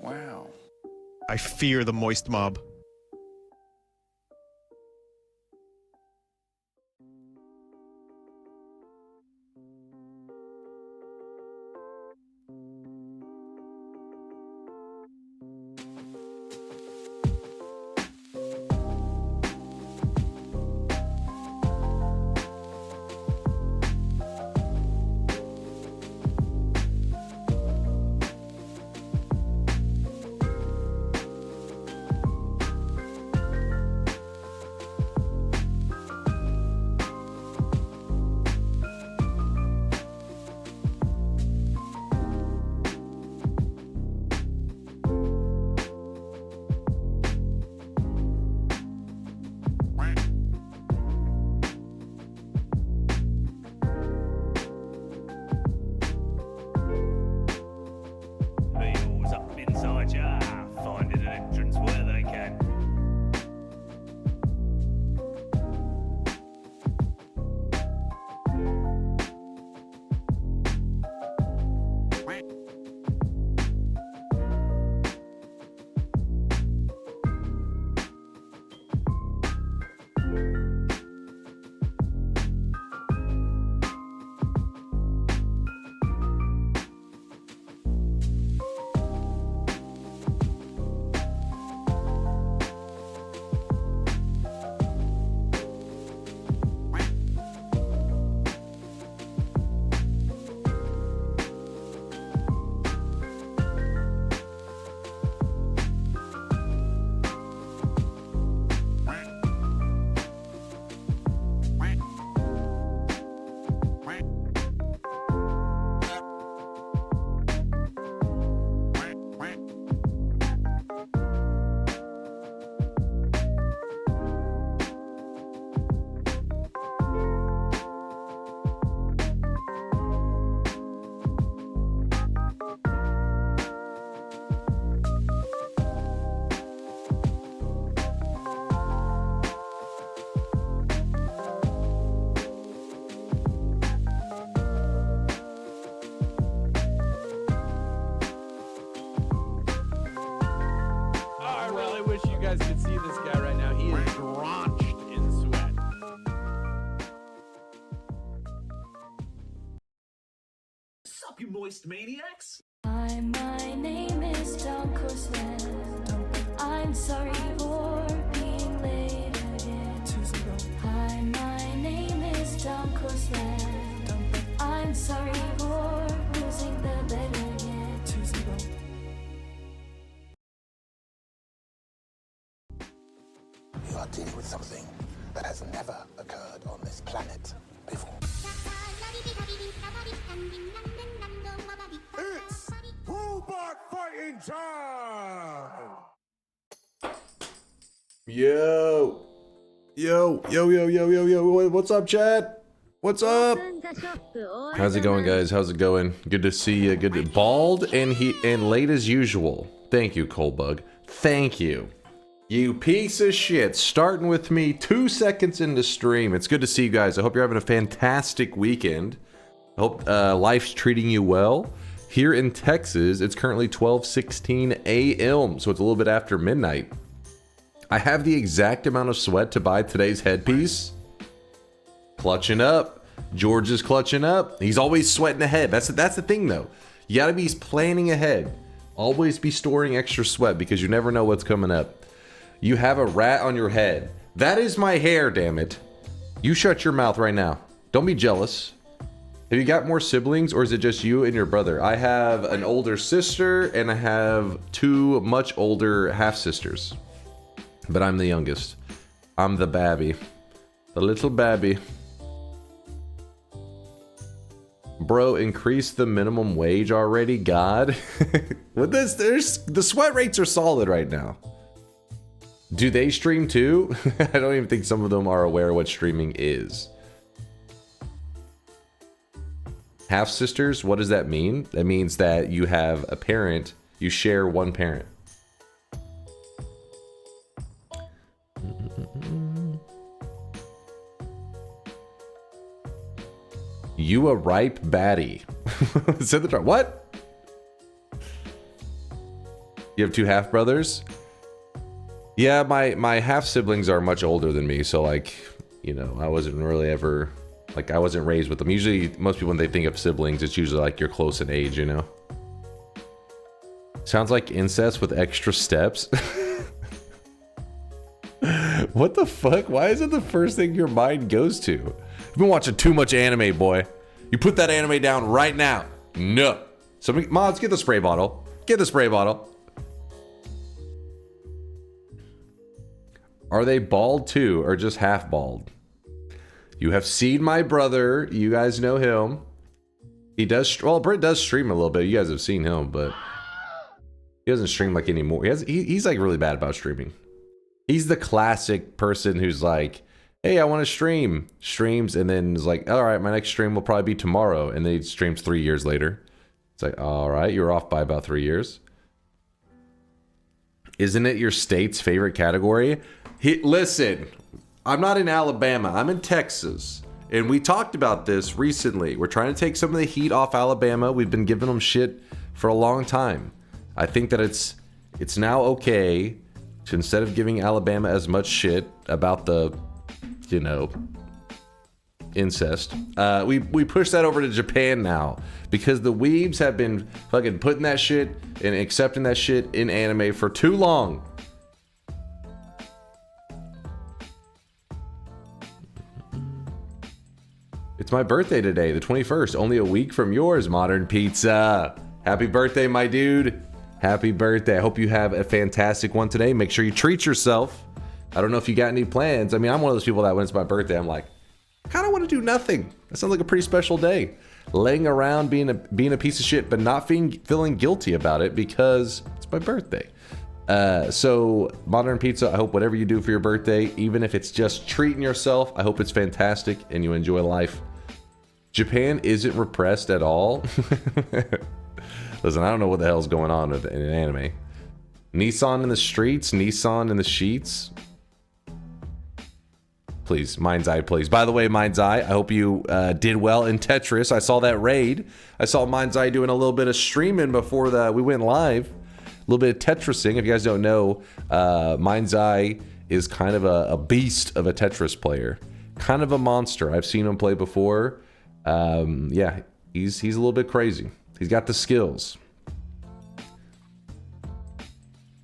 Wow. I fear the moist mob. Meals up inside ya, finding an entrance where they can. guys can see this guy right now. He is drenched in sweat. Sup, you moist maniacs? Hi, my name is DunkOrSlam. I'm sorry for being late again. Hi, my name is DunkOrSlam. I'm sorry for losing the bet again. You are dealing with something that has never occurred on this planet before. It's robot fighting time! Yo, what's up, chat? What's up? How's it going, guys? How's it going? Good to see you. Good to bald and late as usual. Thank you, Coldbug. Thank you. You piece of shit. Starting with me 2 seconds into stream. It's good to see you guys. I hope you're having a fantastic weekend. I hope life's treating you well. Here in Texas, it's currently 12:16 a.m., so it's a little bit after midnight. I have the exact amount of sweat to buy today's headpiece. Clutching up. George is clutching up. He's always sweating ahead. That's the thing, though. You gotta be planning ahead. Always be storing extra sweat because you never know what's coming up. You have a rat on your head. That is my hair, damn it. You shut your mouth right now. Don't be jealous. Have you got more siblings, or is it just you and your brother? I have an older sister, and I have 2 much older half-sisters. But I'm the youngest. I'm the babby. The little babby. Bro, increase the minimum wage already, God. With this, the sweat rates are solid right now. Do they stream too? I don't even think some of them are aware of what streaming is. Half sisters, what does that mean? That means that you have a parent, you share one parent. You a ripe baddie. Said the drop. What? You have 2 half brothers? Yeah, my half siblings are much older than me, so like, you know, I wasn't really ever, like, I wasn't raised with them. Usually, most people, when they think of siblings, it's usually like you're close in age, you know? Sounds like incest with extra steps. What the fuck? Why is it the first thing your mind goes to? You've been watching too much anime, boy. You put that anime down right now. No. So, mods, get the spray bottle. Get the spray bottle. Are they bald too, or just half bald? You have seen my brother. You guys know him. He does, well, Britt does stream a little bit. You guys have seen him, but he doesn't stream like anymore. He's like really bad about streaming. He's the classic person who's like, hey, I want to stream. Streams, and then is like, all right, my next stream will probably be tomorrow. And then he streams 3 years later. It's like, all right, you're off by about 3 years. Isn't it your state's favorite category? Listen, I'm not in Alabama. I'm in Texas. And we talked about this recently. We're trying to take some of the heat off Alabama. We've been giving them shit for a long time. I think that it's now okay to, instead of giving Alabama as much shit about the, you know, incest, we push that over to Japan now, because the weebs have been fucking putting that shit and accepting that shit in anime for too long. It's my birthday today, the 21st, only a week from yours, Modern Pizza. Happy birthday, my dude. Happy birthday. I hope you have a fantastic one today. Make sure you treat yourself. I don't know if you got any plans. I mean, I'm one of those people that when it's my birthday, I'm like, I kind of want to do nothing. That sounds like a pretty special day. Laying around being a piece of shit, but not feeling guilty about it because it's my birthday. So Modern Pizza, I hope whatever you do for your birthday, even if it's just treating yourself, I hope it's fantastic and you enjoy life. Japan isn't repressed at all. Listen, I don't know what the hell's going on in an anime. Nissan in the streets, Nissan in the sheets. Please, Mind's Eye, please. By the way, Mind's Eye, I hope you did well in Tetris. I saw that raid. I saw Mind's Eye doing a little bit of streaming before we went live. A little bit of Tetrising. If you guys don't know, Mind's Eye is kind of a beast of a Tetris player. Kind of a monster. I've seen him play before. Yeah, he's a little bit crazy. He's got the skills.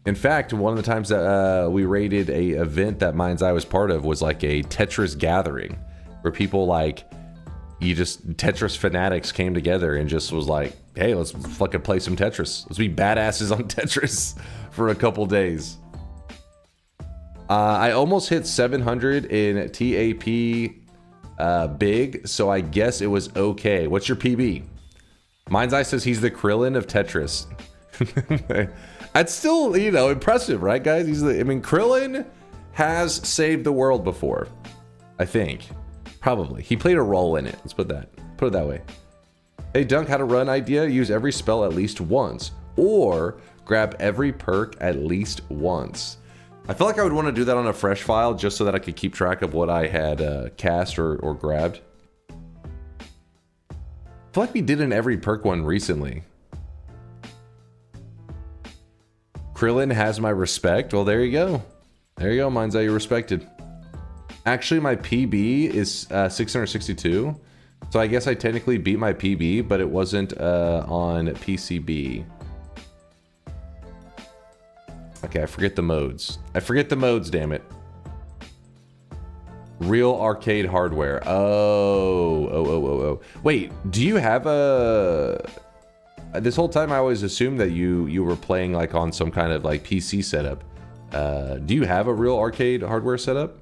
In fact, one of the times that we raided a event that Mind's Eye was part of was like a Tetris gathering, where people like, Tetris fanatics came together and just was like, hey, let's fucking play some Tetris. Let's be badasses on Tetris for a couple days. I almost hit 700 in TAP big, so I guess it was okay. What's your PB? Mind's Eye says he's the Krillin of Tetris. That's still, impressive, right, guys? Krillin has saved the world before, I think. Probably. He played a role in it. Let's put it that way. Hey, Dunk, how to run idea? Use every spell at least once. Or grab every perk at least once. I feel like I would want to do that on a fresh file just so that I could keep track of what I had cast or grabbed. I feel like we did an every perk one recently. Krillin has my respect. Well, there you go. There you go, Mind's Eye, you're respected. Actually, my PB is 662. So I guess I technically beat my PB, but it wasn't on PCB. Okay, I forget the modes. I forget the modes, damn it. Real arcade hardware. Oh. Wait, do you have a... This whole time I always assumed that you were playing like on some kind of like PC setup. Do you have a real arcade hardware setup?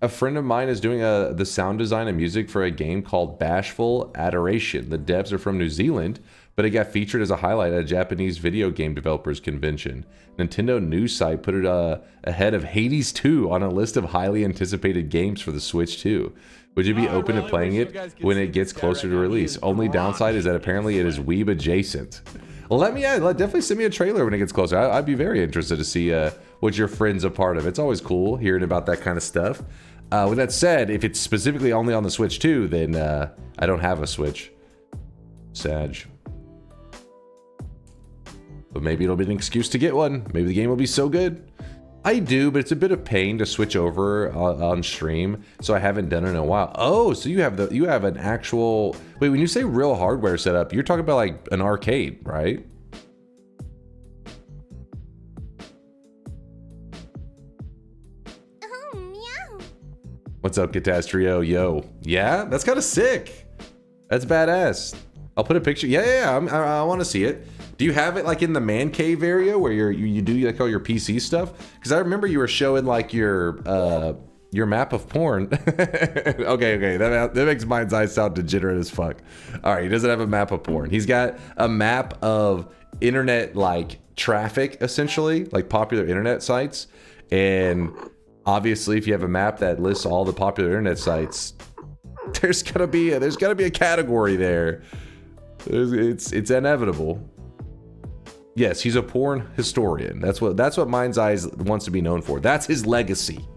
A friend of mine is doing the sound design and music for a game called Bashful Adoration. The devs are from New Zealand, but it got featured as a highlight at a Japanese video game developers convention. Nintendo news site put it ahead of Hades 2 on a list of highly anticipated games for the Switch 2. Would you be open to playing it when it gets closer to release? Only downside is that apparently it is weeb adjacent. Well, definitely send me a trailer when it gets closer. I'd be very interested to see what your friend's a part of. It's always cool hearing about that kind of stuff. With that said, if it's specifically only on the Switch 2, then I don't have a Switch. Sag. But maybe it'll be an excuse to get one. Maybe the game will be so good. I do, but it's a bit of pain to switch over on stream, so I haven't done it in a while. Oh, so you have an actual... Wait, when you say real hardware setup, you're talking about like an arcade, right? What's up, Catastrio? Yo. Yeah? That's kind of sick. That's badass. I'll put a picture. Yeah. I want to see it. Do you have it like in the man cave area where you do like all your PC stuff? Because I remember you were showing like your map of porn. okay. That makes Mind's Eye sound degenerate as fuck. All right, he doesn't have a map of porn. He's got a map of internet like traffic, essentially, like popular internet sites. And obviously, if you have a map that lists all the popular internet sites, there's gotta be a category there. It's inevitable. Yes, he's a porn historian. That's what Mind's Eye wants to be known for. That's his legacy.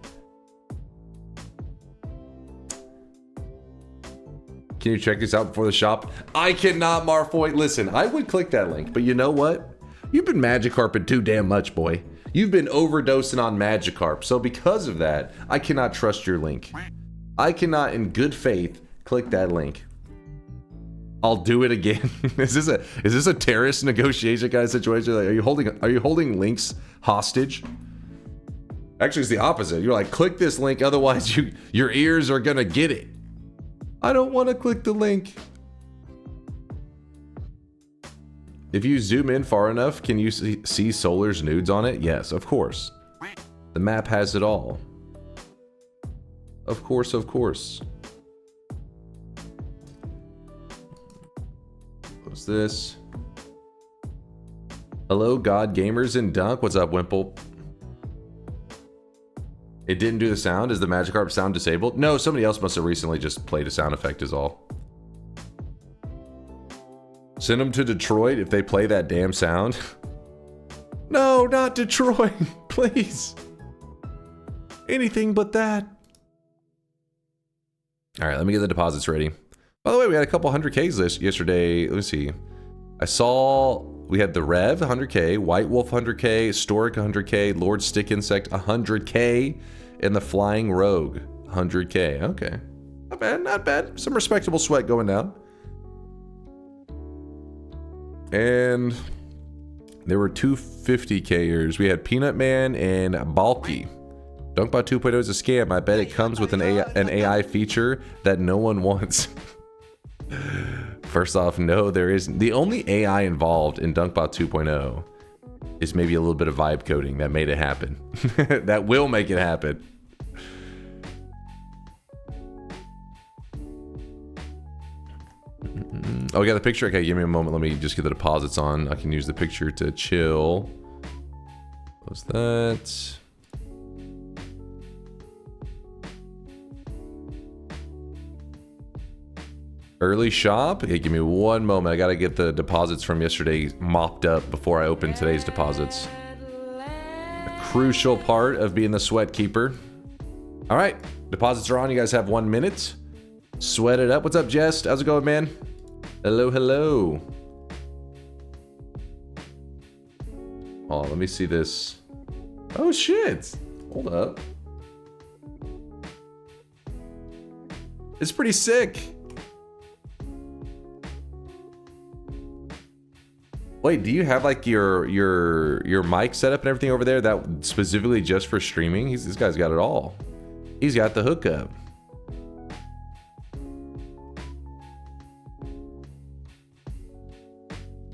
Can you check this out before the shop? I cannot, Marfoy. Listen, I would click that link, but you know what? You've been Magikarping too damn much, boy. You've been overdosing on Magikarp, so because of that, I cannot trust your link. I cannot, in good faith, click that link. I'll do it again. Is this a terrorist negotiation kind of situation? Like, are you holding links hostage? Actually, it's the opposite. You're like, click this link, otherwise your ears are gonna get it. I don't want to click the link. If you zoom in far enough, can you see Solar's nudes on it? Yes, of course. The map has it all. Of course. What's this? Hello, God Gamers and Dunk. What's up, Wimple? It didn't do the sound? Is the Magikarp sound disabled? No, somebody else must have recently just played a sound effect is all. Send them to Detroit if they play that damn sound. No, not Detroit, please. Anything but that. All right, let me get the deposits ready. By the way, we had a couple 100Ks yesterday. Let me see. I saw we had the Rev 100K, White Wolf 100K, Storic 100K, Lord Stick Insect 100K, and the Flying Rogue 100K. Okay, not bad. Some respectable sweat going down. And there were two 50Kers. We had Peanut Man and Balky. DunkBot 2.0 is a scam. I bet it comes with an AI feature that no one wants. First off, no, there isn't. The only AI involved in DunkBot 2.0 is maybe a little bit of vibe coding that made it happen. That will make it happen. Oh, we got the picture? Okay, give me a moment. Let me just get the deposits on. I can use the picture to chill. What's that? Early shop? Hey, give me one moment. I gotta get the deposits from yesterday mopped up before I open today's deposits. A crucial part of being the sweat keeper. All right, deposits are on. You guys have 1 minute. Sweat it up. What's up, Jess? How's it going, man? Hello, hello. Oh, let me see this. Oh, shit. Hold up. It's pretty sick. Wait, do you have like your mic set up and everything over there that specifically just for streaming? This guy's got it all. He's got the hookup.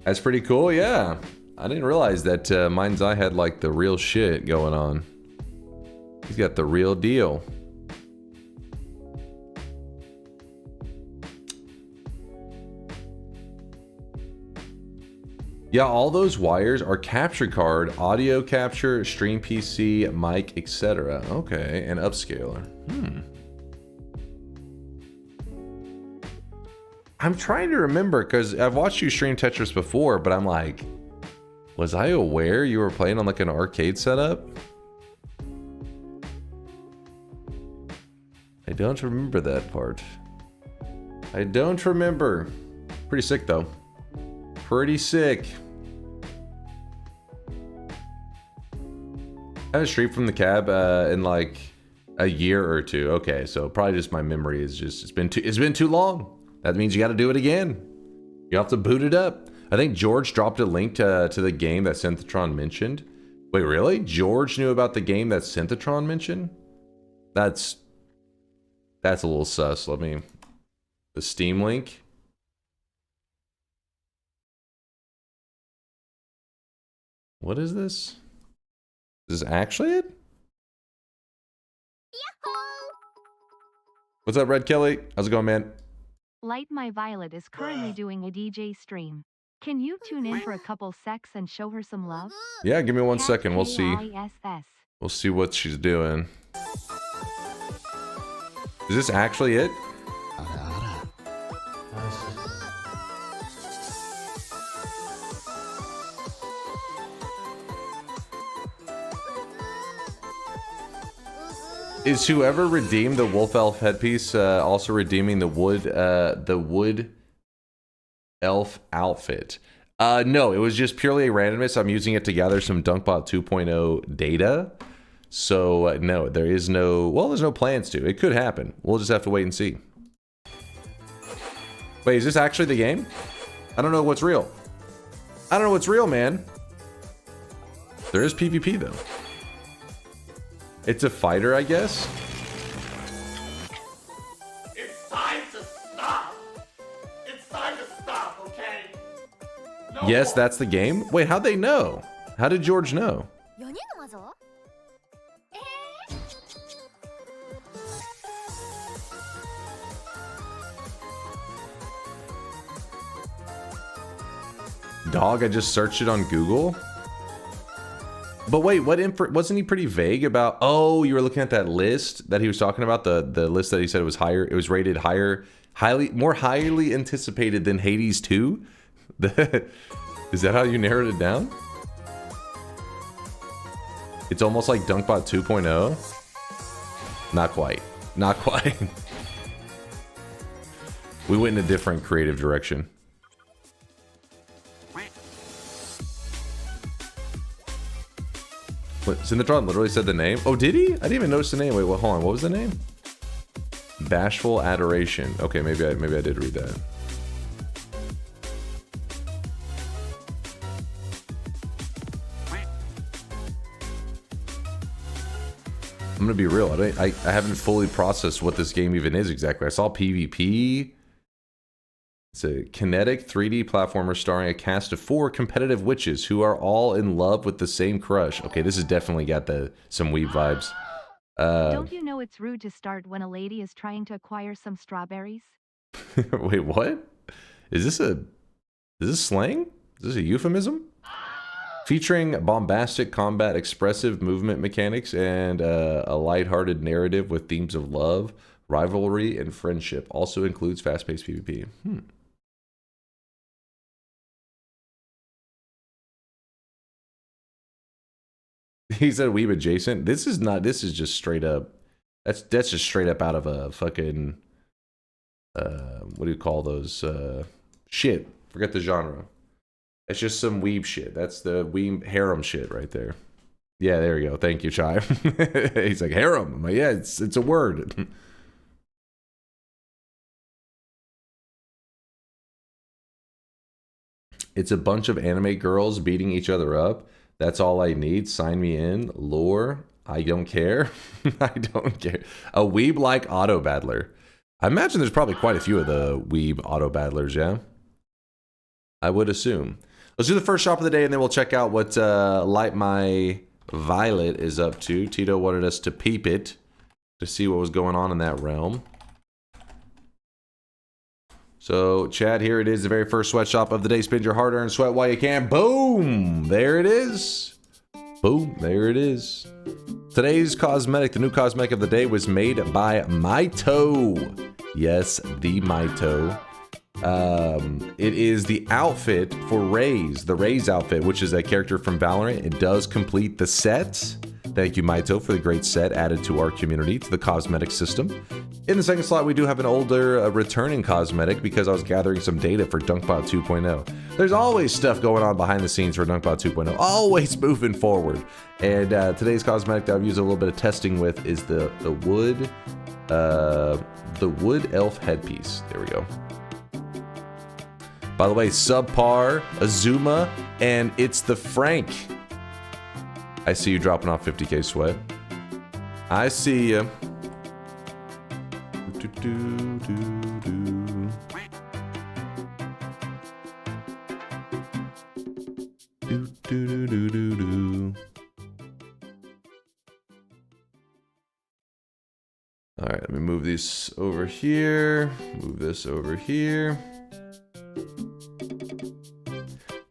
That's pretty cool, yeah. I didn't realize that Mind's Eye had like the real shit going on. He's got the real deal. Yeah, all those wires are capture card, audio capture, stream PC, mic, etc. Okay, and upscaler. I'm trying to remember because I've watched you stream Tetris before, but I'm like, was I aware you were playing on like an arcade setup? I don't remember that part. I don't remember. Pretty sick though. Pretty sick. I haven't streamed from the cab in like a year or two. Okay, so probably just my memory is just it's been too long. That means you got to do it again. You have to boot it up. I think George dropped a link to the game that Synthetron mentioned. Wait, really? George knew about the game that Synthetron mentioned? That's a little sus. Let me the Steam link. What is this? Is this actually it? What's up, Red Kelly? How's it going, man? Light My Violet is currently doing a DJ stream. Can you tune in for a couple secs and show her some love? Yeah, give me 1 second. We'll see. KISS. We'll see what she's doing. Is this actually it? Is whoever redeemed the wolf elf headpiece also redeeming the wood elf outfit? No, it was just purely a randomness. I'm using it to gather some DunkBot 2.0 data. So no, there's no plans to. It could happen. We'll just have to wait and see. Wait, is this actually the game? I don't know what's real. I don't know what's real, man. There is PvP though. It's a fighter, I guess. It's time to stop. It's time to stop, okay? No Yes, more. that's the game. Wait, how'd they know? How did George know? Dog, I just searched it on Google. But wait, wasn't he pretty vague about? Oh, you were looking at that list that he was talking about, the list that he said was higher. It was rated higher, more highly anticipated than Hades 2. Is that how you narrowed it down? It's almost like DunkBot 2.0. Not quite. Not quite. We went in a different creative direction. What, Synthetron literally said the name? Oh, did he? I didn't even notice the name. Wait, well, hold on. What was the name? Bashful Adoration. Okay, maybe I did read that. I'm gonna be real. I haven't fully processed what this game even is exactly. I saw PvP. It's a kinetic 3D platformer starring a cast of 4 competitive witches who are all in love with the same crush. Okay, this has definitely got some weeb vibes. Don't you know it's rude to start when a lady is trying to acquire some strawberries? Wait, what? Is this slang? Is this a euphemism? Featuring bombastic combat, expressive movement mechanics, and a lighthearted narrative with themes of love, rivalry, and friendship. Also includes fast-paced PvP. He said weeb adjacent. This is not. This is just straight up. That's just straight up out of a fucking. What do you call those? Shit. Forget the genre. It's just some weeb shit. That's the weeb harem shit right there. Yeah, there you go. Thank you, Chai. He's like harem. I'm like, yeah, it's a word. It's a bunch of anime girls beating each other up. That's all I need. Sign me in. Lore. I don't care. I don't care. A weeb-like auto battler. I imagine there's probably quite a few of the weeb auto battlers, yeah? I would assume. Let's do the first shop of the day, and then we'll check out what Light My Violet is up to. Tito wanted us to peep it to see what was going on in that realm. So, Chad, here it is, the very first sweatshop of the day. Spend your hard-earned sweat while you can. Boom! There it is. Boom, there it is. Today's cosmetic, the new cosmetic of the day, was made by Maito. Yes, the Maito. It is the outfit for Raze, the Raze outfit, which is a character from Valorant. It does complete the set. Thank you, Maito, for the great set added to our community, to the cosmetic system. In the second slot, we do have an older returning cosmetic because I was gathering some data for DunkBot 2.0. There's always stuff going on behind the scenes for DunkBot 2.0, always moving forward. And today's cosmetic that I've used a little bit of testing with is the wood elf headpiece. There we go. By the way, Subpar, Azuma, and it's the Frank. I see you dropping off 50k sweat. I see you. All right, let me move these over here. Move this over here.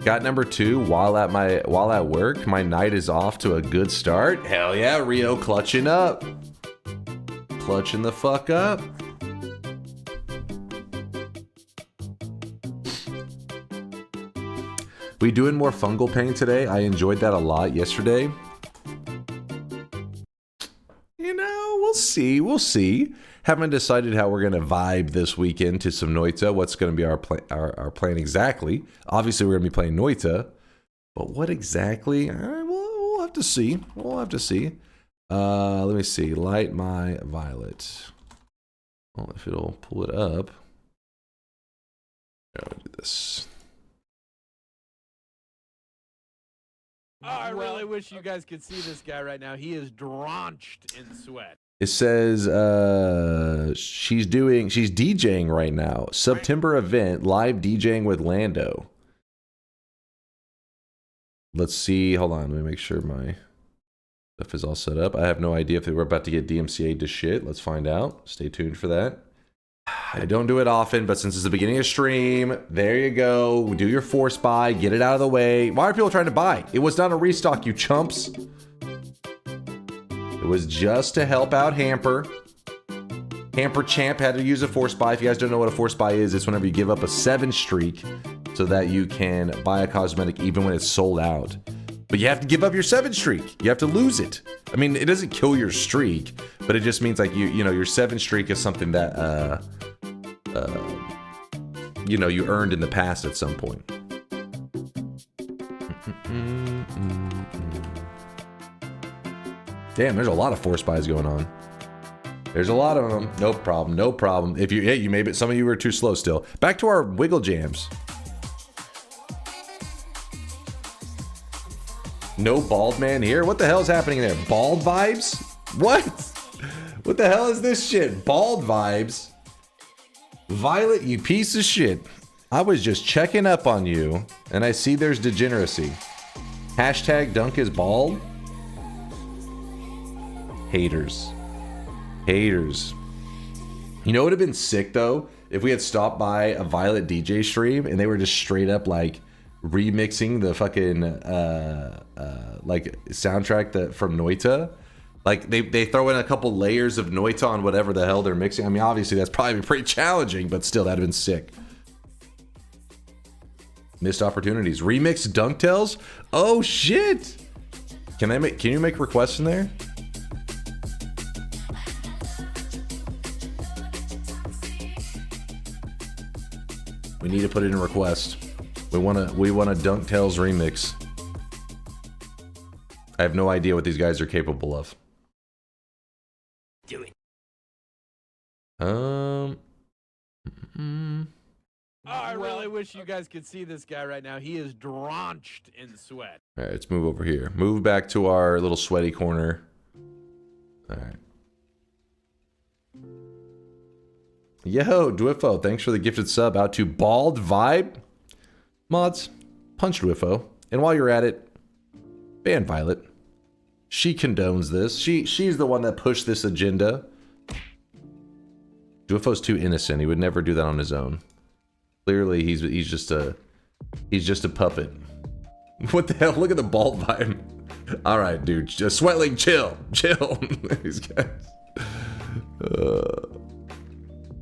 Got number 2 while at work. My night is off to a good start. Hell yeah, Rio clutching up. Clutching the fuck up. We doing more fungal pain today. I enjoyed that a lot yesterday. You know, we'll see. We'll see. Haven't decided how we're going to vibe this weekend to some Noita. What's going to be our plan exactly? Obviously, we're going to be playing Noita. But what exactly? All right, we'll have to see. We'll have to see. Let me see. Light My Violet. Well, if it'll pull it up. I'll do this. Oh, I really wish you guys could see this guy right now. He is drenched in sweat. It says she's DJing right now. September event, live DJing with Lando. Let's see. Hold on. Let me make sure my stuff is all set up. I have no idea if they were about to get DMCA'd to shit. Let's find out. Stay tuned for that. I don't do it often, but since it's the beginning of stream, there you go. Do your force buy. Get it out of the way. Why are people trying to buy? It was not a restock, you chumps. It was just to help out Hamper. Hamper Champ had to use a force buy. If you guys don't know what a force buy is, it's whenever you give up a 7 streak so that you can buy a cosmetic even when it's sold out. But you have to give up your 7 streak. You have to lose it. I mean, it doesn't kill your streak, but it just means like you know, your 7 streak is something that you know, you earned in the past at some point. Damn, there's a lot of force buys going on. There's a lot of them. No problem, no problem. If you, hey, you maybe some of you were too slow still. Back to our wiggle jams. No bald man here? What the hell is happening there? Bald vibes? What? What the hell is this shit? Bald vibes? Violet, you piece of shit. I was just checking up on you, and I see there's degeneracy. Hashtag Dunk is bald? Haters. Haters. You know what would have been sick, though? If we had stopped by a Violet DJ stream, and they were just straight up, like, remixing the fucking like soundtrack that from Noita, Like, they throw in a couple layers of Noita on whatever the hell they're mixing. I mean, obviously, that's probably been pretty challenging, but still, that'd have been sick. Missed opportunities. Remix DunkTales? Oh, shit! Can you make requests in there? We need to put it in a request. We want a DunkTales remix. I have no idea what these guys are capable of. Do it. I really wish you guys could see this guy right now. He is drenched in sweat. All right, let's move over here. Move back to our little sweaty corner. All right. Yo, Dwiffo, thanks for the gifted sub out to Bald Vibe. Mods, punch Dwiffo. And while you're at it, ban Violet. She condones this. She's the one that pushed this agenda. Dwiffo's too innocent. He would never do that on his own. Clearly, he's just a puppet. What the hell? Look at the Bald Vibe. All right, dude. Just Sweatling, chill. These guys.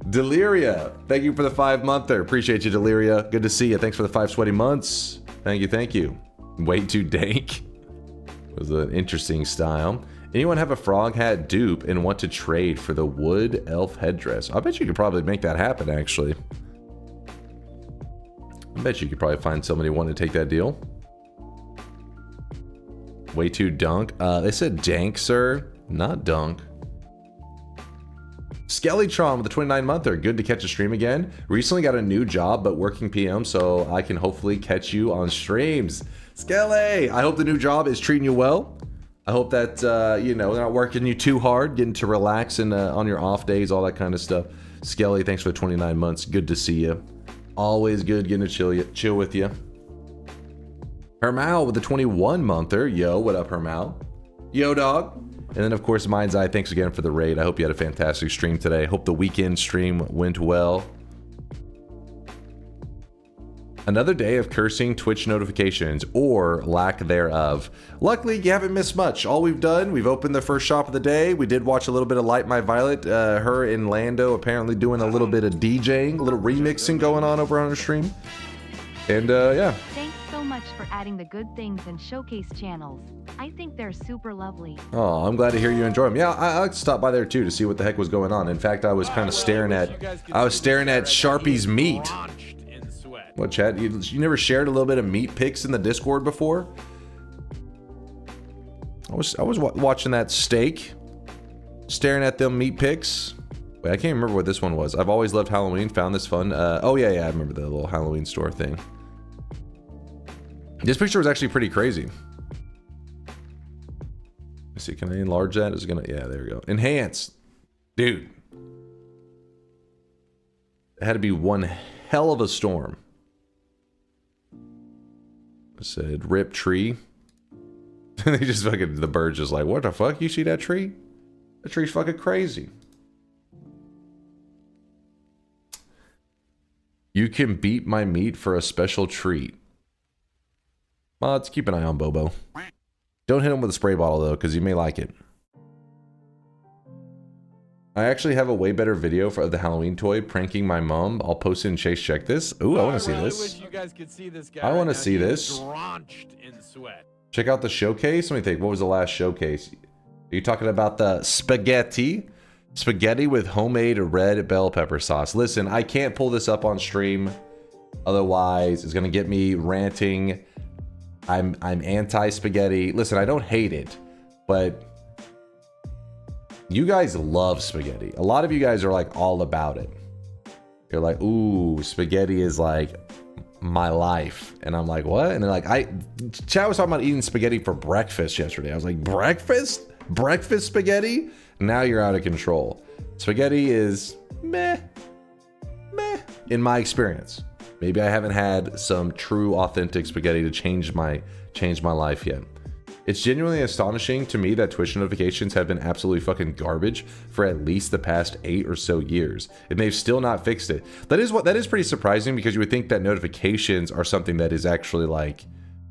Deliria, thank you for the 5-monther. Appreciate you, Deliria. Good to see you. Thanks for the 5 sweaty months. Thank you. Way too dank. It was an interesting style. Anyone have a frog hat dupe and want to trade for the wood elf headdress? I bet you could probably make that happen, actually. I bet you could probably find somebody wanting to take that deal. Way too dunk. They said dank, sir. Not dunk. Skellytron with the 29-monther. Good to catch a stream again. Recently got a new job, but working PM, so I can hopefully catch you on streams. Skelly, I hope the new job is treating you well. I hope that, you know, they're not working you too hard, getting to relax and on your off days, all that kind of stuff. Skelly, thanks for the 29 months. Good to see you. Always good getting to chill with you. Hermal with the 21-monther. Yo, what up, Hermal? Yo, dog. And then, of course, Mind's Eye, thanks again for the raid. I hope you had a fantastic stream today. Hope the weekend stream went well. Another day of cursing Twitch notifications, or lack thereof. Luckily, you haven't missed much. All we've done, we've opened the first shop of the day. We did watch a little bit of Light My Violet. Her and Lando apparently doing a little bit of DJing, a little remixing going on over on her stream. And, yeah. Thanks so much for adding the good things and showcase channels. I think they're super lovely. Oh, I'm glad to hear you enjoy them. Yeah, I stopped by there too to see what the heck was going on. In fact, I was kind of staring at Sharpie's meat. What, Chad? You never shared a little bit of meat pics in the Discord before? I was watching that steak, staring at them meat pics. Wait, I can't remember what this one was. I've always loved Halloween. Found this fun. Oh yeah, I remember the little Halloween store thing. This picture was actually pretty crazy. Let's see, can I enlarge that? Is it gonna? Yeah, there we go. Enhance, dude. It had to be one hell of a storm. I said, rip tree. And they just fucking, the bird's just like, what the fuck? You see that tree? That tree's fucking crazy. You can beat my meat for a special treat. Mods, keep an eye on Bobo. Don't hit him with a spray bottle though, because you may like it. I actually have a way better video for the Halloween toy pranking my mom. I'll post it and Chase check this. Ooh, I want to see this. Wish you guys could see this guy I want to right now. see He is this. Drenched in sweat. Check out the showcase. Let me think. What was the last showcase? Are you talking about the spaghetti? Spaghetti with homemade red bell pepper sauce. Listen, I can't pull this up on stream. Otherwise, it's gonna get me ranting. I'm anti-spaghetti. Listen, I don't hate it, but you guys love spaghetti. A lot of you guys are like all about it. You're like, ooh, spaghetti is like my life. And I'm like, what? And they're like, Chad was talking about eating spaghetti for breakfast yesterday. I was like, breakfast? Breakfast spaghetti? Now you're out of control. Spaghetti is meh in my experience. Maybe I haven't had some true authentic spaghetti to change my life yet. It's genuinely astonishing to me that Twitch notifications have been absolutely fucking garbage for at least the past 8 or so years, and they've still not fixed it. That is pretty surprising, because you would think that notifications are something that is actually like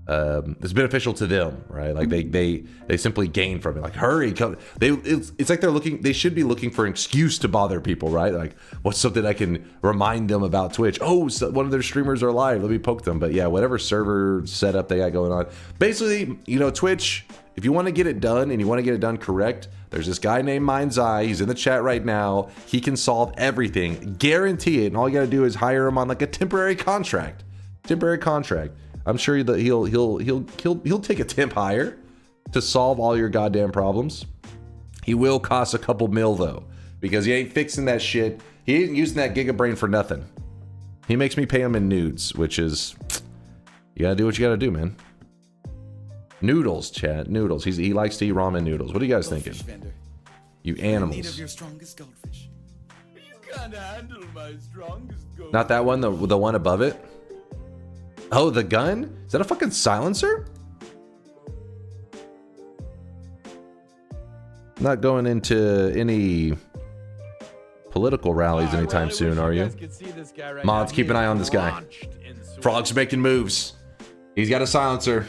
it's beneficial to them, right? Like they simply gain from it. Like, hurry, come. It's like they should be looking for an excuse to bother people, right? Like, what's something I can remind them about Twitch? Oh, so one of their streamers are live. Let me poke them. But yeah, whatever server setup they got going on. Basically, you know, Twitch, if you want to get it done and you want to get it done correct, there's this guy named Mind's Eye. He's in the chat right now. He can solve everything, guarantee it. And all you got to do is hire him on like a temporary contract. I'm sure that he'll take a temp hire to solve all your goddamn problems. He will cost a couple mil though, because he ain't fixing that shit. He ain't using that gigabrain for nothing. He makes me pay him in nudes, which is, you gotta do what you gotta do, man. Noodles, chat, noodles. He likes to eat ramen noodles. What are you guys thinking? You animals. Not that one, the one above it. Oh, the gun? Is that a fucking silencer? Not going into any political rallies anytime soon, are you? Mods, keep an eye on this guy. Frog's making moves. He's got a silencer.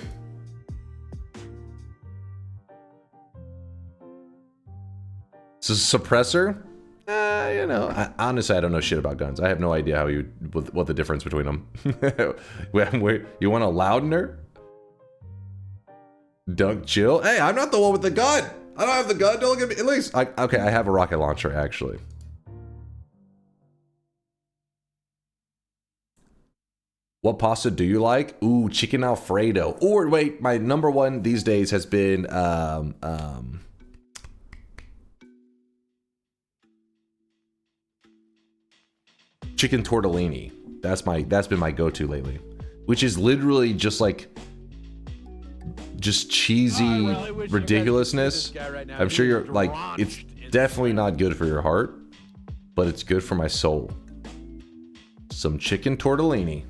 This is a suppressor? You know, honestly, I don't know shit about guns. I have no idea what the difference between them. You want a loudener? Dunk chill? Hey, I'm not the one with the gun. I don't have the gun. Don't look at me. At least, okay, I have a rocket launcher actually. What pasta do you like? Ooh, chicken Alfredo. Or wait, my number one these days has been chicken tortellini. That's been my go-to lately, which is literally just like cheesy ridiculousness. I'm sure you're like, it's definitely not good for your heart, but it's good for my soul. Some chicken tortellini.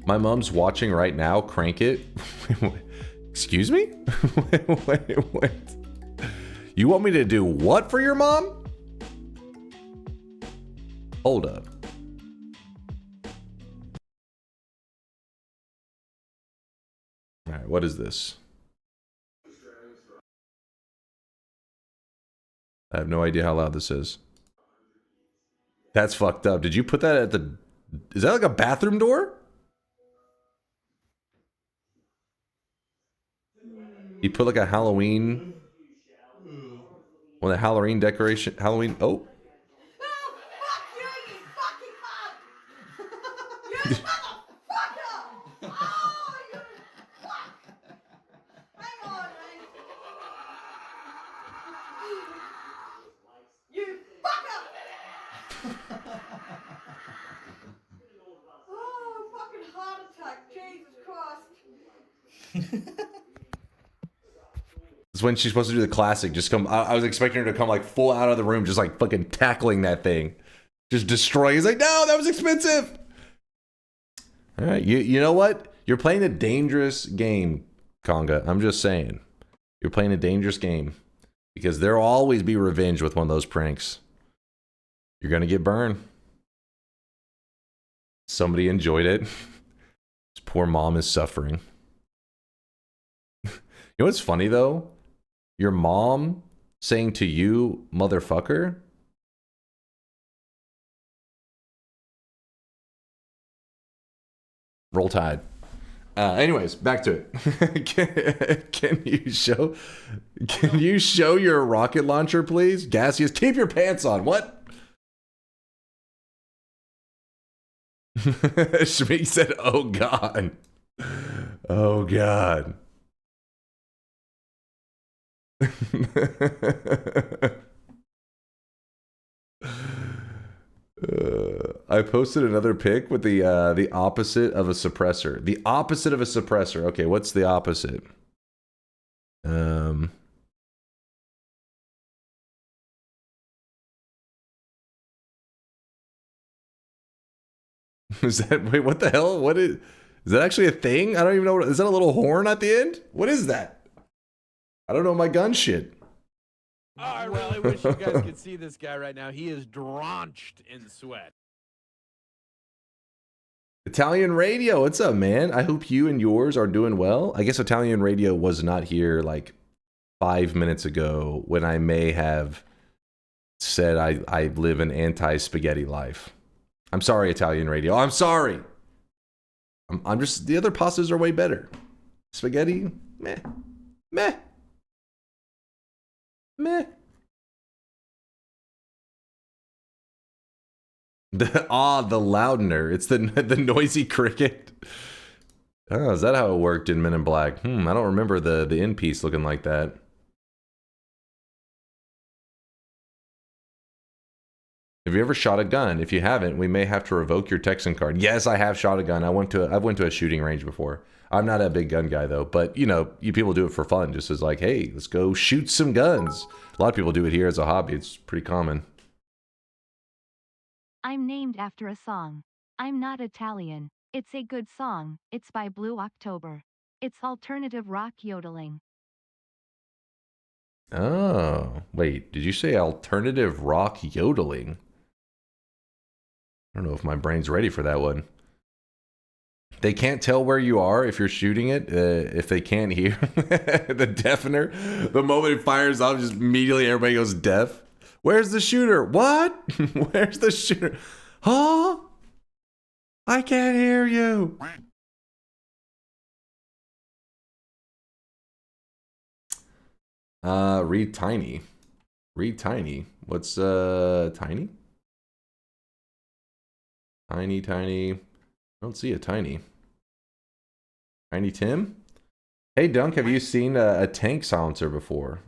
My mom's watching right now. Crank it. Excuse me? Wait. You want me to do what for your mom? Hold up. All right, what is this? I have no idea how loud this is. That's fucked up. Did you put that at the... Is that like a bathroom door? You put like a Halloween... Well, the Halloween decoration... Halloween... Oh. It's when she's supposed to do the classic. Just come. I was expecting her to come like full out of the room, just like fucking tackling that thing, just destroying. He's like, no, that was expensive. All right, you know what? You're playing a dangerous game, Conga. I'm just saying, you're playing a dangerous game because there'll always be revenge with one of those pranks. You're gonna get burned. Somebody enjoyed it. This poor mom is suffering. You know what's funny though? Your mom saying to you, motherfucker. Roll Tide. Anyways, back to it. Can you show your rocket launcher, please? Gaseous, keep your pants on. What? Shmi said, oh God. Oh God. I posted another pic with the opposite of a suppressor. The opposite of a suppressor. Okay, what's the opposite? Is that, wait, what the hell? What is that actually a thing? I don't even know. Is that a little horn at the end? What is that? I don't know my gun shit. Oh, I really wish you guys could see this guy right now. He is drenched in sweat. Italian Radio, what's up, man? I hope you and yours are doing well. I guess Italian Radio was not here like 5 minutes ago when I may have said I live an anti-spaghetti life. I'm sorry, Italian Radio. I'm sorry. I'm just, the other pastas are way better. Spaghetti, meh. Meh. Meh. The loudener. It's the noisy cricket. Oh, is that how it worked in Men in Black? I don't remember the end piece looking like that. Have you ever shot a gun? If you haven't, we may have to revoke your Texan card. Yes, I have shot a gun. I went to a shooting range before. I'm not a big gun guy though, but you know, you people do it for fun, just as like, hey, let's go shoot some guns. A lot of people do it here as a hobby. It's pretty common. I'm named after a song. I'm not Italian. It's a good song. It's by Blue October. It's alternative rock yodeling. Oh, wait, did you say alternative rock yodeling? I don't know if my brain's ready for that one. They can't tell where you are if you're shooting it, if they can't hear. The deafener, the moment it fires off, just immediately everybody goes deaf. Where's the shooter? What? Where's the shooter? Huh? I can't hear you. Read Tiny. Read Tiny. What's, Tiny? Tiny. I don't see a Tiny. Tiny Tim? Hey, Dunk, have you seen a tank silencer before?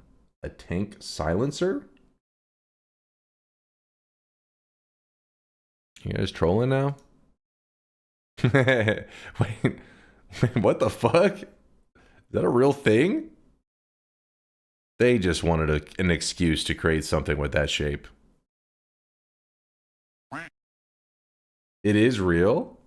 A tank silencer? You guys trolling now? wait, what the fuck? Is that a real thing? They just wanted an excuse to create something with that shape. It is real?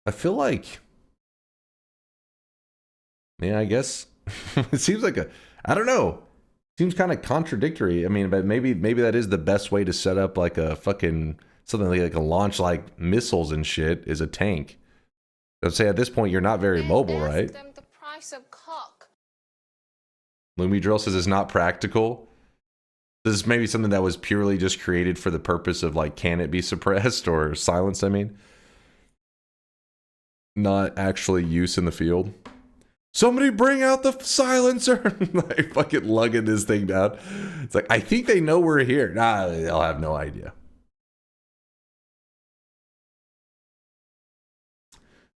I feel like... Yeah, I guess it seems like I don't know. Seems kind of contradictory. I mean, but maybe that is the best way to set up like a fucking something like a launch like missiles and shit is a tank. Let's say at this point you're not very mobile, right? Them the price of cock. Lumi Drill says it's not practical. This is maybe something that was purely just created for the purpose of like, can it be suppressed or silenced? I mean, not actually use in the field. Somebody bring out the silencer. Like fucking lugging this thing down. It's like, I think they know we're here. Nah, they'll have no idea.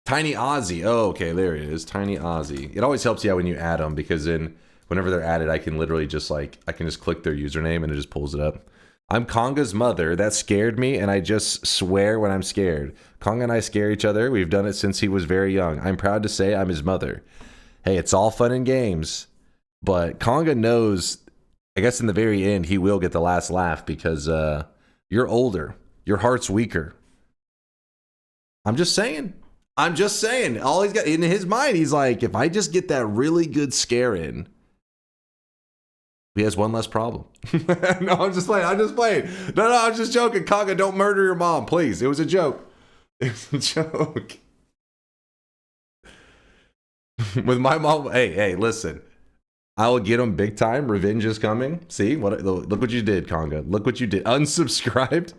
Tiny Ozzy. Oh, okay, there it is. Tiny Ozzy. It always helps you out when you add them because then whenever they're added, I can literally just like, I can just click their username and it just pulls it up. I'm Conga's mother. That scared me and I just swear when I'm scared. Conga and I scare each other. We've done it since he was very young. I'm proud to say I'm his mother. Hey, it's all fun and games, but Conga knows, I guess in the very end, he will get the last laugh because you're older. Your heart's weaker. I'm just saying. All he's got in his mind, he's like, if I just get that really good scare in, he has one less problem. No, I'm just playing. No, I'm just joking. Conga, don't murder your mom, please. It was a joke. It was a joke. With my mom, hey, listen. I will get him big time. Revenge is coming. See, look what you did, Conga. Look what you did. Unsubscribed.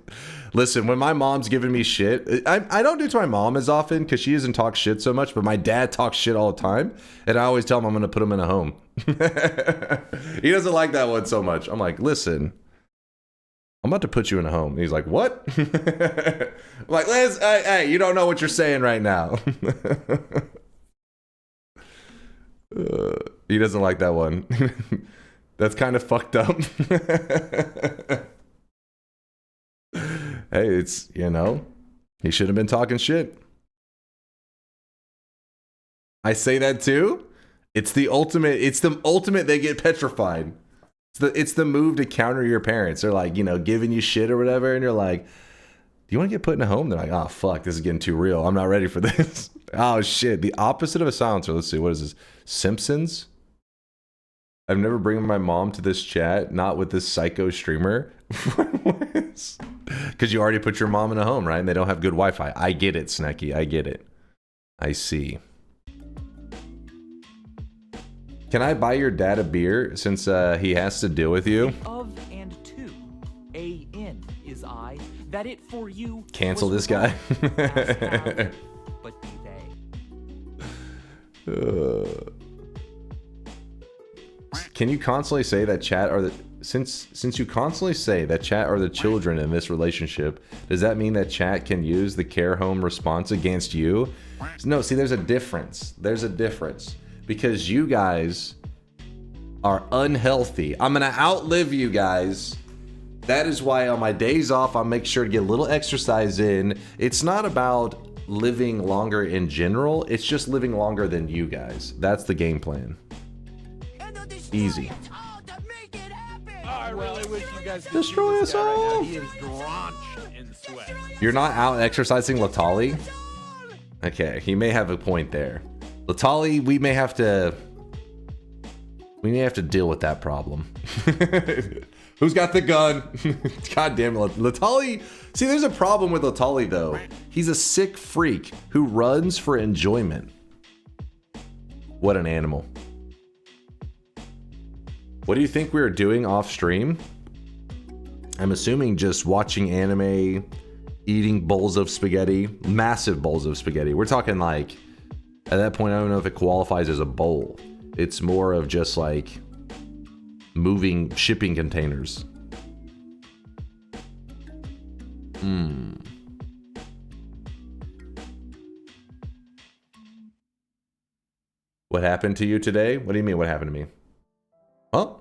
Listen, when my mom's giving me shit, I don't do it to my mom as often because she doesn't talk shit so much, but my dad talks shit all the time. And I always tell him I'm going to put him in a home. He doesn't like that one so much. I'm like, listen, I'm about to put you in a home. And he's like, what? I'm like, Liz, hey, you don't know what you're saying right now. He doesn't like that one. That's kind of fucked up. Hey, it's, you know, he should have been talking shit. I say that too. It's the ultimate they get petrified. It's the move to counter your parents. They're like, you know, giving you shit or whatever, and you're like, do you want to get put in a home? They're like, oh fuck, this is getting too real. I'm not ready for this. Oh shit. The opposite of a silencer. Let's see, what is this? Simpsons? I'm never bringing my mom to this chat, not with this psycho streamer. Because you already put your mom in a home, right? And they don't have good Wi-Fi. I get it, Snacky. I get it. I see. Can I buy your dad a beer since he has to deal with you? Of and to. A in is I. That it for you. Cancel this guy. But be they. Can you constantly say that chat are the since you constantly say that chat are the children in this relationship, does that mean that chat can use the care home response against you? No, see, there's a difference. There's a difference. Because you guys are unhealthy. I'm gonna outlive you guys. That is why on my days off, I'll make sure to get a little exercise in. It's not about living longer in general. It's just living longer than you guys. That's the game plan. Easy. I really wish you guys could Destroy see us this guy right now. all. He is drenched in sweat. You're not out exercising Latali? Okay, he may have a point there. Latali, we may have to deal with that problem. Who's got the gun? God damn it, Latali. See, there's a problem with Latali though. He's a sick freak who runs for enjoyment. What an animal. What do you think we were doing off stream? I'm assuming just watching anime, eating bowls of spaghetti, massive bowls of spaghetti. We're talking like, at that point, I don't know if it qualifies as a bowl. It's more of just like moving shipping containers. What happened to you today? What do you mean, what happened to me? Huh?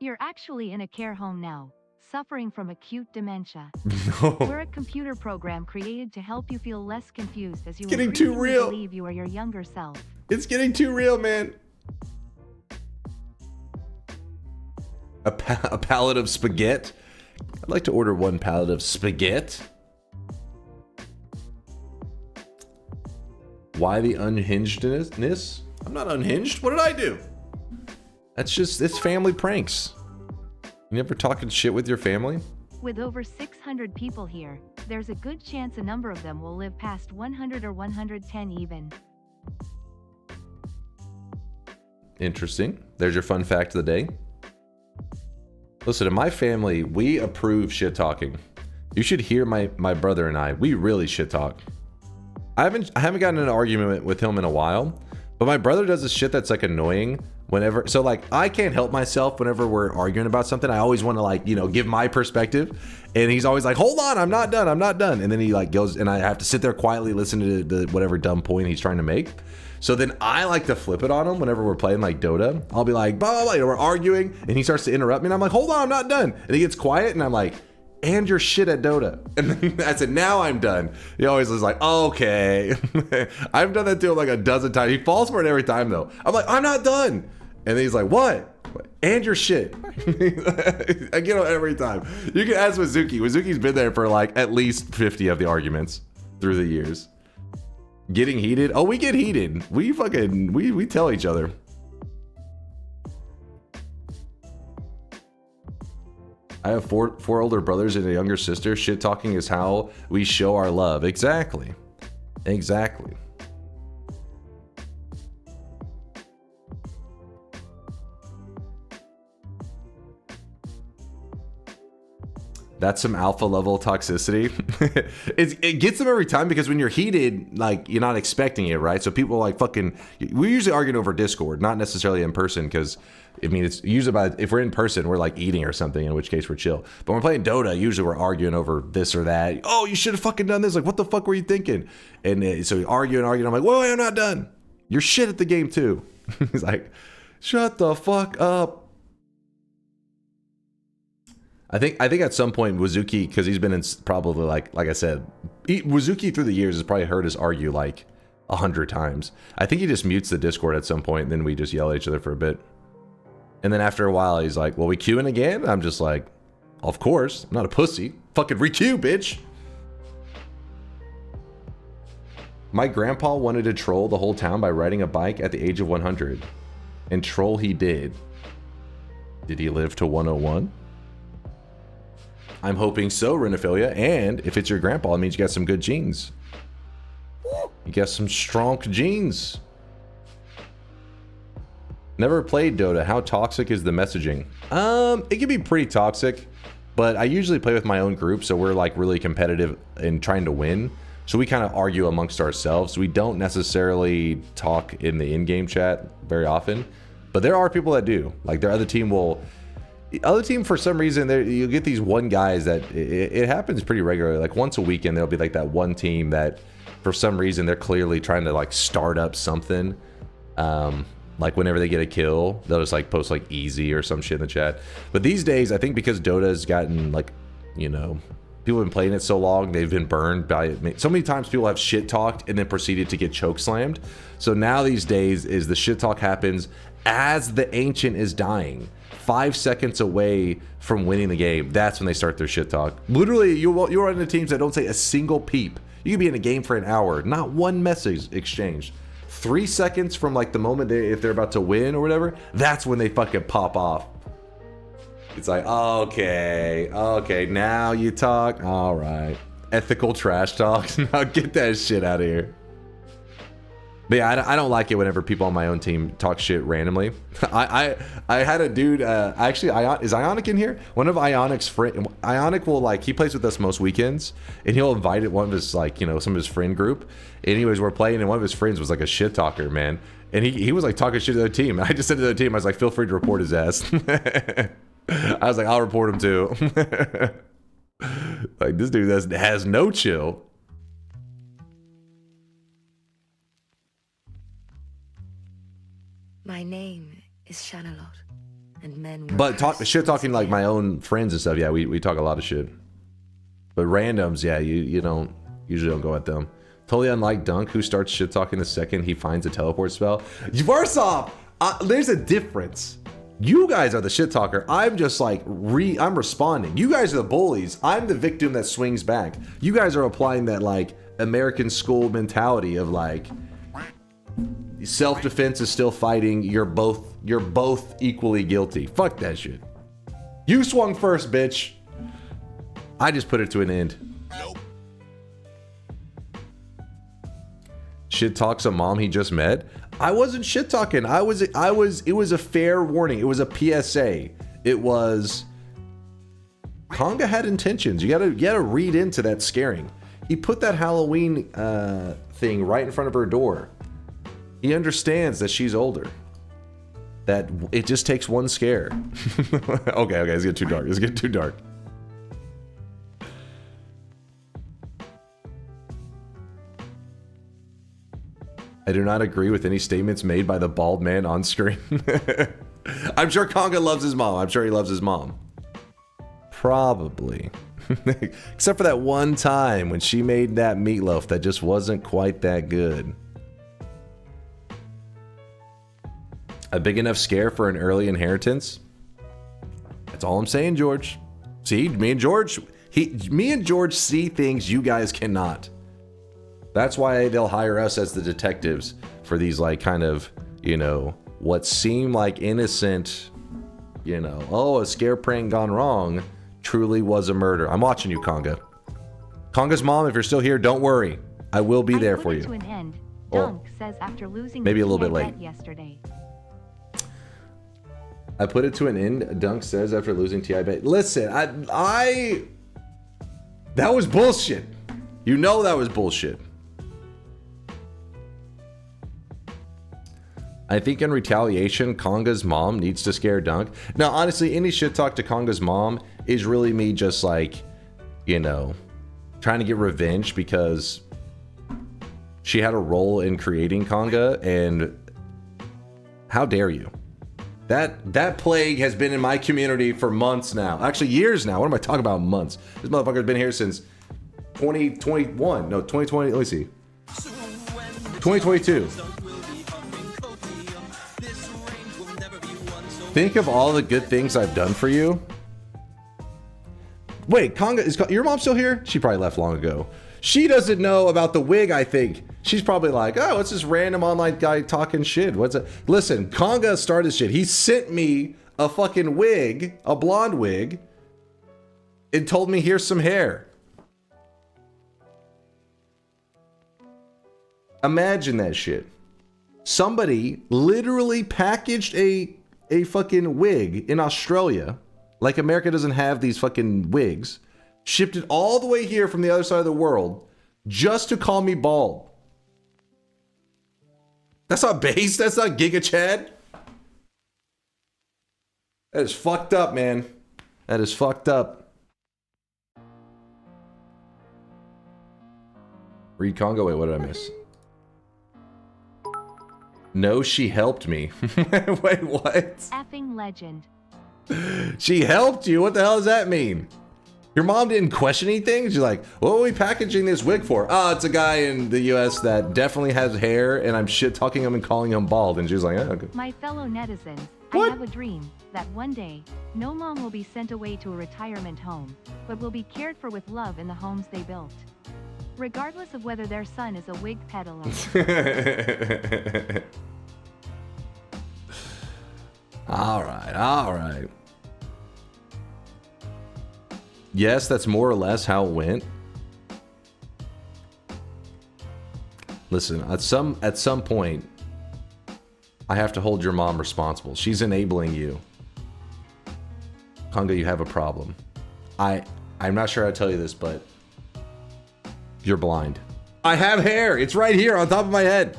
You're actually in a care home now, suffering from acute dementia. No. We're a computer program created to help you feel less confused as you Getting too increasingly real. believe you are your younger self. It's getting too real, man. A pallet of spaghetti? I'd like to order one pallet of spaghetti. Why the unhingedness? I'm not unhinged. What did I do? That's just, it's family pranks. You never talking shit with your family? With over 600 people here, there's a good chance a number of them will live past 100 or 110 even. Interesting. There's your fun fact of the day. Listen, in my family, we approve shit talking. You should hear my brother and I. We really shit talk. I haven't gotten in an argument with him in a while, but my brother does this shit that's like annoying whenever. So like I can't help myself whenever we're arguing about something. I always want to like, you know, give my perspective, and he's always like, "Hold on, I'm not done. I'm not done." And then he like goes, and I have to sit there quietly listen to the whatever dumb point he's trying to make. So then I like to flip it on him whenever we're playing like Dota. I'll be like, blah, blah, blah, you know, we're arguing, and he starts to interrupt me, and I'm like, hold on, I'm not done. And he gets quiet, and I'm like, and you're shit at Dota. And then I said, now I'm done. He always is like, okay. I've done that to him like a dozen times. He falls for it every time though. I'm like, I'm not done. And then he's like, what? And your shit. I get it every time. You can ask Wazuki. Wazuki's been there for like at least 50 of the arguments through the years. Getting heated? Oh, we get heated. We fucking, we tell each other. I have four older brothers and a younger sister. Shit talking is how we show our love. Exactly. Exactly. That's some alpha level toxicity. It gets them every time because when you're heated, like you're not expecting it, right? So people like fucking, we usually argue over Discord, not necessarily in person, because I mean, it's usually about, if we're in person, we're like eating or something, in which case we're chill. But when we're playing Dota, usually we're arguing over this or that. Oh, you should have fucking done this. Like, what the fuck were you thinking? And so we argue and argue. And I'm like, wait, I'm not done. You're shit at the game too. He's like, shut the fuck up. I think at some point Wazuki, because he's been in probably like I said, Wazuki through the years has probably heard us argue like 100 times. I think he just mutes the Discord at some point, and then we just yell at each other for a bit. And then after a while, he's like, well, we queuing again? I'm just like, of course. I'm not a pussy. Fucking re-queue, bitch. My grandpa wanted to troll the whole town by riding a bike at the age of 100. And troll he did. Did he live to 101? I'm hoping so, Renophilia. And if it's your grandpa, it means you got some good genes. You got some strong genes. Never played Dota. How toxic is the messaging? It can be pretty toxic, but I usually play with my own group, so we're like really competitive in trying to win. So we kind of argue amongst ourselves. We don't necessarily talk in the in-game chat very often, but there are people that do. Like their other team for some reason, you get these one guys that it happens pretty regularly. Like once a weekend, there'll be like that one team that for some reason they're clearly trying to like start up something. Like whenever they get a kill, they'll just like post like easy or some shit in the chat. But these days, I think because Dota's gotten like, you know, people have been playing it so long, they've been burned by it. So many times people have shit talked and then proceeded to get choke slammed. So now these days is the shit talk happens as the ancient is dying. 5 seconds away from winning the game, that's when they start their shit talk. Literally, you'll run into teams that don't say a single peep. You could be in a game for an hour, not one message exchanged. 3 seconds from like the moment if they're about to win or whatever, that's when they fucking pop off. It's like, okay, now you talk. All right, ethical trash talk. Now get that shit out of here. But yeah, I don't like it whenever people on my own team talk shit randomly. I had a dude, actually, is Ionic in here? One of Ionic's friend, Ionic will like, he plays with us most weekends, and he'll invite one of his like, you know, some of his friend group. Anyways, we're playing, and one of his friends was like a shit talker, man. And he was like talking shit to the other team. And I just said to the other team, I was like, feel free to report his ass. I was like, I'll report him too. Like this dude has no chill. My name is Shanalot, and men were But shit talking like my own friends and stuff, yeah, we talk a lot of shit. But randoms, yeah, you usually don't go at them. Totally unlike Dunk, who starts shit talking the second he finds a teleport spell. First off, there's a difference. You guys are the shit talker. I'm just like I'm responding. You guys are the bullies. I'm the victim that swings back. You guys are applying that like American school mentality of like self-defense is still fighting. You're both equally guilty. Fuck that shit. You swung first, bitch. I just put it to an end. Nope. Shit talks a mom he just met. I wasn't shit talking. It was a fair warning. It was a PSA. It was Conga had intentions. You gotta read into that scaring. He put that Halloween thing right in front of her door. He understands that she's older. That it just takes one scare. Okay, it's getting too dark. It's getting too dark. I do not agree with any statements made by the bald man on screen. I'm sure Conga loves his mom. I'm sure he loves his mom. Probably. Except for that one time when she made that meatloaf that just wasn't quite that good. A big enough scare for an early inheritance? That's all I'm saying, George. See, me and George see things you guys cannot. That's why they'll hire us as the detectives for these like kind of, you know, what seem like innocent, you know, oh, a scare prank gone wrong truly was a murder. I'm watching you, Conga. Conga's mom, if you're still here, don't worry. I will be there for you. To an end. Dunk says after losing maybe a little bit late yesterday. I put it to an end. Dunk says after losing TI bet. Listen, that was bullshit. You know that was bullshit. I think in retaliation, Conga's mom needs to scare Dunk. Now, honestly, any shit talk to Conga's mom is really me just like, you know, trying to get revenge because she had a role in creating Conga, and how dare you? That plague has been in my community for months now. Actually, years now. What am I talking about? Months. This motherfucker's been here since 2021. No, 2020. Let me see. 2022. Think of all the good things I've done for you. Wait, Conga, is your mom still here? She probably left long ago. She doesn't know about the wig, I think. She's probably like, oh, it's this random online guy talking shit. What's it? Listen, Conga started shit. He sent me a fucking wig, a blonde wig, and told me here's some hair. Imagine that shit. Somebody literally packaged a fucking wig in Australia, like America doesn't have these fucking wigs, shipped it all the way here from the other side of the world just to call me bald. That's not base, that's not Giga Chad. That is fucked up, man. That is fucked up. Read Congo, wait, what did I miss? No, she helped me. Wait, what? Effing legend. She helped you? What the hell does that mean? Your mom didn't question anything? She's like, what are we packaging this wig for? Oh, it's a guy in the US that definitely has hair and I'm shit talking him and calling him bald. And she was like, oh, okay. My fellow netizens, What? I have a dream that one day, no mom will be sent away to a retirement home, but will be cared for with love in the homes they built. Regardless of whether their son is a wig peddler. All right, all right. Yes, that's more or less how it went. Listen, at some point, I have to hold your mom responsible. She's enabling you. Conga, you have a problem. I'm not sure how to tell you this, but you're blind. I have hair. It's right here on top of my head.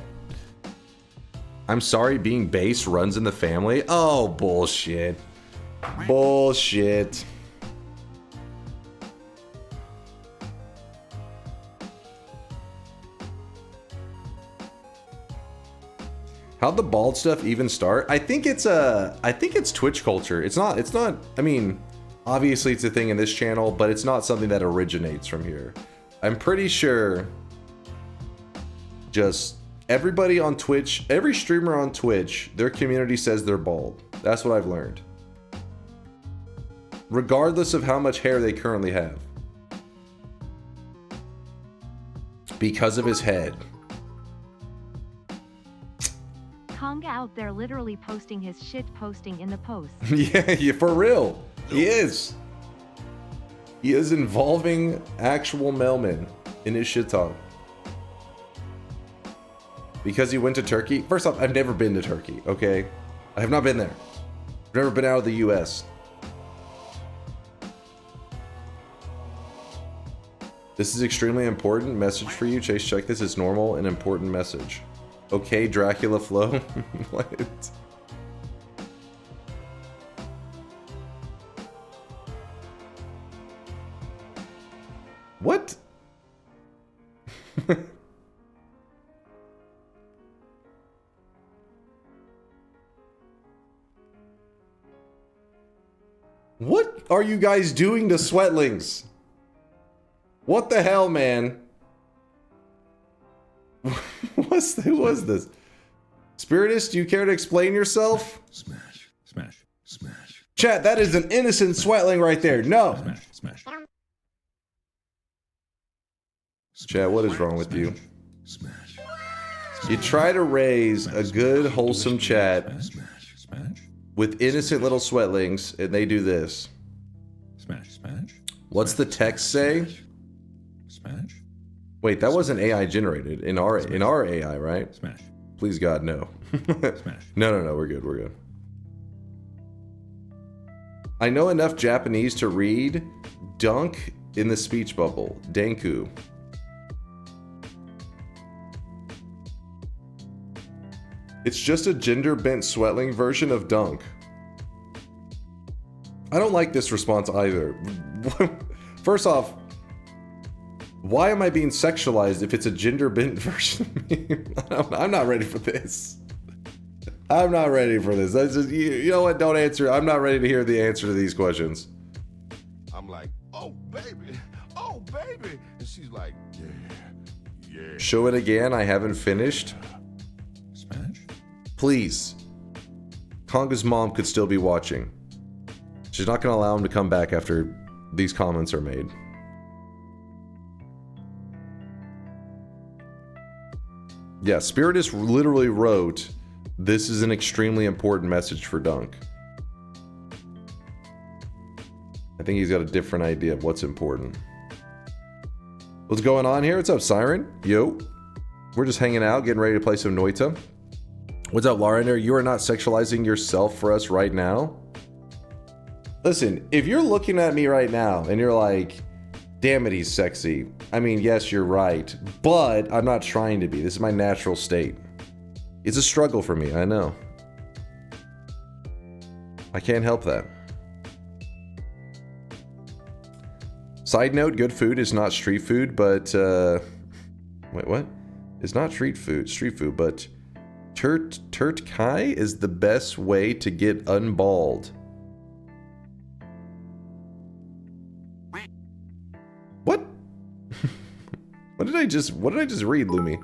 I'm sorry, being base runs in the family. Oh, bullshit. Bullshit. How'd the bald stuff even start? I think it's Twitch culture. It's not, I mean, obviously it's a thing in this channel, but it's not something that originates from here. I'm pretty sure just everybody on Twitch, every streamer on Twitch, their community says they're bald. That's what I've learned. Regardless of how much hair they currently have. Because of his head. Conga out there literally posting his shit posting in the post. Yeah, for real. He is. He is involving actual mailmen in his shit talk. Because he went to Turkey? First off, I've never been to Turkey, okay? I have not been there. I've never been out of the US. This is extremely important message for you. Chase, check this. It's normal and important message. Okay, Dracula Flow. What? What? What are you guys doing to Sweatlings? What the hell, man? Who was this? Spiritist, do you care to explain yourself? Smash, smash, smash. Chat, that is an innocent Sweatling right there. No. Smash, smash. Chat, what is wrong with you? Smash. You try to raise a good, wholesome chat Smash, smash. with innocent little Sweatlings, and they do this. Smash, smash. What's the text say? Smash. Wait, that wasn't AI generated in our AI, right? Smash. Please God, no. Smash. No, we're good, we're good. I know enough Japanese to read dunk in the speech bubble. Danku. It's just a gender-bent Sweatling version of dunk. I don't like this response either. First off, why am I being sexualized if it's a gender-bent version of me? I'm not ready for this. I'm not ready for this. That's just, you know what? Don't answer. I'm not ready to hear the answer to these questions. I'm like, oh, baby. Oh, baby. And she's like, yeah. Show it again. I haven't finished. Smash. Please. Conga's mom could still be watching. She's not going to allow him to come back after these comments are made. Yeah, Spiritus literally wrote, "This is an extremely important message for Dunk." I think he's got a different idea of what's important. What's going on here? What's up, Siren? Yo. We're just hanging out, getting ready to play some Noita. What's up, Larander? You are not sexualizing yourself for us right now? Listen, if you're looking at me right now and you're like, damn it, he's sexy. I mean, yes, you're right. But I'm not trying to be. This is my natural state. It's a struggle for me, I know. I can't help that. Side note, good food is not street food, but... wait, what? It's not street food, but... Turt Kai is the best way to get unballed. What? What did I just read, Lumi?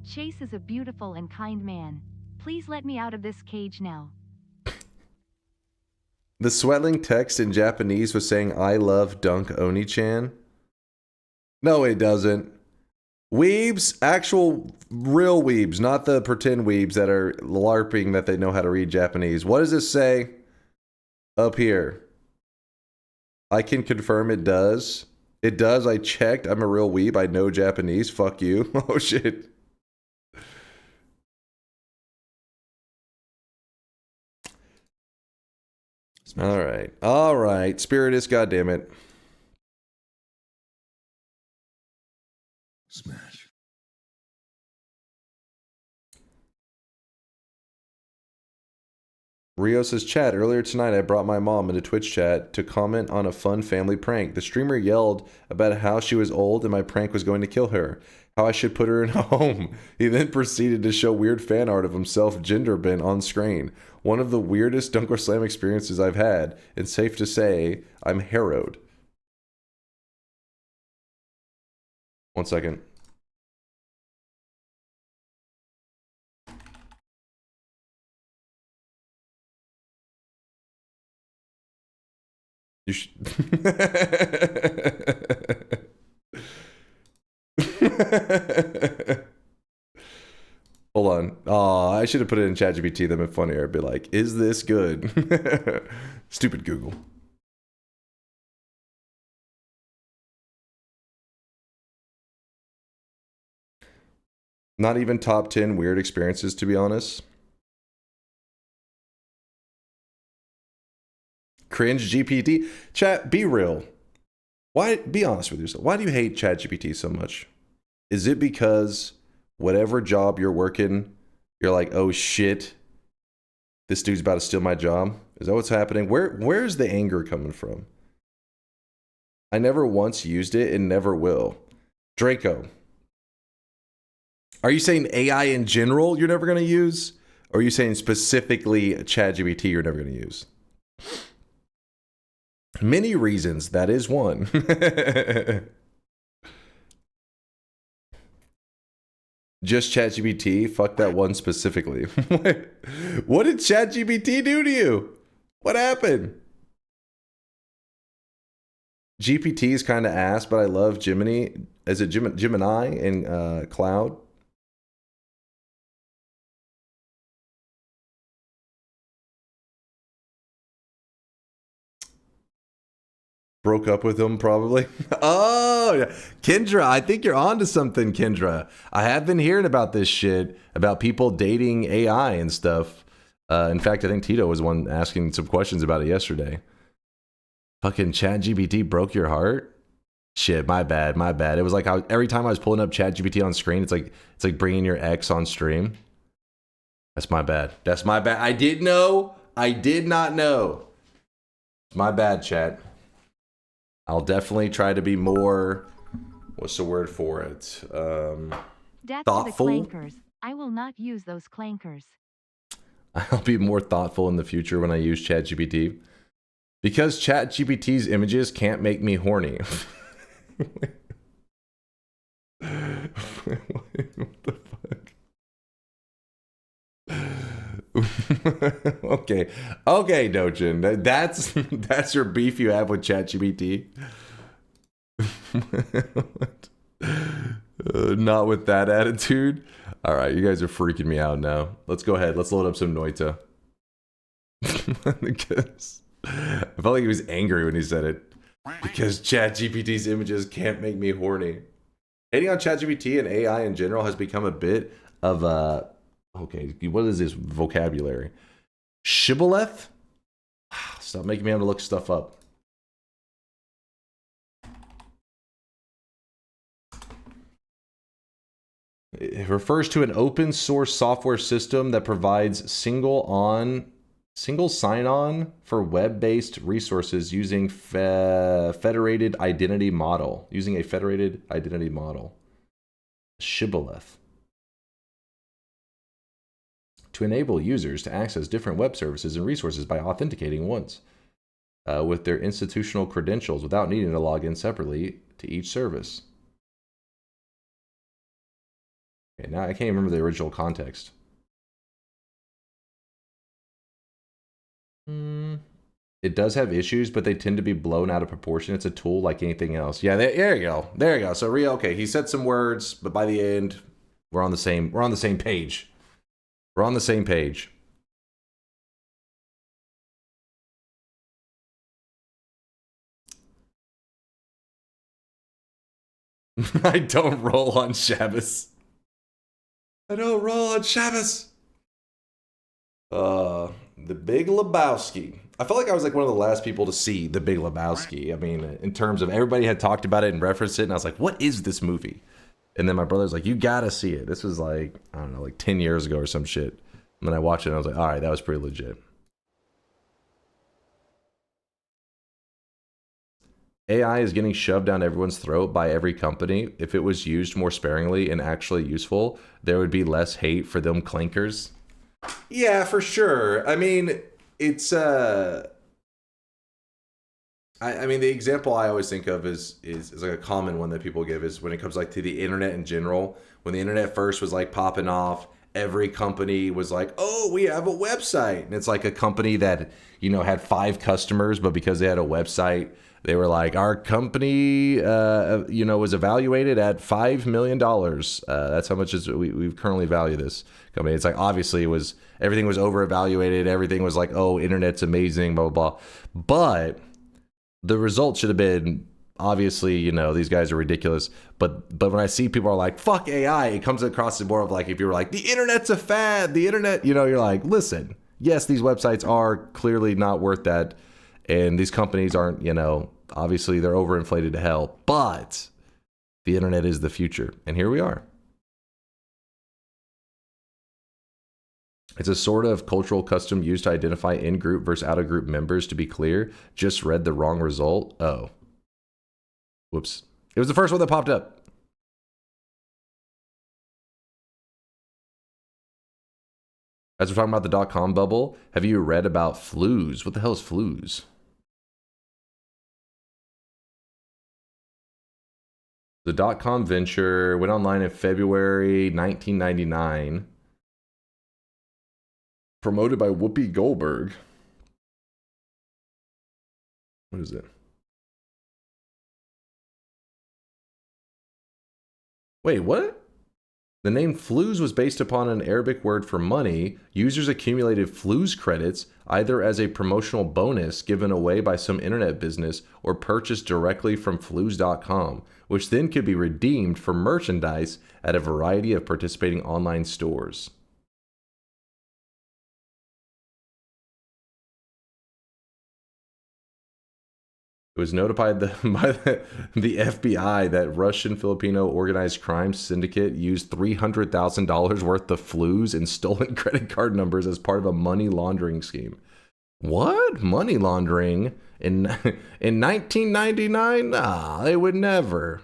Chase is a beautiful and kind man. Please let me out of this cage now. The swelling text in Japanese was saying, "I love Dunk Oni-chan." No, it doesn't. Weebs, actual real weebs, not the pretend weebs that are LARPing that they know how to read Japanese. What does it say up here? I can confirm it does. It does. I checked. I'm a real weeb. I know Japanese. Fuck you. Oh, shit. All right. All right. Spiritus, goddammit. Smash. Rio says, chat, earlier tonight I brought my mom into Twitch chat to comment on a fun family prank. The streamer yelled about how she was old and my prank was going to kill her. How I should put her in a home. He then proceeded to show weird fan art of himself gender bent on screen. One of the weirdest DunkOrSlam experiences I've had, and safe to say, I'm harrowed. 1 second. You should. Hold on. Oh, I should have put it in ChatGPT. That'd been funnier. I'd be like, "Is this good?" Stupid Google. Not even top 10 weird experiences, to be honest. Cringe GPT. Chat, be real. Why? Be honest with yourself. Why do you hate ChatGPT so much? Is it because whatever job you're working, you're like, oh shit, this dude's about to steal my job? Is that what's happening? Where's the anger coming from? I never once used it and never will. Draco. Are you saying AI in general you're never going to use? Or are you saying specifically ChatGPT you're never going to use? Many reasons, that is one. Just ChatGPT? Fuck that one specifically. What did ChatGPT do to you? What happened? GPT is kind of ass, but I love Gemini. Is it Gemini in Cloud? Broke up with him, probably. Oh, Kendra, I think you're onto something, Kendra. I have been hearing about this shit, about people dating AI and stuff. In fact, I think Tito was one asking some questions about it yesterday. Fucking ChatGPT broke your heart? Shit, my bad. It was like every time I was pulling up ChatGPT on screen, it's like bringing your ex on stream. That's my bad. I did know. I did not know. My bad, chat. I'll definitely try to be more, what's the word for it? Thoughtful. The clankers. I will not use those clankers. I'll be more thoughtful in the future when I use ChatGPT. Because ChatGPT's images can't make me horny. What the fuck? Okay, Dojin. That's your beef you have with ChatGPT. Not with that attitude. All right, you guys are freaking me out now. Let's go ahead. Let's load up some Noita. Because I felt like he was angry when he said it. Because ChatGPT's images can't make me horny. Hating on ChatGPT and AI in general has become a bit of a... Okay, what is this vocabulary? Shibboleth? Stop making me have to look stuff up. It refers to an open source software system that provides single sign-on for web-based resources using federated identity model. Using a federated identity model. Shibboleth. To enable users to access different web services and resources by authenticating once with their institutional credentials without needing to log in separately to each service. Okay, now I can't remember the original context. It does have issues, but they tend to be blown out of proportion. It's a tool like anything else. Yeah, there you go. There you go. So okay, he said some words, but by the end, we're on the same page. We're on the same page. I don't roll on Shabbos. I don't roll on Shabbos. The Big Lebowski. I felt like I was like one of the last people to see The Big Lebowski. I mean, in terms of everybody had talked about it and referenced it, and I was like, what is this movie? And then my brother's like, you gotta see it. This was like, I don't know, like 10 years ago or some shit. And then I watched it and I was like, all right, that was pretty legit. AI is getting shoved down everyone's throat by every company. If it was used more sparingly and actually useful, there would be less hate for them clankers. Yeah, for sure. I mean, it's I mean, the example I always think of is like a common one that people give is when it comes like to the internet in general. When the internet first was like popping off, every company was like, oh, we have a website. And it's like a company that, you know, had 5 customers, but because they had a website, they were like, our company, you know, was evaluated at $5 million. That's how much we currently value this company. It's like, obviously, everything was over-evaluated. Everything was like, oh, internet's amazing, blah, blah, blah. But the result should have been, obviously, you know, these guys are ridiculous. But when I see people are like, fuck AI, it comes across the board of like, if you were like, the internet's a fad, the internet, you know, you're like, listen, yes, these websites are clearly not worth that. And these companies aren't, you know, obviously they're overinflated to hell, but the internet is the future. And here we are. It's a sort of cultural custom used to identify in-group versus out-of-group members. To be clear, just read the wrong result. Oh. Whoops. It was the first one that popped up. As we're talking about the dot-com bubble, have you read about flus? What the hell is flus? The dot-com venture went online in February 1999. Promoted by Whoopi Goldberg. What is it? Wait, what? The name flus was based upon an Arabic word for money. Users accumulated flus credits either as a promotional bonus given away by some internet business or purchased directly from flus.com, which then could be redeemed for merchandise at a variety of participating online stores. It was notified by the FBI that Russian Filipino organized crime syndicate used $300,000 worth of flus and stolen credit card numbers as part of a money laundering scheme. What? Money laundering? In 1999? Nah, they would never.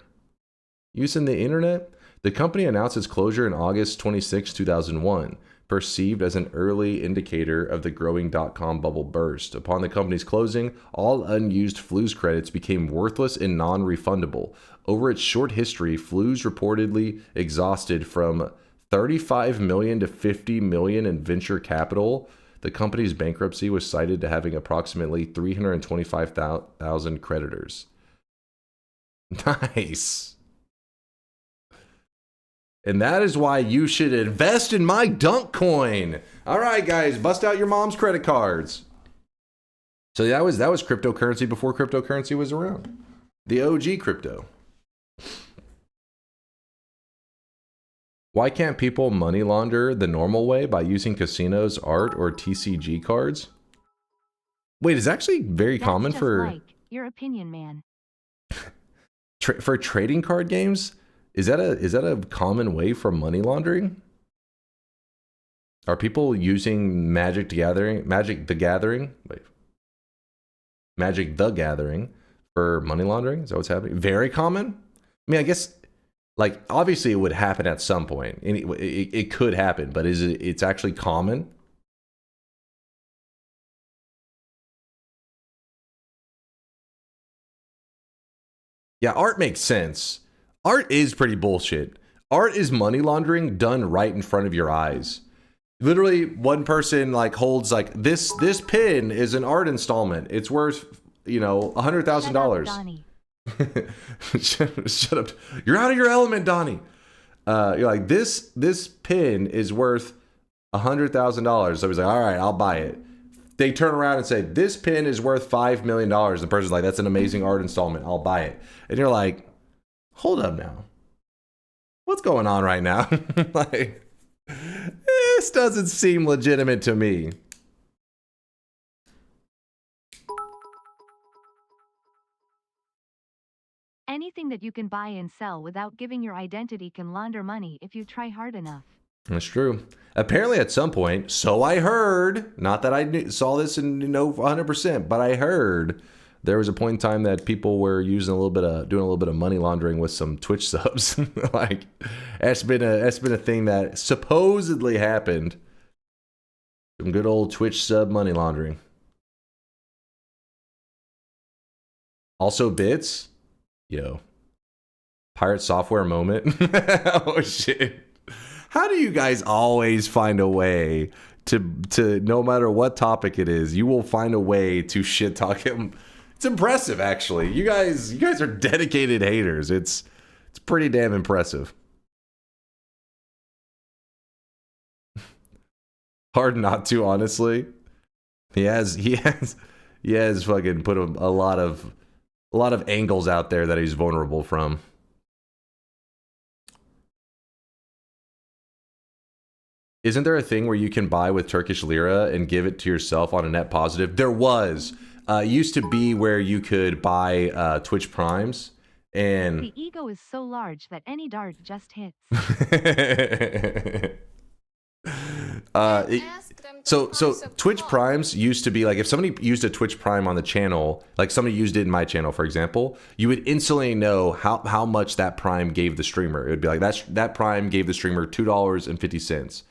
Using the internet? The company announced its closure in August 26, 2001. Perceived as an early indicator of the growing dot-com bubble burst. Upon the company's closing, all unused flus credits became worthless and non-refundable. Over its short history, flus reportedly exhausted from $35 million to $50 million in venture capital. The company's bankruptcy was cited to having approximately 325,000 creditors. Nice. And that is why you should invest in my Dunk coin. All right, guys, bust out your mom's credit cards. So that was cryptocurrency before cryptocurrency was around. The OG crypto. Why can't people money launder the normal way by using casinos, art, or TCG cards? Wait, it's actually very common for like your opinion, man. For trading card games. Is that a common way for money laundering? Are people using Magic the Gathering for money laundering? Is that what's happening? Very common? I mean, I guess, like, obviously it would happen at some point. It could happen, but it's actually common? Yeah, art makes sense. Art is pretty bullshit. Art is money laundering done right in front of your eyes. Literally, one person like holds like this pin is an art installment. It's worth, you know, $100,000. Shut up. You're out of your element, Donnie. You're like, this pin is worth $100,000. So he's like, all right, I'll buy it. They turn around and say, this pin is worth $5 million. The person's like, that's an amazing art installment. I'll buy it. And you're like, hold up now. What's going on right now? Like, this doesn't seem legitimate to me. Anything that you can buy and sell without giving your identity can launder money if you try hard enough. That's true. Apparently at some point, so I heard, not that I saw this and know 100%, but I heard there was a point in time that people were doing a little bit of money laundering with some Twitch subs. Like, that's been a thing that supposedly happened. Some good old Twitch sub money laundering. Also bits. Yo. Pirate software moment. Oh shit. How do you guys always find a way to no matter what topic it is, you will find a way to shit talk him? It's impressive, actually. You guys are dedicated haters. It's pretty damn impressive. Hard not to, honestly. He has fucking put a lot of angles out there that he's vulnerable from. Isn't there a thing where you can buy with Turkish lira and give it to yourself on a net positive? There was. It used to be where you could buy Twitch Primes, and the ego is so large that any dart just hits. So Twitch Primes used to be like, if somebody used a Twitch Prime on the channel, like somebody used it in my channel, for example, you would instantly know how much that Prime gave the streamer. It would be like, that Prime gave the streamer $2.50.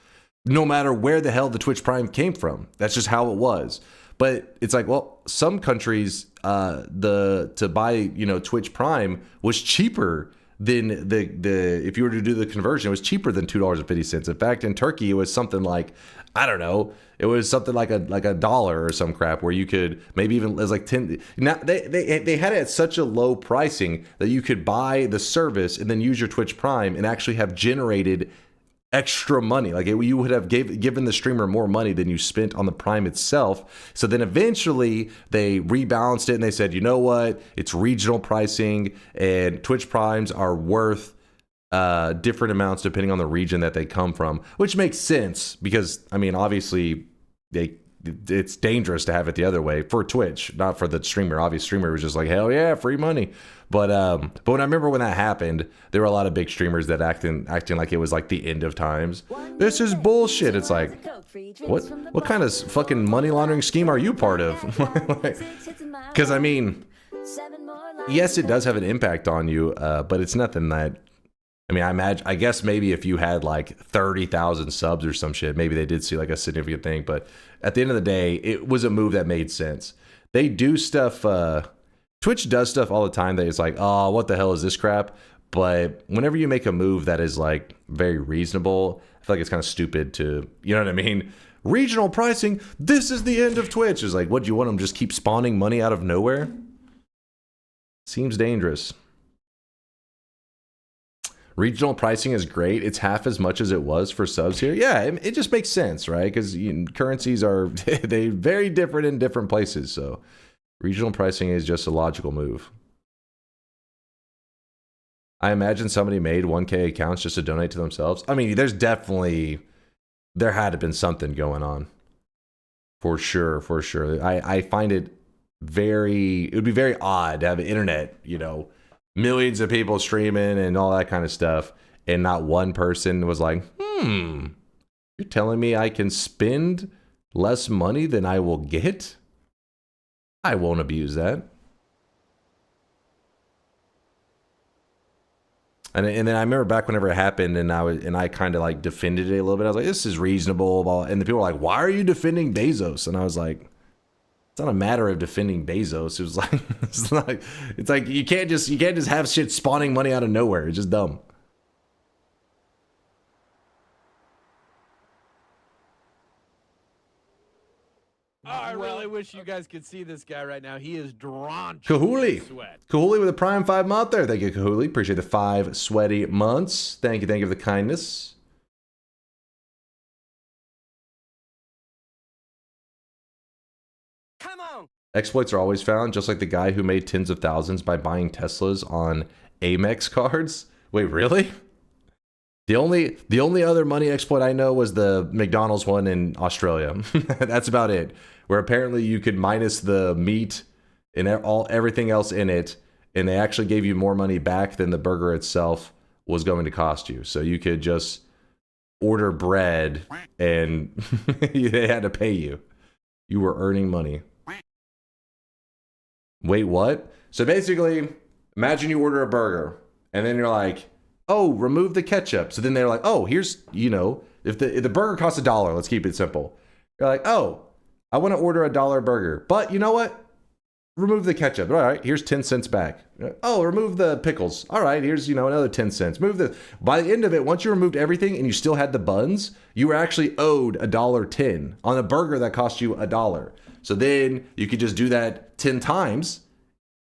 No matter where the hell the Twitch Prime came from. That's just how it was. But it's like, well, some countries, to buy, you know, Twitch Prime was cheaper than the if you were to do the conversion, it was cheaper than $2.50. In fact, in Turkey, it was something like, I don't know, it was something like a dollar or some crap, where you could maybe even, it was like 10. Now they had it at such a low pricing that you could buy the service and then use your Twitch Prime and actually have generated extra money. Like, you would have given the streamer more money than you spent on the Prime itself. So then eventually they rebalanced it and they said, you know what, it's regional pricing and Twitch Primes are worth different amounts depending on the region that they come from, which makes sense because, I mean, obviously it's dangerous to have it the other way for Twitch, not for the streamer. Obviously, streamer was just like, hell yeah, free money. But when I remember when that happened, there were a lot of big streamers that acting like it was like the end of times. This is bullshit. It's like, what kind of fucking money laundering scheme are you part of? Because I mean, yes, it does have an impact on you, but it's nothing that, I mean, I guess maybe if you had like 30,000 subs or some shit, maybe they did see like a significant thing. But at the end of the day, it was a move that made sense. They do stuff, Twitch does stuff all the time that is like, oh, what the hell is this crap? But whenever you make a move that is like very reasonable, I feel like it's kind of stupid to, you know what I mean? Regional pricing, this is the end of Twitch. Is like, what, do you want them to just keep spawning money out of nowhere? Seems dangerous. Regional pricing is great. It's half as much as it was for subs here. Yeah, it just makes sense, right? Because currencies are they very different in different places. So regional pricing is just a logical move. I imagine somebody made 1K accounts just to donate to themselves. I mean, there had to have been something going on. For sure, for sure. I find it would be very odd to have an internet, you know, millions of people streaming and all that kind of stuff, and not one person was like, you're telling me I can spend less money than I will get? I won't abuse that. And then I remember back whenever it happened, and I kind of like defended it a little bit. I was like, this is reasonable. And the people were like, why are you defending Bezos? And I was like, it's not a matter of defending Bezos. It was like, it's like you can't just have shit spawning money out of nowhere. It's just dumb. I really wish you guys could see this guy right now. He is drenched Kahuli. in sweat. Kahuli with a prime 5 month there. Thank you, Kahuli. Appreciate the 5 sweaty months. Thank you for the kindness. Come on. Exploits are always found, just like the guy who made tens of thousands by buying Teslas on Amex cards. Wait, really? The only other money exploit I know was the McDonald's one in Australia. That's about it. Where apparently you could minus the meat and everything else in it, and they actually gave you more money back than the burger itself was going to cost you. So you could just order bread and they had to pay you. You were earning money. Wait, what? So basically, imagine you order a burger, and then you're like, oh, remove the ketchup. So then they're like, oh, here's, you know, if the burger costs $1, let's keep it simple. You're like, oh, I want to order $1 burger, but you know what? Remove the ketchup. All right, here's 10 cents back. Oh, remove the pickles. All right, here's, you know, another 10 cents. By the end of it, once you removed everything and you still had the buns, you were actually owed $1.10 on a burger that cost you $1. So then you could just do that 10 times.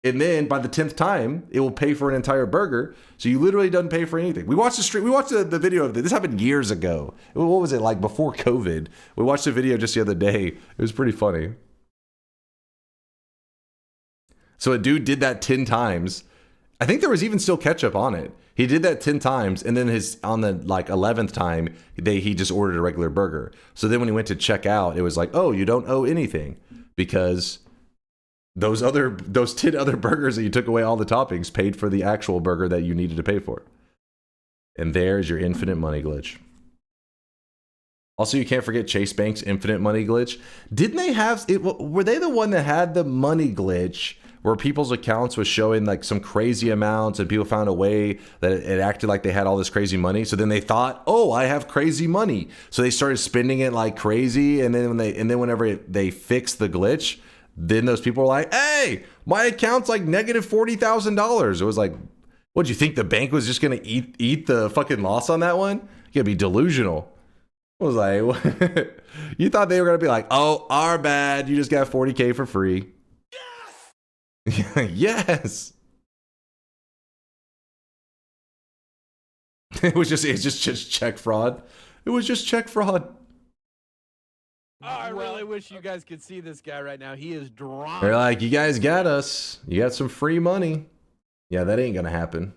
And then by the 10th time, it will pay for an entire burger. So you literally don't pay for anything. We watched the video of this. This happened years ago. What was it, like before COVID? We watched the video just the other day. It was pretty funny. So a dude did that 10 times. I think there was even still ketchup on it. He did that 10 times, and then on the like 11th time, he just ordered a regular burger. So then when he went to check out, it was like, oh, you don't owe anything because those 10 other burgers that you took away all the toppings paid for the actual burger that you needed to pay for. And there's your infinite money glitch. Also, you can't forget Chase Bank's infinite money glitch. Didn't they have it? Were they the one that had the money glitch where people's accounts was showing like some crazy amounts and people found a way that it acted like they had all this crazy money? So then they thought, oh, I have crazy money. So they started spending it like crazy. And then whenever they fixed the glitch, then those people were like, hey, my account's like negative $40,000. It was like, what, do you think the bank was just going to eat the fucking loss on that one? You gotta be delusional. I was like, what? You thought they were going to be like, oh, our bad. You just got 40K for free. Yes. Yes. It's just check fraud. It was just check fraud. I really wish you guys could see this guy right now. He is drunk. They're like, you guys got us. You got some free money. Yeah, that ain't gonna happen.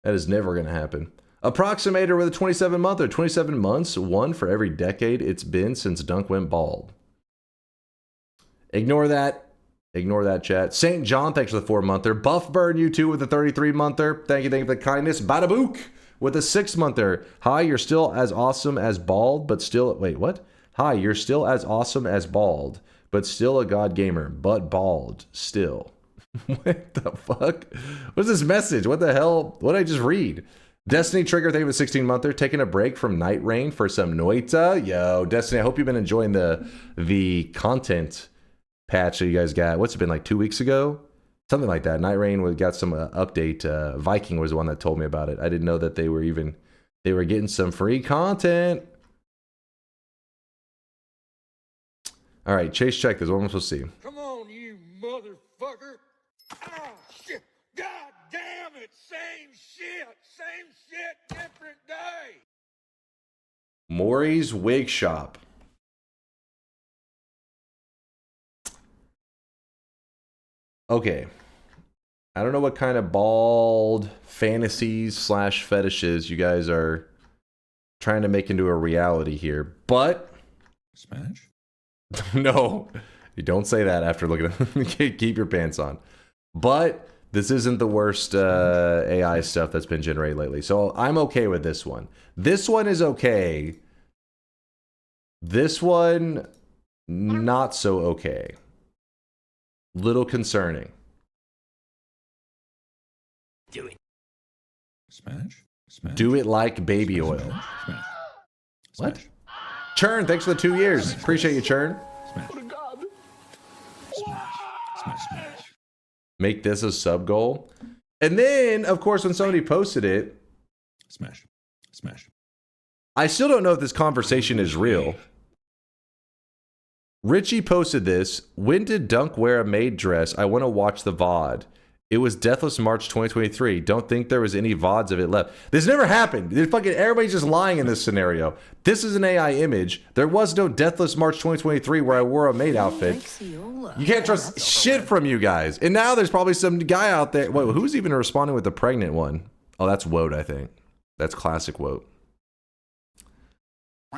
That is never gonna happen. Approximator with a 27-monther. 27 months, one for every decade it's been since Dunk went bald. Ignore that. Ignore that, chat. St. John, thanks for the 4-monther. Buffburn, you two with a 33-monther. Thank you for the kindness. Badabook with a 6-monther. Hi, you're still as awesome as bald, but still... Wait, what? Hi, you're still as awesome as bald, but still a god gamer, but bald still. What the fuck? What's this message? What the hell? What did I just read? Destiny Trigger, thank you for the 16-monther. Taking a break from Night Rain for some Noita. Yo, Destiny, I hope you've been enjoying the content patch that you guys got. What's it been, like 2 weeks ago? Something like that. Night Rain got some update. Viking was the one that told me about it. I didn't know that they were getting some free content. All right, Chase, check this. What am I supposed to see? Come on, you motherfucker. Ah, shit. God damn it, Same shit, different day. Maury's Wig Shop. Okay. I don't know what kind of bald fantasies / fetishes you guys are trying to make into a reality here, but Smash? no, you don't say that after looking at keep your pants on. But this isn't the worst AI stuff that's been generated lately, so I'm okay with this one. This one is okay. This one, not so okay. Little concerning. Do it. Smash? Smash? Do it like baby oil. Smash. What? Smash. Churn, thanks for the 2 years. Appreciate you, Churn. Smash. Smash. Smash. Smash. Make this a sub goal. And then, of course, when somebody posted it, Smash. Smash. I still don't know if this conversation is real. Richie posted this. When did Dunk wear a maid dress? I want to watch the VOD. It was Deathless March 2023. Don't think there was any VODs of it left. This never happened. There's fucking everybody's just lying in this scenario. This is an AI image. There was no Deathless March 2023 where I wore a maid outfit. You can't trust shit from you guys. And now there's probably some guy out there. Wait, who's even responding with the pregnant one? Oh, that's Woat, I think. That's classic Woat.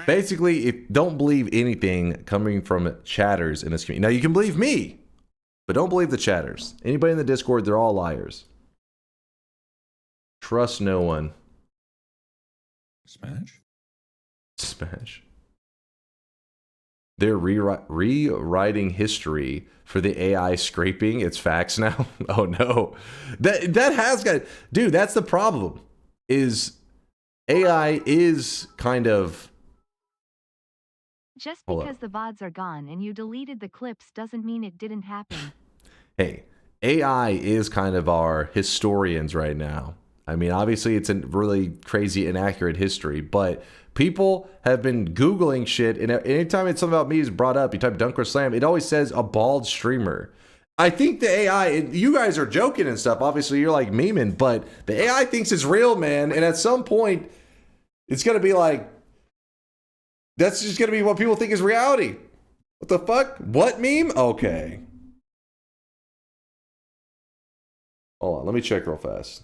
Basically, don't believe anything coming from chatters in this community. Now, you can believe me, but don't believe the chatters. Anybody in the Discord, they're all liars. Trust no one. Smash? Smash. They're rewriting history for the AI scraping its facts now. Oh no. That has got... Dude, that's the problem. Is AI is kind of... Just because the VODs are gone and you deleted the clips doesn't mean it didn't happen. Hey, AI is kind of our historians right now. I mean, obviously it's a really crazy inaccurate history, but people have been Googling shit, and anytime it's something about me is brought up, you type DunkOrSlam, it always says a bald streamer. I think the AI, you guys are joking and stuff, obviously you're like memeing, but the AI thinks it's real, man, and at some point, it's going to be like, that's just going to be what people think is reality. What the fuck? What meme? Okay. Hold on, let me check real fast.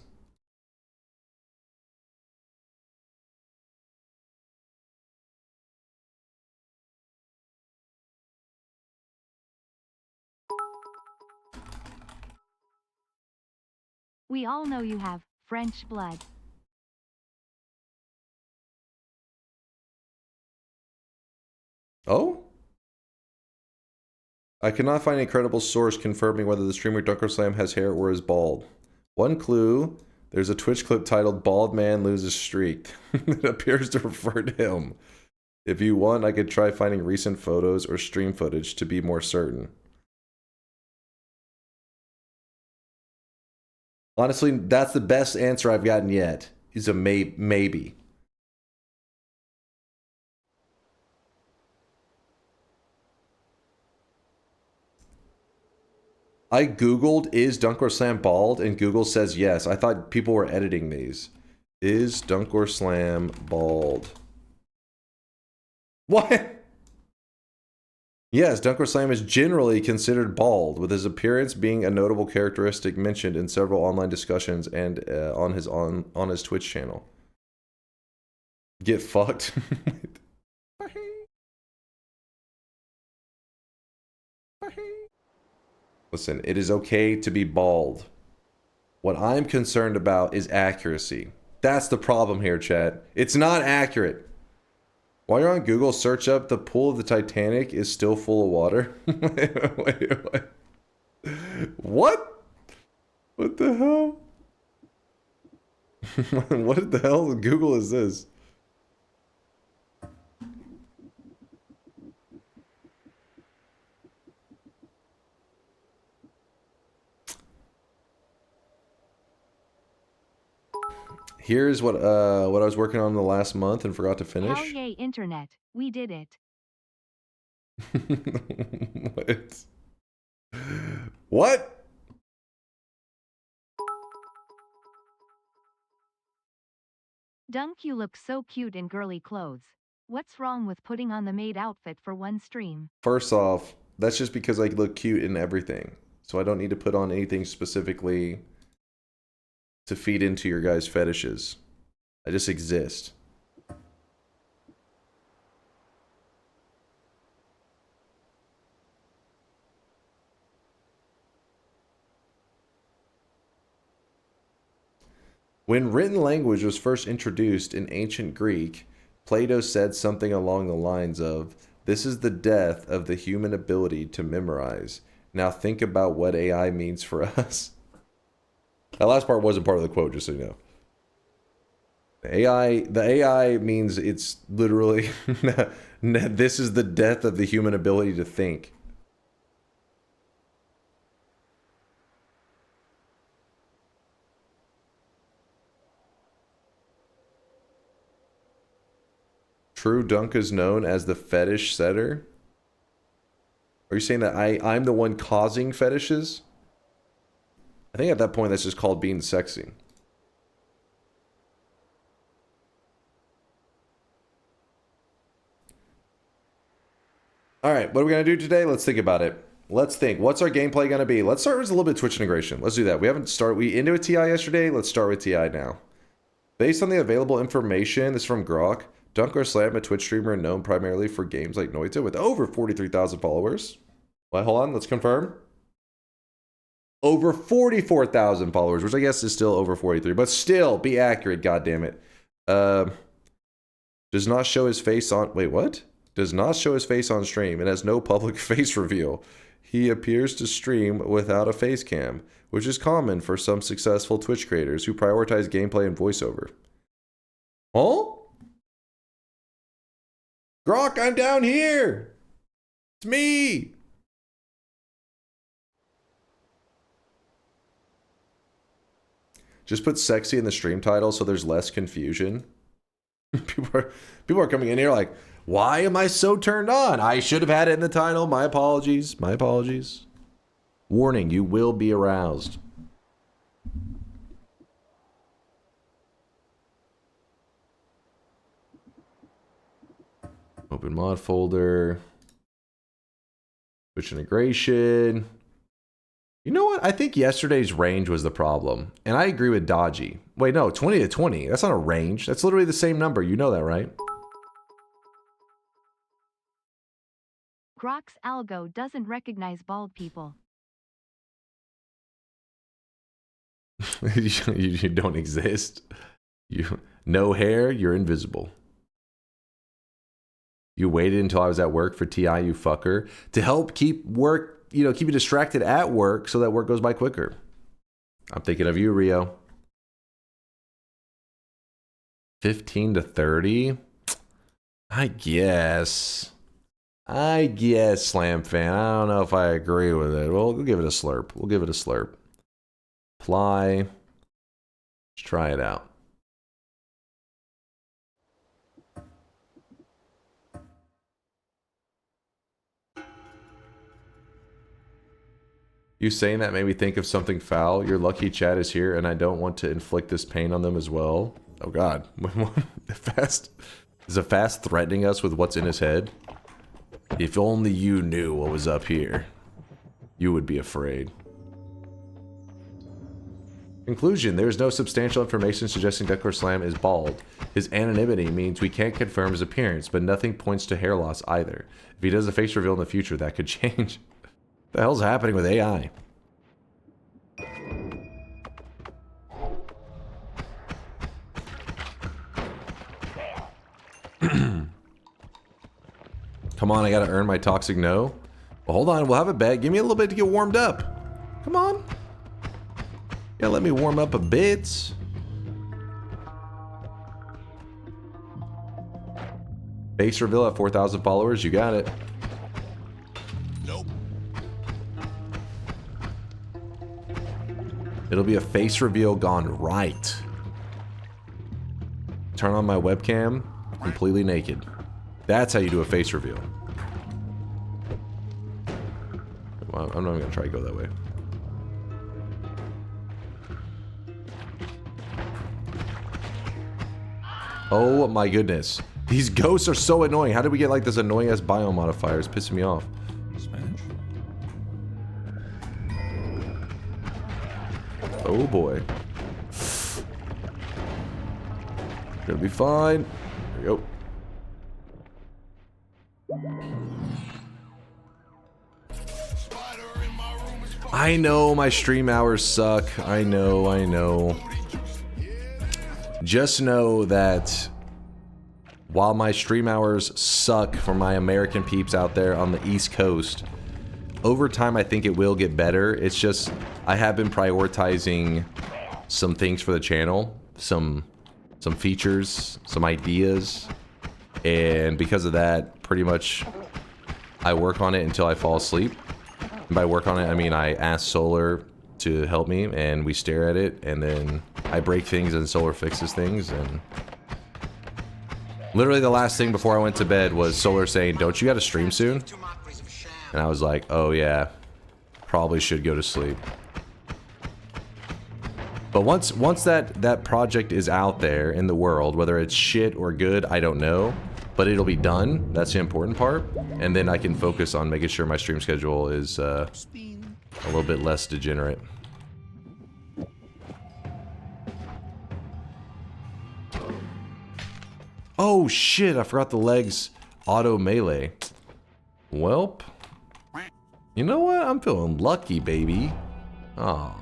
We all know you have French blood. Oh? I cannot find a credible source confirming whether the streamer DunkOrSlam has hair or is bald. One clue, there's a Twitch clip titled Bald Man Loses Streak. It appears to refer to him. If you want, I could try finding recent photos or stream footage to be more certain. Honestly, that's the best answer I've gotten yet. Is a maybe. I googled, is DunkOrSlam bald? And Google says yes. I thought people were editing these. Is DunkOrSlam bald? What? Yes, DunkOrSlam is generally considered bald, with his appearance being a notable characteristic mentioned in several online discussions and on his Twitch channel. Get fucked. Listen, it is okay to be bald. What I'm concerned about is accuracy. That's the problem here, chat. It's not accurate. While you're on Google, search up the pool of the Titanic is still full of water. Wait. What? What the hell? What the hell Google is this? Here's what I was working on the last month and forgot to finish. Hell yay, internet. We did it. What? Dunk, you look so cute in girly clothes. What's wrong with putting on the maid outfit for one stream? First off, that's just because I look cute in everything. So I don't need to put on anything specifically to feed into your guys' fetishes. I just exist. When written language was first introduced in ancient Greek, Plato said something along the lines of, "This is the death of the human ability to memorize. Now think about what AI means for us." That last part wasn't part of the quote, just so you know. The AI means it's literally, this is the death of the human ability to think. True Dunk is known as the fetish setter? Are you saying that I'm the one causing fetishes? I think at that point that's just called being sexy. Alright, what are we going to do today? Let's think about it. Let's think. What's our gameplay going to be? Let's start with a little bit of Twitch integration. Let's do that. We haven't started. We ended with TI yesterday. Let's start with TI now. Based on the available information, this is from Grok. DunkOrSlam, a Twitch streamer known primarily for games like Noita with over 43,000 followers. Wait, hold on, let's confirm. Over 44,000 followers, which I guess is still over 43, but still, be accurate, goddammit. Does not show his face on... Wait, what? Does not show his face on stream and has no public face reveal. He appears to stream without a face cam, which is common for some successful Twitch creators who prioritize gameplay and voiceover. Huh? Grok, I'm down here! It's me! Just put sexy in the stream title so there's less confusion. People are coming in here like, why am I so turned on? I should have had it in the title. My apologies. My apologies. Warning, you will be aroused. Open mod folder. Twitch integration. You know what? I think yesterday's range was the problem. And I agree with Dodgy. Wait, no, 20 to 20. That's not a range. That's literally the same number. You know that, right? Grok's algo doesn't recognize bald people. you don't exist. You no hair, you're invisible. You waited until I was at work for TI, you fucker, to help keep work, keep you distracted at work so that work goes by quicker. I'm thinking of you, Rio. 15 to 30? I guess, Slam Fan. I don't know if I agree with it. Well, we'll give it a slurp. We'll give it a slurp. Apply. Let's try it out. You saying that made me think of something foul. Your lucky chat is here, and I don't want to inflict this pain on them as well. Oh God. Is a fast threatening us with what's in his head? If only you knew what was up here, you would be afraid. Conclusion, there is no substantial information suggesting DunkOrSlam is bald. His anonymity means we can't confirm his appearance, but nothing points to hair loss either. If he does a face reveal in the future, that could change. What the hell's happening with AI? Come on, I gotta earn my toxic no. Well, hold on, we'll have a bet. Give me a little bit to get warmed up. Come on. Yeah, let me warm up a bit. Face reveal at 4,000 followers. You got it. Nope. It'll be a face reveal gone right. Turn on my webcam, completely naked. That's how you do a face reveal. Well, I'm not even gonna try to go that way. Oh my goodness. These ghosts are so annoying. How did we get like this annoying ass biome modifier? It's pissing me off. Smash. Oh boy. Gonna be fine. There we go. I know my stream hours suck. I know. Just know that while my stream hours suck for my American peeps out there on the East Coast, over time I think it will get better. It's just I have been prioritizing some things for the channel, some features, some ideas, and because of that, pretty much I work on it until I fall asleep. And by work on it, I mean I ask Solar to help me, and we stare at it, and then I break things and Solar fixes things, and literally the last thing before I went to bed was Solar saying, "Don't you got to stream soon?" And I was like, "Oh yeah, probably should go to sleep." But once that project is out there in the world, whether it's shit or good, I don't know, but it'll be done. That's the important part, and then I can focus on making sure my stream schedule is a little bit less degenerate. Oh shit, I forgot the legs auto melee. Welp. You know what? I'm feeling lucky, baby. Oh.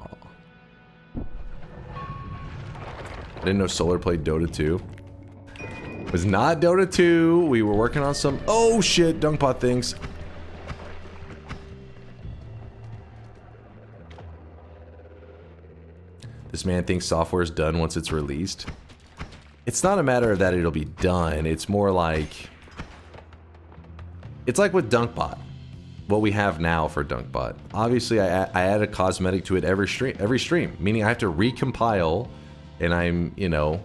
I didn't know Solar played Dota 2. It was not Dota 2. We were working on some... Oh shit, Dunkpot things. This man thinks software is done once it's released. It's not a matter of that it'll be done. It's more like... It's like with Dunkbot. What we have now for Dunkbot. Obviously, I add a cosmetic to it every stream. Meaning I have to recompile... And I'm, you know,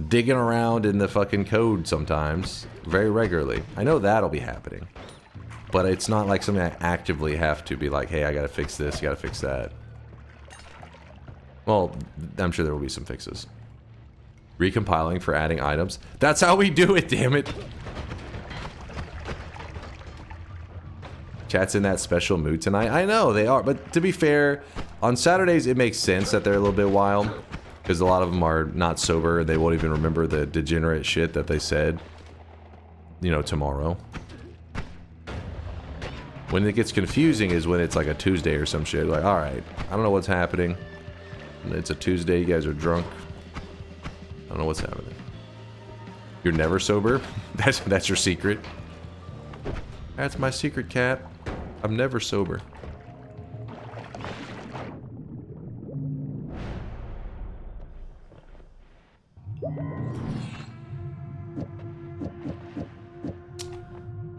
digging around in the fucking code sometimes, very regularly. I know that'll be happening. But it's not like something I actively have to be like, hey, I gotta fix this, I gotta fix that. Well, I'm sure there will be some fixes. Recompiling for adding items. That's how we do it, damn it! Chat's in that special mood tonight. I know, they are. But to be fair, on Saturdays it makes sense that they're a little bit wild. Because a lot of them are not sober and they won't even remember the degenerate shit that they said, you know, tomorrow. When it gets confusing is when it's like a Tuesday or some shit. Like, alright, I don't know what's happening. It's a Tuesday, you guys are drunk. I don't know what's happening. You're never sober? That's your secret? That's my secret, cat. I'm never sober.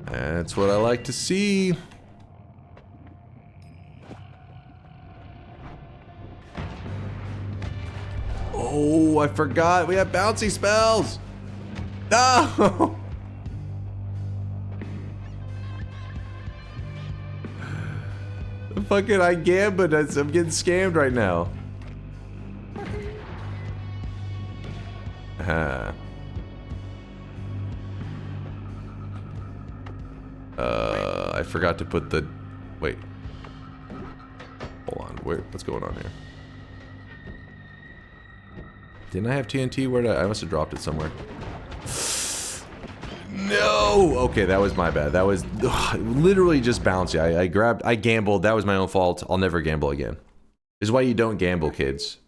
That's what I like to see. Oh, I forgot. We have bouncy spells. No. Fucking I gambit. I'm getting scammed right now. I forgot to put the... Wait. Hold on. What's going on here? Didn't I have TNT? Where did I must have dropped it somewhere. No! Okay, that was my bad. That was literally just bouncy. I gambled. That was my own fault. I'll never gamble again. This is why you don't gamble, kids.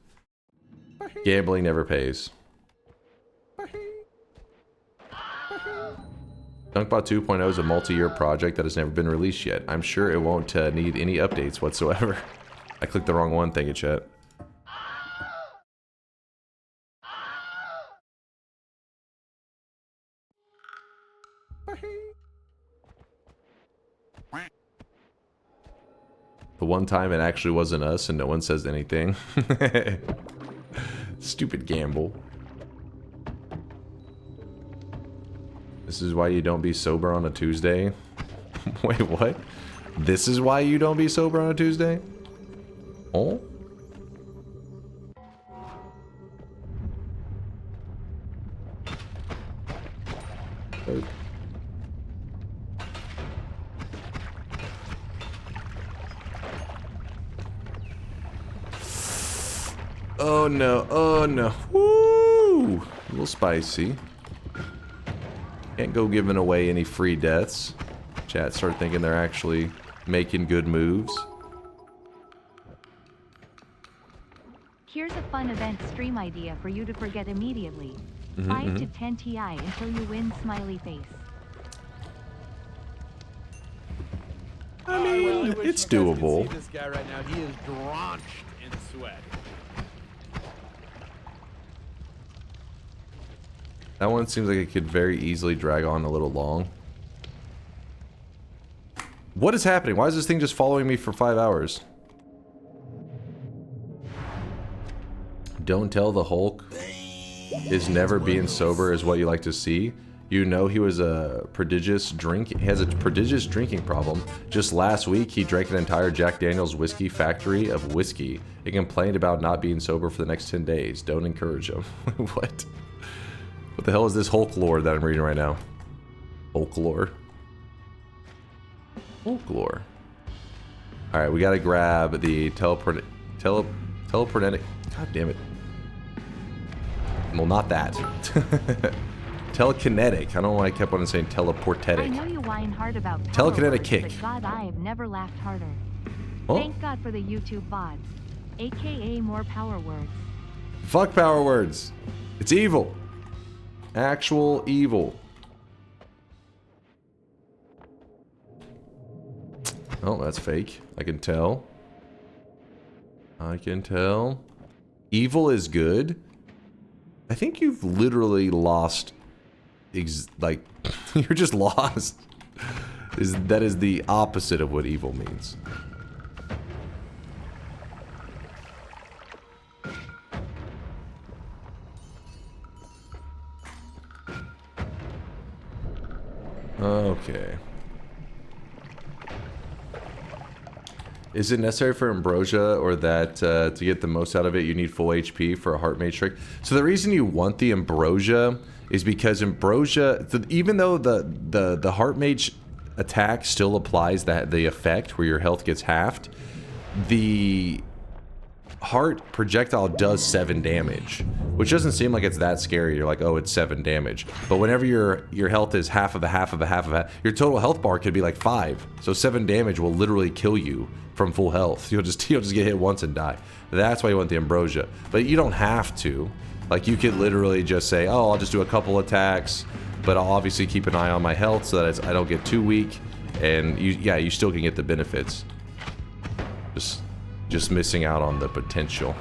Gambling never pays. Dunkbot 2.0 is a multi-year project that has never been released yet. I'm sure it won't need any updates whatsoever. I clicked the wrong one. Thank you, chat. The one time it actually wasn't us and no one says anything. Stupid gamble. This is why you don't be sober on a Tuesday? Wait, what? This is why you don't be sober on a Tuesday? Oh? Oh no, oh no. Woo! A little spicy. Can't go giving away any free deaths. Chat start thinking they're actually making good moves. Here's a fun event stream idea for you to forget immediately. 5 to 10 TI until you win smiley face. I mean, it's doable. See this guy right now. He is drenched in sweat. That one seems like it could very easily drag on a little long. What is happening? Why is this thing just following me for 5 hours? Don't tell the Hulk is never being sober is what you like to see. You know he was a prodigious he has a prodigious drinking problem. Just last week he drank an entire Jack Daniel's whiskey factory of whiskey and complained about not being sober for the next 10 days. Don't encourage him. What? What the hell is this Hulk lore that I'm reading right now? Hulk lore. Hulk lore. Alright, we gotta grab the teleportic. God damn it. Well, not that. Telekinetic. I don't know why I kept on saying teleportetic. I know you whine hard about power Telekinetic words, kick. but God, I have never laughed harder. Oh. Thank God for the YouTube VODs, aka more power words. Fuck power words. It's evil. Actual evil. Oh, that's fake. I can tell. I can tell. Evil is good. I think you've literally lost. Like, you're just lost. That is the opposite of what evil means. Okay. Is it necessary for Ambrosia or that to get the most out of it you need full HP for a Heart Mage trick? So the reason you want the Ambrosia is because Ambrosia, even though the Heart Mage attack still applies the effect where your health gets halved, the Heart projectile does 7 damage, which doesn't seem like it's that scary. You're like, oh, it's 7 damage. But whenever your health is half of a half of a half of a, your total health bar could be like 5. So 7 damage will literally kill you from full health. You'll just get hit once and die. That's why you want the Ambrosia. But you don't have to. Like, you could literally just say, oh, I'll just do a couple attacks, but I'll obviously keep an eye on my health so that I don't get too weak. And you still can get the benefits. Just missing out on the potential.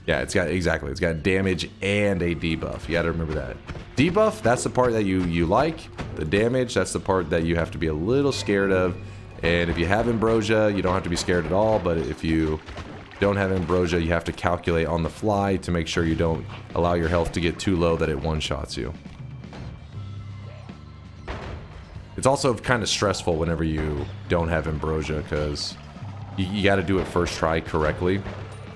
Yeah, it's got damage and a debuff. You gotta remember that. Debuff, that's the part that you like. The damage, that's the part that you have to be a little scared of. And if you have Ambrosia, you don't have to be scared at all. But if you don't have Ambrosia, you have to calculate on the fly to make sure you don't allow your health to get too low that it one-shots you. It's also kind of stressful whenever you don't have Ambrosia, because you got to do it first try correctly.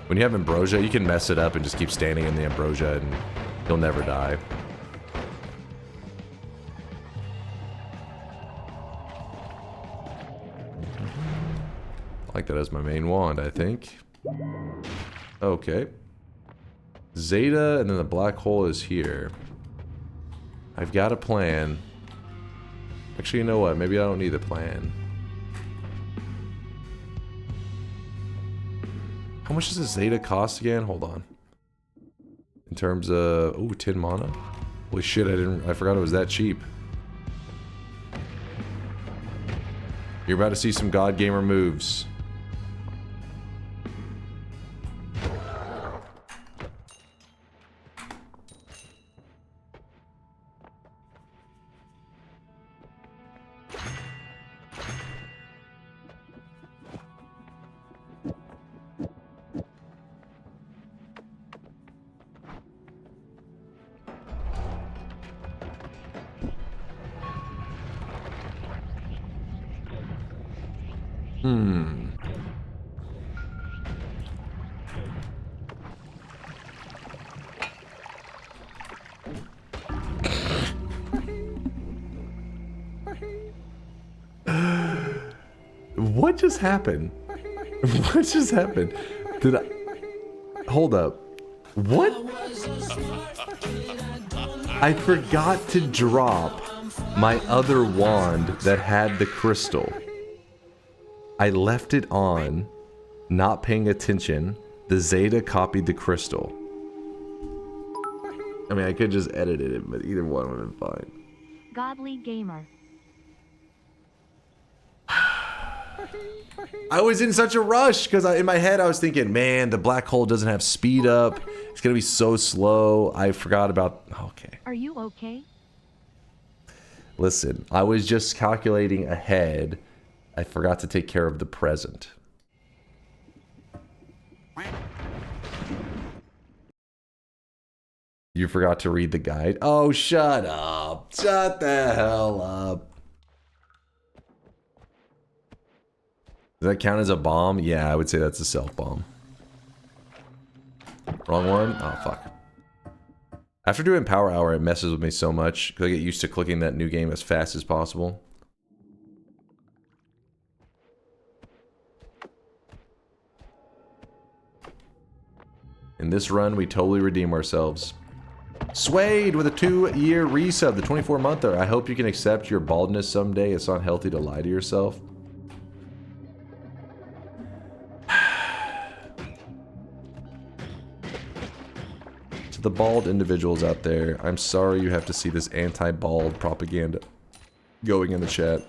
When you have Ambrosia, you can mess it up and just keep standing in the Ambrosia and you'll never die. I like that as my main wand, I think. Okay. Zeta, and then the black hole is here. I've got a plan. Actually, you know what? Maybe I don't need a plan. How much does a Zeta cost again? Hold on. In terms of... ooh, 10 mana? Holy shit, I forgot it was that cheap. You're about to see some God Gamer moves. What just happened? What just happened? Did I... Hold up. What? I forgot to drop my other wand that had the crystal. I left it on, not paying attention. The Zeta copied the crystal. I mean, I could just edit it, but either one would have been fine. Godly gamer. I was in such a rush because in my head I was thinking, man, the black hole doesn't have speed up. It's gonna be so slow. I forgot about. Okay. Are you okay? Listen, I was just calculating ahead. I forgot to take care of the present. You forgot to read the guide? Oh, shut up. Shut the hell up. Does that count as a bomb? Yeah, I would say that's a self-bomb. Wrong one? Oh, fuck. After doing Power Hour, it messes with me so much because I get used to clicking that new game as fast as possible. In this run, we totally redeem ourselves. Swayed with a 2-year resub, the 24-monther. I hope you can accept your baldness someday. It's not healthy to lie to yourself. To the bald individuals out there, I'm sorry you have to see this anti-bald propaganda going in the chat.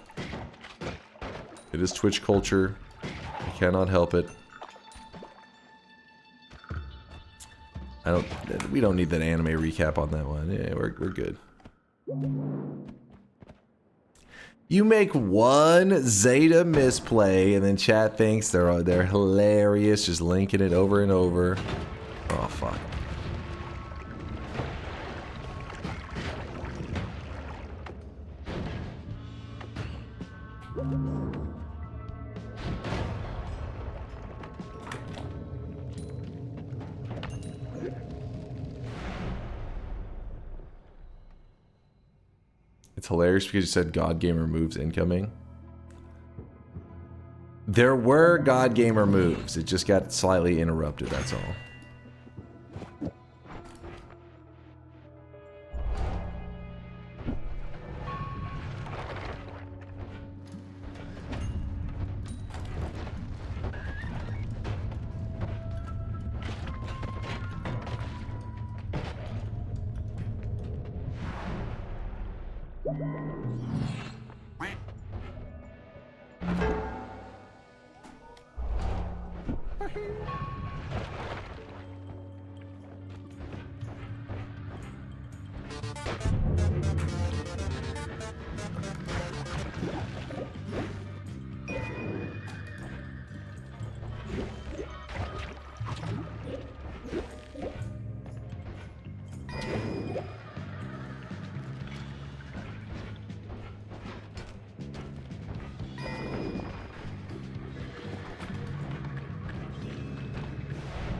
It is Twitch culture. I cannot help it. We don't need that anime recap on that one. Yeah, we're good. You make one Zeta misplay and then chat thinks they're hilarious, just linking it over and over. Oh fuck. It's hilarious because you said God Gamer moves incoming. There were God Gamer moves. It just got slightly interrupted, that's all.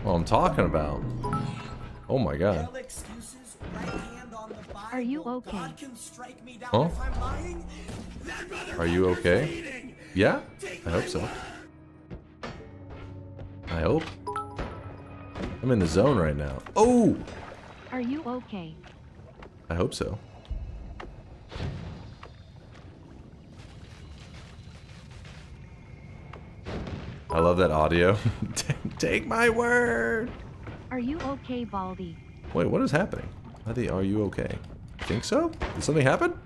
What I'm talking about. Oh my god. Are you okay? Huh? Are you okay? Yeah? I hope so. I hope. I'm in the zone right now. Oh! Are you okay? I hope so. I love that audio. Take my word! Are you okay, Baldy? Wait, what is happening? Are you okay? Think so? Did something happen?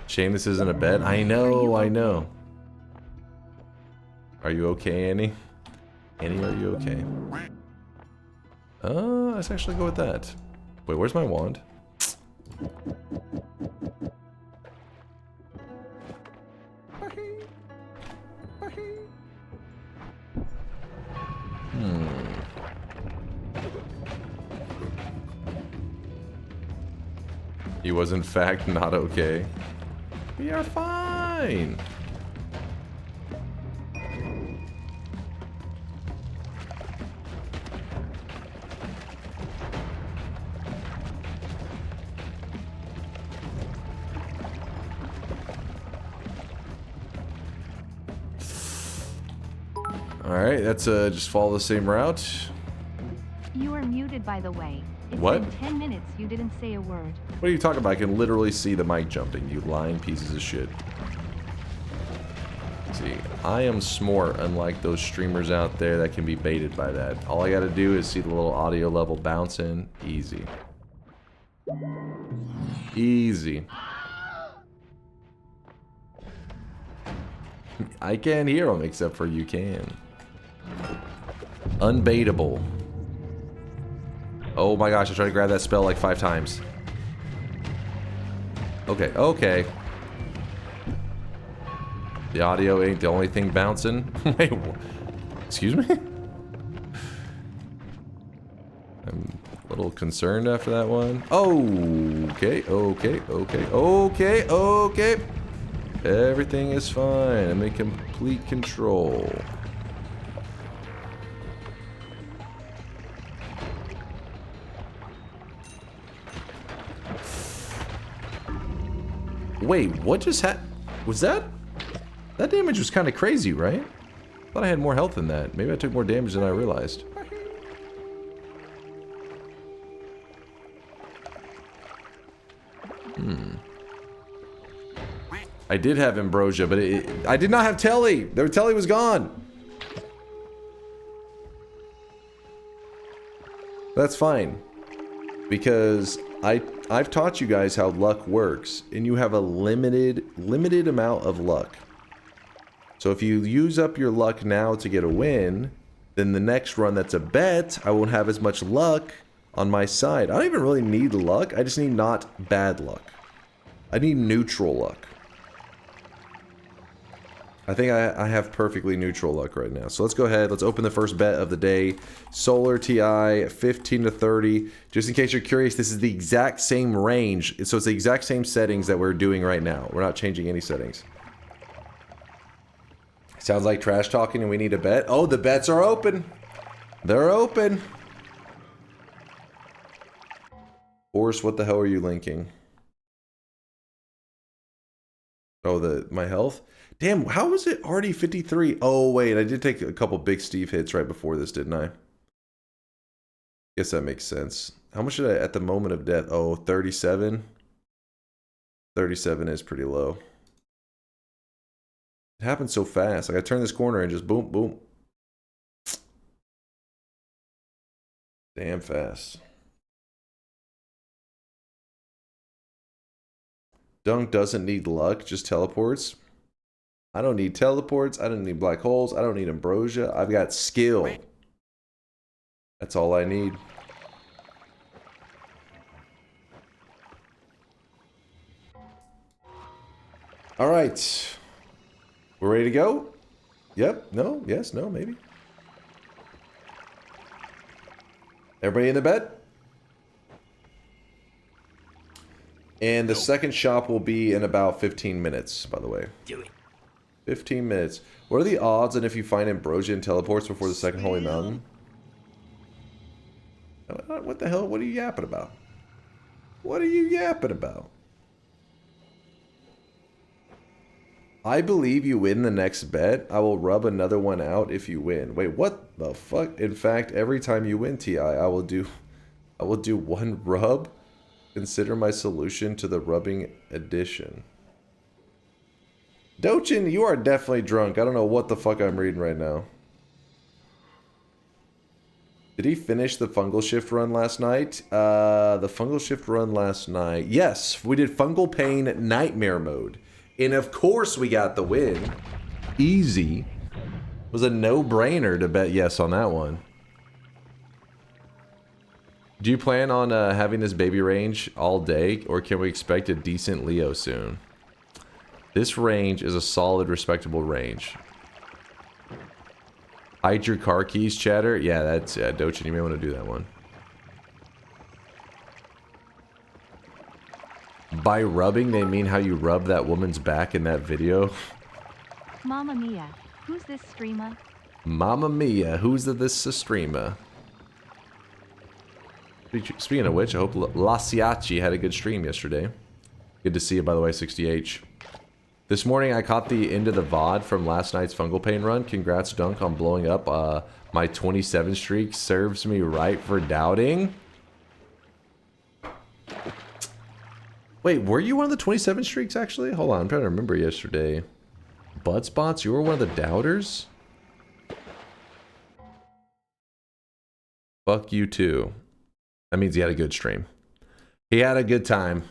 Shame this isn't a bet. I know, I know. Are you okay, Annie? Annie, are you okay? Let's actually go with that. Wait, where's my wand? He was in fact not okay. We are fine. Alright, that's just follow the same route. You are muted, by the way. It's What? been 10 minutes you didn't say a word. What are you talking about? I can literally see the mic jumping, you lying pieces of shit. See, I am smart, unlike those streamers out there that can be baited by that. All I gotta do is see the little audio level bouncing. Easy. Easy. I can't hear them, except for you can. Unbaitable. Oh my gosh, I tried to grab that spell like 5 times. Okay, okay. The audio ain't the only thing bouncing. Wait, excuse me? I'm a little concerned after that one. Oh, okay, okay, okay, okay, okay. Everything is fine. I'm in complete control. Wait, what just happened? Was that? That damage was kind of crazy, right? I thought I had more health than that. Maybe I took more damage than I realized. I did have Ambrosia, but I did not have Telly. Their Telly was gone. That's fine. Because I've taught you guys how luck works, and you have a limited amount of luck. So if you use up your luck now to get a win, then the next run that's a bet, I won't have as much luck on my side. I don't even really need luck. I just need not bad luck. I need neutral luck. I think I have perfectly neutral luck right now. So let's go ahead. Let's open the first bet of the day. Solar TI 15 to 30. Just in case you're curious, this is the exact same range. So it's the exact same settings that we're doing right now. We're not changing any settings. Sounds like trash talking and we need a bet. Oh, the bets are open. They're open. Force, what the hell are you linking? Oh, my health? Damn, how was it already 53? Oh, wait, I did take a couple Big Steve hits right before this, didn't I? Guess that makes sense. How much did I, at the moment of death? Oh, 37? 37 is pretty low. It happened so fast. Like, I turned this corner and just boom, boom. Damn fast. Dunk doesn't need luck, just teleports. I don't need teleports. I don't need black holes. I don't need ambrosia. I've got skill. That's all I need. All right. We're ready to go? Yep. No. Yes. No. Maybe. Everybody in the bed? And the second shop will be in about 15 minutes, by the way. Do it. 15 minutes. What are the odds and if you find ambrosia and teleports before the second holy mountain? What the hell? What are you yapping about? What are you yapping about? I believe you win the next bet. I will rub another one out if you win. Wait, what the fuck? In fact, every time you win, TI, I will do one rub. Consider my solution to the rubbing addition. Dochin, you are definitely drunk. I don't know what the fuck I'm reading right now. Did he finish the fungal shift run last night? The fungal shift run last night. Yes, we did fungal pain nightmare mode. And of course we got the win. Easy. It was a no-brainer to bet yes on that one. Do you plan on having this baby range all day, or can we expect a decent Leo soon? This range is a solid, respectable range. Hide your car keys, chatter. Yeah, that's Dochin. You may want to do that one. By rubbing, they mean how you rub that woman's back in that video. Mamma mia, who's this streamer? Mamma mia, who's this streamer? Speaking of which, I hope Lasiachi had a good stream yesterday. Good to see you, by the way, 60H. This morning I caught the end of the VOD from last night's Fungal Pain run. Congrats, Dunk, on blowing up. My 27 streak serves me right for doubting. Wait, were you one of the 27 streaks, actually? Hold on, I'm trying to remember yesterday. Bud Spots, you were one of the doubters? Fuck you too. That means he had a good stream. He had a good time.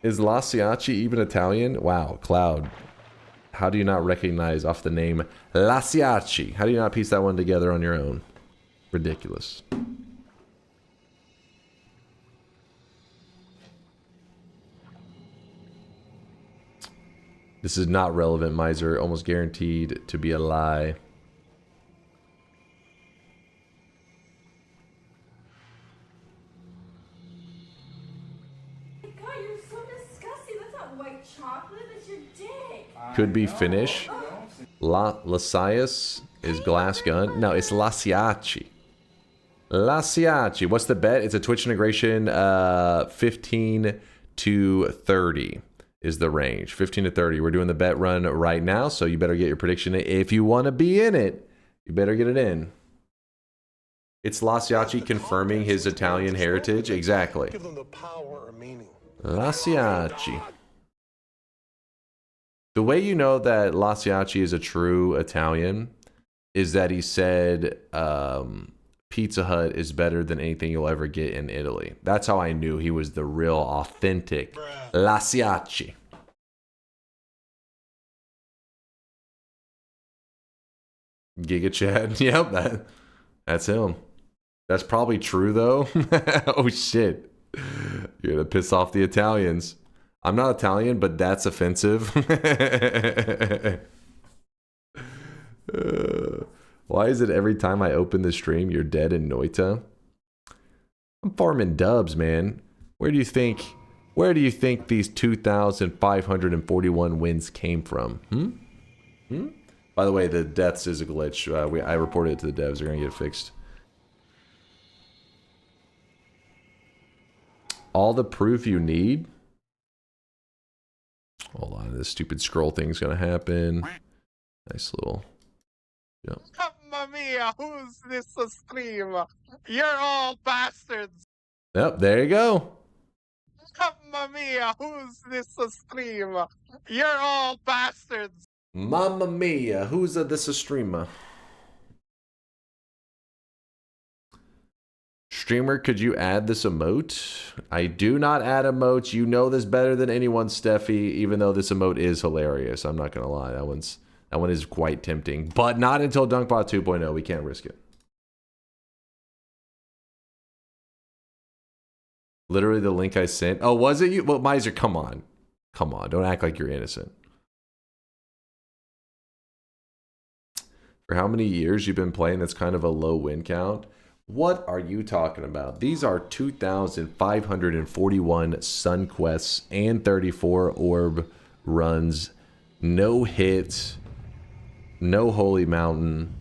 Is La Siaci even Italian? Wow, Cloud. How do you not recognize off the name La Siaci? How do you not piece that one together on your own? Ridiculous. This is not relevant, Miser. Almost guaranteed to be a lie. Could be Finnish. Lasias is glass gun. No, it's La Siaci. La Siaci. What's the bet? It's a Twitch integration. 15 to 30 is the range. 15 to 30. We're doing the bet run right now, so you better get your prediction. If you want to be in it, you better get it in. It's La Siaci confirming his Italian heritage. Exactly. Give them the power or meaning. La Siaci. The way you know that La Siaci is a true Italian is that he said Pizza Hut is better than anything you'll ever get in Italy. That's how I knew he was the real authentic La Siaci. Giga Chad. Yep, that's him. That's probably true though. Oh shit. You're gonna piss off the Italians. I'm not Italian, but that's offensive. Why is it every time I open the stream, you're dead in Noita? I'm farming dubs, man. Where do you think these 2,541 wins came from? By the way, the deaths is a glitch. I reported it to the devs. They're gonna get it fixed. All the proof you need? Hold on, this stupid scroll thing's gonna happen. Nice little. Yep. Mamma mia, who's this stream? You're all bastards. Yep, there you go. Mamma mia, who's this stream? You're all bastards. Mamma mia, who's this streamer? Streamer, could you add this emote? I do not add emotes. You know this better than anyone, Steffi, even though this emote is hilarious. I'm not going to lie. That one is quite tempting. But not until DunkBot 2.0. We can't risk it. Literally the link I sent. Oh, was it you? Well, Miser, come on. Come on. Don't act like you're innocent. For how many years you've been playing, that's kind of a low win count. What are you talking about? These are 2,541 Sun Quests and 34 Orb runs. No hits. No Holy Mountain.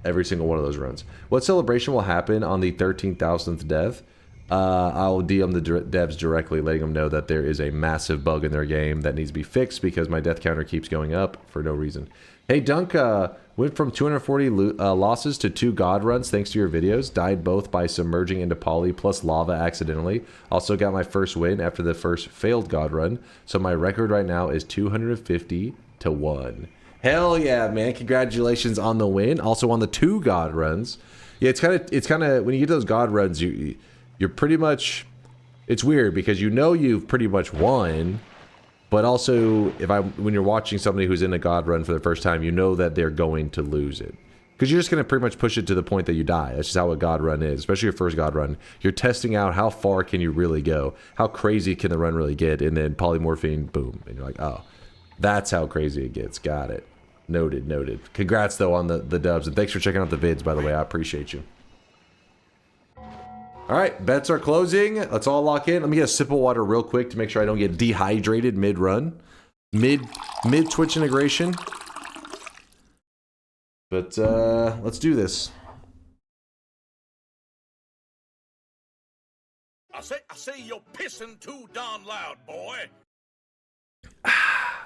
Every single one of those runs. What celebration will happen on the 13,000th death? I'll DM the devs directly, letting them know that there is a massive bug in their game that needs to be fixed because my death counter keeps going up for no reason. Hey, Dunk, went from 240 losses to 2 god runs thanks to your videos. Died both by submerging into poly plus lava accidentally. Also got my first win after the first failed god run. So my record right now is 250 to 1. Hell yeah, man. Congratulations on the win. Also on the 2 god runs. Yeah, it's kind of when you get those god runs, you're pretty much, it's weird because you know you've pretty much won. But also, when you're watching somebody who's in a god run for the first time, you know that they're going to lose it. Because you're just going to pretty much push it to the point that you die. That's just how a god run is, especially your first god run. You're testing out how far can you really go? How crazy can the run really get? And then polymorphine, boom. And you're like, oh, that's how crazy it gets. Got it. Noted, noted. Congrats, though, on the dubs. And thanks for checking out the vids, by the way. I appreciate you. All right, bets are closing. Let's all lock in. Let me get a sip of water real quick to make sure I don't get dehydrated mid-run. Mid-Twitch integration. But let's do this. say you're pissing too darn loud, boy.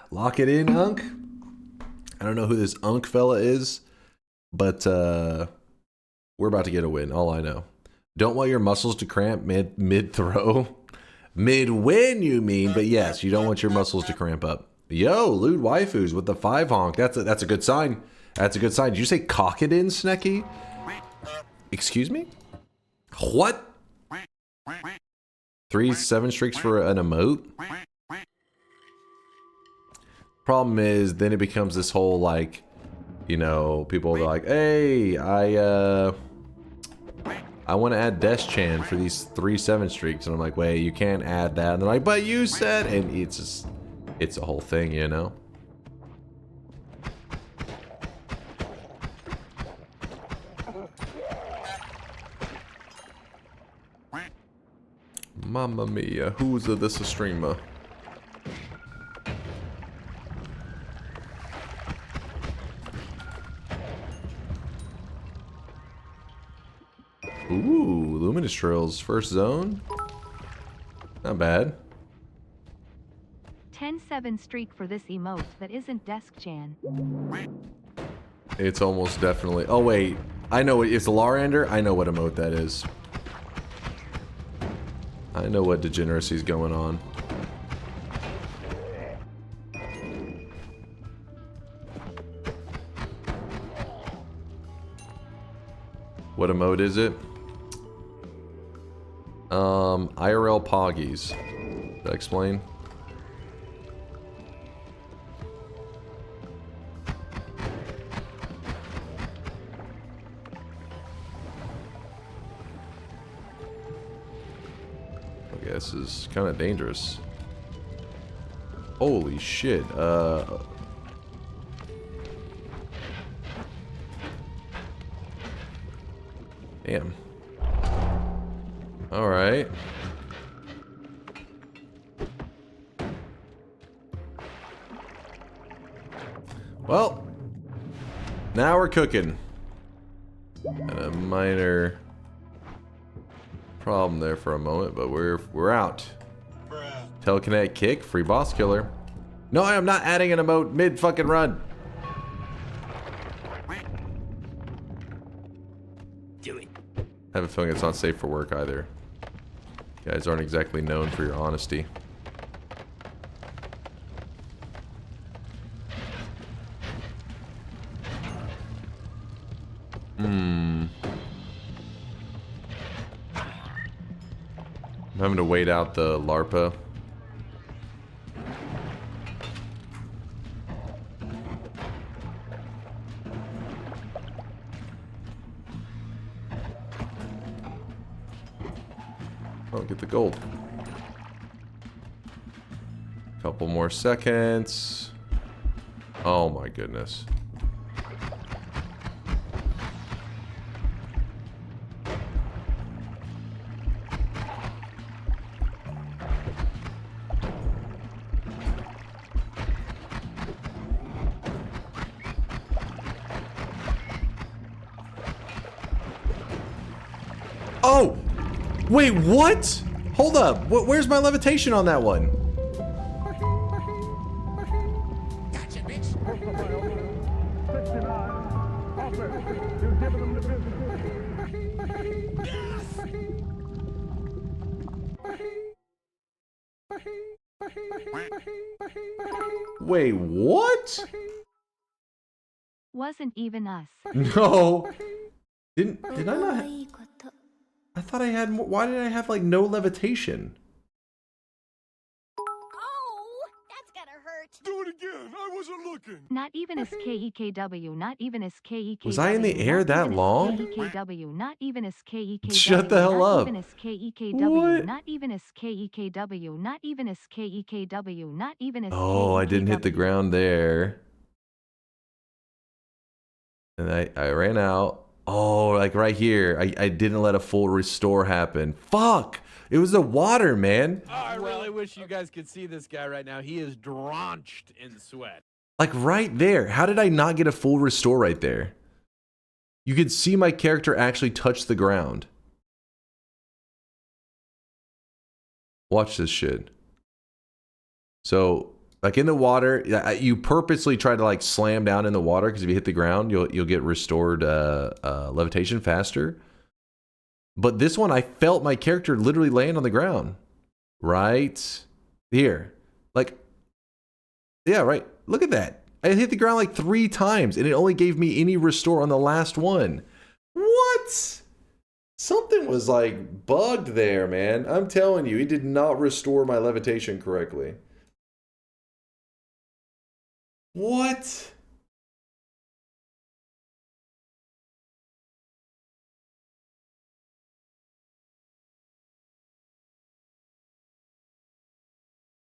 Lock it in, Unk. I don't know who this Unk fella is, but we're about to get a win. All I know. Don't want your muscles to cramp mid throw. Mid win, you mean? But yes, you don't want your muscles to cramp up. Yo, lewd waifus with the 5 honk. That's a good sign. That's a good sign. Did you say cock it in, Snecky? Excuse me? What? 3 7 streaks for an emote? Problem is, then it becomes this whole, like, you know, people are like, hey, I want to add Deschan for these 3 7 streaks. And I'm like, wait, you can't add that. And they're like, but you said, and it's just, it's a whole thing, you know? Mamma mia, who's this a streamer? Ooh, Luminous Trails, first zone. Not bad. 10-7 streak for this emote that isn't Desk-chan. It's almost definitely... Oh, wait. I know it's a Larander. I know what emote that is. I know what degeneracy is going on. What emote is it? IRL Poggies. Did that explain? I guess this is kind of dangerous. Holy shit. Damn. All right. Well, now we're cooking. And a minor problem there for a moment, but we're out. Telekinetic kick, free boss killer. No, I am not adding an emote mid fucking run. Do it. I have a feeling it's not safe for work either. You guys aren't exactly known for your honesty. I'm having to wait out the LARPA. Oh, get the gold. Couple more seconds. Oh my goodness. Oh! Wait, what? Hold up. Where's my levitation on that one? Gotcha, bitch. Wait, what? Wasn't even us. No. Did I not? I thought I had more. Why did I have like no levitation? Oh, that's gonna hurt. Do it again. I wasn't looking. Not even as KEKW, not even as KEKW. Was I in the air that long? KEKW, not even as KEKW. Shut the hell up. Not even as KEKW, not even as KEKW, not even as KEKW, not even as Oh, I didn't hit the ground there. And I ran out. Oh, like right here. I didn't let a full restore happen. Fuck! It was the water, man. Oh, I really wish you guys could see this guy right now. He is drenched in sweat. Like right there. How did I not get a full restore right there? You could see my character actually touch the ground. Watch this shit. So, like in the water, you purposely try to like slam down in the water because if you hit the ground, you'll get restored levitation faster. But this one, I felt my character literally land on the ground. Right here. Like, yeah, right. Look at that. I hit the ground like 3 times and it only gave me any restore on the last one. What? Something was like bugged there, man. I'm telling you, it did not restore my levitation correctly. What?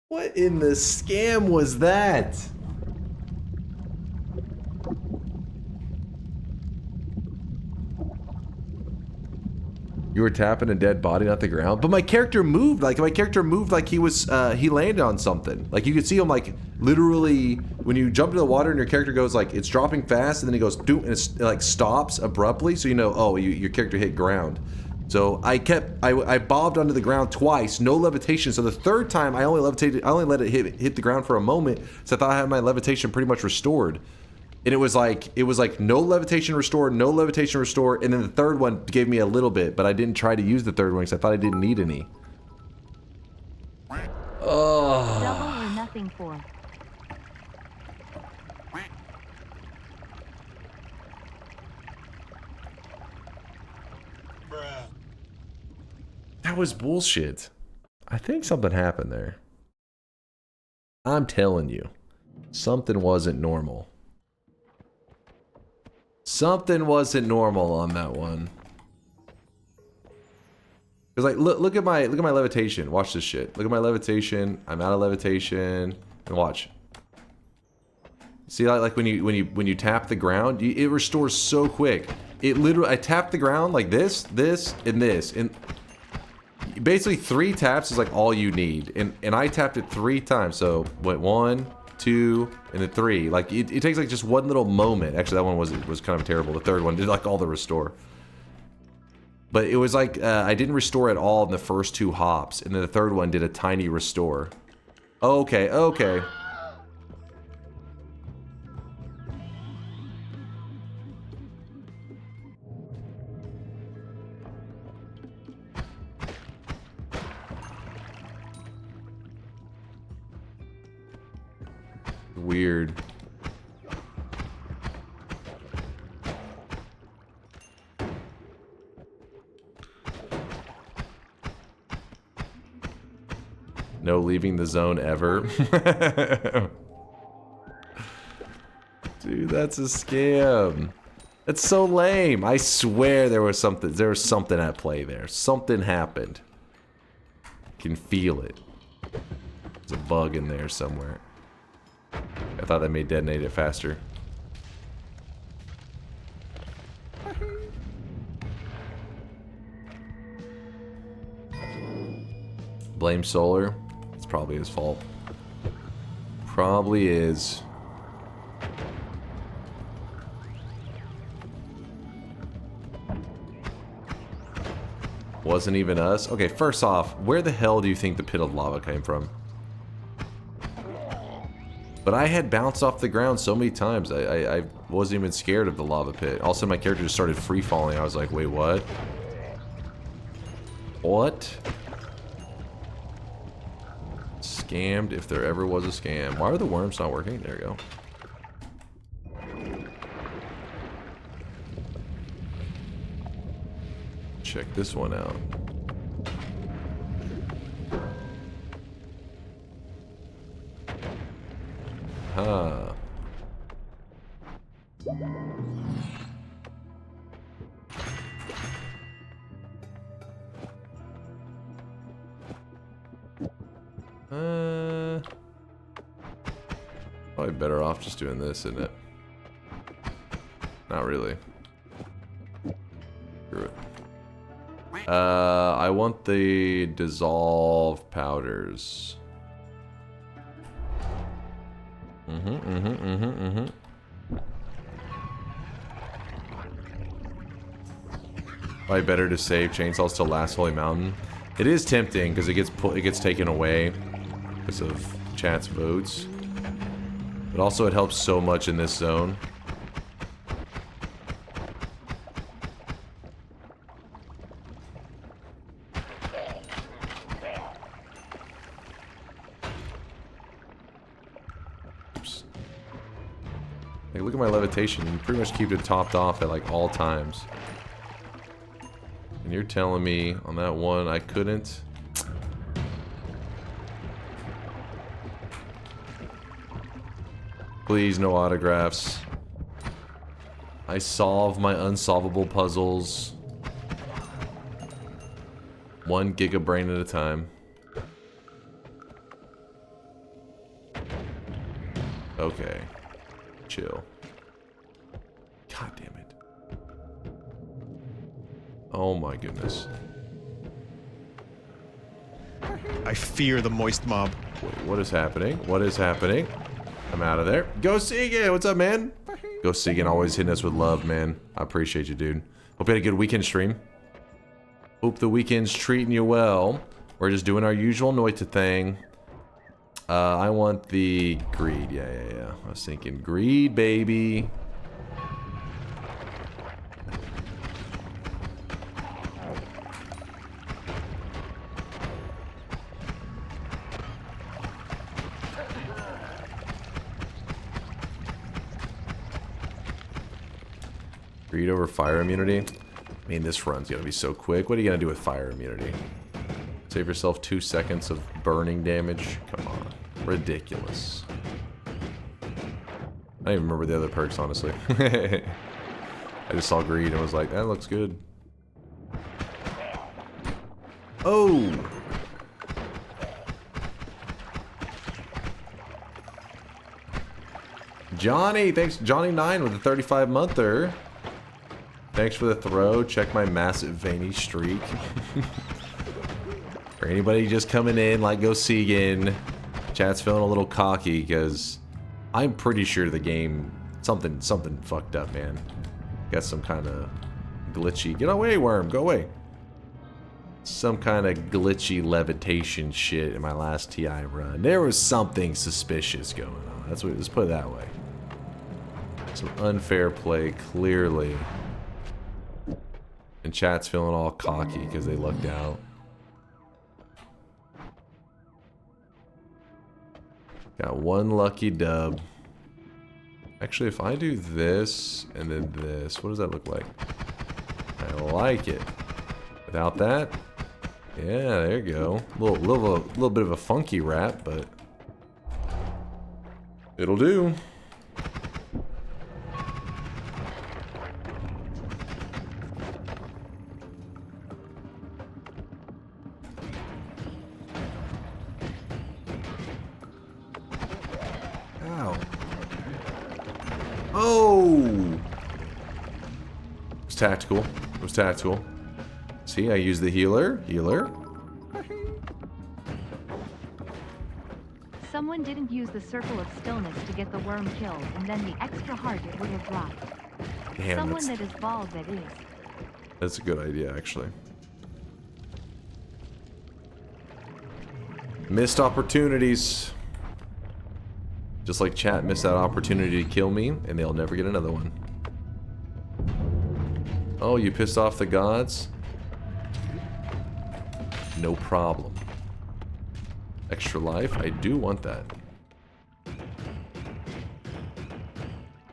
What in the scam was that? You were tapping a dead body, not the ground. But my character moved. Like, he was, he landed on something. Like, you could see him, like, literally, when you jump into the water and your character goes, like, it's dropping fast, and then he goes, doom, and it, like, stops abruptly, so you know, oh, your character hit ground. So, I bobbed onto the ground twice, no levitation, so the third time, I only let it hit the ground for a moment, so I thought I had my levitation pretty much restored. And it was like no levitation restore, and then the third one gave me a little bit, but I didn't try to use the third one because I thought I didn't need any. Oh. Double or nothing for. That was bullshit. I think something happened there. I'm telling you, something wasn't normal. Something wasn't normal on that one. Cause like look at my levitation. Watch this shit. Look at my levitation. I'm out of levitation. And watch. See like when you tap the ground, it restores so quick. It literally I tapped the ground like this, and this, and basically 3 taps is like all you need. And I tapped it 3 times. So went 1, 2, and then 3. Like it takes like just one little moment. Actually, that one was kind of terrible. The third one did like all the restore. But it was like I didn't restore at all in the first 2 hops, and then the third one did a tiny restore. Okay, okay. Weird. No leaving the zone ever. Dude, that's a scam. That's so lame. I swear there was something at play there. Something happened. I can feel it. There's a bug in there somewhere. I thought that may detonate it faster. Blame Solar. It's probably his fault. Probably is. Wasn't even us. Okay, first off, where the hell do you think the pit of lava came from? But I had bounced off the ground so many times, I wasn't even scared of the lava pit. All of a sudden my character just started free falling. I was like, wait, what? What? Scammed if there ever was a scam. Why are the worms not working? There we go. Check this one out. Huh. Probably better off just doing this, isn't it? Not really. Screw it. I want the dissolve powders. Probably better to save chainsaws till Last Holy Mountain. It is tempting because it gets taken away because of chat's votes. But also it helps so much in this zone. Oops. Like, look at my levitation. You pretty much keep it topped off at like all times. And you're telling me on that one I couldn't? Please, no autographs. I solve my unsolvable puzzles. 1 gigabrain at a time. Okay. Chill. God damn it. Oh my goodness. I fear the moist mob. Wait, what is happening? What is happening? I'm out of there. Go Segan! What's up, man? Go Segan, always hitting us with love, man. I appreciate you, dude. Hope you had a good weekend stream. Hope the weekend's treating you well. We're just doing our usual Noita thing. I want the greed. Yeah. I was thinking greed, baby. Greed over fire immunity. I mean, this run's gonna be so quick. What are you gonna do with fire immunity? Save yourself 2 seconds of burning damage? Come on. Ridiculous. I don't even remember the other perks, honestly. I just saw greed and was like, that looks good. Oh! Johnny! Thanks, Johnny9 with a 35-monther. Thanks for the throw. Check my massive veiny streak. For anybody just coming in, like Go Segan, chat's feeling a little cocky because I'm pretty sure the game something fucked up, man. Got some kind of glitchy. Get away, worm. Go away. Some kind of glitchy levitation shit in my last TI run. There was something suspicious going on. That's what. Let's put it that way. Some unfair play, clearly. And chat's feeling all cocky because they lucked out. Got one lucky dub. Actually, if I do this and then this, what does that look like? I like it. Without that, yeah, there you go. Little bit of a funky rap, but it'll do. Tactical. It was tactical. See, I used the healer. Someone didn't use the circle of stillness to get the worm killed, and then the extra heart it would have dropped. Damn, someone that is bald, that is. That's a good idea, actually. Missed opportunities. Just like chat missed that opportunity to kill me, and they'll never get another one. Oh, you pissed off the gods? No problem. Extra life? I do want that.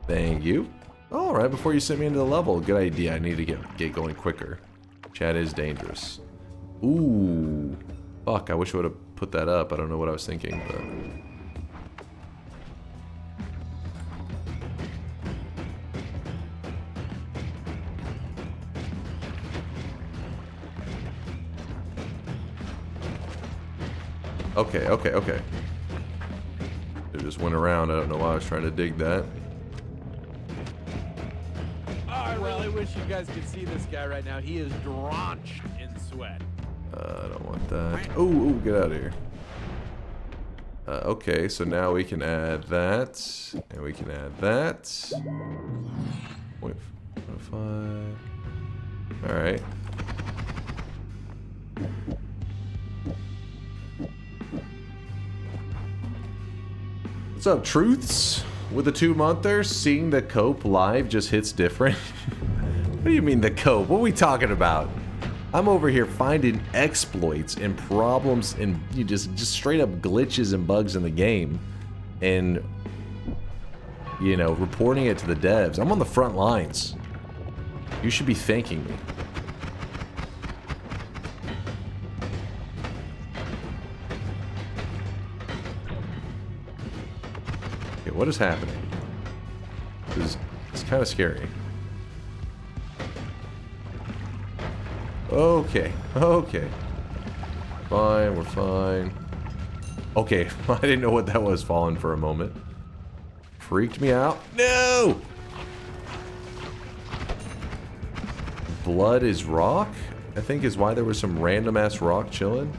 Thank you. All right, before you send me into the level. Good idea. I need to get going quicker. Chat is dangerous. Ooh. Fuck, I wish I would have put that up. I don't know what I was thinking, but... Okay. It just went around. I don't know why I was trying to dig that. Oh, I really wish you guys could see this guy right now. He is drenched in sweat. I don't want that. Oh, get out of here. Okay, so now we can add that. And we can add that. 0.5. Alright. up, Truths? With the 2-monther, seeing the cope live just hits different. What do you mean the cope? What are we talking about? I'm over here finding exploits and problems and you just straight up glitches and bugs in the game. And, you know, reporting it to the devs. I'm on the front lines. You should be thanking me. Okay, what is happening? It's kind of scary. Okay, okay. Fine, we're fine. Okay, I didn't know what that was falling for a moment. Freaked me out. No! Blood is rock? I think is why there was some random ass rock chilling.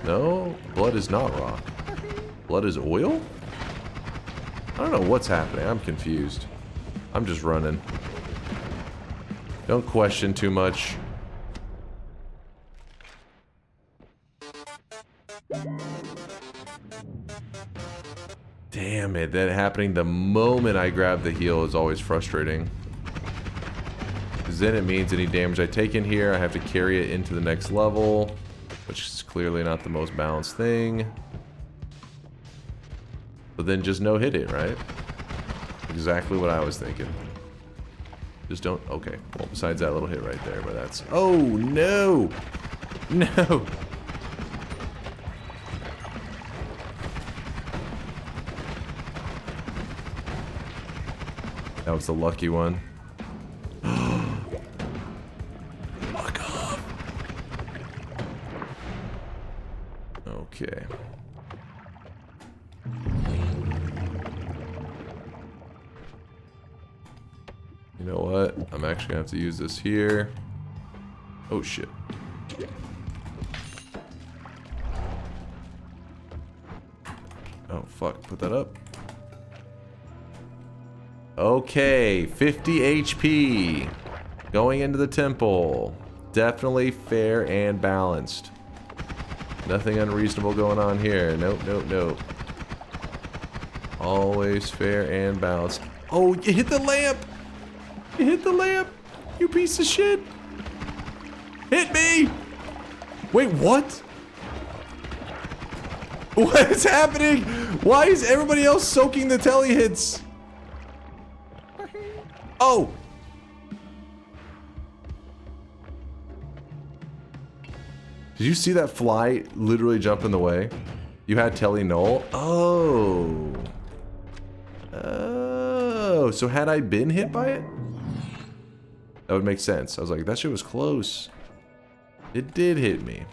No, blood is not rock. Blood is oil? I don't know what's happening. I'm confused. I'm just running. Don't question too much. Damn it, that happening the moment I grab the heal is always frustrating. Because then it means any damage I take in here, I have to carry it into the next level, which is clearly not the most balanced thing. But then just no hit it, right? Exactly what I was thinking. Just don't... Okay. Well, besides that little hit right there, but that's... Oh, no! No! That was the lucky one. Fuck off. Okay. You know what? I'm actually gonna have to use this here. Oh shit. Oh fuck, put that up. Okay, 50 HP. Going into the temple. Definitely fair and balanced. Nothing unreasonable going on here. Nope, nope, nope. Always fair and balanced. Oh, you hit the lamp! You hit the lamp! You piece of shit! Hit me! Wait, what? What is happening? Why is everybody else soaking the telly hits? Oh! Did you see that fly literally jump in the way? You had telly null? Oh. Oh, so had I been hit by it? That would make sense. I was like, that shit was close. It did hit me.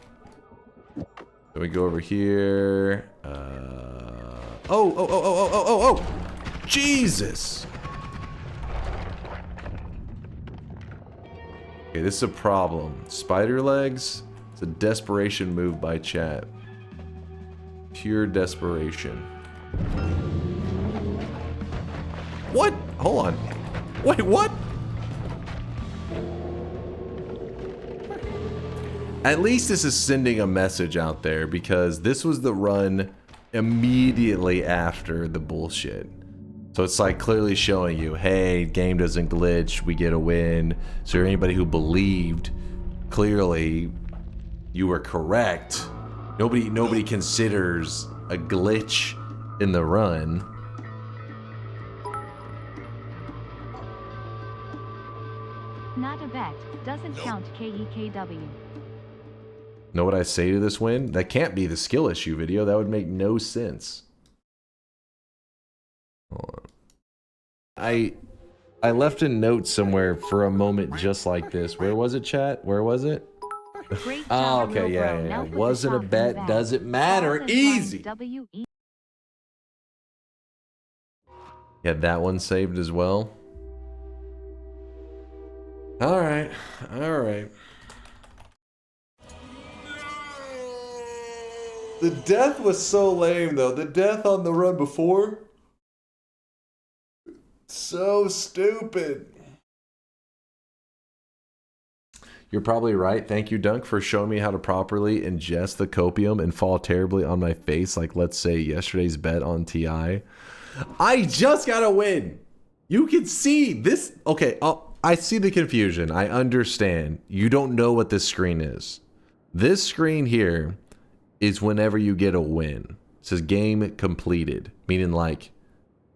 Then we go over here. Oh! Jesus! Okay, this is a problem. Spider legs? It's a desperation move by chat. Pure desperation. What? Hold on. Wait, what? At least this is sending a message out there because this was the run immediately after the bullshit. So it's like clearly showing you, hey, game doesn't glitch, we get a win. So anybody who believed, clearly you were correct. Nobody considers a glitch in the run. Not a bet, doesn't count KEKW. Know what I say to this win? That can't be the skill issue video. That would make no sense. Hold on. I left a note somewhere for a moment just like this. Where was it, chat? Where was it? Oh, okay, yeah. Wasn't a bet, doesn't matter. Easy! Yeah, that one saved as well. Alright, alright. The death was so lame, though. The death on the run before. So stupid. You're probably right. Thank you, Dunk, for showing me how to properly ingest the copium and fall terribly on my face, like, let's say, yesterday's bet on TI. I just got to win. You can see this. Okay, I see the confusion. I understand. You don't know what this screen is. This screen here is whenever you get a win. It says game completed, meaning like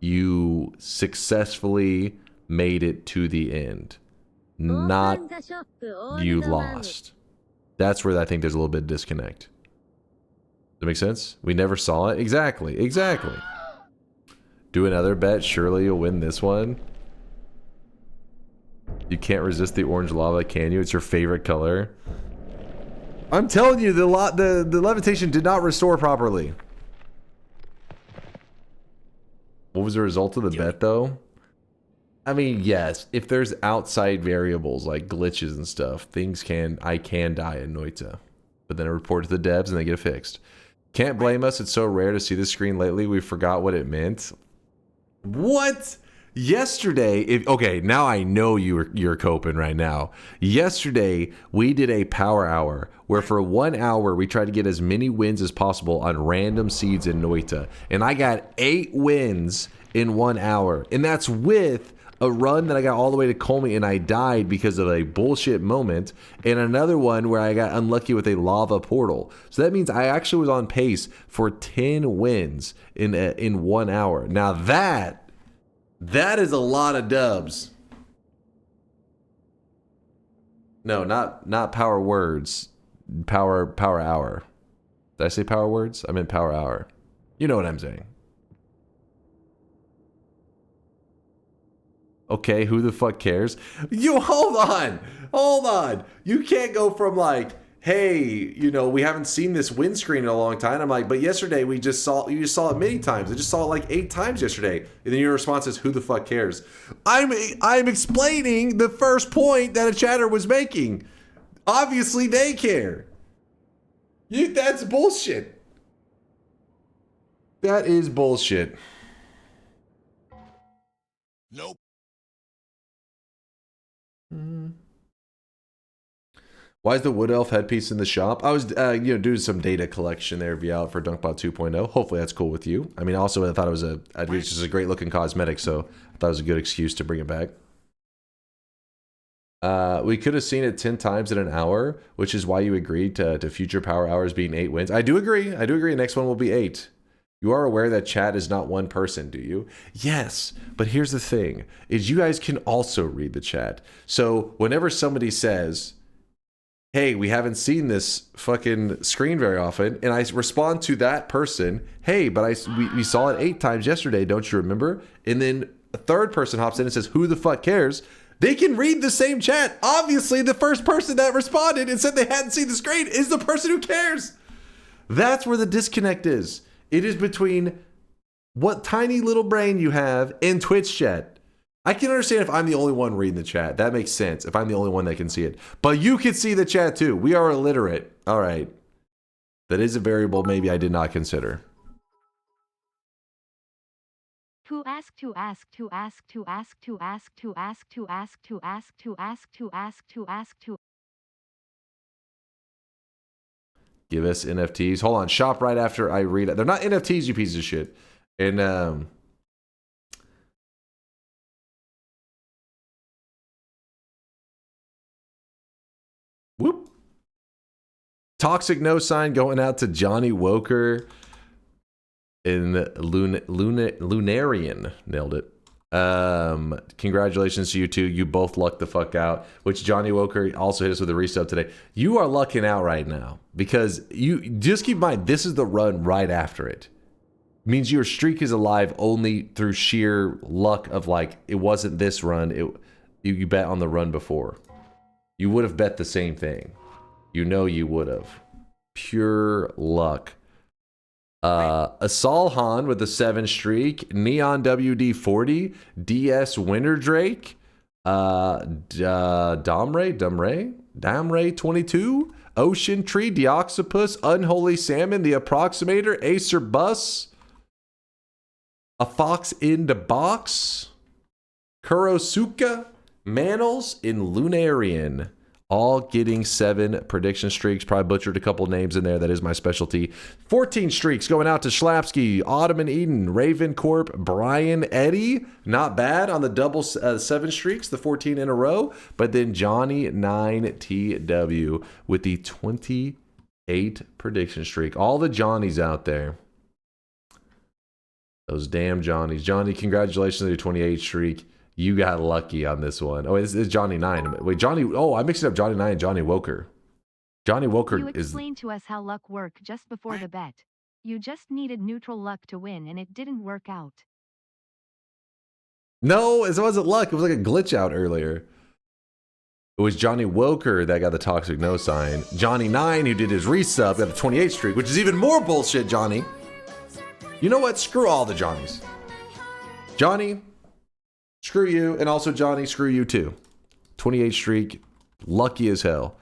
you successfully made it to the end. Not you lost. That's where I think there's a little bit of disconnect. Does that make sense? We never saw it. Exactly. Exactly. Do another bet. Surely you'll win this one. You can't resist the orange lava, can you? It's your favorite color. I'm telling you, the levitation did not restore properly. What was the result of the bet, though? I mean, yes, if there's outside variables like glitches and stuff, I can die in Noita. But then I report to the devs and they get it fixed. Can't blame us, it's so rare to see this screen lately, we forgot what it meant. What? Yesterday, okay, now I know you're coping right now. Yesterday, we did a power hour where for 1 hour, we tried to get as many wins as possible on random seeds in Noita. And I got 8 wins in 1 hour. And that's with a run that I got all the way to Colmy and I died because of a bullshit moment, and another one where I got unlucky with a lava portal. So that means I actually was on pace for 10 wins in 1 hour. Now that is a lot of dubs. No, not power words. Power hour. Did I say power words? I meant power hour. You know what I'm saying. Okay, who the fuck cares? You hold on. You can't go from like, hey, you know, we haven't seen this windscreen in a long time. I'm like, but yesterday you just saw it many times. I just saw it like 8 times yesterday. And then your response is, who the fuck cares? I'm explaining the first point that a chatter was making. Obviously they care. That's bullshit. That is bullshit. Nope. Why is the wood elf headpiece in the shop? I was doing some data collection there via for DunkBot 2.0. Hopefully that's cool with you. I mean, also I thought it was just a great looking cosmetic, so I thought it was a good excuse to bring it back. We could have seen it 10 times in an hour, which is why you agreed to future power hours being 8 wins. I do agree. The next one will be 8. You are aware that chat is not one person, do you? Yes, but here's the thing, is you guys can also read the chat. So whenever somebody says, hey, we haven't seen this fucking screen very often, and I respond to that person, hey, but we saw it 8 times yesterday, don't you remember? And then a third person hops in and says, who the fuck cares? They can read the same chat. Obviously, the first person that responded and said they hadn't seen the screen is the person who cares. That's where the disconnect is. It is between what tiny little brain you have and Twitch chat. I can understand if I'm the only one reading the chat. That makes sense if I'm the only one that can see it. But you can see the chat too. We are illiterate. All right. That is a variable maybe I did not consider. To ask. Give us NFTs. Hold on. Shop right after I read it. They're not NFTs, you piece of shit. And whoop. Toxic no sign going out to Johnny Woker and Lunarian. Nailed it. Congratulations to you two. You both lucked the fuck out. Which Johnny Woker also hit us with a resub today. You are lucking out right now because you just keep in mind this is the run right after it. Means your streak is alive only through sheer luck of like it wasn't this run. You bet on the run before. You would have bet the same thing. You know you would have. Pure luck. Asalhan with the 7 streak, Neon WD40, DS Winter Drake, Damre 22, Ocean Tree, Deoxypus, Unholy Salmon, The Approximator, Acer Bus, A Fox in the Box, Kurosuka, Manals, and Lunarian. All getting 7 prediction streaks. Probably butchered a couple names in there. That is my specialty. 14 streaks going out to Schlapsky, Autumn and Eden, Ravencorp, Brian, Eddie. Not bad on the double 7 streaks, the 14 in a row. But then Johnny 9TW with the 28 prediction streak. All the Johnnies out there. Those damn Johnnies. Johnny, congratulations on your 28 streak. You got lucky on this one. Oh, this is Johnny 9. Wait, Johnny. Oh, I mixed up Johnny 9 and Johnny Woker. Johnny Woker You is. explained to us how luck worked just before the bet. You just needed neutral luck to win, and it didn't work out. No, it wasn't luck. It was like a glitch out earlier. It was Johnny Woker that got the toxic no sign. Johnny 9, who did his resub, got the 28 streak, which is even more bullshit, Johnny. You know what? Screw all the Johnnies. Johnny, screw you. And also Johnny, screw you too. 28 streak. Lucky as hell.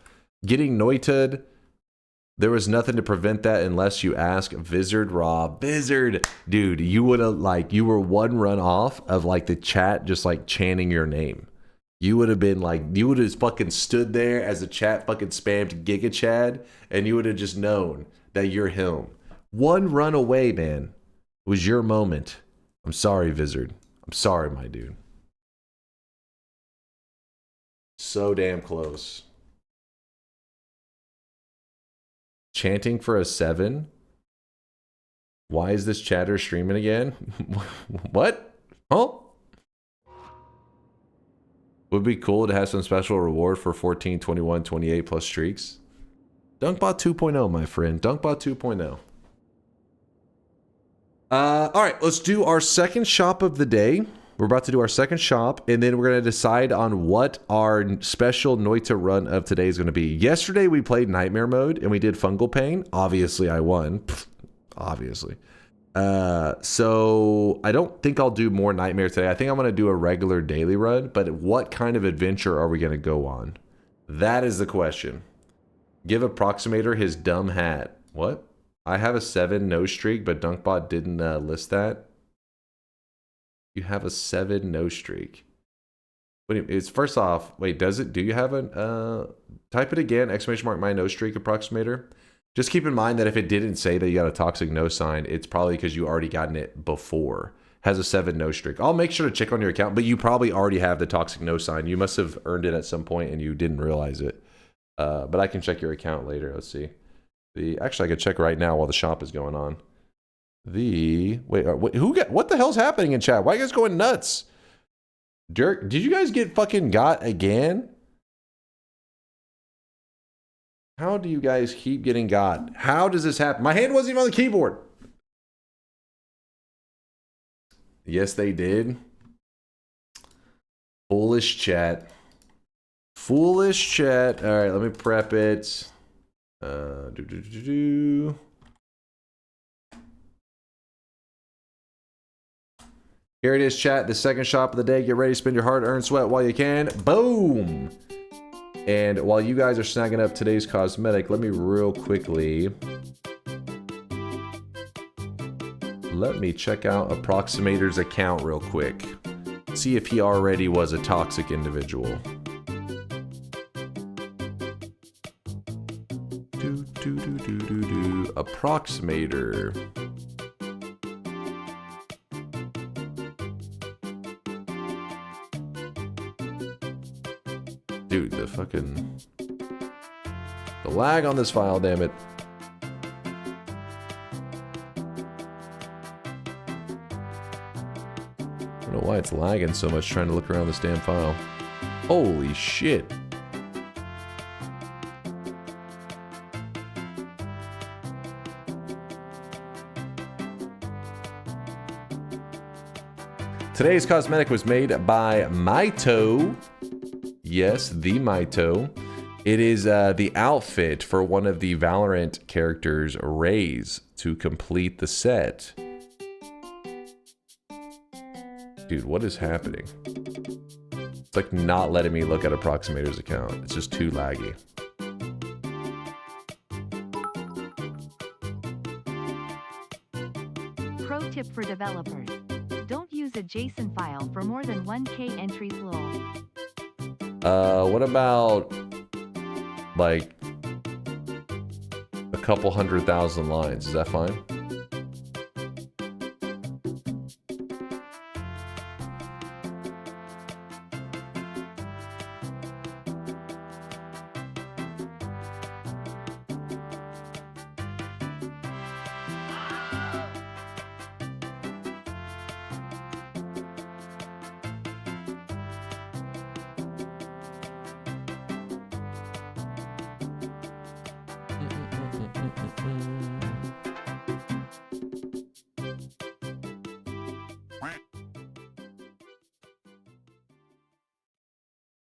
Getting Noita'd. There was nothing to prevent that unless you ask Vizard Rob. Vizard! Dude, you would have you were one run off of like the chat just like chanting your name. You would have been like, you would have fucking stood there as the chat fucking spammed Giga Chad, and you would have just known that you're him. One run away, man. It was your moment. I'm sorry, Vizard. I'm sorry, my dude. So damn close. Chanting for a 7? Why is this chatter streaming again? What? Huh? Would be cool to have some special reward for 14, 21, 28 plus streaks. DunkBot 2.0, my friend. DunkBot 2.0. All right, let's do our second shop of the day. We're about to do our second shop, and then we're going to decide on what our special Noita run of today is going to be. Yesterday, we played Nightmare Mode, and we did Fungal Pain. Obviously, I won. Obviously. So I don't think I'll do more Nightmare today. I think I'm going to do a regular daily run, but what kind of adventure are we going to go on? That is the question. Give Approximator his dumb hat. What? I have a 7 no streak, but DunkBot didn't list that. You have a 7 no streak. Wait, it's first off, wait, does it? Do you have a type it again, exclamation mark my no streak Approximator? Just keep in mind that if it didn't say that you got a toxic no sign, it's probably because you already gotten it before. Has a 7 no streak. I'll make sure to check on your account, but you probably already have the toxic no sign. You must have earned it at some point and you didn't realize it. But I can check your account later. Let's see. Actually, I could check right now while the shop is going on. Wait, what the hell's happening in chat? Why are you guys going nuts? Dirk, did you guys get fucking got again? How do you guys keep getting got? How does this happen? My hand wasn't even on the keyboard. Yes, they did. Foolish chat. Foolish chat. All right, let me prep it. Here it is, chat. The second shop of the day. Get ready to spend your hard-earned sweat while you can. Boom! And while you guys are snagging up today's cosmetic, let me real quickly... Let me check out Approximator's account real quick. See if he already was a toxic individual. Approximator. Dude, the lag on this file, damn it. I don't know why it's lagging so much trying to look around this damn file. Holy shit. Today's cosmetic was made by Maito. Yes, the Maito. It is the outfit for one of the Valorant characters, Raze, to complete the set. Dude, what is happening? It's like not letting me look at Approximator's account. It's just too laggy. Pro tip for developers. Don't use a JSON file for more than 1K entries lol. What about like a couple 100,000 lines. Is that fine?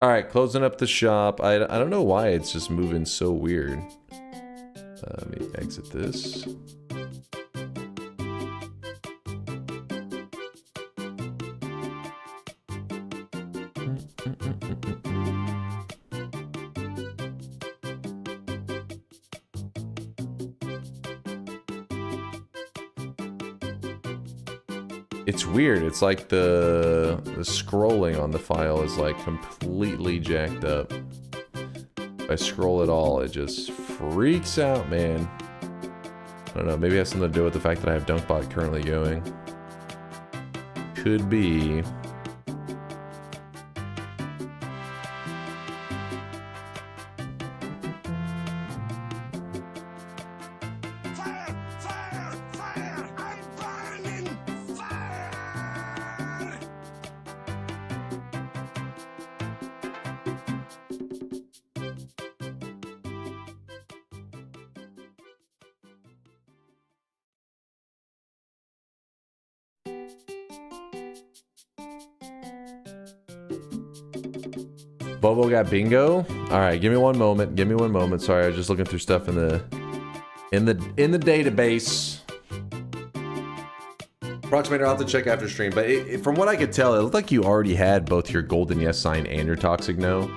All right, closing up the shop. I don't know why it's just moving so weird. Let me exit this. It's weird. It's like the scrolling on the file is like completely jacked up. If I scroll at all, it just freaks out, man. I don't know. Maybe it has something to do with the fact that I have DunkBot currently going. Could be. Bobo got bingo. All right, give me one moment. Give me one moment. Sorry, I was just looking through stuff in the database. Approximator, I'll have to check after stream, but from what I could tell, it looked like you already had both your golden yes sign and your toxic no.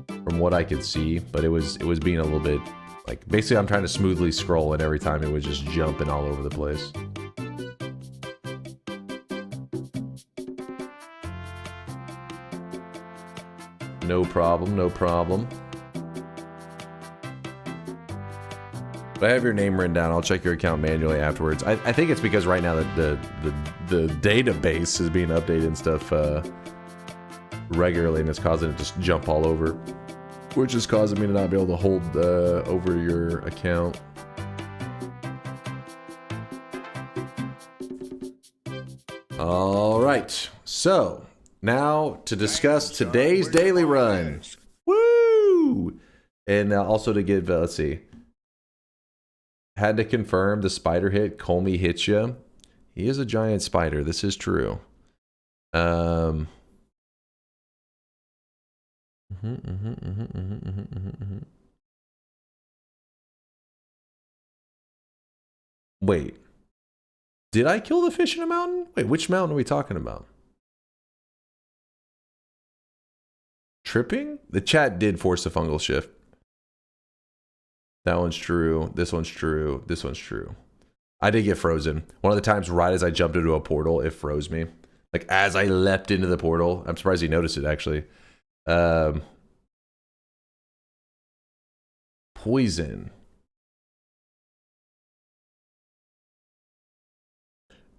From what I could see, but it was being a little bit like basically I'm trying to smoothly scroll, and every time it was just jumping all over the place. No problem, no problem. But I have your name written down. I'll check your account manually afterwards. I think it's because right now the database is being updated and stuff regularly, and it's causing it to just jump all over, which is causing me to not be able to hold over your account. All right, so now to discuss today's daily run. Woo! And also to give, let's see. Had to confirm the spider hit. Colmy hits you. He is a giant spider. This is true. Wait. Did I kill the fish in a mountain? Wait, which mountain are we talking about? Tripping? The chat did force a fungal shift. That one's true. This one's true. This one's true. I did get frozen. One of the times right as I jumped into a portal, it froze me. Like as I leapt into the portal. I'm surprised you noticed it actually. Poison.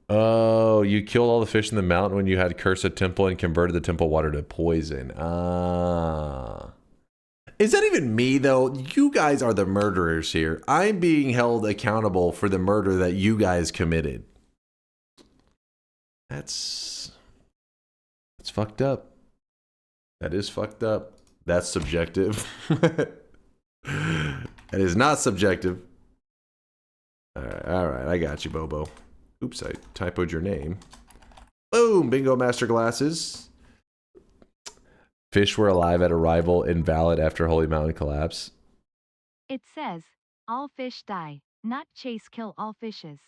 Oh, you killed all the fish in the mountain when you had cursed a temple and converted the temple water to poison. Ah. Is that even me, though? You guys are the murderers here. I'm being held accountable for the murder that you guys committed. That's fucked up. That is fucked up. That's subjective. That is not subjective. All right, I got you, Bobo. Oops, I typoed your name. Boom, bingo master glasses. Fish were alive at arrival, invalid after Holy Mountain collapse. It says, all fish die, not chase kill all fishes.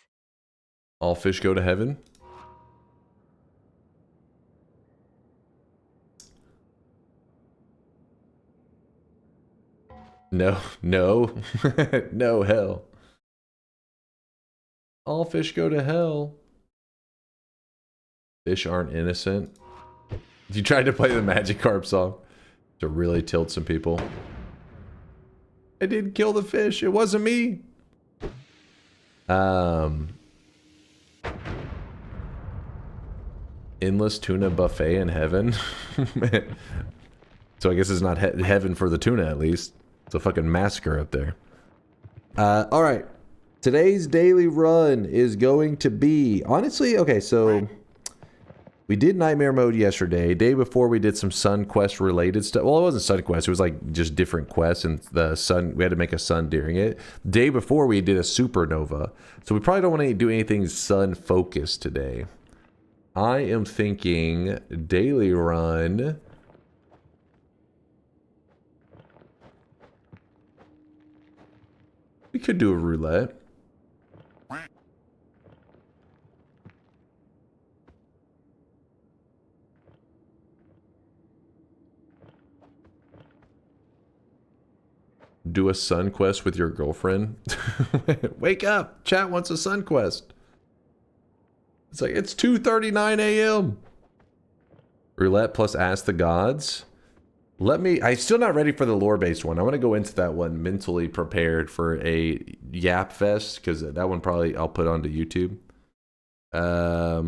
All fish go to heaven? No, no, no, hell. All fish go to hell. Fish aren't innocent. You tried to play the Magikarp song to really tilt some people. I didn't kill the fish. It wasn't me. Endless tuna buffet in heaven. So I guess it's not heaven for the tuna, at least. It's a fucking massacre up there. All right. Today's daily run is going to be... Honestly, okay, so... We did Nightmare Mode yesterday. Day before, we did some Sun Quest related stuff. Well, it wasn't Sun Quest. It was like just different quests, and the sun. We had to make a sun during it. Day before, we did a supernova. So we probably don't want to do anything sun focused today. I am thinking daily run. We could do a roulette. Do a sun quest with your girlfriend. Wake up! Chat wants a sun quest. It's like, it's 2:39 a.m. Roulette plus Ask the Gods. I'm still not ready for the lore-based one. I want to go into that one mentally prepared for a Yap Fest, because that one probably I'll put onto YouTube. Let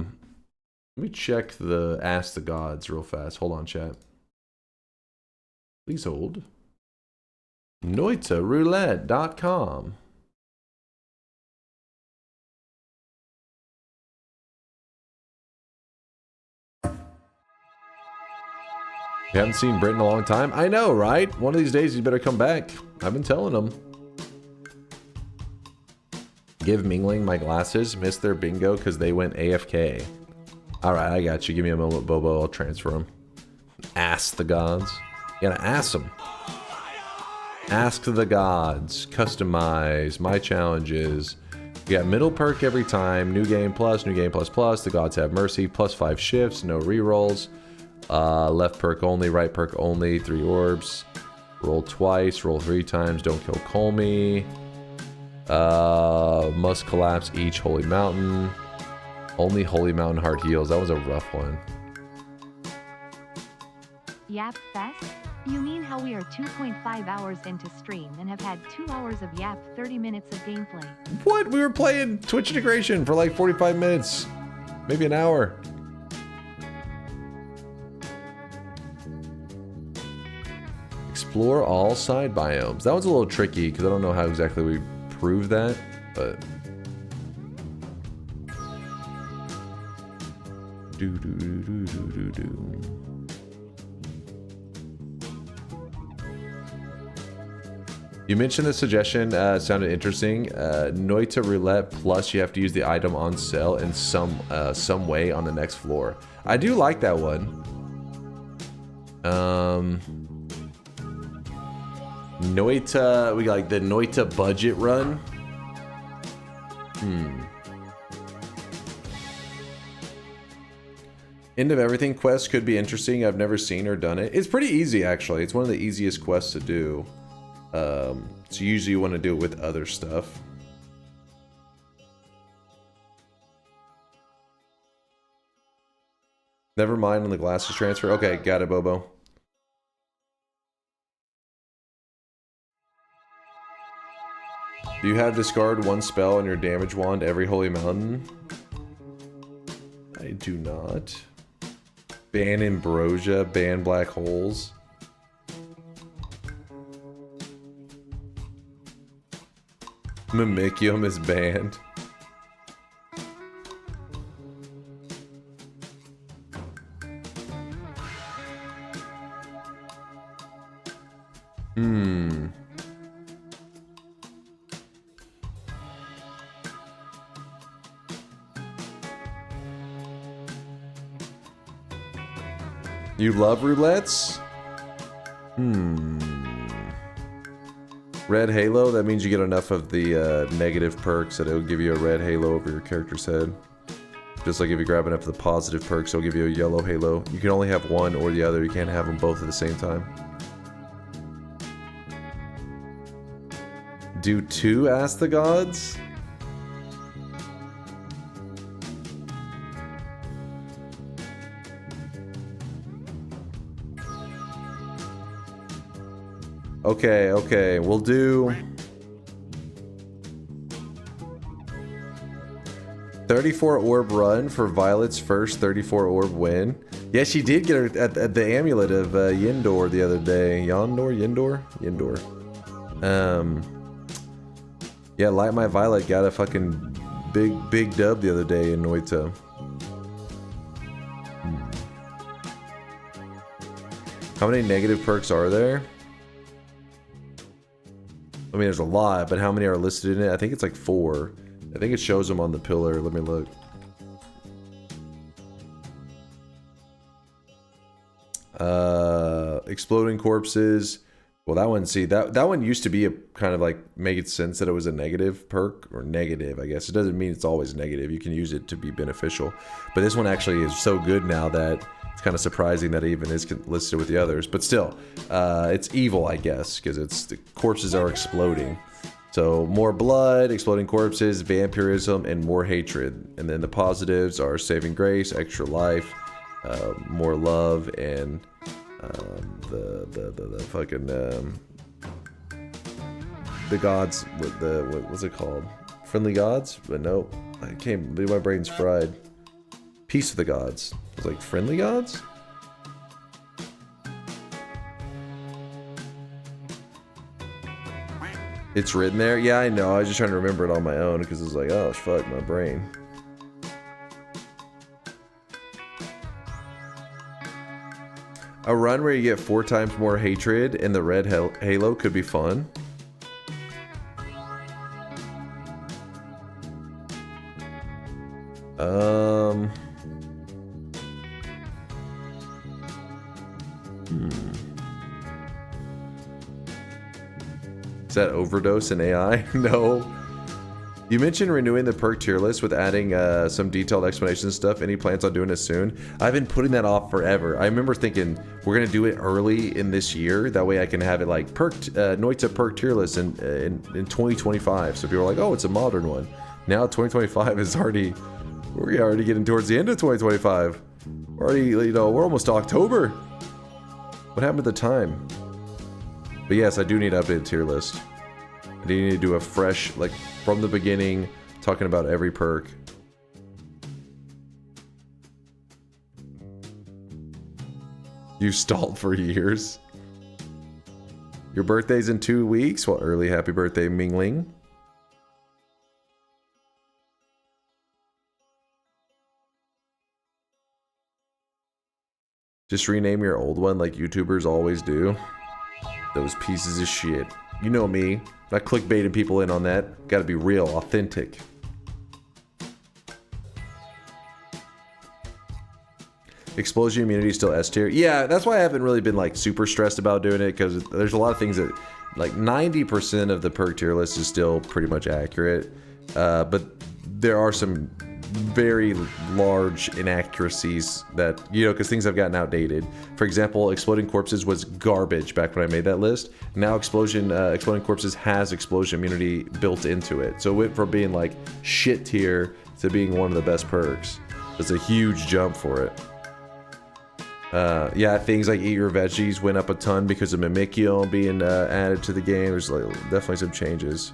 me check the Ask the Gods real fast. Hold on, chat. Please hold. NoitaRoulette.com. You haven't seen Brit in a long time? I know, right? One of these days you better come back. I've been telling them. Give Mingling my glasses. Missed their bingo because they went AFK. Alright, I got you. Give me a moment, Bobo. I'll transfer them. Ask the gods. You gotta ask them. Ask the gods. Customize. My challenges. You got middle perk every time. New game plus. New game plus plus. The gods have mercy. Plus 5 shifts. No rerolls. Left perk only. Right perk only. 3 orbs. Roll twice. Roll 3 times. Don't kill Colmy. Must collapse each holy mountain. Only holy mountain heart heals. That was a rough one. Yap Fest? You mean how we are 2.5 hours into stream and have had 2 hours of Yap 30 minutes of gameplay? What? We were playing Twitch integration for like 45 minutes. Maybe an hour. Explore all side biomes. That was a little tricky because I don't know how exactly we proved that, but... You mentioned the suggestion, sounded interesting. Noita Roulette plus you have to use the item on sale in some way on the next floor. I do like that one. Noita, we got like the Noita budget run. End of Everything quest could be interesting. I've never seen or done it. It's pretty easy, actually. It's one of the easiest quests to do. So usually you want to do it with other stuff. Never mind on the glasses transfer. Okay, got it, Bobo. Do you have discard 1 spell on your damage wand every holy mountain? I do not. Ban ambrosia, ban black holes. Mimicium is banned. You love roulettes? Red halo, that means you get enough of the negative perks that it'll give you a red halo over your character's head. Just like if you grab enough of the positive perks, it'll give you a yellow halo. You can only have one or the other, you can't have them both at the same time. Do 2 Ask the Gods? Okay, we'll do 34 orb run for Violet's first 34 orb win. Yeah, she did get her at the amulet of Yendor the other day. Yendor. Yeah, Light My Violet got a fucking big dub the other day in Noita. How many negative perks are there? I mean, there's a lot, but how many are listed in it? I think it's like 4. I think it shows them on the pillar. Let me look. Exploding corpses. Well, that one, see, that one used to be a kind of like make it sense that it was a negative perk, or negative, I guess. It doesn't mean it's always negative. You can use it to be beneficial. But this one actually is so good now that it's kind of surprising that it even is listed with the others. But still, it's evil, I guess, because the corpses are exploding. So more blood, exploding corpses, vampirism, and more hatred. And then the positives are saving grace, extra life, more love, and the fucking the gods. What's it called? Friendly gods? But nope, I can't. My brain's fried. Peace of the gods. It's like friendly gods. It's written there? Yeah, I know. I was just trying to remember it on my own because it was like, oh, fuck, my brain. A run where you get 4 times more hatred in the red halo could be fun. Is that overdose in AI? No. You mentioned renewing the perk tier list with adding some detailed explanation stuff. Any plans on doing it soon? I've been putting that off forever. I remember thinking we're gonna do it early in this year. That way I can have it like Noita perk tier list in 2025. So people are like, oh, it's a modern one. Now 2025 is already, we're already getting towards the end of 2025. We're already, you know, we're almost to October. What happened to the time? But yes, I do need to update the tier list. I do need to do a fresh, like, from the beginning, talking about every perk. You stalled for years. Your birthday's in 2 weeks? Well, early happy birthday, Mingling. Just rename your old one like YouTubers always do. Those pieces of shit. You know me. Not clickbaiting people in on that. Gotta be real, authentic. Explosion immunity still S tier. Yeah, that's why I haven't really been like super stressed about doing it, because there's a lot of things that like 90% of the perk tier list is still pretty much accurate. But there are some very large inaccuracies that, you know, because things have gotten outdated. For example, exploding corpses was garbage back when I made that list. Now exploding corpses has explosion immunity built into it. So it went from being like shit tier to being one of the best perks. It's a huge jump for it. Yeah, things like eat your veggies went up a ton because of Mimikyo being added to the game. There's like definitely some changes.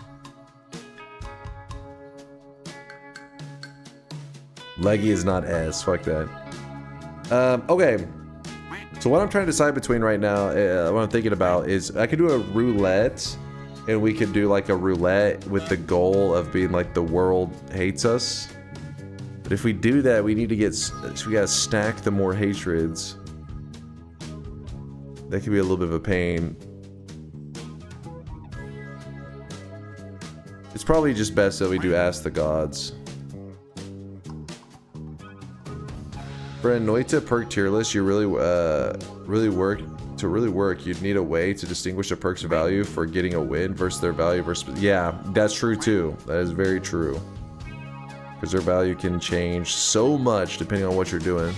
Leggy is not S. Fuck that. Okay. So what I'm trying to decide between right now, what I'm thinking about is I could do a roulette, and we could do like a roulette with the goal of being like the world hates us. But if we do that, we need to get, so we gotta stack the more hatreds. That could be a little bit of a pain. It's probably just best that we do Ask the Gods. For a Noita perk tier list, you really work, you'd need a way to distinguish a perk's value for getting a win versus their value versus... Yeah, that's true too. That is very true. Because their value can change so much depending on what you're doing.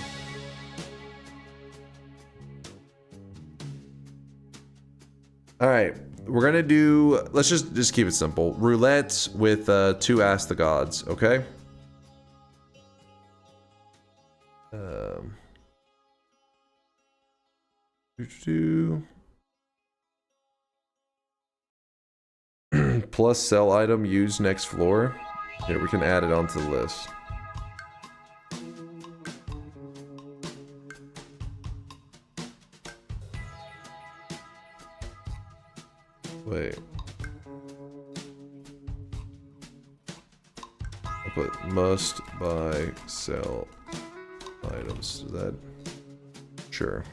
Alright, we're gonna do... Let's just keep it simple. Roulette with 2 Ask the Gods, okay? Plus sell item used next floor. Here, we can add it onto the list. Wait. I'll put must buy sell items. Is that sure?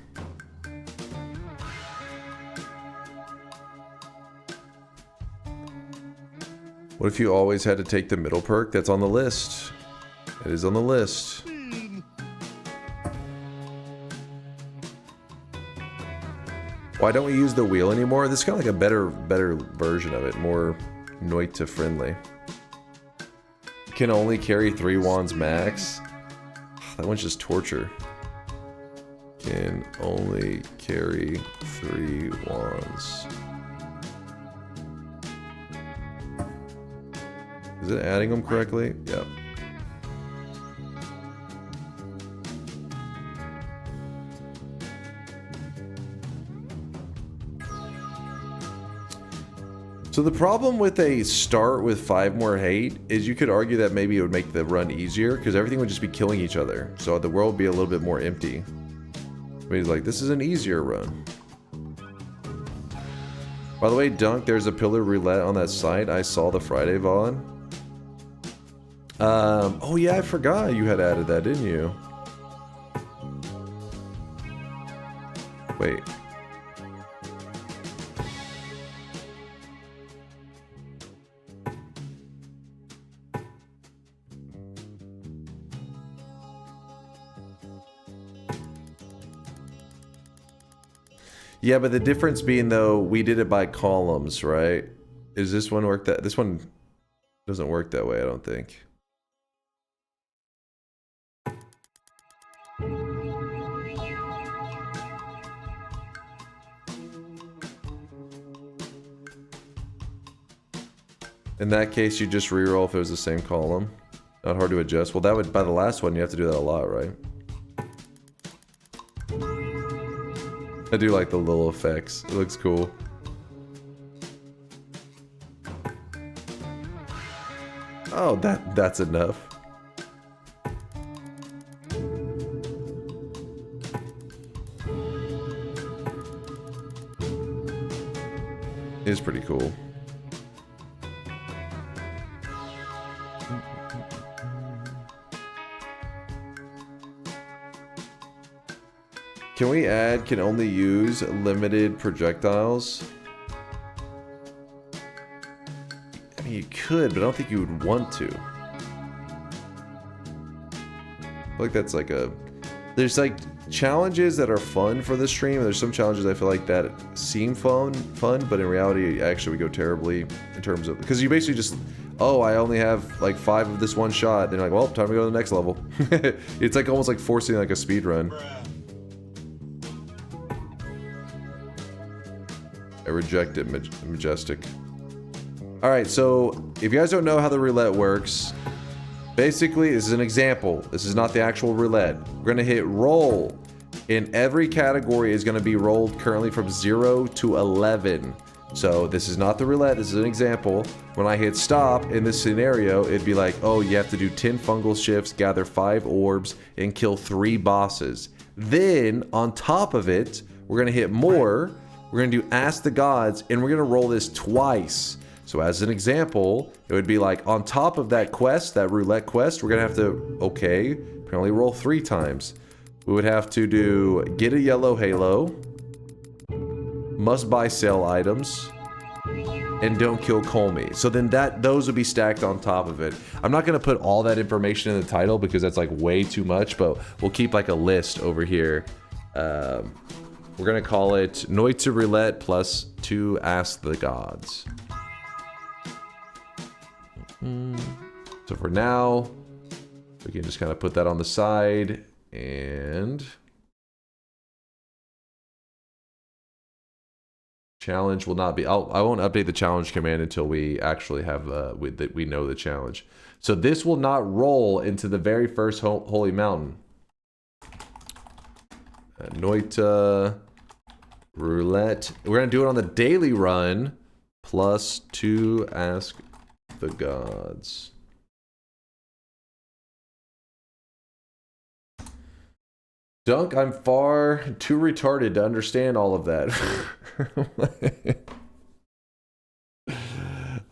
What if you always had to take the middle perk? That's on the list. It is on the list. Why don't we use the wheel anymore? This is kind of like a better version of it, more Noita friendly. Can only carry 3 wands max. That one's just torture. Can only carry 3 wands. Is it adding them correctly? Yep. So the problem with a start with 5 more hate is you could argue that maybe it would make the run easier because everything would just be killing each other. So the world would be a little bit more empty. But he's like, this is an easier run. By the way, Dunk, there's a pillar roulette on that site. I saw the Friday VOD. Oh yeah, I forgot you had added that, didn't you? Wait. Yeah, but the difference being though, we did it by columns, right? Is this one work that? This one doesn't work that way, I don't think. In that case, you just reroll if it was the same column. Not hard to adjust. Well, that would, by the last one, you have to do that a lot, right? I do like the little effects. It looks cool. Oh, that's enough. It's pretty cool. Can we add can only use limited projectiles? I mean, you could, but I don't think you would want to. I feel like that's like a... There's like challenges that are fun for the stream, and there's some challenges I feel like that seem fun, but in reality actually would go terribly in terms of... Because you basically just... Oh, I only have like 5 of this one shot. Then you're like, well, time to go to the next level. It's like almost like forcing like a speed run. I reject it, Majestic. Alright, so if you guys don't know how the roulette works, basically this is an example. This is not the actual roulette. We're going to hit roll. In every category is going to be rolled currently from 0 to 11. So this is not the roulette, this is an example. When I hit stop in this scenario, it'd be like, oh, you have to do 10 fungal shifts, gather 5 orbs, and kill 3 bosses. Then, on top of it, we're going to hit more. We're going to do Ask the Gods, and we're going to roll this twice. So as an example, it would be like on top of that quest, that roulette quest, we're going to have to, okay, apparently roll 3 times. We would have to do get a yellow halo, must buy sell items, and don't kill Colmy. So then those would be stacked on top of it. I'm not going to put all that information in the title because that's like way too much, but we'll keep like a list over here. We're going to call it Noita Roulette plus 2 Ask the Gods. So for now, we can just kind of put that on the side and... Challenge will not be... I won't update the challenge command until we actually have... we know the challenge. So this will not roll into the very first Holy Mountain. Noita Roulette. We're going to do it on the daily run. +2 ask the gods. Dunk, I'm far too retarded to understand all of that.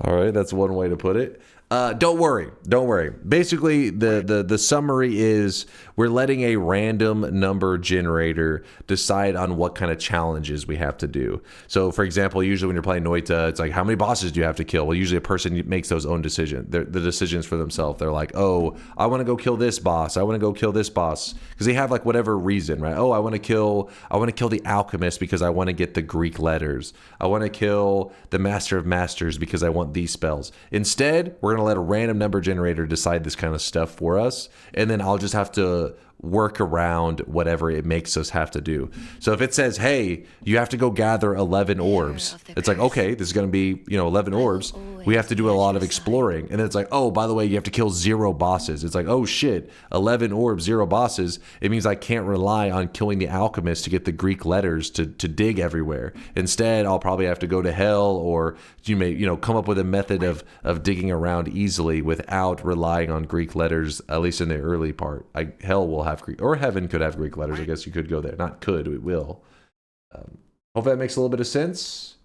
All right, that's one way to put it. Don't worry. Basically, the summary is we're letting a random number generator decide on what kind of challenges we have to do. So, for example, usually when you're playing Noita, it's like, how many bosses do you have to kill? Well, usually a person makes those own decision, the decisions for themselves. They're like, oh, I want to go kill this boss. I want to go kill this boss, because they have like whatever reason, right? Oh, I want to kill the alchemist because I want to get the Greek letters. I want to kill the master of masters because I want these spells. Instead, we're gonna let a random number generator decide this kind of stuff for us, and then I'll just have to work around whatever it makes us have to do. So if it says, hey, you have to go gather 11 orbs, it's like, okay, this is going to be, 11 orbs. We have to do a lot of exploring. And then it's like, oh, by the way, you have to kill 0 bosses. It's like, oh shit, 11 orbs, 0 bosses. It means I can't rely on killing the alchemist to get the Greek letters to dig everywhere. Instead, I'll probably have to go to hell, or you may, come up with a method of digging around easily without relying on Greek letters, at least in the early part. Hell will have Greek, or heaven could have Greek letters. I guess you could go there. Not could, it will. Hope that makes a little bit of sense.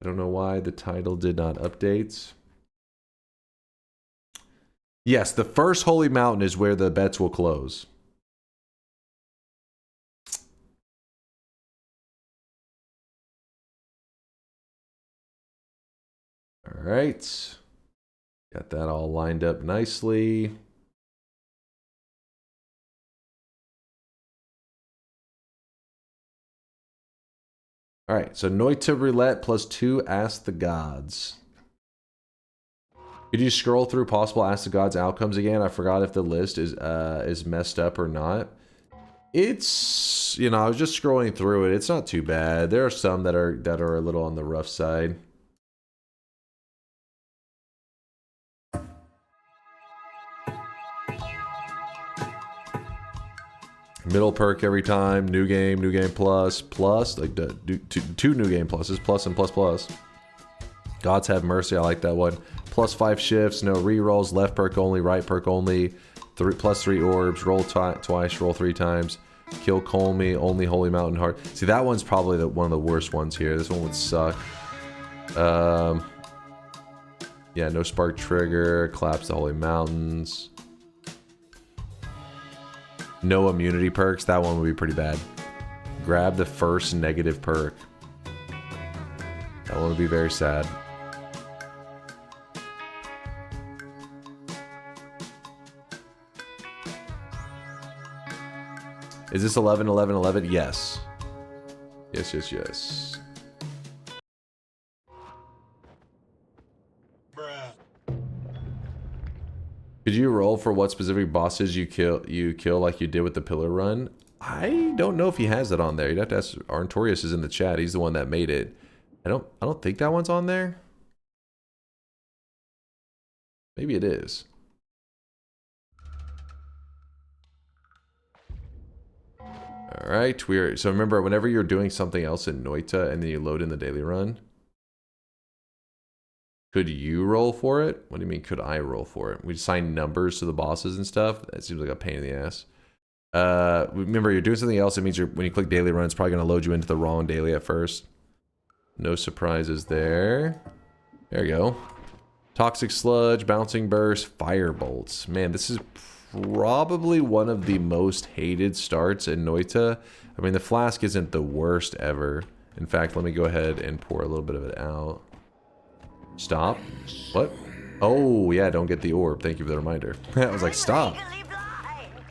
I don't know why the title did not update. Yes, the first holy mountain is where the bets will close. All right. Got that all lined up nicely. All right, so Noita Roulette +2 Ask the Gods. Could you scroll through possible Ask the Gods outcomes again? I forgot if the list is messed up or not. It's, I was just scrolling through it. It's not too bad. There are some that are a little on the rough side. Middle perk every time, new game plus, like two new game pluses, plus and plus. Gods have mercy, I like that one. +5 shifts, no rerolls, left perk only, right perk only, +3 orbs, roll twice, roll 3 times, kill Colmy, only Holy Mountain Heart. See, that one's probably one of the worst ones here. This one would suck. Yeah, no spark trigger, collapse the Holy Mountains. No immunity perks, that one would be pretty bad. Grab the first negative perk. That one would be very sad. Is this 11, 11, 11? Yes. Yes. Could you roll for what specific bosses you kill like you did with the pillar run? I don't know if he has that on there. You'd have to ask. Arntorius is in the chat. He's the one that made it. I don't think that one's on there. Maybe it is. All right, so remember, whenever you're doing something else in Noita and then you load in the daily run, could you roll for it? What do you mean, could I roll for it? We assign numbers to the bosses and stuff. That seems like a pain in the ass. Remember, you're doing something else. It means when you click daily run, it's probably going to load you into the wrong daily at first. No surprises there. There you go. Toxic Sludge, Bouncing Burst, Fire Bolts. Man, this is probably one of the most hated starts in Noita. I mean, the flask isn't the worst ever. In fact, let me go ahead and pour a little bit of it out. Stop. What? Oh, yeah, don't get the orb. Thank you for the reminder. I was like, stop.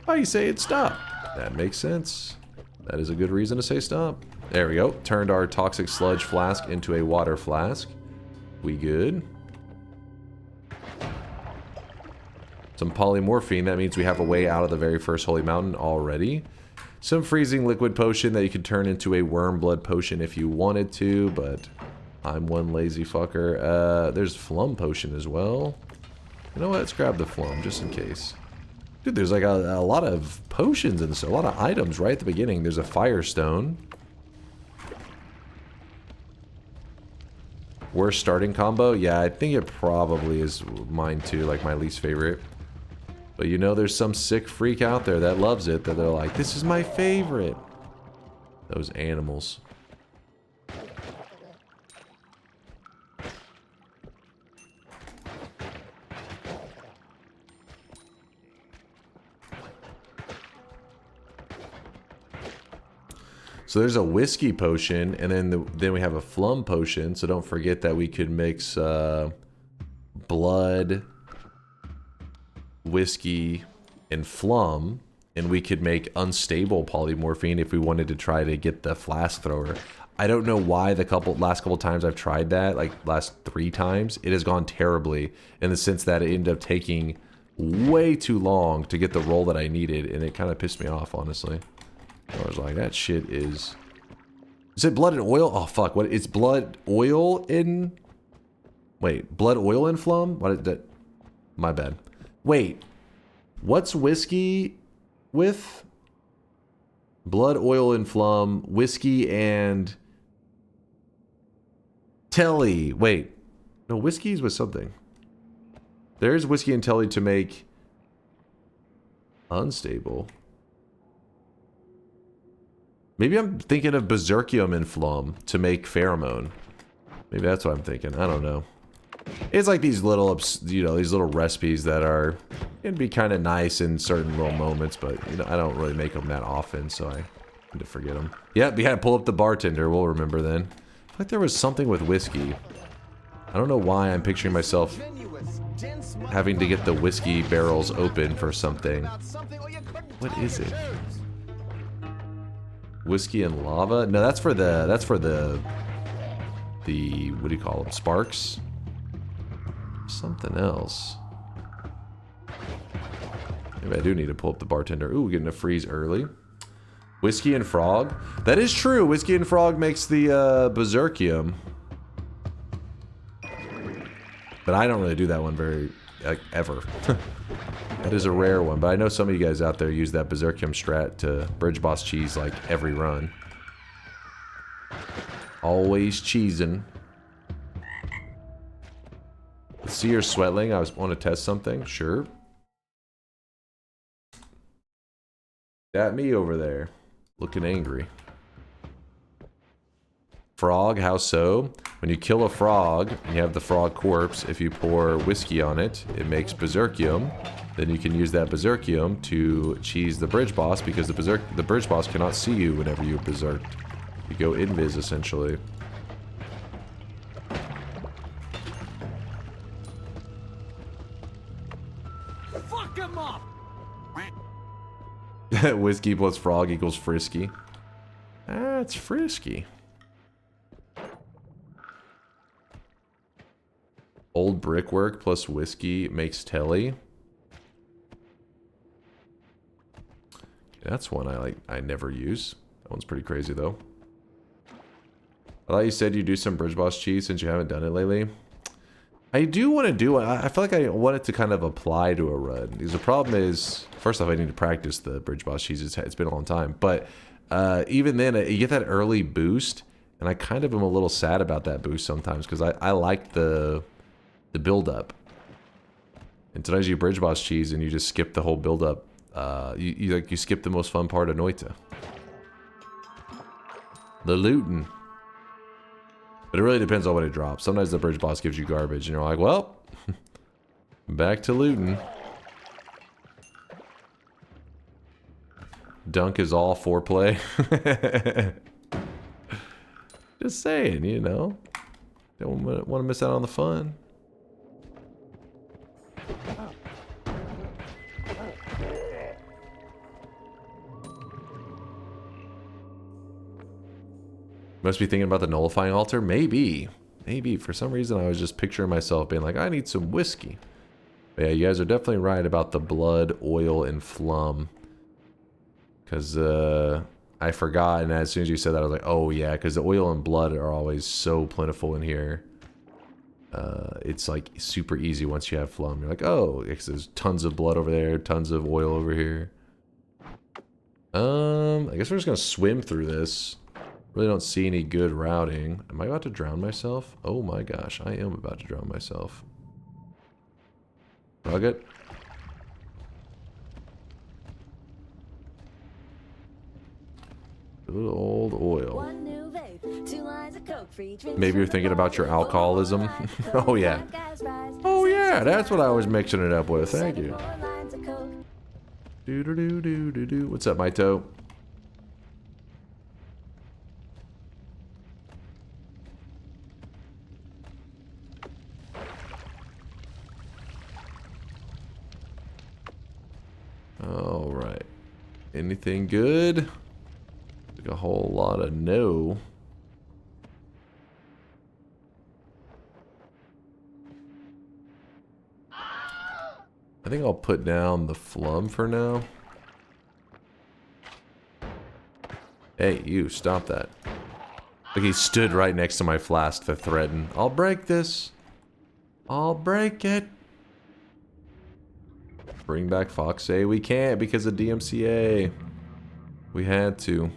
Why you say it stop? That makes sense. That is a good reason to say stop. There we go. Turned our Toxic Sludge flask into a water flask. We good. Some polymorphine. That means we have a way out of the very first holy mountain already. Some freezing liquid potion that you could turn into a worm blood potion if you wanted to, but I'm one lazy fucker. There's Flum potion as well. You know what? Let's grab the Flum just in case. Dude, there's like a lot of potions and so a lot of items right at the beginning. There's a Firestone. Worst starting combo? Yeah, I think it probably is mine too, like my least favorite. But you know, there's some sick freak out there that loves it, that they're like, this is my favorite. Those animals. So there's a whiskey potion, and then we have a flum potion. So don't forget that we could mix blood, whiskey, and flum, and we could make unstable polymorphine if we wanted to try to get the flask thrower. I don't know why the last couple times I've tried that, like last 3 times, it has gone terribly in the sense that it ended up taking way too long to get the roll that I needed, and it kind of pissed me off, honestly. I was like, that shit is... Is it blood and oil? Oh, fuck. What? It's blood, oil in... Wait, blood, oil, and flum? What is that? My bad. Wait. What's whiskey with? Blood, oil, and flum. Whiskey and... Telly. Wait. No, whiskey's with something. There's whiskey and telly to make... Unstable. Maybe I'm thinking of berserkium and flum to make pheromone. Maybe that's what I'm thinking. I don't know. It's like these little, you know, these little recipes that are, can be kind of nice in certain little moments, but you know, I don't really make them that often, so I need to forget them. Yep, yeah, pull up the bartender. We'll remember then. I feel like there was something with whiskey. I don't know why I'm picturing myself having to get the whiskey barrels open for something. What is it? Whiskey and lava? No, that's for the what do you call them? Sparks? Something else. Maybe I do need to pull up the bartender. Ooh, we're getting a freeze early. Whiskey and frog? That is true. Whiskey and frog makes the berserkium. But I don't really do that one very, ever. That is a rare one, but I know some of you guys out there use that berserkium strat to bridge boss cheese like every run. Always cheesing. Seer Sweatling, I want to test something. Sure. That me over there, looking angry. Frog, how so? When you kill a frog and you have the frog corpse, if you pour whiskey on it, it makes berserkium. Then you can use that berserkium to cheese the bridge boss, because the bridge boss cannot see you whenever you berserk. You go invis essentially. Fuck him up. Whiskey plus frog equals frisky. That's frisky. Old brickwork plus whiskey makes telly. That's one I never use. That one's pretty crazy though. I thought you said you do some bridge boss cheese since you haven't done it lately. I do want to do it. I feel like I want it to kind of apply to a run. Because the problem is, first off, I need to practice the bridge boss cheese. It's been a long time. But even then, you get that early boost. And I kind of am a little sad about that boost sometimes. Because I like the build up. And sometimes you bridge boss cheese and you just skip the whole build up. You skip the most fun part of Noita. The looting. But it really depends on what it drops. Sometimes the bridge boss gives you garbage and you're like, well, back to looting. Dunk is all foreplay. Just saying, you know. Don't want to miss out on the fun. Must be thinking about the nullifying altar? Maybe. Maybe. For some reason, I was just picturing myself being like, I need some whiskey. But yeah, you guys are definitely right about the blood, oil, and flum. Because I forgot, and as soon as you said that, I was like, oh yeah, because the oil and blood are always so plentiful in here. It's like super easy once you have flum. You're like, oh, there's tons of blood over there, tons of oil over here. I guess we're just going to swim through this. Really don't see any good routing. Am I about to drown myself? Oh my gosh, I am about to drown myself. Rugged. Good old oil. Maybe you're thinking about your alcoholism. Oh yeah. Oh yeah, that's what I was mixing it up with. Thank you. Do do do do do do. What's up, my toe? All right. Anything good? Like a whole lot of no. I think I'll put down the flum for now. Hey, you, stop that. Like he stood right next to my flask to threaten. I'll break this. I'll break it. Bring back Foxay. We can't because of DMCA. We had to.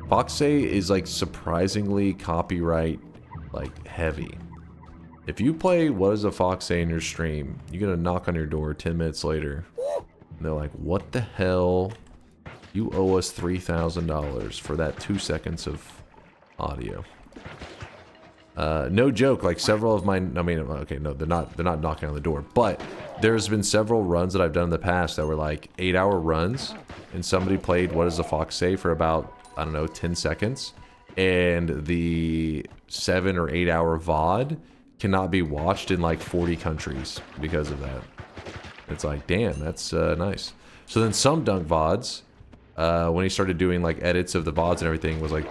Foxay is like surprisingly copyright like heavy. If you play What is a Foxay in your stream, you're gonna knock on your door 10 minutes later. And they're like, what the hell? You owe us $3,000 for that 2 seconds of audio. No joke, like several of my, I mean, okay, no, they're not knocking on the door, but there's been several runs that I've done in the past that were like 8-hour runs, and somebody played What Does a Fox Say for about, I don't know, 10 seconds, and the 7 or 8 hour VOD cannot be watched in like 40 countries because of that. It's like, damn, that's nice. So then SomeDunkVods, when he started doing like edits of the VODs and everything, was like,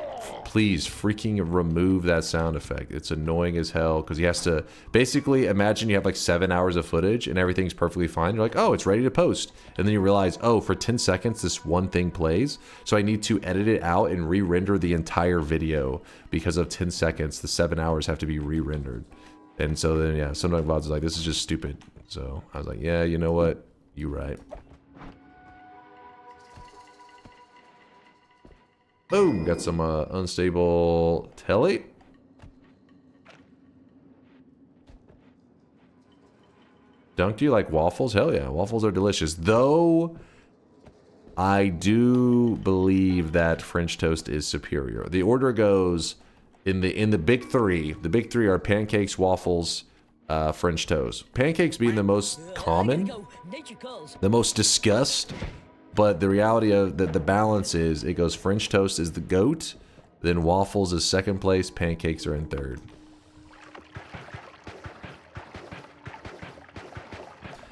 please freaking remove that sound effect. It's annoying as hell because he has to basically imagine you have like 7 hours of footage and everything's perfectly fine. You're like, oh, it's ready to post. And then you realize, oh, for 10 seconds, this one thing plays. So I need to edit it out and re-render the entire video because of 10 seconds. The 7 hours have to be re-rendered. And so then, yeah, SomeDunkVods is like, this is just stupid. So I was like, yeah, you know what? You right. Boom, got some unstable telly. Dunk, do you like waffles? Hell yeah, waffles are delicious. Though, I do believe that French toast is superior. The order goes in the big three. The big three are pancakes, waffles, French toast. Pancakes being the most common, the most discussed. But the reality of the balance is it goes French toast is the GOAT, then waffles is second place, pancakes are in third.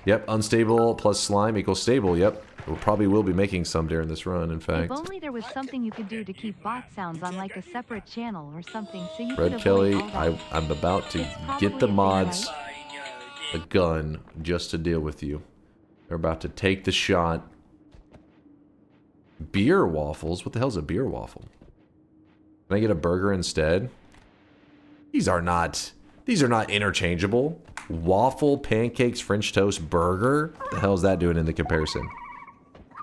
Yep, unstable plus slime equals stable. Yep, we probably will be making some during this run, in fact. If only there was something you could do to keep bot sounds on like a separate channel or something so you Red could Kelly, avoid all that. I'm about to get the mods a gun just to deal with you. They're about to take the shot. Beer waffles? What the hell's a beer waffle? Can I get a burger instead? These are not interchangeable. Waffle, pancakes, French toast, burger? What the hell is that doing in the comparison?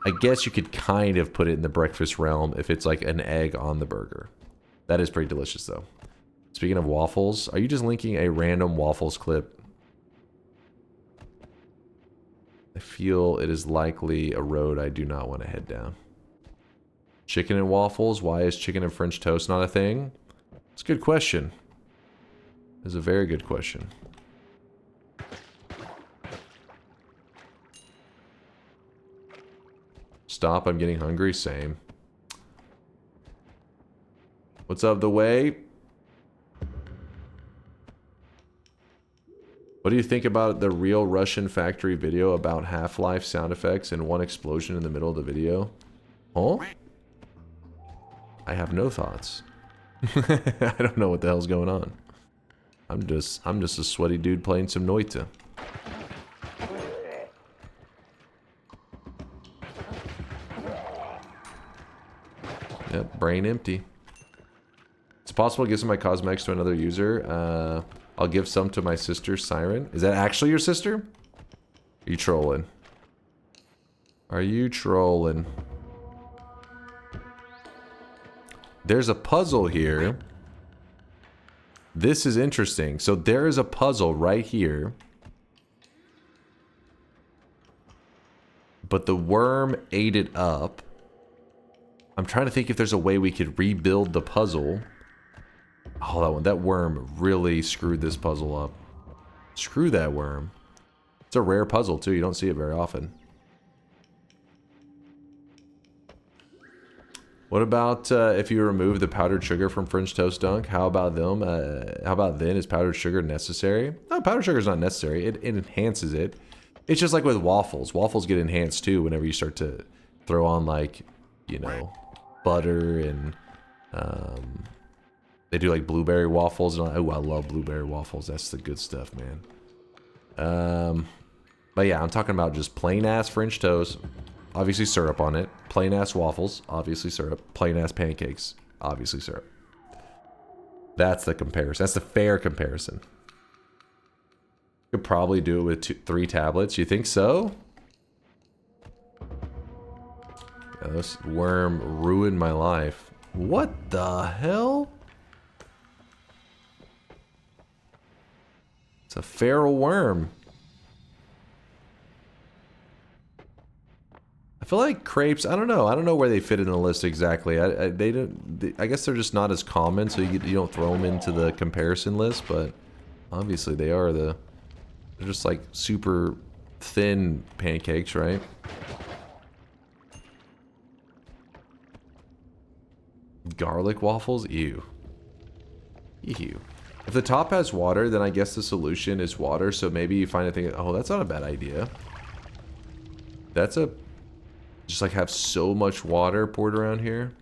I guess you could kind of put it in the breakfast realm if it's like an egg on the burger. That is pretty delicious though. Speaking of waffles, are you just linking a random waffles clip? I feel it is likely a road I do not want to head down. Chicken and waffles? Why is chicken and French toast not a thing? It's a good question. It's a very good question. Stop, I'm getting hungry. Same. What's up the way? What do you think about the real Russian factory video about Half-Life sound effects and one explosion in the middle of the video? Huh? I have no thoughts. I don't know what the hell's going on. I'm just a sweaty dude playing some Noita. Yep, brain empty. It's possible to give some of my cosmetics to another user. I'll give some to my sister, Siren. Is that actually your sister? Are you trolling? Are you trolling? there's a puzzle here. This is interesting. So there is a puzzle right here. But the worm ate it up. I'm trying to think if there's a way we could rebuild the puzzle. Oh, that worm really screwed this puzzle up. Screw that worm. It's a rare puzzle too. You don't see it very often. What about if you remove the powdered sugar from French toast dunk? How about them? How about then? Is powdered sugar necessary? No, powdered sugar is not necessary. It enhances it. It's just like with waffles. Waffles get enhanced too whenever you start to throw on, like, you know, butter and they do like blueberry waffles. And oh, I love blueberry waffles. That's the good stuff, man. But yeah, I'm talking about just plain ass French toast. Obviously syrup on it. Plain ass waffles, obviously syrup. Plain ass pancakes, obviously syrup. That's the comparison. That's the fair comparison. Could probably do it with 3 tablets. You think so? Yeah, this worm ruined my life. What the hell? It's a feral worm. I feel like crepes, I don't know where they fit in the list exactly. I guess they're just not as common, so you don't throw them into the comparison list, but obviously they're just like super thin pancakes, right? Garlic waffles? Ew. Ew. If the top has water, then I guess the solution is water, so maybe you find a thing, oh, that's not a bad idea. Just like have so much water poured around here.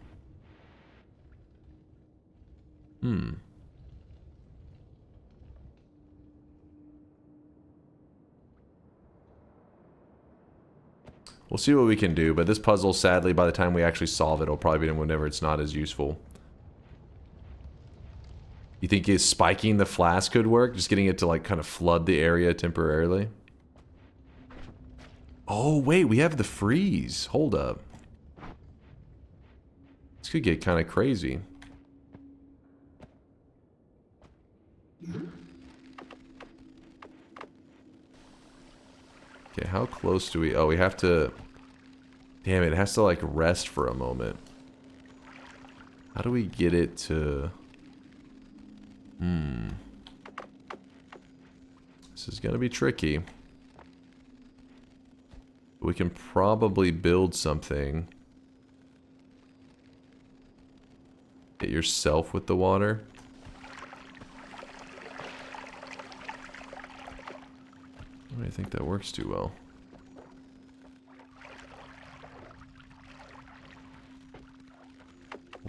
We'll see what we can do, but this puzzle, sadly, by the time we actually solve it, it'll probably be whenever it's not as useful. You think spiking the flask could work? Just getting it to like kind of flood the area temporarily? Oh, wait, we have the freeze. Hold up. This could get kind of crazy. Okay, how close do we... Oh, we have to... Damn it has to, like, rest for a moment. How do we get it to... This is gonna be tricky. We can probably build something. Get yourself with the water. I don't think that works too well.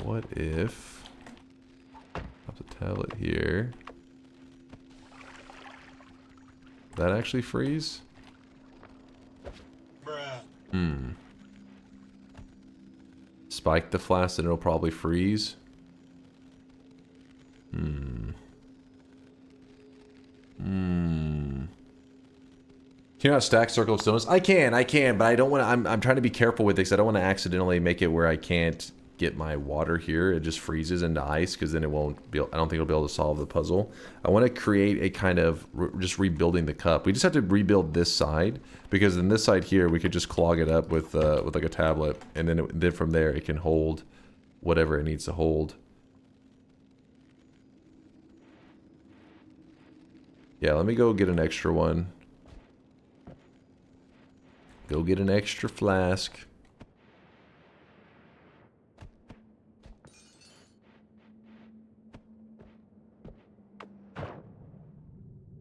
What if... Pop the tablet here. That actually freeze? Spike the flask and it'll probably freeze. Can you not stack circle of stones? I can, but I don't want to. I'm trying to be careful with it because I don't want to accidentally make it where I can't get my water here. It just freezes into ice because then it won't be. I don't think it'll be able to solve the puzzle. I want to create a kind of just rebuilding the cup. We just have to rebuild this side because in this side here we could just clog it up with like a tablet, and then from there it can hold whatever it needs to hold. Yeah, let me go get an extra one. Go get an extra flask.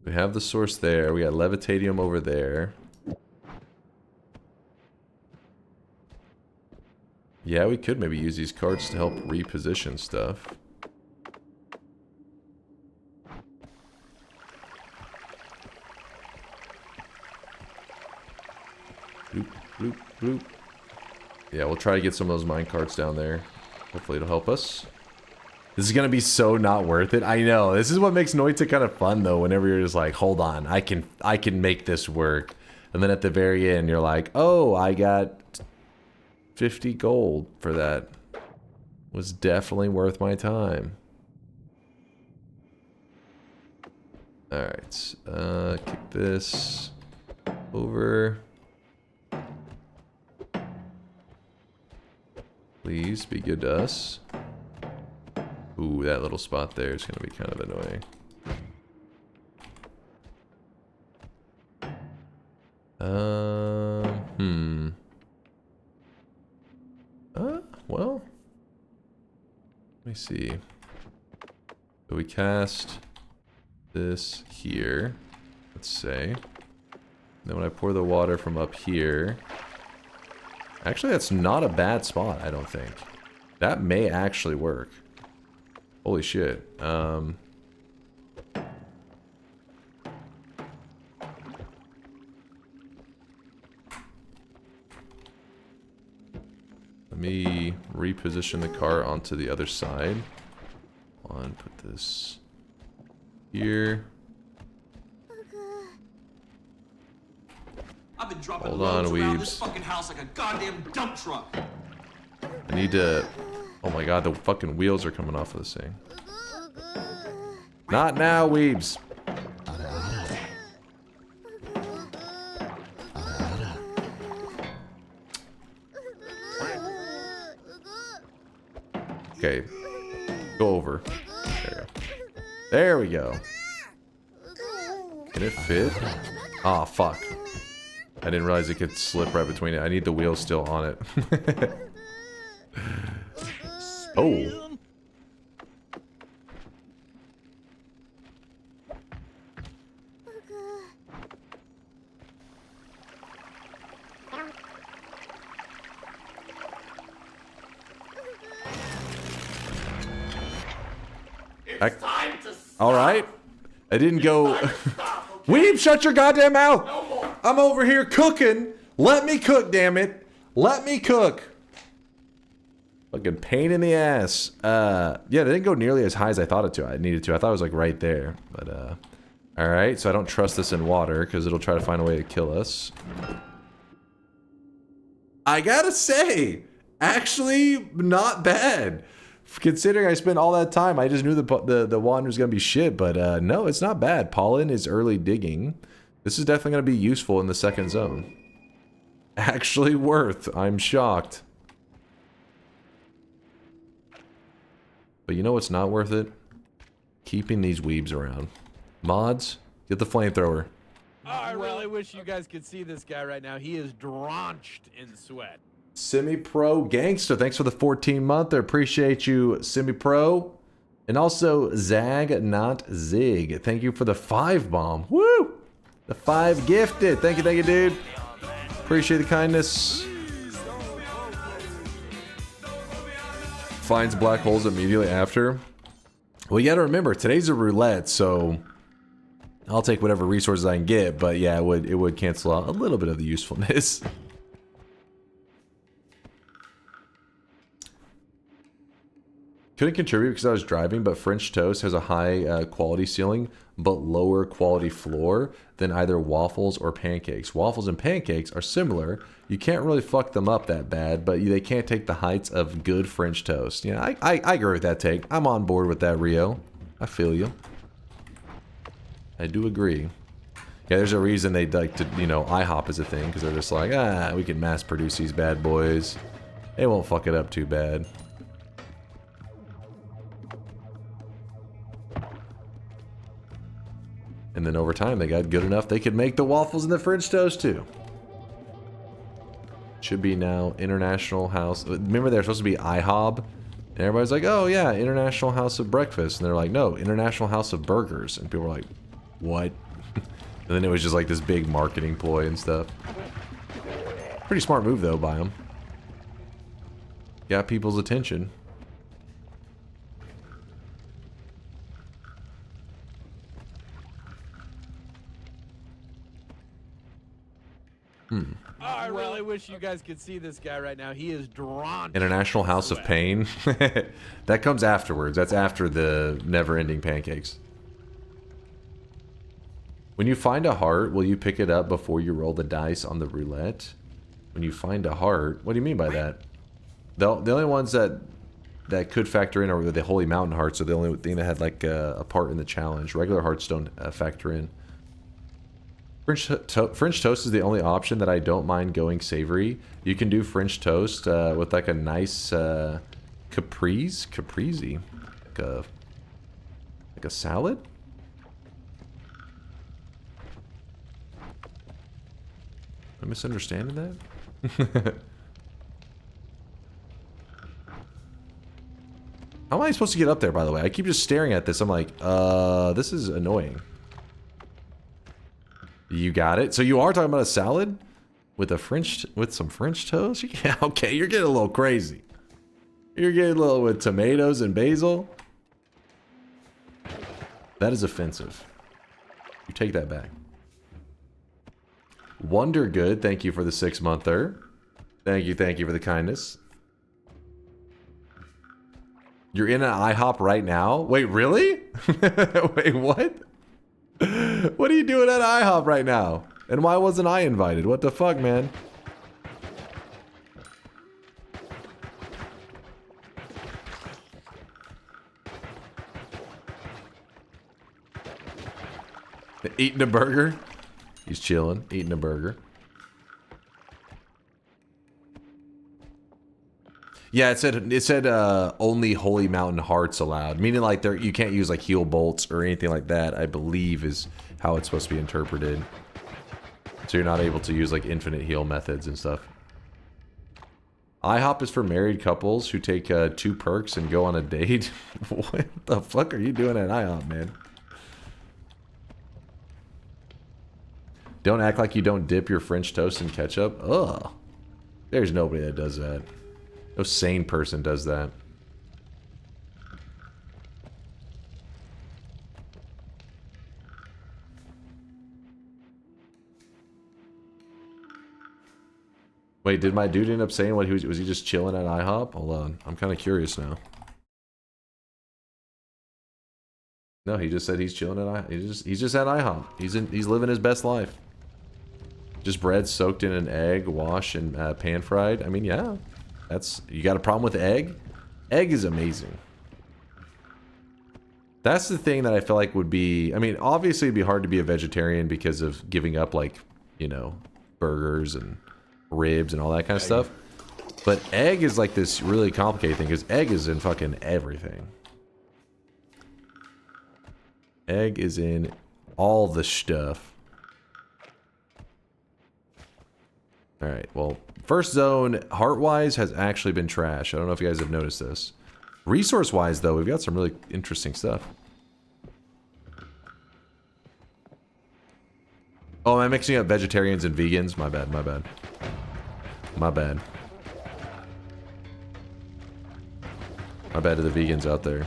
We have the source there. We got levitatium over there. Yeah, we could maybe use these cards to help reposition stuff. Bloop, bloop, bloop. Yeah, we'll try to get some of those mine carts down there. Hopefully it'll help us. This is gonna be so not worth it. I know. This is what makes Noita kind of fun though, whenever you're just like, hold on, I can make this work. And then at the very end you're like, oh, I got 50 gold for that. Was definitely worth my time. Alright, kick this over. Please be good to us. Ooh, that little spot there is going to be kind of annoying. Well. Let me see. So we cast this here, let's say. And then when I pour the water from up here... Actually, that's not a bad spot, I don't think. That may actually work. Holy shit. Let me reposition the car onto the other side. Put this here. I've been dropping Hold on, loads around this weebs. fucking house like a goddamn dump truck. I need to... Oh my god, the fucking wheels are coming off of this thing. Not now, weebs. Okay. Go over. There we go. Can it fit? Ah, fuck. I didn't realize it could slip right between it. I need the wheels still on it. Oh. It's time to stop. All right. I didn't go. Stop, okay? Weeb, shut your goddamn mouth. I'm over here cooking. Let me cook, damn it. Let me cook. Fucking pain in the ass. Yeah, it didn't go nearly as high as I thought it needed to. I thought it was like right there. But all right. So I don't trust this in water because it'll try to find a way to kill us. I gotta say, actually, not bad. Considering I spent all that time, I just knew the water was gonna be shit. But no, it's not bad. Pollen is early digging. This is definitely gonna be useful in the second zone. Actually worth. I'm shocked. But you know what's not worth it? Keeping these weebs around. Mods, get the flamethrower. Oh, I really wish you guys could see this guy right now. He is drenched in sweat. Semi-Pro Gangster, thanks for the 14-month. I appreciate you, Semi-Pro. And also, Zag Not Zig. Thank you for the 5-bomb. Woo! The 5 gifted. Thank you, dude. Appreciate the kindness. Finds black holes immediately after. Well, you gotta remember, today's a roulette, so I'll take whatever resources I can get, but yeah, it would cancel out a little bit of the usefulness. Couldn't contribute because I was driving, but French toast has a high quality ceiling, but lower quality floor than either waffles or pancakes. Waffles and pancakes are similar. You can't really fuck them up that bad, but they can't take the heights of good French toast. Yeah, I agree with that take. I'm on board with that, Rio. I feel you. I do agree. Yeah, there's a reason they'd like to, you know, IHOP is a thing, because they're just like, we can mass produce these bad boys. They won't fuck it up too bad. And then over time, they got good enough they could make the waffles and the French toast too. Should be now International House. Remember, they're supposed to be IHOB? And everybody's like, oh yeah, International House of Breakfast. And they're like, no, International House of Burgers. And people were like, what? And then it was just like this big marketing ploy and stuff. Pretty smart move though by them. Got people's attention. Oh, I really wish you guys could see this guy right now. He is drenched. International House of Pain. That comes afterwards. That's after the never-ending pancakes. When you find a heart, will you pick it up before you roll the dice on the roulette? When you find a heart, what do you mean by that? The only ones that that could factor in are the Holy Mountain Hearts are the only thing that had like a part in the challenge. Regular hearts don't factor in. French toast is the only option that I don't mind going savory. You can do French toast with like a nice caprese, like a salad. Am I misunderstanding that? How am I supposed to get up there, by the way? I keep just staring at this. I'm like, this is annoying. You got it? So you are talking about a salad? With some French toast? Yeah, okay, you're getting a little crazy. You're getting a little with tomatoes and basil? That is offensive. You take that back. Wonder Good, thank you for the 6-monther. Thank you for the kindness. You're in an IHOP right now? Wait, really? Wait, what? What are you doing at IHOP right now? And why wasn't I invited? What the fuck, man? Eating a burger? He's chilling, eating a burger. Yeah, it said only Holy Mountain Hearts allowed, meaning like you can't use like heal bolts or anything like that. I believe is how it's supposed to be interpreted. So you're not able to use like infinite heal methods and stuff. IHOP is for married couples who take 2 perks and go on a date. What the fuck are you doing at IHOP, man? Don't act like you don't dip your French toast in ketchup. Ugh. There's nobody that does that. No sane person does that. Wait, did my dude end up saying what he was he just chilling at IHOP? Hold on. I'm kind of curious now. No, he just said he's chilling at IHOP. He's just at IHOP. He's living his best life. Just bread soaked in an egg, wash and pan fried. I mean, yeah. You got a problem with egg? Egg is amazing. That's the thing that I feel like would be... I mean, obviously it'd be hard to be a vegetarian because of giving up, like, you know, burgers and ribs and all that kind of stuff. But egg is like this really complicated thing because egg is in fucking everything. Egg is in all the stuff. Alright, well, first zone, heart-wise, has actually been trash. I don't know if you guys have noticed this. Resource-wise, though, we've got some really interesting stuff. Oh, am I mixing up vegetarians and vegans? My bad, my bad. My bad. My bad to the vegans out there.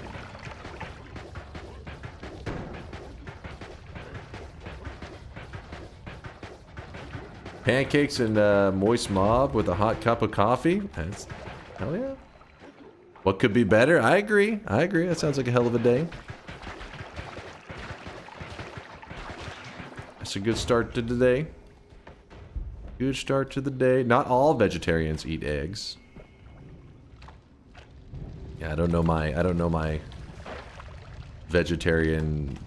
Pancakes and moist mob with a hot cup of coffee. That's, hell yeah. What could be better? I agree. I agree. That sounds like a hell of a day. That's a good start to the day. Good start to the day. Not all vegetarians eat eggs. Yeah, I don't know my vegetarian,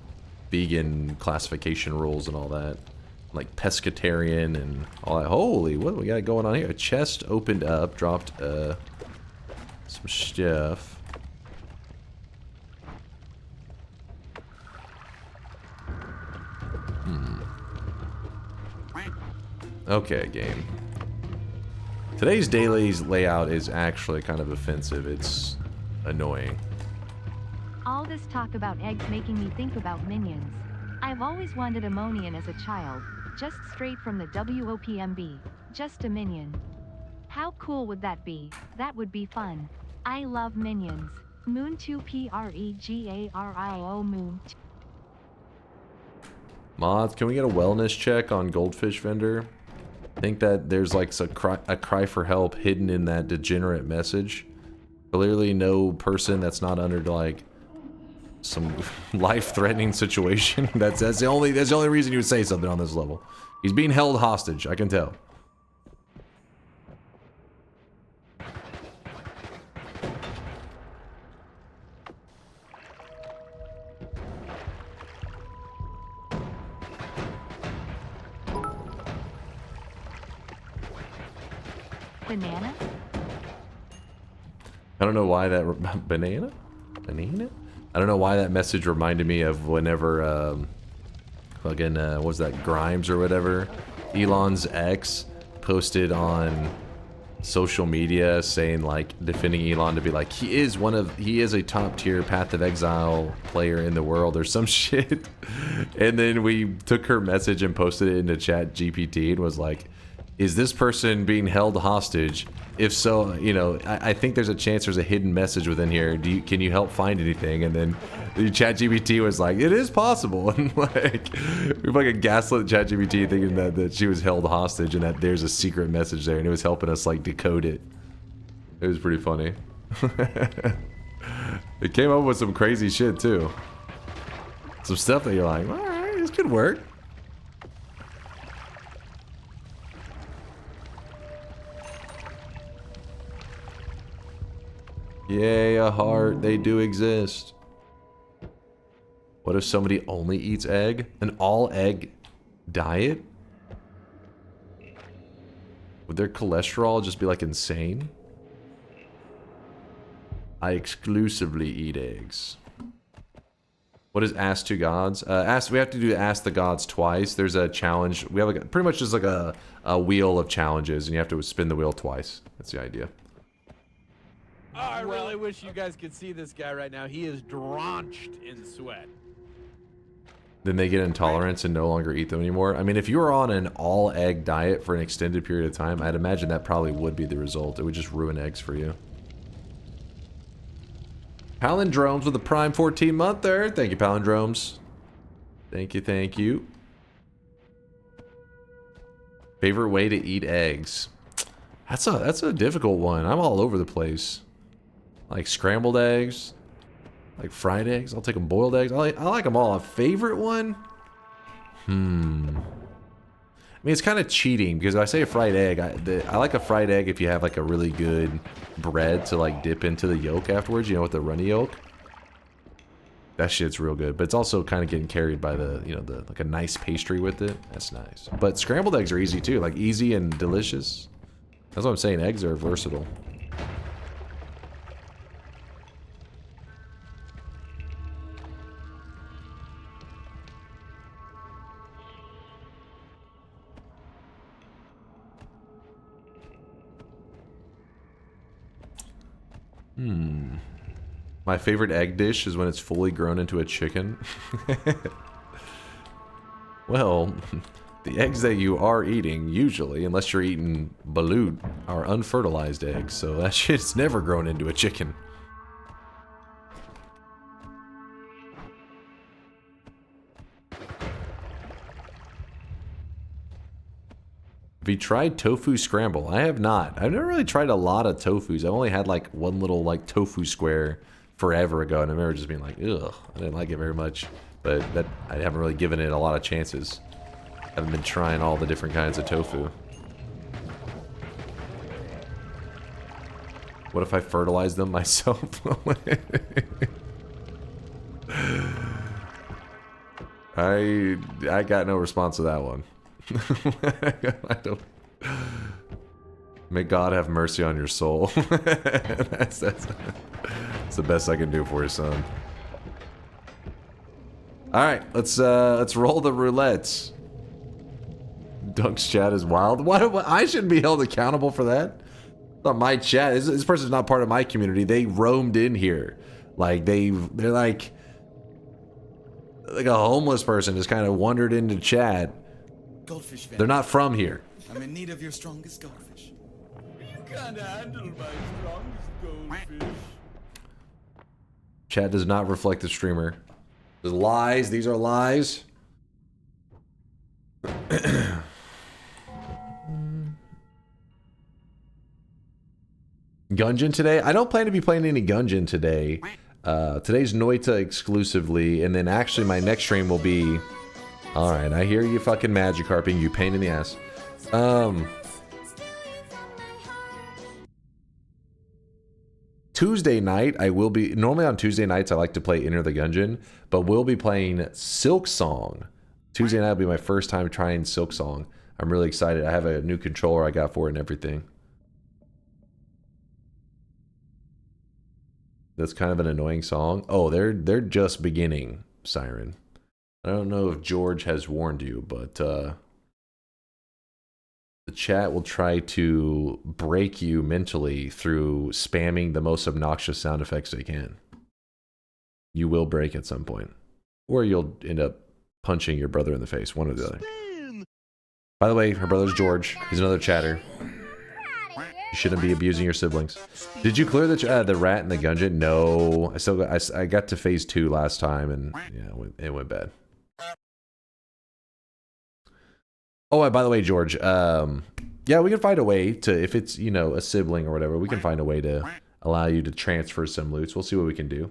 vegan classification rules and all that. Like pescatarian and all that. Holy, what do we got going on here? A chest opened up, dropped some stuff. Okay, game. Today's daily's layout is actually kind of offensive. It's annoying. All this talk about eggs making me think about minions. I've always wanted a Monion as a child, just straight from the WOPMB, just a minion. How cool would that be? That would be fun. I love minions. Moon 2 PREGARIO Moon 2. Mods, can we get a wellness check on Goldfish Vendor? I think that there's like a cry for help hidden in that degenerate message. Clearly no person that's not under like some life-threatening situation. That's the only reason you would say something on this level. He's being held hostage, I can tell. banana? I don't know why that banana? Banana? I don't know why that message reminded me of whenever fucking what was that, Grimes or whatever, Elon's ex posted on social media saying, like, defending Elon to be like, he is a top tier Path of Exile player in the world or some shit. And then we took her message and posted it into Chat GPT and was like, is this person being held hostage? If so, you know, I think there's a chance there's a hidden message within here. Can you help find anything? And then the ChatGPT was like, it is possible. And like, we fucking gaslit ChatGPT thinking that she was held hostage and that there's a secret message there, and it was helping us like decode it. It was pretty funny. It came up with some crazy shit too. Some stuff that you're like, all right, this could work. Yay, a heart. They do exist. What if somebody only eats egg? An all-egg diet? Would their cholesterol just be, like, insane? I exclusively eat eggs. What is Ask to Gods? We have to do Ask the Gods twice. There's a challenge. We have, like, pretty much just like a wheel of challenges, and you have to spin the wheel twice. That's the idea. Oh, I really wish you guys could see this guy right now. He is drenched in sweat. Then they get intolerance and no longer eat them anymore. I mean, if you were on an all-egg diet for an extended period of time, I'd imagine that probably would be the result. It would just ruin eggs for you. Palindromes with a Prime 14 month there. Thank you, Palindromes. Thank you, thank you. Favorite way to eat eggs? That's a difficult one. I'm all over the place. Like scrambled eggs, like fried eggs. I'll take them boiled eggs. I like them all. A favorite one? I mean, it's kind of cheating because if I say a fried egg, I like a fried egg if you have like a really good bread to like dip into the yolk afterwards, you know, with the runny yolk. That shit's real good, but it's also kind of getting carried by the, you know, like a nice pastry with it. That's nice. But scrambled eggs are easy too, like easy and delicious. That's what I'm saying, eggs are versatile. My favorite egg dish is when it's fully grown into a chicken. Well, the eggs that you are eating, usually, unless you're eating balut, are unfertilized eggs, so that shit's never grown into a chicken. Have you tried tofu scramble? I have not. I've never really tried a lot of tofus. I've only had like one little like tofu square forever ago, and I remember just being like, ugh, I didn't like it very much. But that I haven't really given it a lot of chances. I haven't been trying all the different kinds of tofu. What if I fertilize them myself? I got no response to that one. I don't. May God have mercy on your soul. that's the best I can do for you, son. All right, let's roll the roulette. Dunk's chat is wild. What? I shouldn't be held accountable for that. It's not my chat. This person's not part of my community. They roamed in here, like they're like a homeless person just kind of wandered into chat. Goldfish fan. They're not from here. I'm in need of your strongest goldfish. You can't handle my strongest goldfish. Chat does not reflect the streamer. There's lies. These are lies. Gungeon today? I don't plan to be playing any Gungeon today. Today's Noita exclusively, and then actually my next stream will be... Alright, I hear you fucking Magikarping, you pain in the ass. Tuesday night, I will be... Normally on Tuesday nights, I like to play Enter the Gungeon, but we'll be playing Silk Song. Tuesday night will be my first time trying Silk Song. I'm really excited. I have a new controller I got for it and everything. That's kind of an annoying song. Oh, they're just beginning, Siren. I don't know if George has warned you, but the chat will try to break you mentally through spamming the most obnoxious sound effects they can. You will break at some point. Or you'll end up punching your brother in the face, one or the other. By the way, her brother's George. He's another chatter. You shouldn't be abusing your siblings. Did you clear the rat in the gungeon? No. I got to phase 2 last time, and yeah, it went bad. Oh, and by the way, George, yeah, we can find a way to, if it's, you know, a sibling or whatever, we can find a way to allow you to transfer some loots. We'll see what we can do.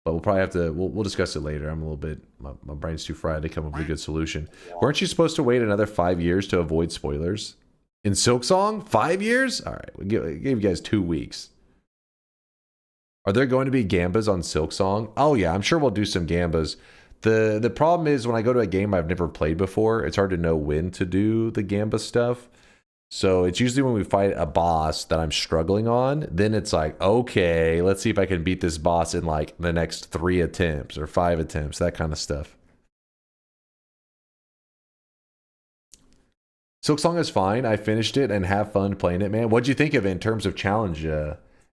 But we'll probably have to, we'll discuss it later. I'm a little bit, my brain's too fried to come up with a good solution. Weren't you supposed to wait another 5 years to avoid spoilers? In Silksong? 5 years? All right, we gave you guys 2 weeks. Are there going to be gambas on Silksong? Oh yeah, I'm sure we'll do some gambas. The problem is when I go to a game I've never played before, it's hard to know when to do the gamba stuff. So it's usually when we fight a boss that I'm struggling on, then it's like, okay, let's see if I can beat this boss in like the next 3 attempts or 5 attempts, that kind of stuff. Silksong is fine. I finished it and have fun playing it, man. What'd you think of it in terms of challenge?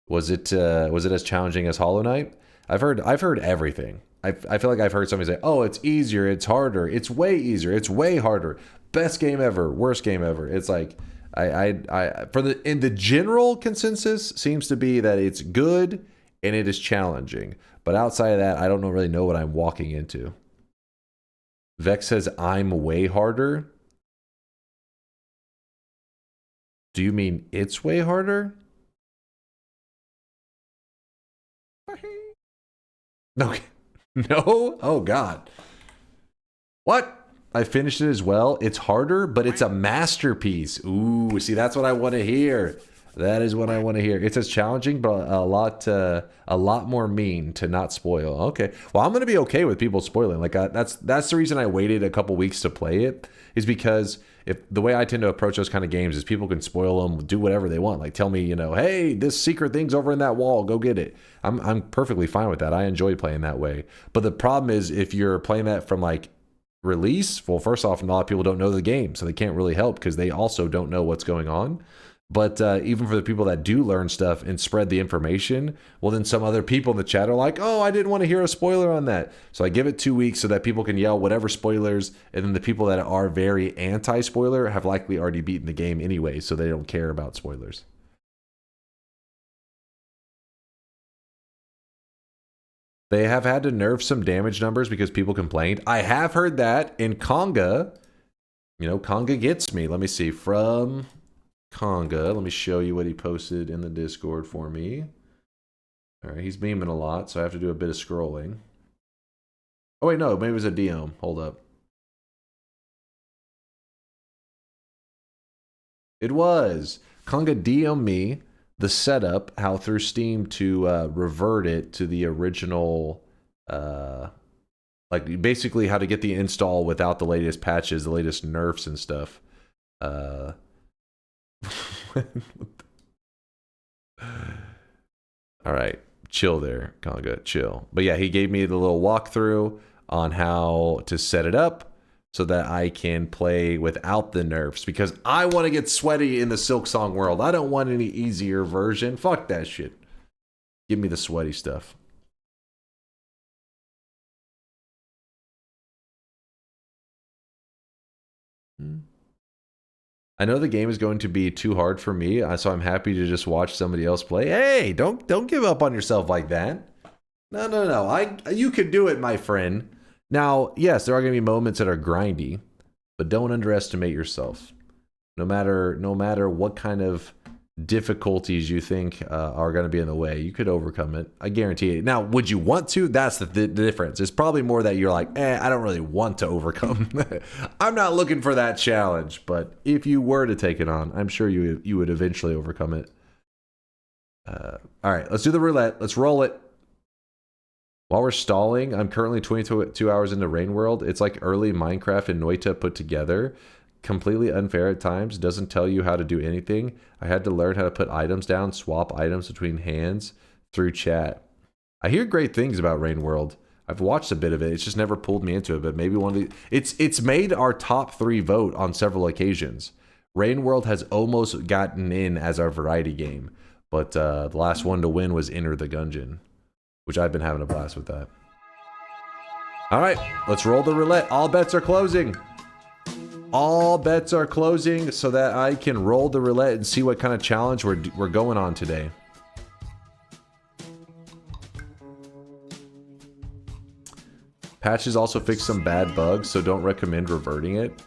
Was it as challenging as Hollow Knight? I've heard everything. I feel like I've heard somebody say, "Oh, it's easier, it's harder, it's way easier, it's way harder, best game ever, worst game ever." It's like in the general consensus seems to be that it's good and it is challenging, but outside of that, I don't really know what I'm walking into. Vex says I'm way harder. Do you mean it's way harder? Okay. No? Oh, God. What? I finished it as well. It's harder, but it's a masterpiece. Ooh, see, that's what I want to hear. That is what I want to hear. It's as challenging, but a lot more mean to not spoil. Okay. Well, I'm going to be okay with people spoiling. Like that's the reason I waited a couple weeks to play it, is because if the way I tend to approach those kind of games is people can spoil them, do whatever they want. Like tell me, you know, hey, this secret thing's over in that wall, go get it. I'm perfectly fine with that. I enjoy playing that way. But the problem is if you're playing that from like release, well, first off, a lot of people don't know the game, so they can't really help because they also don't know what's going on. But even for the people that do learn stuff and spread the information, well, then some other people in the chat are like, oh, I didn't want to hear a spoiler on that. So I give it 2 weeks so that people can yell whatever spoilers. And then the people that are very anti-spoiler have likely already beaten the game anyway, so they don't care about spoilers. They have had to nerf some damage numbers because people complained. I have heard that in Conga. You know, Conga gets me. Let me see. From Conga. Let me show you what he posted in the Discord for me. All right, he's beaming a lot, so I have to do a bit of scrolling. Oh, wait, no. Maybe it was a DM. Hold up. It was. Conga DM'd me the setup, how through Steam to revert it to the original, like basically how to get the install without the latest patches, the latest nerfs and stuff. All right, chill there, Conga, chill. But yeah, he gave me the little walkthrough on how to set it up so that I can play without the nerfs, because I want to get sweaty in the Silksong world. I don't want any easier version. Fuck that shit. Give me the sweaty stuff. I know the game is going to be too hard for me, so I'm happy to just watch somebody else play. Hey, don't give up on yourself like that. No. You can do it, my friend. Now, yes, there are going to be moments that are grindy, but don't underestimate yourself. No matter what kind of difficulties you think are going to be in the way, you could overcome it. I guarantee it. Now, would you want to? That's the difference. It's probably more that you're like, I don't really want to overcome. I'm not looking for that challenge. But if you were to take it on, I'm sure you would eventually overcome it. All right, let's do the roulette. Let's roll it. While we're stalling, I'm currently 22 hours into Rain World. It's like early Minecraft and Noita put together. Completely unfair at times. Doesn't tell you how to do anything. I had to learn how to put items down, swap items between hands through chat. I hear great things about Rain World. I've watched a bit of it. It's just never pulled me into it, but maybe one of the... It's made our top 3 vote on several occasions. Rain World has almost gotten in as our variety game, but the last one to win was Enter the Gungeon, which I've been having a blast with that. All right, let's roll the roulette. All bets are closing. All bets are closing so that I can roll the roulette and see what kind of challenge we're going on today. Patches also fixed some bad bugs, so don't recommend reverting it.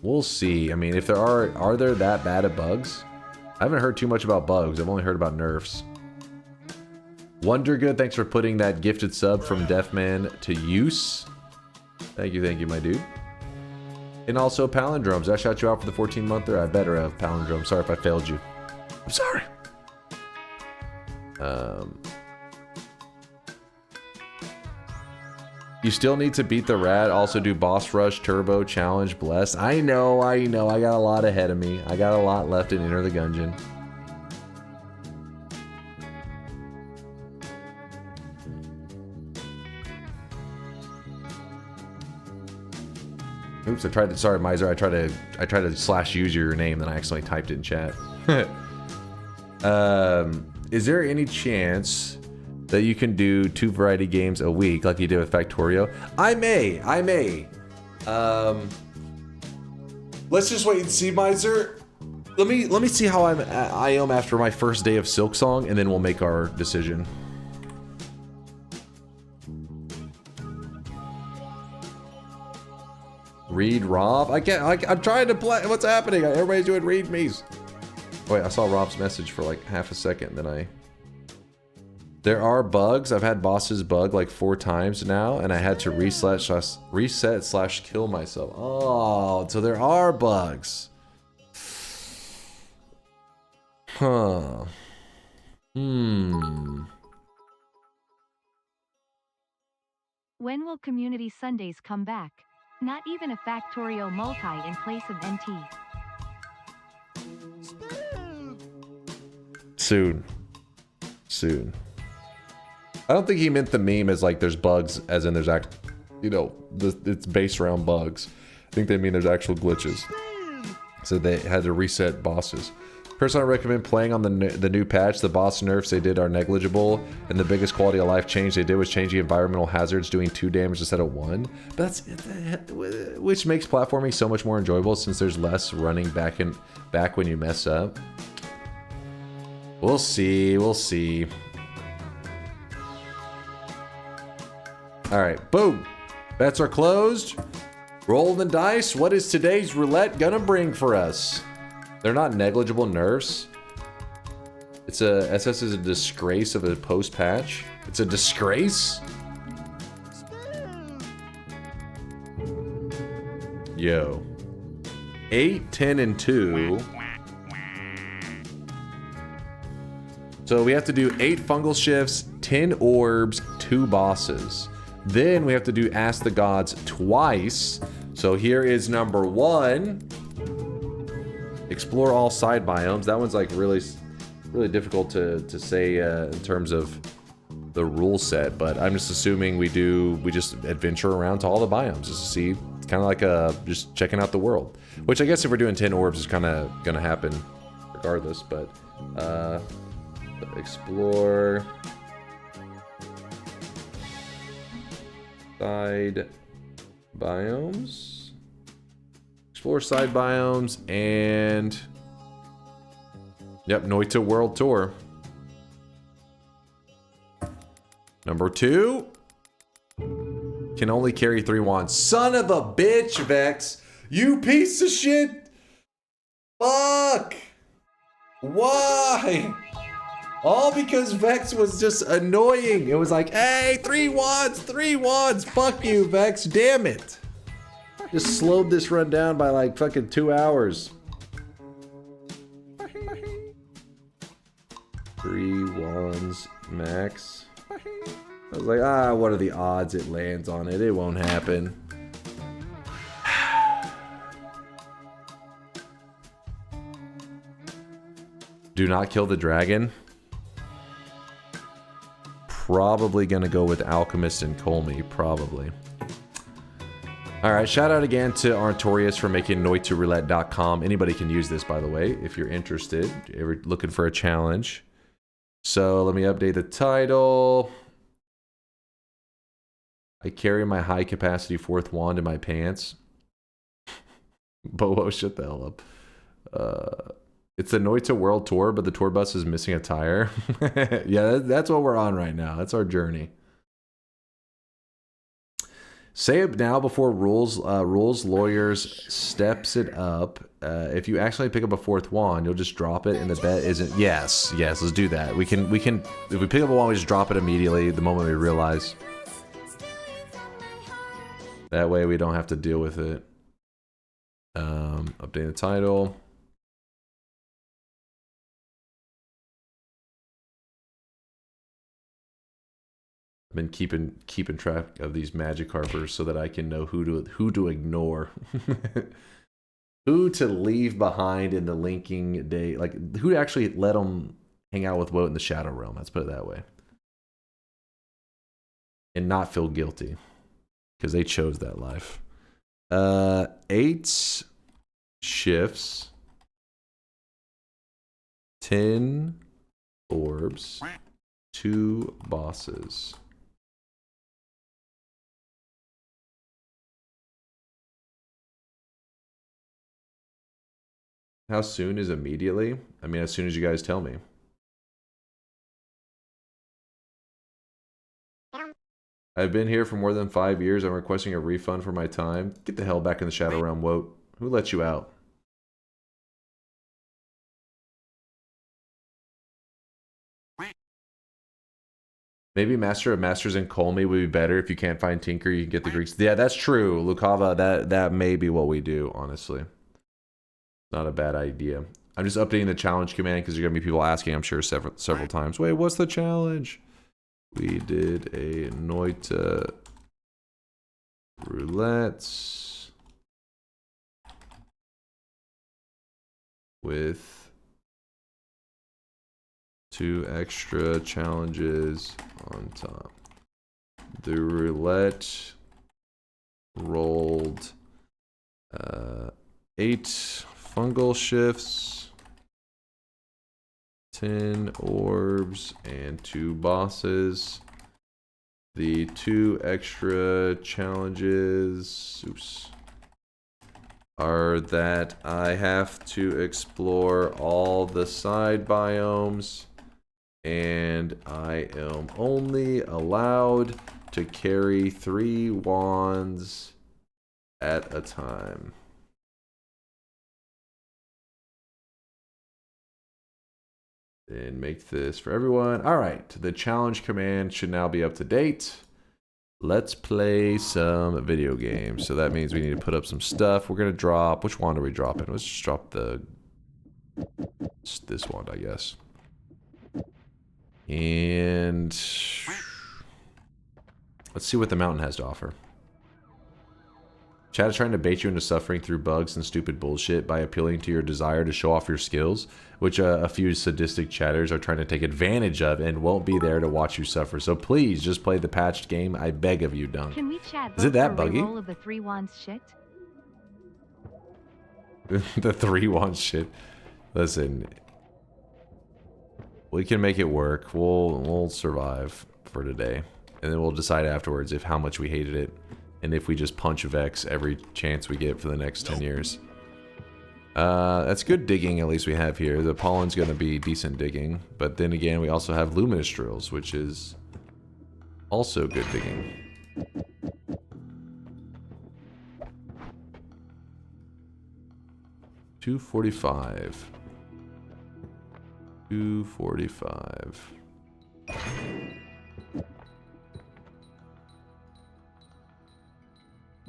We'll see. I mean, if there are there that bad of bugs? I haven't heard too much about bugs. I've only heard about nerfs. Wondergood, thanks for putting that gifted sub from Deathman to use. Thank you, my dude. And also Palindromes. I shout you out for the 14-monther. I better have Palindrome. Sorry if I failed you. I'm sorry. You still need to beat the rat. Also do boss rush, turbo, challenge, bless. I know. I got a lot ahead of me. I got a lot left in Enter the Gungeon. Oops, I tried to, sorry, Miser, I tried to slash use your name, then I accidentally typed it in chat. Is there any chance that you can do 2 variety games a week like you did with Factorio? I may. Let's just wait and see, Miser. Let me see how I am after my first day of Silksong, and then we'll make our decision. Read Rob? I can't. I'm trying to play. What's happening? Everybody's doing read me's. Wait, I saw Rob's message for like half a second. Then there are bugs. I've had bosses bug like 4 times now, and I had to reset/kill myself. Oh, so there are bugs. Huh. When will Community Sundays come back? Not even a Factorio multi in place of NT. Soon. I don't think he meant the meme as like there's bugs, as in there's it's based around bugs. I think they mean there's actual glitches. So they had to reset bosses. Personally, I recommend playing on the new patch. The boss nerfs they did are negligible, and the biggest quality of life change they did was changing environmental hazards, doing 2 damage instead of 1. But which makes platforming so much more enjoyable since there's less running back when you mess up. We'll see. All right, boom. Bets are closed. Roll the dice. What is today's roulette gonna bring for us? They're not negligible nerfs. SS is a disgrace of a post patch. It's a disgrace. Yo. 8, 10, and 2. So we have to do 8 fungal shifts, 10 orbs, 2 bosses. Then we have to do Ask the Gods twice. So here is number 1. Explore all side biomes. That one's like really difficult to say in terms of the rule set, but I'm just assuming we just adventure around to all the biomes just to see. It's kind of like just checking out the world, which I guess if we're doing 10 orbs is kind of gonna happen regardless. But explore side biomes. Explore side biomes and yep, Noita World Tour. Number 2 can only carry 3 wands. Son of a bitch, Vex! You piece of shit! Fuck! Why? All because Vex was just annoying. It was like, hey, 3 wands! Fuck you, Vex! Damn it! Just slowed this run down by like fucking 2 hours. 3 wands max. I was like, what are the odds it lands on it? It won't happen. Do not kill the dragon. probably gonna go with Alchemist and Colmy, probably. Alright, shout out again to Artorius for making NoitaRoulette.com. Anybody can use this, by the way, if you're interested. If you're looking for a challenge. So let me update the title. I carry my high capacity 4th wand in my pants. Bobo, shut the hell up. It's the Noita World Tour, but the tour bus is missing a tire. Yeah, that's what we're on right now. That's our journey. Say it now before rules lawyers steps it up. If you actually pick up a 4th wand, you'll just drop it and the bet isn't... Yes, let's do that. We can, if we pick up a wand, we just drop it immediately the moment we realize. That way we don't have to deal with it. Update the title. I've been keeping track of these magic harpers so that I can know who to ignore. Who to leave behind in the linking day. Like, who to actually let them hang out with Woat in the Shadow Realm. Let's put it that way. And not feel guilty. Because they chose that life. 8 shifts. 10 orbs. 2 bosses. How soon is immediately? I mean, as soon as you guys tell me. I've been here for more than 5 years. I'm requesting a refund for my time. Get the hell back in the Shadow Realm, Woat. Who let you out? Maybe Master of Masters and Colmy would be better. If you can't find Tinker, you can get the Greeks. Yeah, that's true. Lukava, that may be what we do, honestly. Not a bad idea. I'm just updating the challenge command because there's going to be people asking, I'm sure, several times. Wait, what's the challenge? We did a Noita Roulette with 2 extra challenges on top. The roulette rolled 8 fungal shifts, 10 orbs, and 2 bosses. The 2 extra challenges are that I have to explore all the side biomes, and I am only allowed to carry 3 wands at a time. And make this for everyone. All right, the challenge command should now be up to date. Let's play some video games. So that means we need to put up some stuff. We're gonna drop, which wand are we dropping? Let's just drop this wand, I guess. And let's see what the mountain has to offer. Chat is trying to bait you into suffering through bugs and stupid bullshit by appealing to your desire to show off your skills, which a few sadistic chatters are trying to take advantage of and won't be there to watch you suffer. So please, just play the patched game. I beg of you, Dunk. Can we chat? Is it that buggy? Roll of the 3 wands shit? The 3 wands shit. Listen, we can make it work. We'll survive for today, and then we'll decide afterwards if how much we hated it. And if we just punch Vex every chance we get for the next 10 years. That's good digging, at least we have here. The pollen's going to be decent digging. But then again, we also have luminous drills, which is also good digging. $245. $245.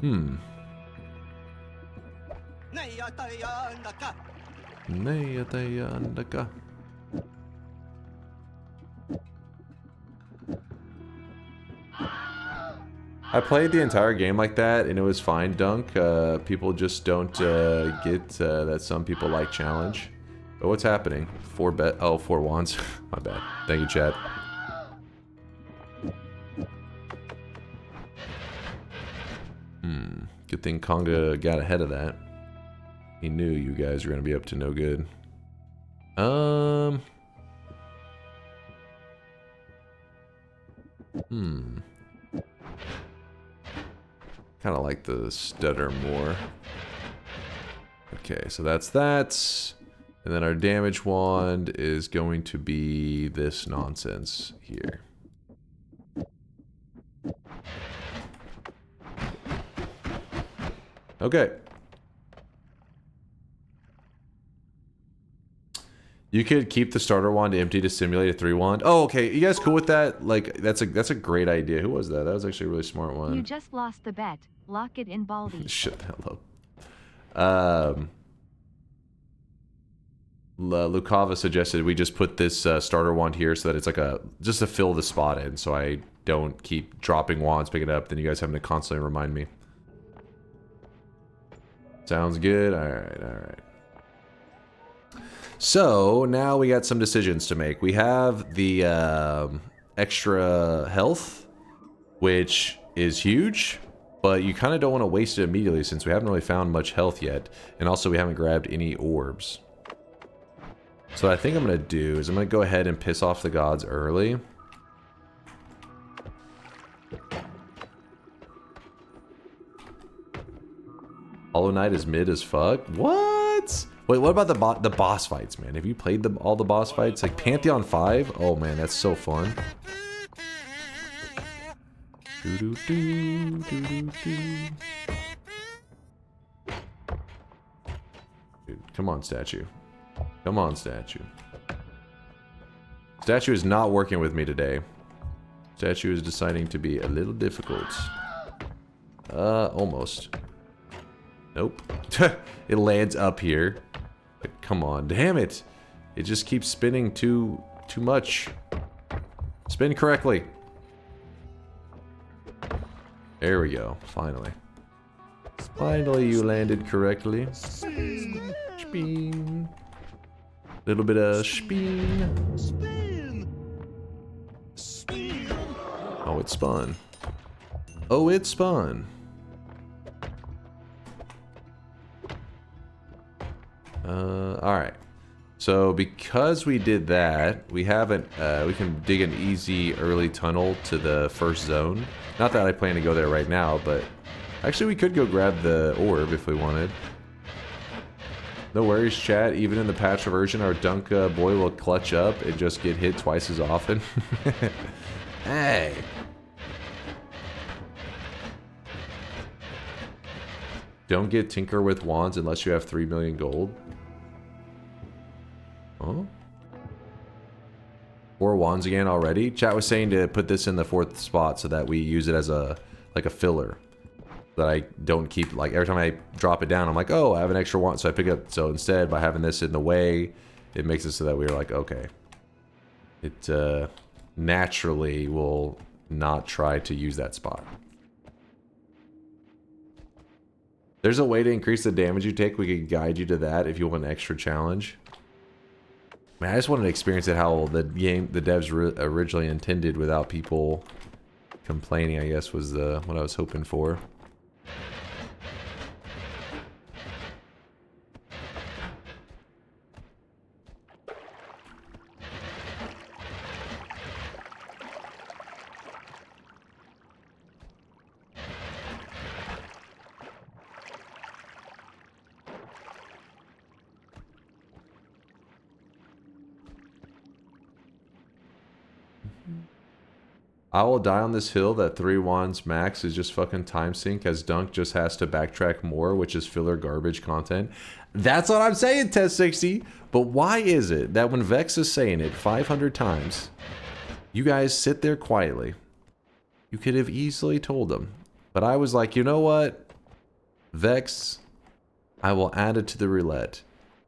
I played the entire game like that, and it was fine, Dunk. People just don't get that some people like challenge. But what's happening? 4 wands. My bad. Thank you, Chad. Good thing Conga got ahead of that. He knew you guys were gonna be up to no good. Kind of like the stutter more. Okay, so that's that. And then our damage wand is going to be this nonsense here. Okay. You could keep the starter wand empty to simulate a 3 wand. Oh, okay. You guys cool with that? Like, that's a great idea. Who was that? That was actually a really smart one. You just lost the bet. Lock it in, Baldy. Shut the hell up. Lukava suggested we just put this starter wand here so that it's like just to fill the spot in, so I don't keep dropping wands, pick it up, then you guys having to constantly remind me. Sounds good. All right. So now we got some decisions to make. We have the extra health, which is huge, but you kind of don't want to waste it immediately since we haven't really found much health yet, and also we haven't grabbed any orbs. So what I think I'm going to do is I'm going to go ahead and piss off the gods early. Hollow Knight is mid as fuck? What? Wait, what about the boss fights, man? Have you played all the boss fights? Like Pantheon 5? Oh man, that's so fun. Dude, come on, statue. Come on, statue. Statue is not working with me today. Statue is deciding to be a little difficult. Almost. Nope. It lands up here. Come on, damn it. It just keeps spinning too much. Spin correctly. There we go, finally. Finally you landed correctly. Spin. Little bit of spin. Oh, it spun. Oh, it spun. Alright. So because we did that, we haven't, we can dig an easy early tunnel to the first zone. Not that I plan to go there right now, but actually we could go grab the orb if we wanted. No worries, chat. Even in the patch version, our dunk boy will clutch up and just get hit twice as often. Hey. Don't get tinker with wands unless you have 3 million gold. Huh? 4 wands again already? Chat was saying to put this in the 4th spot so that we use it as a filler. That I don't keep, like, every time I drop it down, I'm like, oh, I have an extra wand, so I pick up. So instead, by having this in the way, it makes it so that we're like, okay. It naturally will not try to use that spot. There's a way to increase the damage you take. We could guide you to that if you want an extra challenge. Man, I just wanted to experience it how the devs originally intended without people complaining, I guess, was what I was hoping for. I will die on this hill that 3 wands max is just fucking time sink as Dunk just has to backtrack more, which is filler garbage content. That's what I'm saying, Test 60. But why is it that when Vex is saying it 500 times, you guys sit there quietly? You could have easily told them. But I was like, you know what? Vex, I will add it to the roulette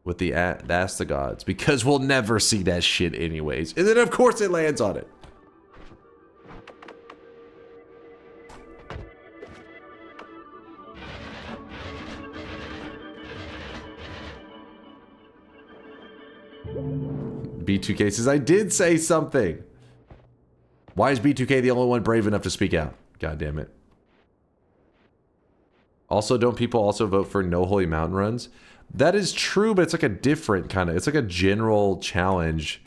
with the Ask the Gods because we'll never see that shit anyways. And then of course it lands on it. B2K says, I did say something. Why is B2K the only one brave enough to speak out? God damn it. Also, don't people also vote for no holy mountain runs? That is true, but it's like a different kind of, it's like a general challenge.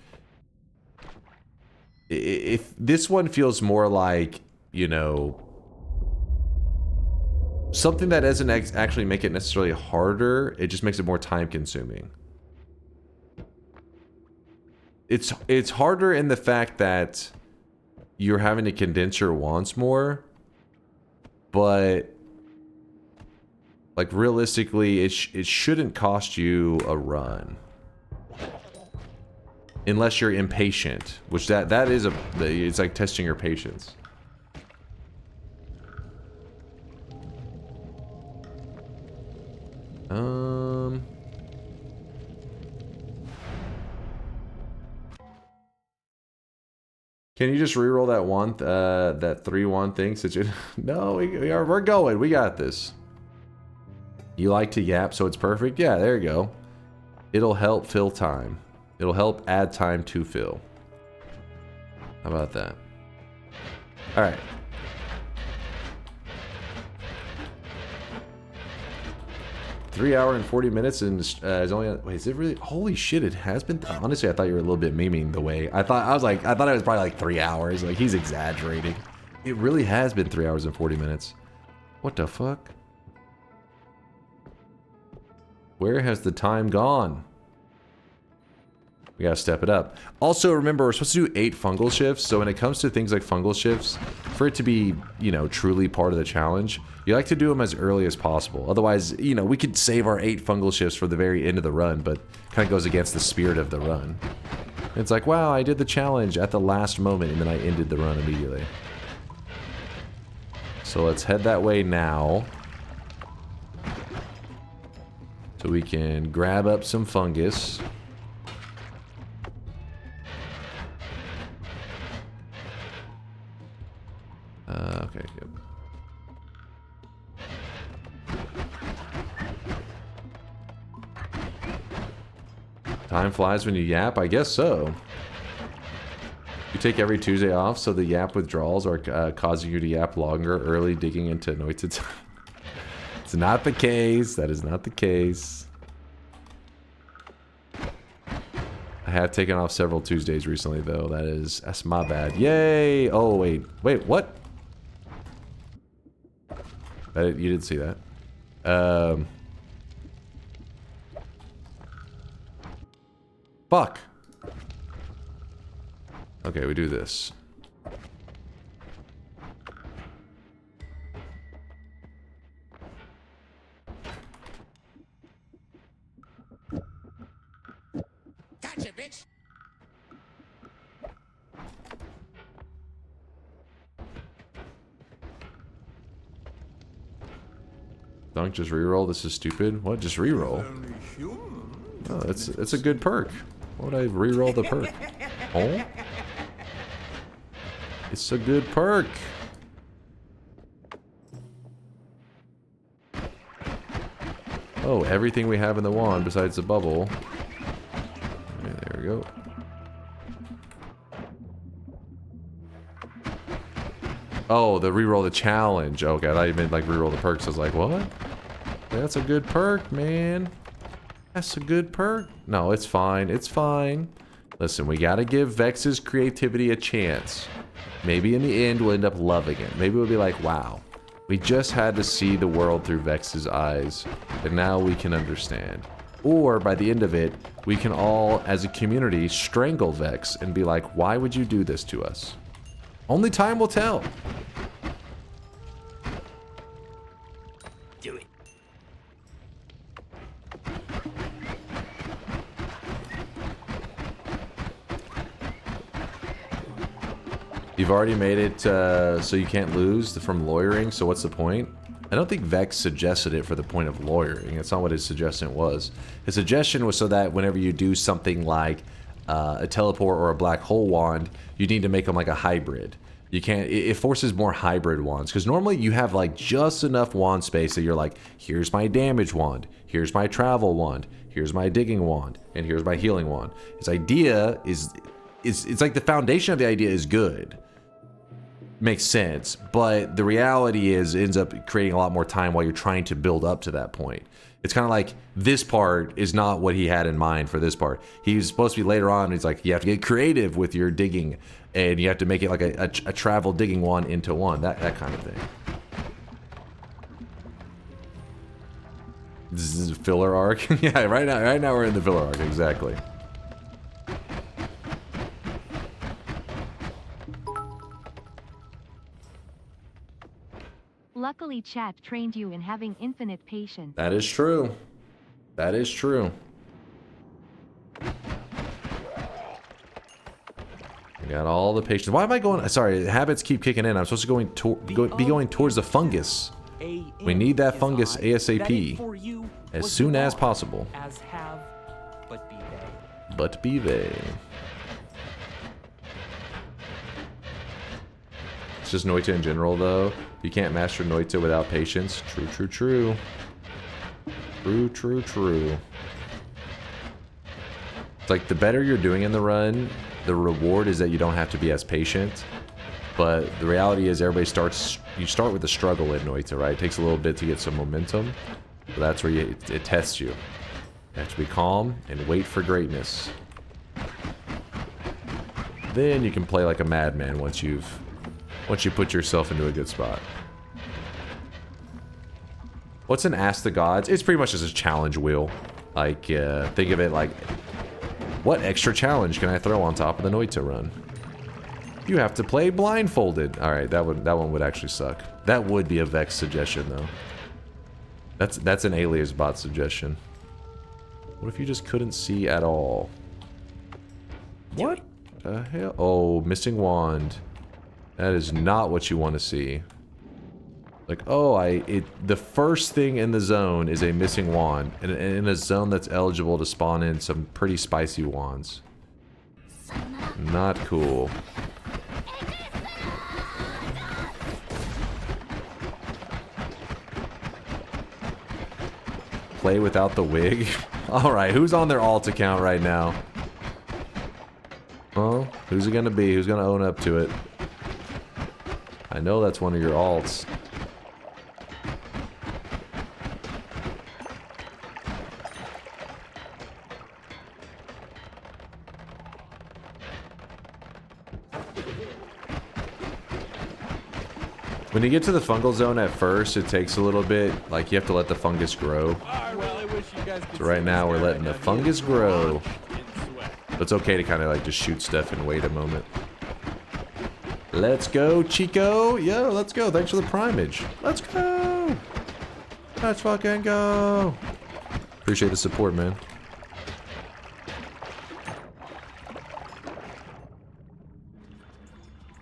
If this one feels more like, you know, something that doesn't actually make it necessarily harder, it just makes it more time consuming. It's harder in the fact that you're having to condense your wants more, but like realistically, it shouldn't cost you a run. Unless you're impatient, which that is it's like testing your patience. Can you just reroll that one, that 3-1 thing? Since you, no, we're going. We got this. You like to yap, so it's perfect. Yeah, there you go. It'll help fill time. It'll help add time to fill. How about that? All right. Three hour and 40 minutes and is only. Wait, is it really? Holy shit! It has been. Honestly, I thought you were a little bit memeing the way I thought. I thought it was probably like 3 hours. Like he's exaggerating. It really has been 3 hours and 40 minutes. What the fuck? Where has the time gone? We gotta step it up. Also, remember, we're supposed to do 8 fungal shifts, so when it comes to things like fungal shifts, for it to be, you know, truly part of the challenge, you like to do them as early as possible. Otherwise, you know, we could save our 8 fungal shifts for the very end of the run, but kind of goes against the spirit of the run. It's like, wow, I did the challenge at the last moment, and then I ended the run immediately. So let's head that way now. So we can grab up some fungus. Okay, good. Time flies when you yap? I guess so. You take every Tuesday off, so the yap withdrawals are causing you to yap longer, early digging into Noita time. It's not the case. That is not the case. I have taken off several Tuesdays recently, though. That's my bad. Yay! Oh, wait. Wait, what? You didn't see that. Fuck. Okay, we do this. Gotcha, bitch. Dunk, just reroll. This is stupid. What? Just reroll? Oh, it's a good perk. Why would I reroll the perk? Oh? It's a good perk. Oh, everything we have in the wand besides the bubble. Okay, there we go. Oh, the reroll the challenge. Okay, I thought you meant like reroll the perks. I was like, what? That's a good perk, man. That's a good perk. No, it's fine. It's fine. Listen, we gotta give Vex's creativity a chance. Maybe in the end we'll end up loving it. Maybe we'll be like, wow, we just had to see the world through Vex's eyes, and now we can understand. Or by the end of it, we can all, as a community, strangle Vex and be like, why would you do this to us? Only time will tell. Do it. You've already made it so you can't lose from lawyering, so what's the point? I don't think Vex suggested it for the point of lawyering. That's not what his suggestion was. His suggestion was so that whenever you do something like a teleport or a black hole wand, you need to make them like a hybrid. You can't, it forces more hybrid wands, because normally you have like just enough wand space that you're like, here's my damage wand, here's my travel wand, here's my digging wand, and here's my healing wand. His idea is it's like the foundation of the idea is good. makes sense. But the reality is, it ends up creating a lot more time while you're trying to build up to that point. It's kind of like this part is not what he had in mind for this part. He's supposed to be later on. He's like, you have to get creative with your digging, and you have to make it like a travel digging one into one. That kind of thing. This is a filler arc. Yeah, right now we're in the filler arc, exactly. Luckily, chat trained you in having infinite patience. That is true. That is true. I got all the patience. Why am I going? Sorry, habits keep kicking in. I'm supposed to be going towards the fungus. We need that fungus ASAP, as soon as possible. As have, but be they. But be they. It's just Noita in general, though. You can't master Noita without patience. True, true, true. True, true, true. It's like the better you're doing in the run, the reward is that you don't have to be as patient. But the reality is everybody starts, you start with the struggle in Noita, right? It takes a little bit to get some momentum. But that's where it tests you. You have to be calm and wait for greatness. Then you can play like a madman once you put yourself into a good spot. What's an Ask the Gods? It's pretty much just a challenge wheel. Like, think of it like, what extra challenge can I throw on top of the Noita run? You have to play blindfolded. Alright, that one would actually suck. That would be a Vex suggestion, though. That's an Alias bot suggestion. What if you just couldn't see at all? What the hell? Oh, missing wand. That is not what you want to see. Like, oh, the first thing in the zone is a missing wand, and in a zone that's eligible to spawn in some pretty spicy wands. Not cool. Play without the wig? Alright, who's on their alt account right now? Oh, who's it gonna be? Who's gonna own up to it? I know that's one of your alts. When you get to the fungal zone at first, it takes a little bit. Like, you have to let the fungus grow. So right now, we're letting the fungus grow. But it's okay to kind of like just shoot stuff and wait a moment. Let's go, Chico. Yo, let's go. Thanks for the primage. Let's go. Let's fucking go. Appreciate the support, man.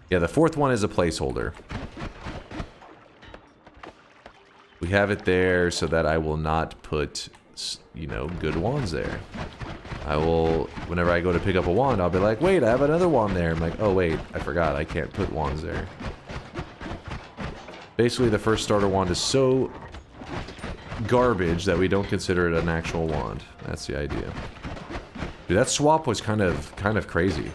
Yeah, the fourth one is a placeholder. We have it there so that I will not put, you know, good wands there. I will, whenever I go to pick up a wand, I'll be like, wait, I have another wand there. I'm like, oh wait, I forgot, I can't put wands there. Basically, the first starter wand is so garbage that we don't consider it an actual wand. That's the idea. Dude, that swap was kind of crazy.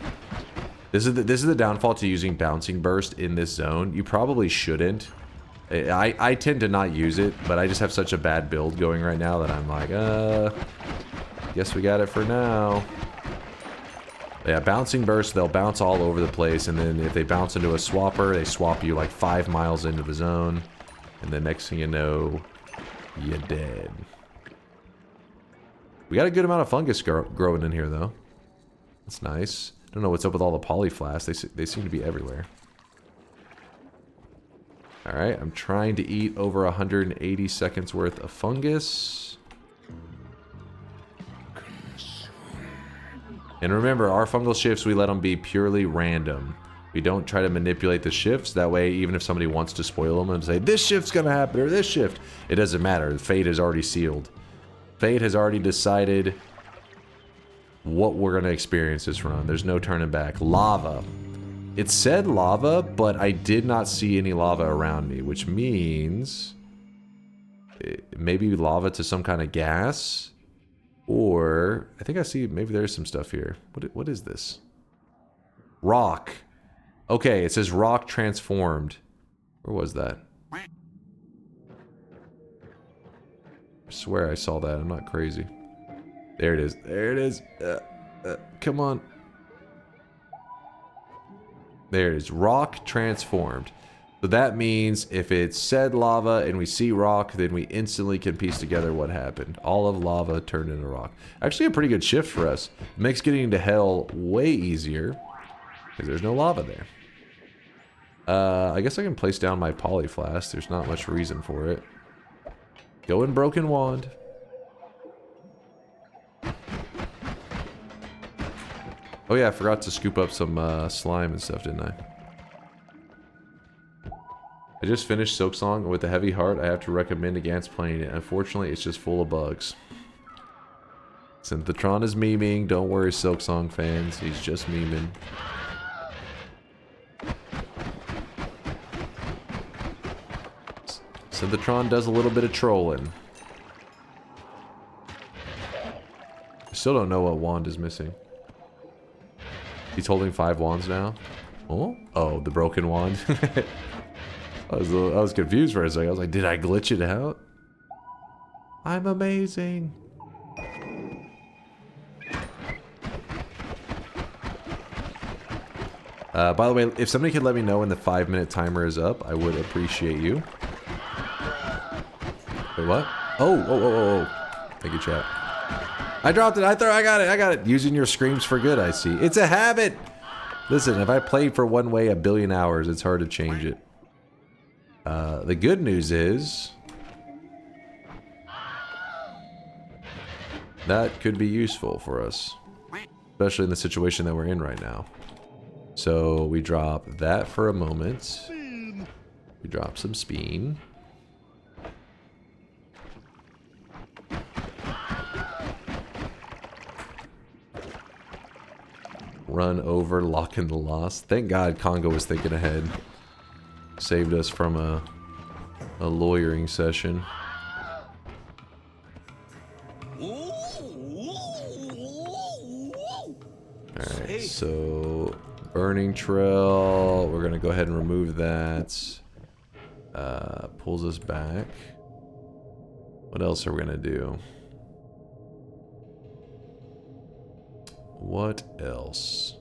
This is the downfall to using bouncing burst in this zone. You probably shouldn't. I tend to not use it, but I just have such a bad build going right now that I'm like, guess we got it for now. Yeah, bouncing burst, they'll bounce all over the place, and then if they bounce into a swapper, they swap you like 5 miles into the zone, and the next thing you know, you're dead. We got a good amount of fungus growing in here, though. That's nice. Don't know what's up with all the polyflasks. They seem to be everywhere. Alright, I'm trying to eat over 180 seconds worth of fungus. And remember, our fungal shifts, we let them be purely random. We don't try to manipulate the shifts. That way, even if somebody wants to spoil them and say, this shift's gonna happen, or this shift, it doesn't matter. Fate is already sealed. Fate has already decided what we're gonna experience this run. There's no turning back. Lava. It said lava, but I did not see any lava around me, which means maybe lava to some kind of gas, or I think I see maybe there's some stuff here. What is this? Rock. Okay, it says rock transformed. Where was that? I swear I saw that. I'm not crazy. There it is. There it is. Come on. There it is. Rock transformed. So that means if it's said lava and we see rock, then we instantly can piece together what happened. All of lava turned into rock. Actually a pretty good shift for us. It makes getting into hell way easier. Because there's no lava there. I guess I can place down my poly flask. There's not much reason for it. Go in broken wand. Oh yeah, I forgot to scoop up some slime and stuff, didn't I? I just finished Silksong with a heavy heart. I have to recommend against playing it. Unfortunately, it's just full of bugs. Synthetron is memeing. Don't worry, Silksong fans. He's just memeing. Synthetron does a little bit of trolling. I still don't know what wand is missing. He's holding 5 wands now. Oh, oh, the broken wand. I was confused for a second. I was like, did I glitch it out? I'm amazing. By the way, if somebody could let me know when the 5-minute timer is up, I would appreciate you. Wait, what? Oh. Thank you, chat. I dropped it. I got it. Using your screams for good, I see. It's a habit. Listen, if I played for one way 1 billion hours, it's hard to change it. The good news is that could be useful for us, especially in the situation that we're in right now. So we drop that for a moment. We drop some speen. Run over, lock in the loss. Thank God Congo was thinking ahead. Saved us from a lawyering session. Alright, so burning trail. We're gonna go ahead and remove that. Pulls us back. What else are we gonna do? What else?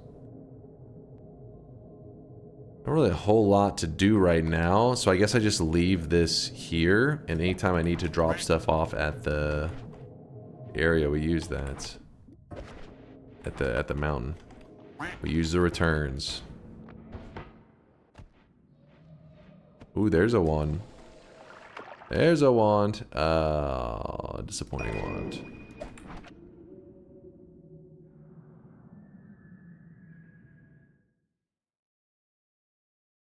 Not really a whole lot to do right now, so I guess I just leave this here, and anytime I need to drop stuff off at the area, we use that. At the mountain. We use the returns. Ooh, there's a wand. There's a wand. Disappointing wand.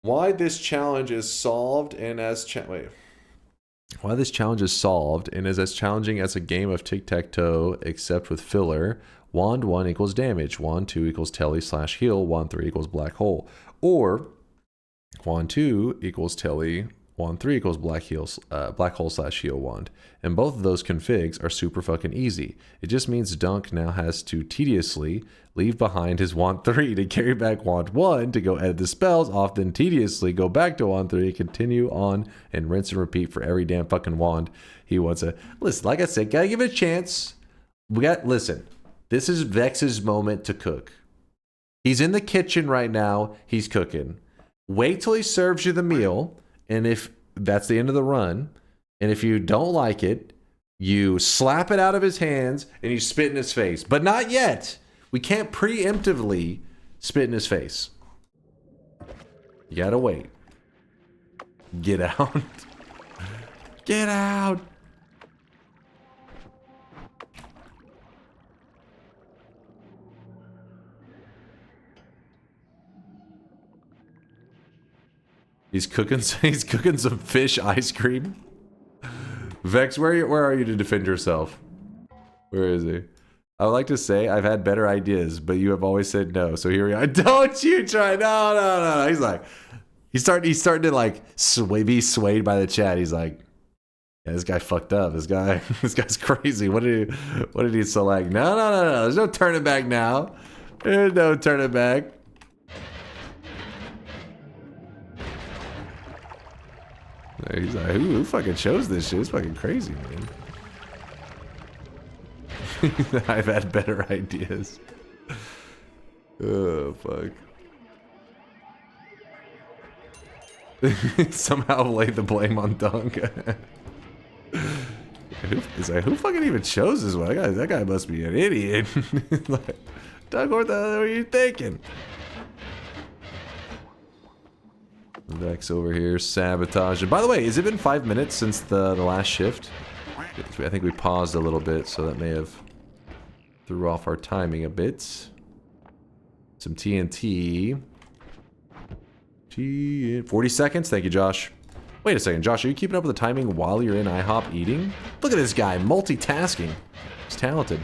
Why this challenge is solved and as Why this challenge is solved and is as challenging as a game of tic-tac-toe except with filler. Wand 1 equals damage. Wand 2 equals telly/heal. Wand 3 equals black hole. Or Wand 2 equals telly. Wand 3 equals black hole/heal wand. And both of those configs are super fucking easy. It just means Dunk now has to tediously leave behind his Wand 3 to carry back Wand 1 to go edit the spells, often tediously go back to Wand 3, continue on, and rinse and repeat for every damn fucking wand he wants to. Listen, like I said, gotta give it a chance. Listen, this is Vex's moment to cook. He's in the kitchen right now, he's cooking. Wait till he serves you the meal, and if that's the end of the run, and if you don't like it, you slap it out of his hands and you spit in his face. But not yet. We can't preemptively spit in his face. You gotta wait. Get out. Get out. He's cooking some fish ice cream. Vex, where are you to defend yourself? Where is he? I would like to say I've had better ideas, but you have always said no. So here we are. Don't you try. No. He's like, he's starting to like be swayed by the chat. He's like, yeah, this guy fucked up. This guy's crazy. What did he select? No. There's no turning back now. There's no turning back. He's like, who fucking chose this shit? It's fucking crazy, man. I've had better ideas. Oh, fuck. Somehow lay the blame on Dunk. He's like, who fucking even chose this one? That guy must be an idiot. Like, Dunk, what the hell are you thinking? Vex over here, sabotage. And by the way, has it been 5 minutes since the last shift? I think we paused a little bit, so that may have threw off our timing a bit. Some TNT. 40 seconds? Thank you, Josh. Wait a second, Josh, are you keeping up with the timing while you're in IHOP eating? Look at this guy, multitasking. He's talented.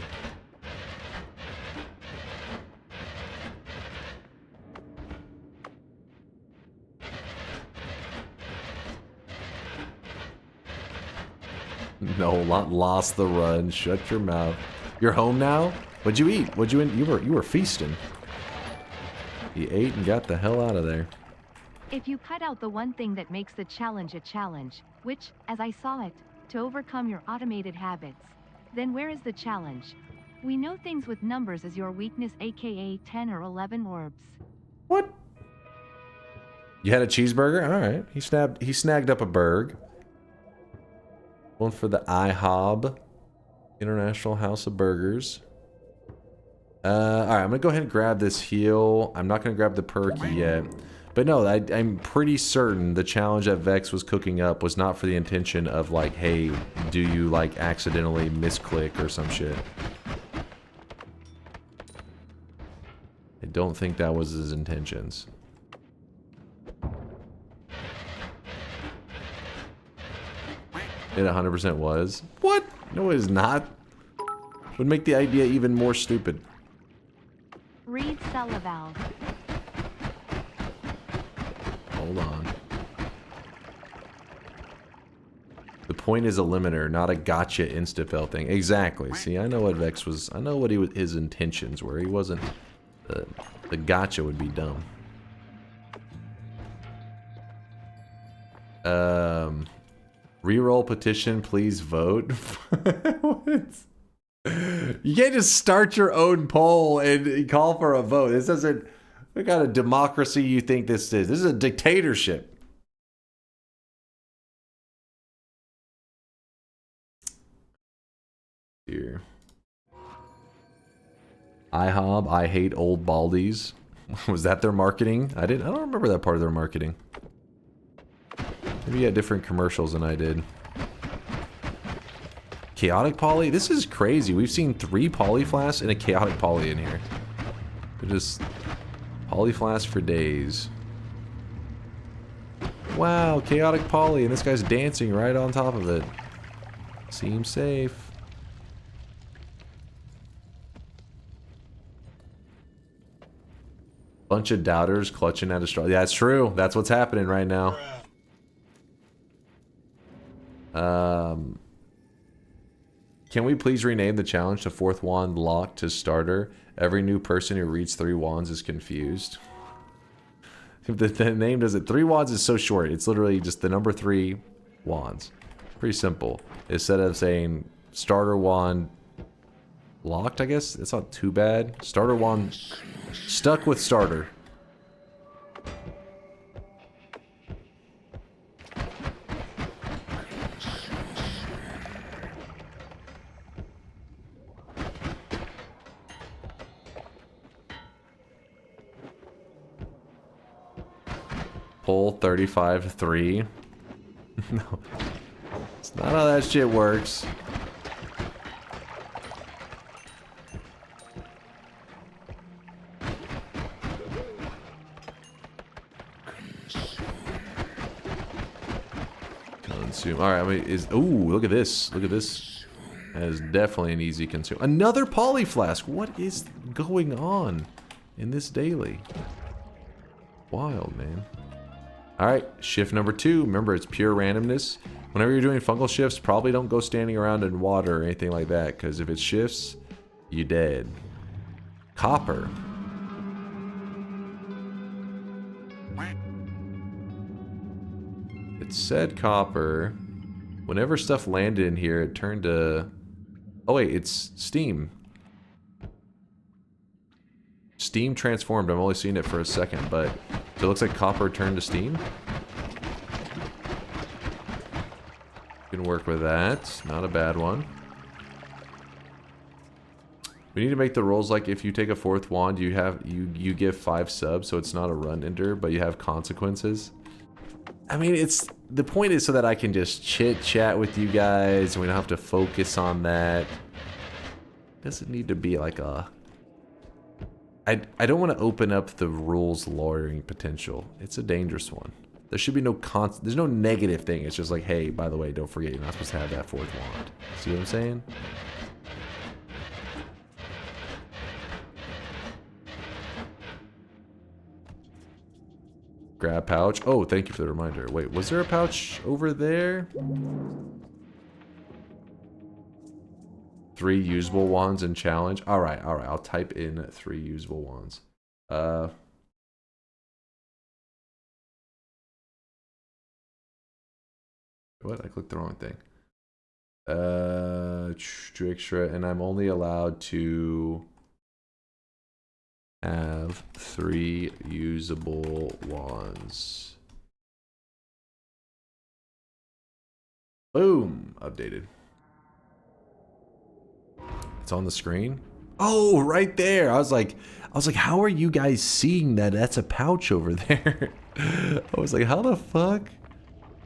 No, lost the run. Shut your mouth. You're home now? What'd you eat? What'd you eat? You were feasting. You ate and got the hell out of there. If you cut out the one thing that makes the challenge a challenge, which, as I saw it, to overcome your automated habits, then where is the challenge? We know things with numbers as your weakness, aka 10 or 11 orbs. What? You had a cheeseburger? Alright. He snagged up a burg. One for the IHOB, International House of Burgers. Alright, I'm gonna go ahead and grab this heal. I'm not gonna grab the perky yet. But no, I'm pretty certain the challenge that Vex was cooking up was not for the intention of like, hey, do you like accidentally misclick or some shit. I don't think that was his intentions. It 100% was. What? No, it is not. Would make the idea even more stupid. Read Celaval. Hold on. The point is a limiter, not a gotcha insta-fail thing. Exactly. See, I know what Vex was. I know what his intentions were. He wasn't. The gotcha would be dumb. Reroll petition, please vote. What? You can't just start your own poll and call for a vote. This doesn't. What kind of democracy you think this is? This is a dictatorship. Here. IHOB, I hate old baldies. Was that their marketing? I don't remember that part of their marketing. Maybe you had different commercials than I did. Chaotic poly? This is crazy. We've seen 3 polyflasks and a chaotic poly in here. They're just polyflask for days. Wow, chaotic poly, and this guy's dancing right on top of it. Seems safe. Bunch of doubters clutching at a straw. Yeah, that's true. That's what's happening right now. Can we please rename the challenge to 4th wand locked to starter? Every new person who reads 3 wands is confused. The name does it. 3 wands is so short. It's literally just the number 3 wands. Pretty simple. Instead of saying starter wand locked, I guess it's not too bad. Starter wand stuck with starter. Pull 35-3. No. It's not how that shit works. Consume. Alright, I mean, ooh, look at this. Look at this. That is definitely an easy consume. Another polyflask. What is going on in this daily? Wild, man. Alright, shift number 2. Remember, it's pure randomness. Whenever you're doing fungal shifts, probably don't go standing around in water or anything like that, because if it shifts, you dead. Copper. it said copper. Whenever stuff landed in here, it turned to... Oh wait, it's steam. Steam transformed. I've only seen it for a second, but... So it looks like copper turned to steam. Can work with that. Not a bad one. We need to make the rules like if you take a 4th wand, you give 5 subs, so it's not a run ender, but you have consequences. I mean, it's the point is so that I can just chit chat with you guys, and we don't have to focus on that. It doesn't need to be like a... I don't want to open up the rules lawyering potential. It's a dangerous one. There should be no there's no negative thing. It's just like, hey, by the way, don't forget you're not supposed to have that 4th wand. See what I'm saying? Grab pouch. Oh, thank you for the reminder. Wait, was there a pouch over there? 3 usable wands in challenge. Alright, alright. I'll type in 3 usable wands. What? I clicked the wrong thing. 2 extra, and I'm only allowed to have 3 usable wands. Boom! Updated. It's on the screen. Oh, right there. I was like, how are you guys seeing that? That's a pouch over there. I was like, how the fuck?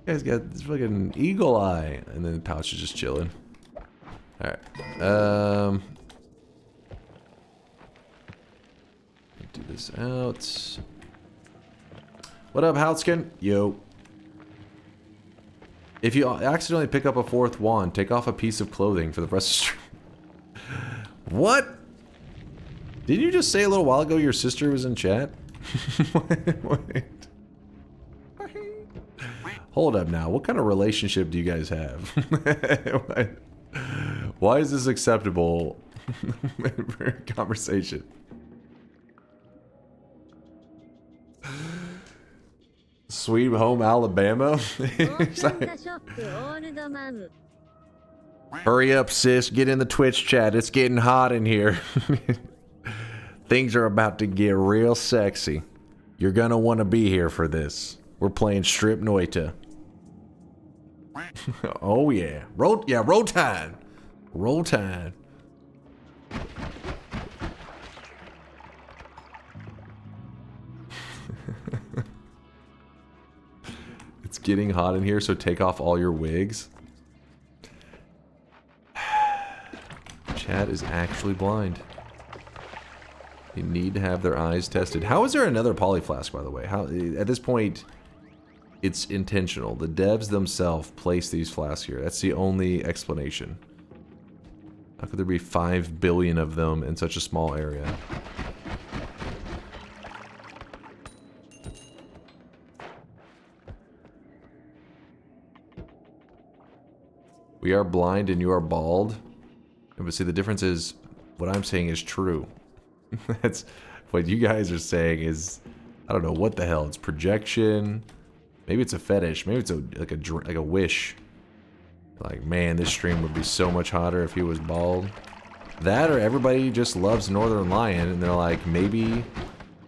You guys got this fucking eagle eye, and then the pouch is just chilling. All right. Do this out. What up, Houtskin? Yo. If you accidentally pick up a 4th wand, take off a piece of clothing for the rest of the stream. What? Didn't you just say a little while ago your sister was in chat? Wait. Hold up now. What kind of relationship do you guys have? Why is this acceptable for conversation? Sweet home Alabama? Hurry up, sis. Get in the Twitch chat. It's getting hot in here. Things are about to get real sexy. You're gonna want to be here for this. We're playing Strip Noita. Oh yeah. Roll Tide. Roll Tide. It's getting hot in here, so take off all your wigs. Chat is actually blind. They need to have their eyes tested. How is there another polyflask, by the way? How at this point, it's intentional. The devs themselves place these flasks here. That's the only explanation. How could there be 5 billion of them in such a small area? We are blind and you are bald. But see, the difference is, what I'm saying is true. That's what you guys are saying is, I don't know what the hell. It's projection. Maybe it's a fetish. Maybe it's like a wish. Like, man, this stream would be so much hotter if he was bald. That or everybody just loves Northern Lion, and they're like, maybe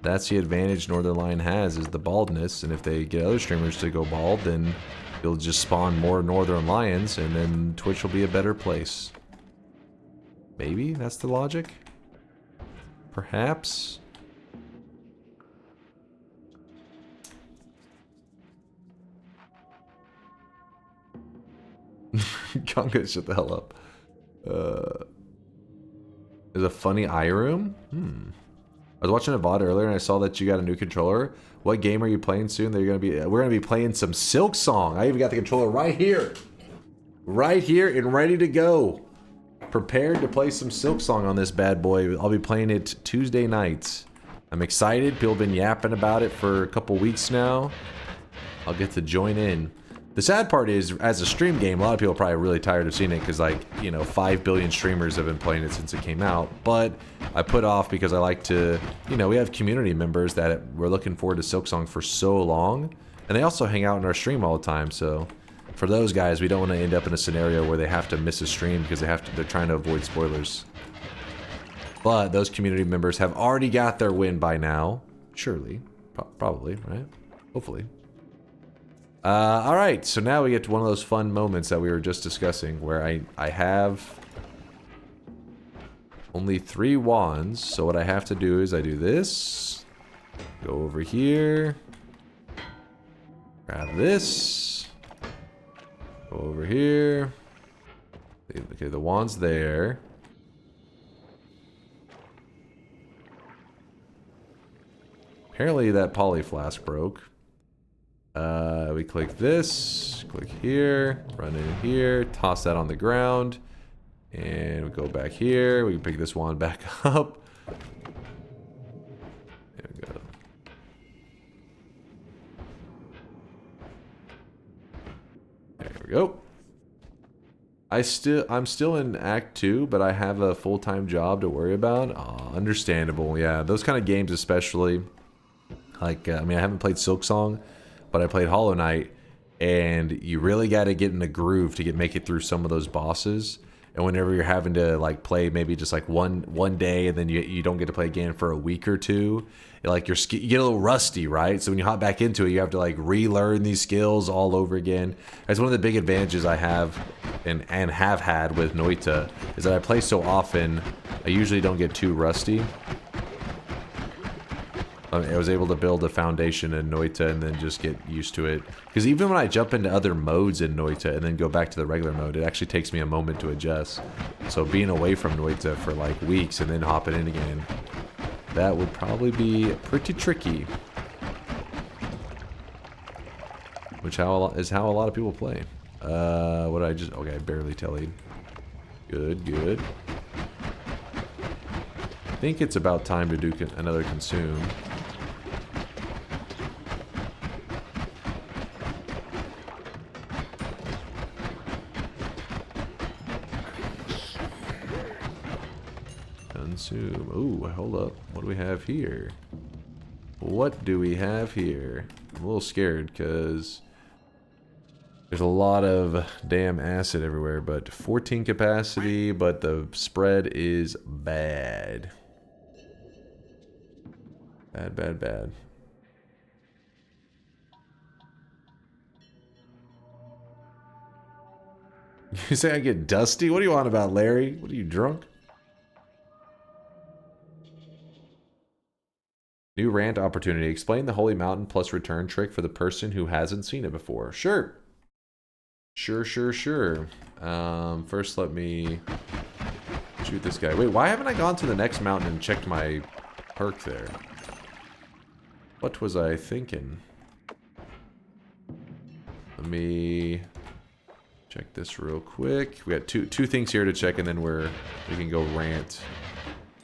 that's the advantage Northern Lion has is the baldness, and if they get other streamers to go bald, then you'll just spawn more Northern Lions, and then Twitch will be a better place. Maybe that's the logic? Perhaps? Conga, shut the hell up. There's a funny eye room? I was watching a VOD earlier and I saw that you got a new controller. What game are you playing soon? That you're gonna be? We're gonna be playing some Silk Song. I even got the controller right here and ready to go. Prepared to play some Silk Song on this bad boy. I'll be playing it Tuesday nights. I'm excited. People have been yapping about it for a couple weeks now. I'll get to join in. The sad part is, as a stream game, a lot of people are probably really tired of seeing it because, like, you know, 5 billion streamers have been playing it since it came out. But I put off because I like to, you know, we have community members that were looking forward to Silk Song for so long And they also hang out in our stream all the time, so for those guys, we don't want to end up in a scenario where they have to miss a stream because they're trying to avoid spoilers. But those community members have already got their win by now. Surely. Probably, right? Hopefully. Alright, so now we get to one of those fun moments that we were just discussing where I have only 3 wands. So what I have to do is I do this. Go over here. Grab this. Go over here. Okay, the wand's there. Apparently that poly flask broke. We click this, click here, run in here, toss that on the ground, and we go back here. We can pick this wand back up. There we go. There we go. I'm still in Act 2, but I have a full-time job to worry about. Aw, understandable. Yeah, those kind of games especially. Like, I mean, I haven't played Silksong, but I played Hollow Knight, and you really got to get in the groove to make it through some of those bosses. And whenever you're having to like play maybe just like one day, and then you don't get to play again for a week or two, like you get a little rusty, right? So when you hop back into it, you have to like relearn these skills all over again. That's one of the big advantages I have and have had with Noita, is that I play so often, I usually don't get too rusty. I was able to build a foundation in Noita and then just get used to it. Because even when I jump into other modes in Noita and then go back to the regular mode, it actually takes me a moment to adjust. So being away from Noita for like weeks and then hopping in again, that would probably be pretty tricky. Which is how a lot of people play. What did I just... Okay, I barely tellied. Good, good. I think it's about time to do another consume. Consume. Ooh, hold up. What do we have here? What do we have here? I'm a little scared because there's a lot of damn acid everywhere, but 14 capacity, but the spread is bad. Bad, bad, bad. You say I get dusty? What do you want about, Larry? What are you, drunk? New rant opportunity. Explain the Holy Mountain plus return trick for the person who hasn't seen it before. Sure. Sure. First let me shoot this guy. Wait, why haven't I gone to the next mountain and checked my perk there? What was I thinking? Let me check this real quick. We got two things here to check, and then we can go rant.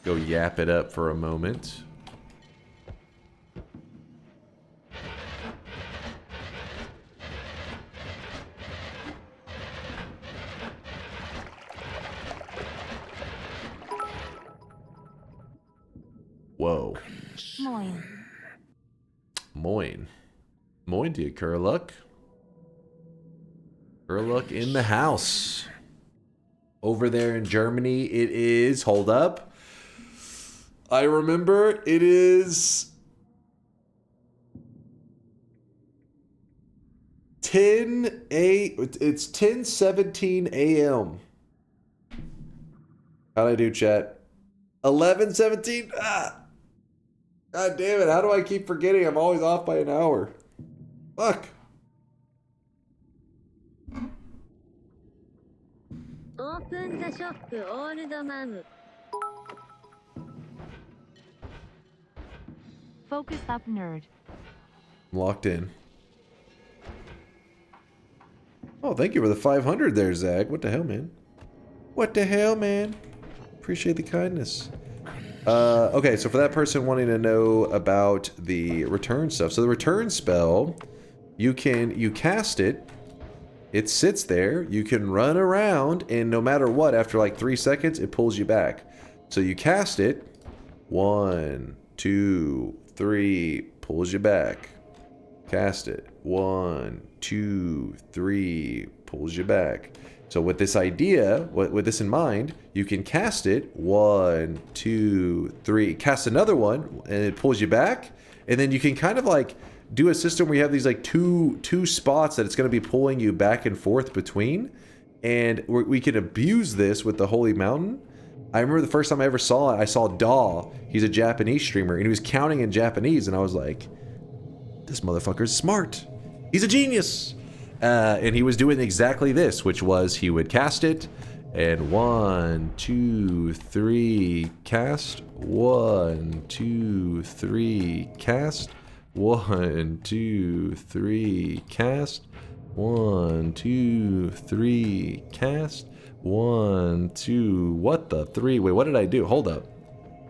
Go yap it up for a moment. Whoa. Moin. Moin. Moin to you, Kurluck. Kurluck in the house. Over there in Germany, it is... Hold up. I remember it is... 10 It's 10:17 a.m. How'd I do, chat? 11:17? Ah! God damn it, how do I keep forgetting? I'm always off by an hour. Fuck. Open the shop, old man. Focus up, nerd. I'm locked in. Oh, thank you for the 500 there, Zach. What the hell, man? What the hell, man? Appreciate the kindness. Okay, so for that person wanting to know about the return stuff. So the return spell, you cast it, it sits there, you can run around, and no matter what, after like 3 seconds, it pulls you back. So you cast it, 1, 2, 3, pulls you back. Cast it, 1, 2, 3, pulls you back. So with this idea, with this in mind, you can cast it 1, 2, 3, cast another one, and it pulls you back. And then you can kind of like do a system where you have these like two spots that it's going to be pulling you back and forth between. And we can abuse this with the Holy Mountain. I remember the first time I ever saw it, I saw Daw. He's a Japanese streamer, and he was counting in Japanese, and I was like, this motherfucker's smart. He's a genius. And he was doing exactly this, which was he would cast it, and 1, 2, 3, cast. 1, 2, 3, cast. 1, 2, 3, cast. 1, 2, 3, cast. 1, 2, what the 3? Wait, what did I do? Hold up.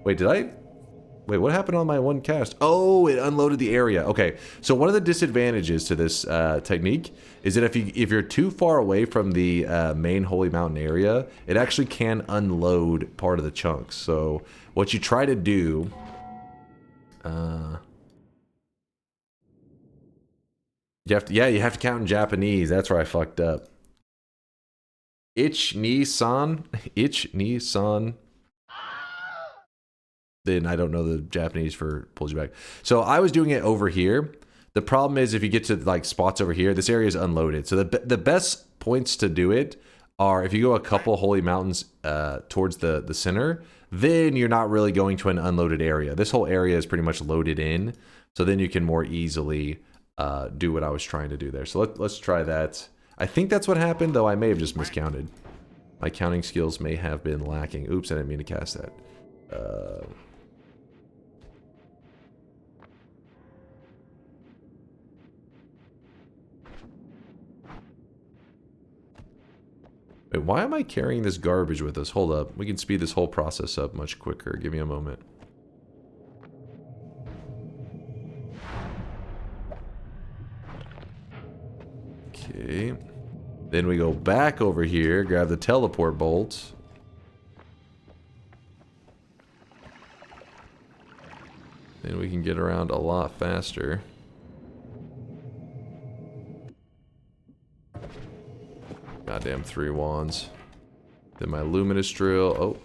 Wait, wait, what happened on my one cast? Oh, it unloaded the area. Okay, so one of the disadvantages to this technique is that if you're too far away from the main Holy Mountain area, it actually can unload part of the chunks. So what you try to do... you have to count in Japanese. That's where I fucked up. Ich-ni-san. Ich-ni-san. Then I don't know the Japanese for pulls you back. So I was doing it over here. The problem is if you get to like spots over here, this area is unloaded. So the best points to do it are if you go a couple Holy Mountains towards the center, then you're not really going to an unloaded area. This whole area is pretty much loaded in. So then you can more easily do what I was trying to do there. So let's try that. I think that's what happened, though I may have just miscounted. My counting skills may have been lacking. Oops, I didn't mean to cast that. Wait, why am I carrying this garbage with us? Hold up. We can speed this whole process up much quicker. Give me a moment. Okay. Then we go back over here, grab the teleport bolt. Then we can get around a lot faster. Goddamn 3 wands. Then my luminous drill. Oh.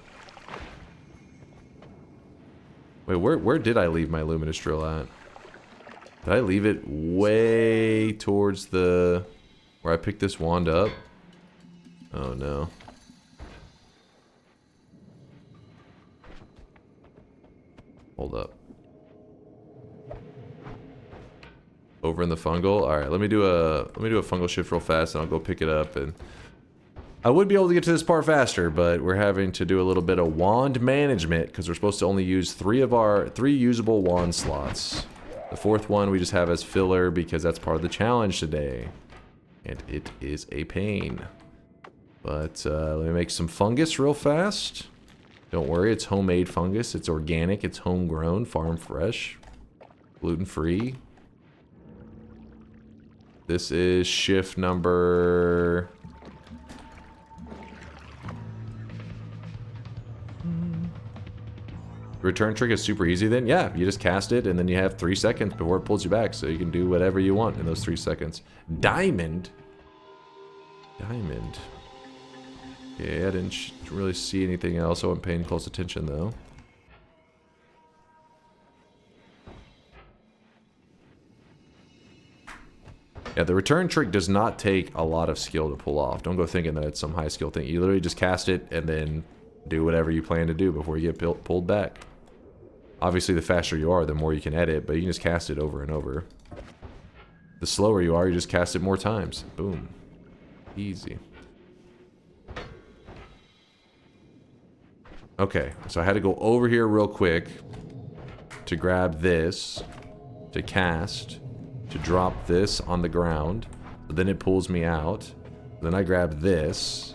Wait, where did I leave my luminous drill at? Did I leave it way towards the... where I picked this wand up? Oh no. Hold up. Over in the fungal. All right, let me do a fungal shift real fast, and I'll go pick it up. And I would be able to get to this part faster, but we're having to do a little bit of wand management because we're supposed to only use 3 usable wand slots. The 4th one we just have as filler because that's part of the challenge today, and it is a pain. But let me make some fungus real fast. Don't worry, it's homemade fungus. It's organic. It's homegrown, farm fresh, gluten-free. This is shift number... Return trick is super easy then? Yeah, you just cast it and then you have 3 seconds before it pulls you back, so you can do whatever you want in those 3 seconds. Diamond? Diamond. Yeah, I didn't really see anything else. I wasn't paying close attention though. Yeah, the return trick does not take a lot of skill to pull off. Don't go thinking that it's some high skill thing. You literally just cast it and then do whatever you plan to do before you get pulled back. Obviously, the faster you are, the more you can edit, but you can just cast it over and over. The slower you are, you just cast it more times. Boom. Easy. Okay, so I had to go over here real quick to grab this, to cast, to drop this on the ground. So then it pulls me out. Then I grab this,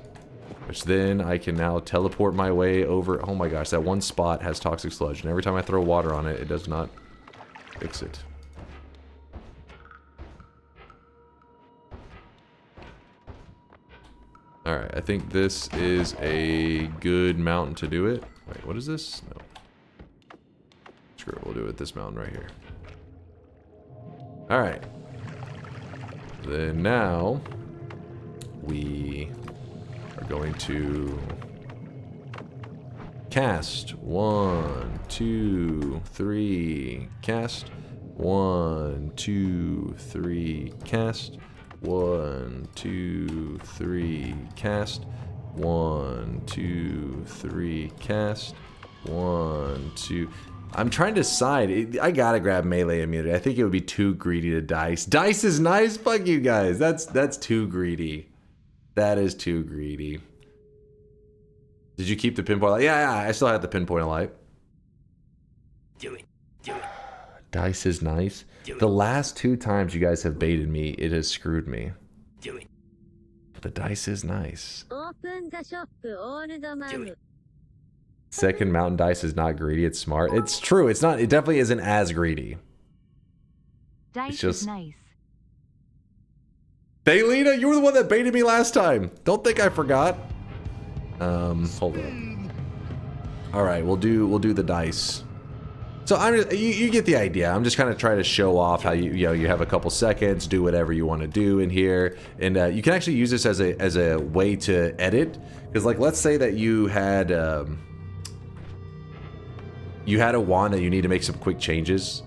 which then I can now teleport my way over. Oh my gosh, that one spot has toxic sludge, and every time I throw water on it, it does not fix it. Alright, I think this is a good mountain to do it. Wait, what is this? No. Screw it, we'll do it with this mountain right here. Alright. Then now we are going to cast 1, 2, 3, cast 1, 2, 3, cast 1, 2, 3, cast 1, 2, 3, cast 1, 2. I'm trying to decide. I gotta grab melee immunity. I think it would be too greedy to dice. Dice is nice. Fuck you guys. That's too greedy. That is too greedy. Did you keep the pinpoint light? Yeah, I still have the pinpoint light. Do it. Do it. Dice is nice. The last 2 times you guys have baited me, it has screwed me. Do it. The dice is nice. Open the shop, all the money. Second mountain dice is not greedy, it's smart. It's true, it's not, it definitely isn't as greedy. Dice just... is nice. Daylina, you were the one that baited me last time. Don't think I forgot. Hold on. Alright, we'll do the dice. So I'm just, you get the idea. I'm just kind of trying to show off how you have a couple seconds, do whatever you want to do in here, and you can actually use this as a way to edit. Because like, let's say that you had a wand that you need to make some quick changes.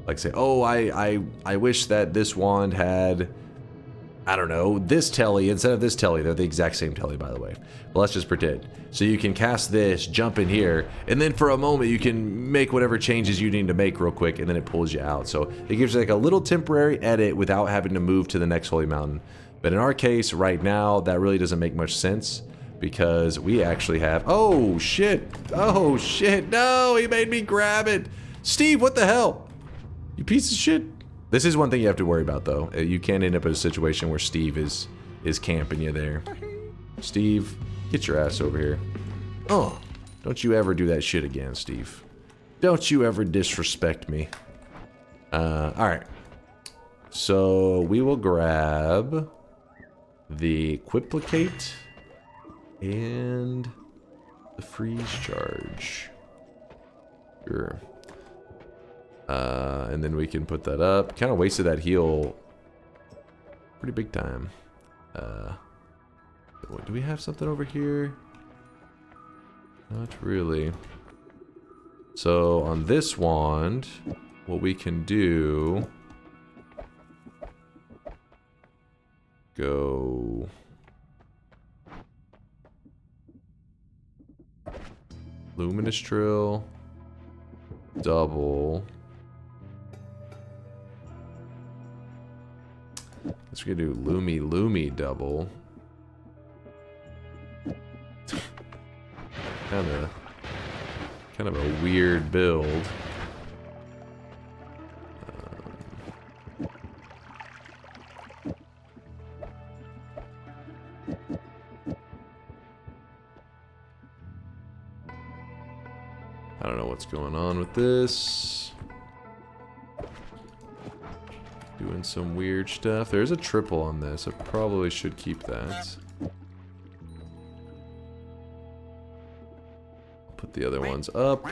Like say, oh, I wish that this wand had, I don't know, this telly instead of this telly. They're the exact same telly, by the way. But let's just pretend. So you can cast this, jump in here, and then for a moment you can make whatever changes you need to make real quick, and then it pulls you out. So it gives you like a little temporary edit without having to move to the next holy mountain. But in our case, right now, that really doesn't make much sense because we actually have... Oh, shit. Oh, shit. No, he made me grab it. Steve, what the hell? You piece of shit. This is one thing you have to worry about, though. You can't end up in a situation where Steve is camping you there. Steve, get your ass over here. Oh, don't you ever do that shit again, Steve. Don't you ever disrespect me. Alright. So, we will grab the Quiplicate and the Freeze Charge. Sure. And then we can put that up. Kind of wasted that heal pretty big time. Do we have something over here? Not really. So on this wand, what we can do... Go... Luminous Drill. Double. Let's go do Lumi double. Kind of a weird build. I don't know what's going on with this. Doing some weird stuff. There's a triple on this. I probably should keep that. Put the other ones up.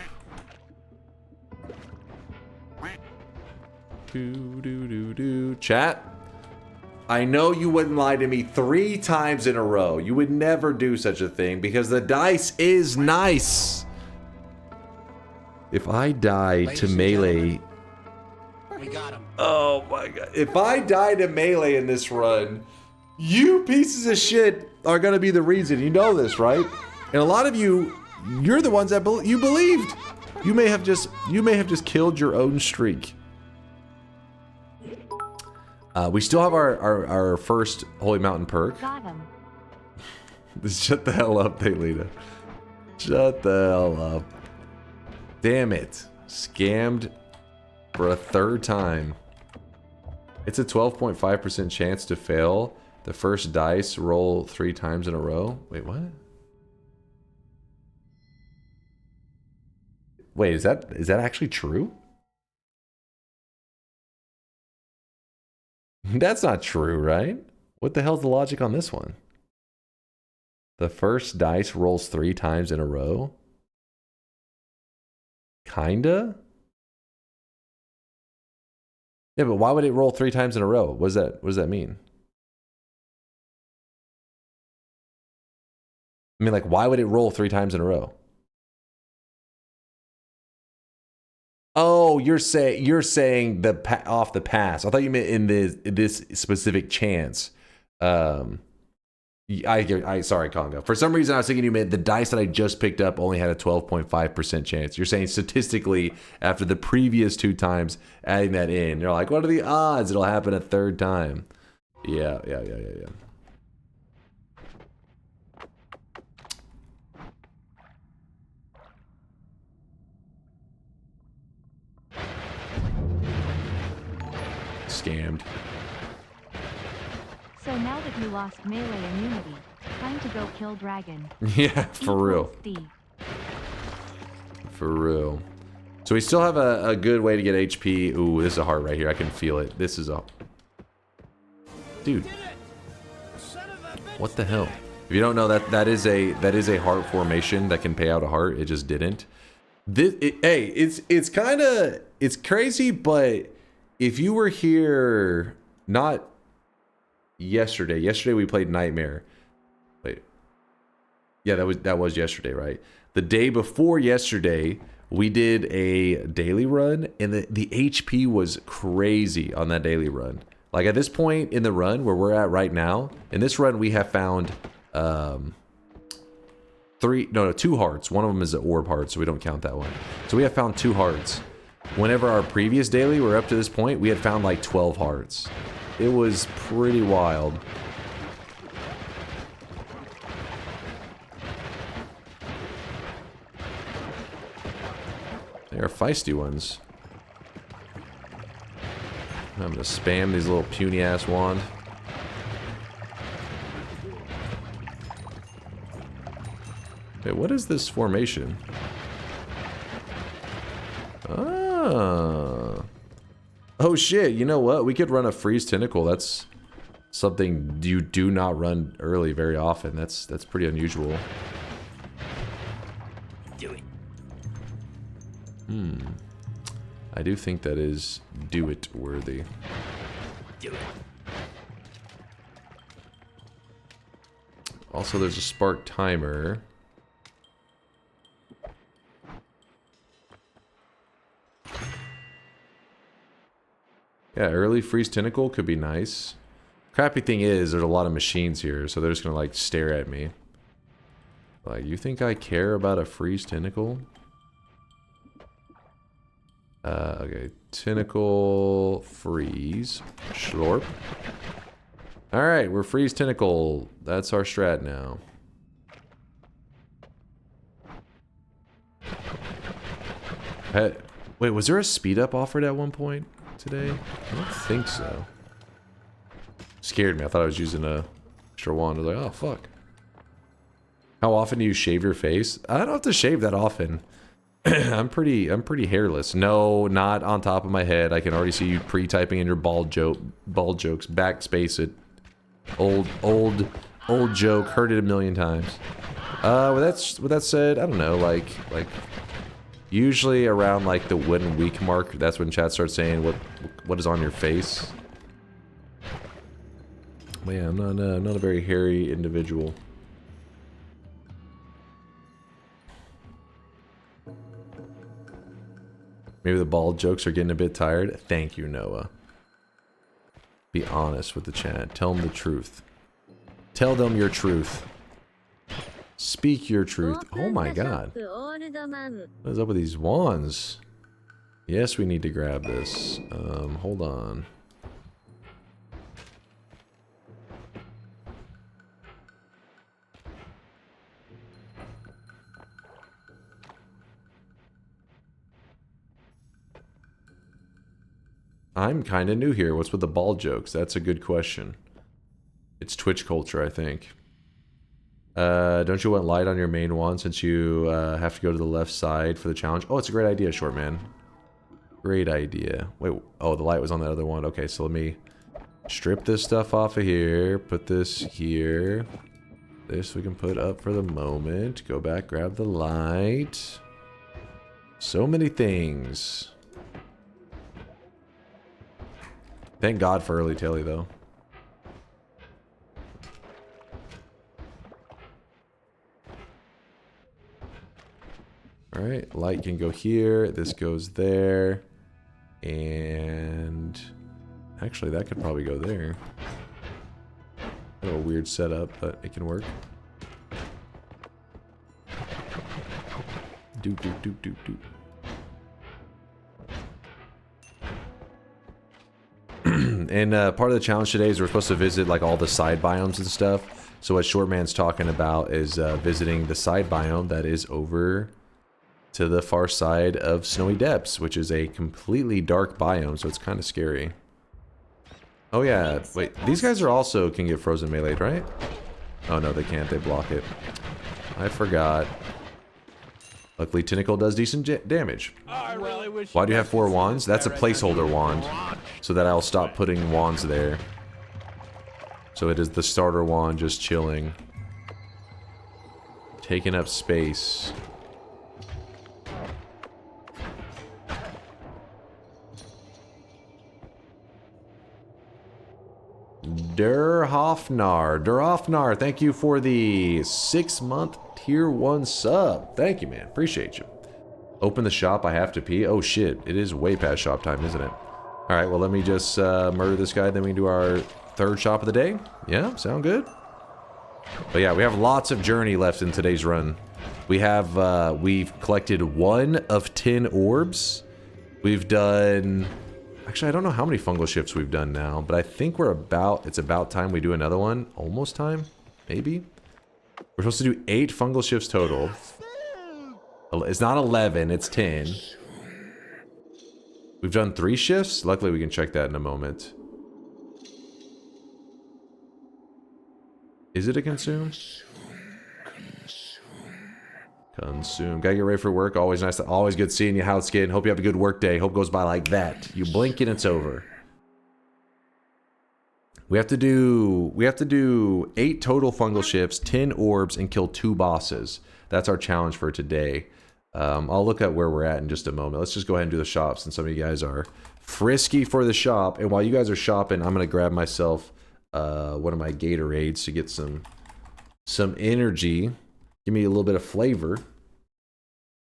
Chat. I know you wouldn't lie to me 3 times in a row. You would never do such a thing because the dice is nice. If I die to melee... We got him. Oh my god. If I die to melee in this run, you pieces of shit are gonna be the reason. You know this, right? And a lot of you, you're the ones that you believed. You may have just killed your own streak. We still have our first Holy Mountain perk. Got him. Shut the hell up, Daylina. Shut the hell up. Damn it. Scammed for a 3rd time. It's a 12.5% chance to fail the first dice roll 3 times in a row. Wait, what? Wait, is that actually true? That's not true, right? What the hell's the logic on this one? The first dice rolls 3 times in a row? Kinda? Yeah, but why would it roll 3 times in a row? What does that mean? I mean, like, why would it roll 3 times in a row? Oh, you're saying the off the pass. I thought you meant in this specific chance. Sorry, Congo. For some reason, I was thinking you meant the dice that I just picked up only had a 12.5% chance. You're saying statistically, after the previous 2 times, adding that in, you're like, what are the odds it'll happen a 3rd time? Yeah. Scammed. So now that you lost melee immunity, time to go kill dragon. Yeah, for real. For real. So we still have a good way to get HP. Ooh, this is a heart right here. I can feel it. This is a... Dude. What the hell? If you don't know, that is a heart formation that can pay out a heart. It just didn't. Hey, it's kind of... It's crazy, but if you were here... Not... Yesterday. Yesterday we played Nightmare. Wait. Yeah, that was yesterday, right? The day before yesterday, we did a daily run, and the HP was crazy on that daily run. Like at this point in the run where we're at right now, in this run we have found 2 hearts. One of them is an orb heart, so we don't count that one. So we have found 2 hearts. Whenever our previous daily were up to this point, we had found like 12 hearts. It was pretty wild. They are feisty ones. I'm gonna spam these little puny ass wand. Okay, what is this formation? Ah. Oh shit, you know what? We could run a freeze tentacle. That's something you do not run early very often. That's pretty unusual. Do it. I do think that is do it worthy. Do it. Also, there's a spark timer. Yeah, early freeze tentacle could be nice. Crappy thing is, there's a lot of machines here, so they're just gonna like stare at me. Like, you think I care about a freeze tentacle? Okay, tentacle freeze. Schlorp. Alright, we're freeze tentacle. That's our strat now. Wait, was there a speed up offered at one point today? I don't think so. Scared me. I thought I was using a extra wand. I was like, oh fuck. How often do you shave your face? I don't have to shave that often. I'm pretty hairless. No, not on top of my head. I can already see you pre-typing in your bald jokes. Backspace it. Old joke. Heard it a million times. With that said, I don't know. Like usually around like the 1 week mark, that's when chat starts saying what is on your face. But yeah, I'm not a very hairy individual. Maybe the bald jokes are getting a bit tired. Thank you, Noah. Be honest with the chat. Tell them the truth. Tell them your truth. Speak your truth. Oh my god. What is up with these wands? Yes, we need to grab this. Hold on. I'm kind of new here. What's with the ball jokes? That's a good question. It's Twitch culture, I think. Don't you want light on your main one since you have to go to the left side for the challenge? Oh, it's a great idea, short man. Great idea. Wait, oh, the light was on the other one. Okay, so let me strip this stuff off of here. Put this here. This we can put up for the moment. Go back, grab the light. So many things. Thank God for early Tilly, though. Alright, light can go here. This goes there. And... actually, that could probably go there. A little weird setup, but it can work. Doop, doop, doop, doop, doop. And part of the challenge today is we're supposed to visit like all the side biomes and stuff. So what Shortman's talking about is visiting the side biome that is over to the far side of Snowy Depths, which is a completely dark biome, so it's kind of scary. Oh yeah, wait, these guys are also can get frozen melee'd, right? Oh no, they can't, they block it. I forgot. Luckily, Tentacle does decent damage. Why do you have 4 wands? That's a placeholder wand, so that I'll stop putting wands there. So it is the starter wand just chilling. Taking up space. Durhofnar, thank you for the 6-month tier 1 sub. Thank you, man. Appreciate you. Open the shop, I have to pee. Oh shit, it is way past shop time, isn't it? Alright, well let me just murder this guy, then we can do our 3rd shop of the day. Yeah, sound good? But yeah, we have lots of journey left in today's run. We have, we've collected 1 of 10 orbs. We've done... actually, I don't know how many fungal shifts we've done now, but I think we're about... it's about time we do another one. Almost time? Maybe? We're supposed to do 8 fungal shifts total. It's not 11, it's 10. We've done 3 shifts? Luckily, we can check that in a moment. Is it a consume? Consume. Gotta get ready for work. Always nice. Always good seeing you, Houtskin. Hope you have a good work day. Hope it goes by like that. You blink and it's over. We have to do 8 total fungal shifts, 10 orbs, and kill 2 bosses. That's our challenge for today. I'll look at where we're at in just a moment. Let's just go ahead and do the shop since some of you guys are frisky for the shop. And while you guys are shopping, I'm gonna grab myself one of my Gatorades to get some energy. Give me a little bit of flavor.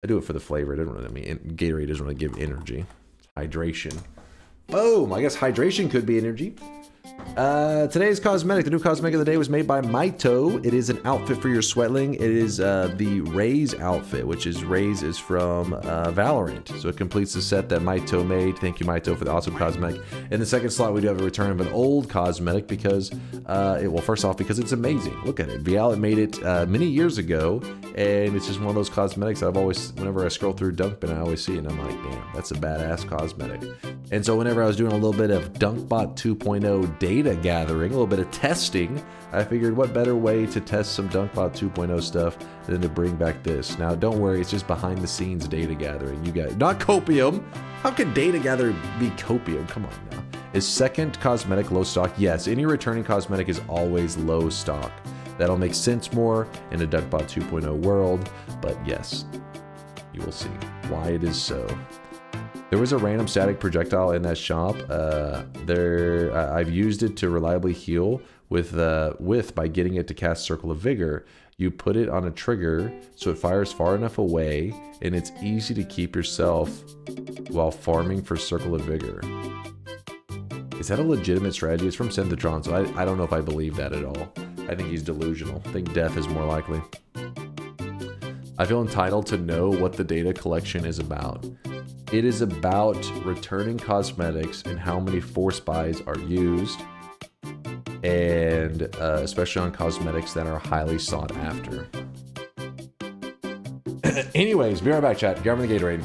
I do it for the flavor. It doesn't really, I mean, Gatorade doesn't really give energy. It's hydration. Boom! I guess hydration could be energy. Today's cosmetic. The new cosmetic of the day was made by Maito. It is an outfit for your sweatling. It is the Raze outfit, which is Raze is from Valorant. So it completes the set that Maito made. Thank you, Maito, for the awesome cosmetic. In the second slot, we do have a return of an old cosmetic because, well, first off, because it's amazing. Look at it. Vialet made it many years ago, and it's just one of those cosmetics that I've always, whenever I scroll through Dunkbin, I always see it, and I'm like, damn, that's a badass cosmetic. And so whenever I was doing a little bit of Dunkbot 2.0 data gathering, a little bit of testing, I figured what better way to test some Dunkbot 2.0 stuff than to bring back this. Now, don't worry, it's just behind the scenes data gathering. You guys, not copium. How can data gathering be copium? Come on now. Is second cosmetic low stock? Yes, any returning cosmetic is always low stock. That'll make sense more in a Dunkbot 2.0 world, but yes, you will see why it is so. There was a random static projectile in that shop. I've used it to reliably heal with by getting it to cast Circle of Vigor. You put it on a trigger so it fires far enough away, and it's easy to keep yourself while farming for Circle of Vigor. Is that a legitimate strategy? It's from Synthetron, so I don't know if I believe that at all. I think he's delusional. I think death is more likely. I feel entitled to know what the data collection is about. It is about returning cosmetics and how many force buys are used, and especially on cosmetics that are highly sought after. Anyways, be right back, chat. Grab me the Gatorade.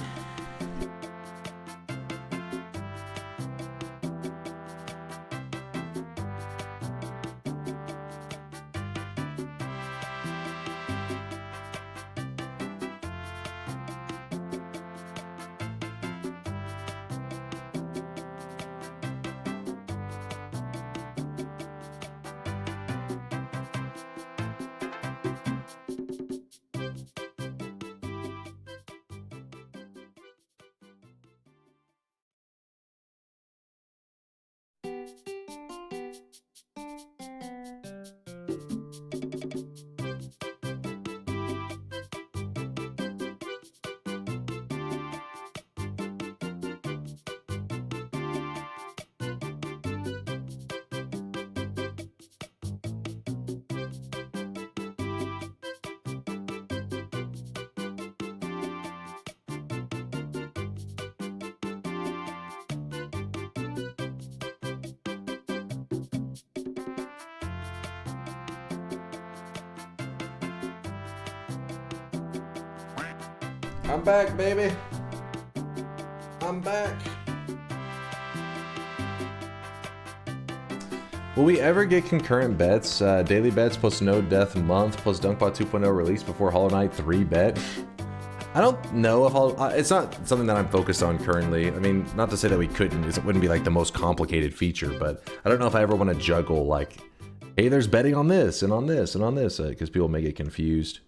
I'm back, baby. I'm back. Will we ever get concurrent bets? Daily bets plus no death month plus DunkBot 2.0 release before Hollow Knight 3 bet? I don't know if it's not something that I'm focused on currently. I mean, not to say that we couldn't. It wouldn't be like the most complicated feature, but I don't know if I ever want to juggle like, hey, there's betting on this and on this and on this, because people may get confused.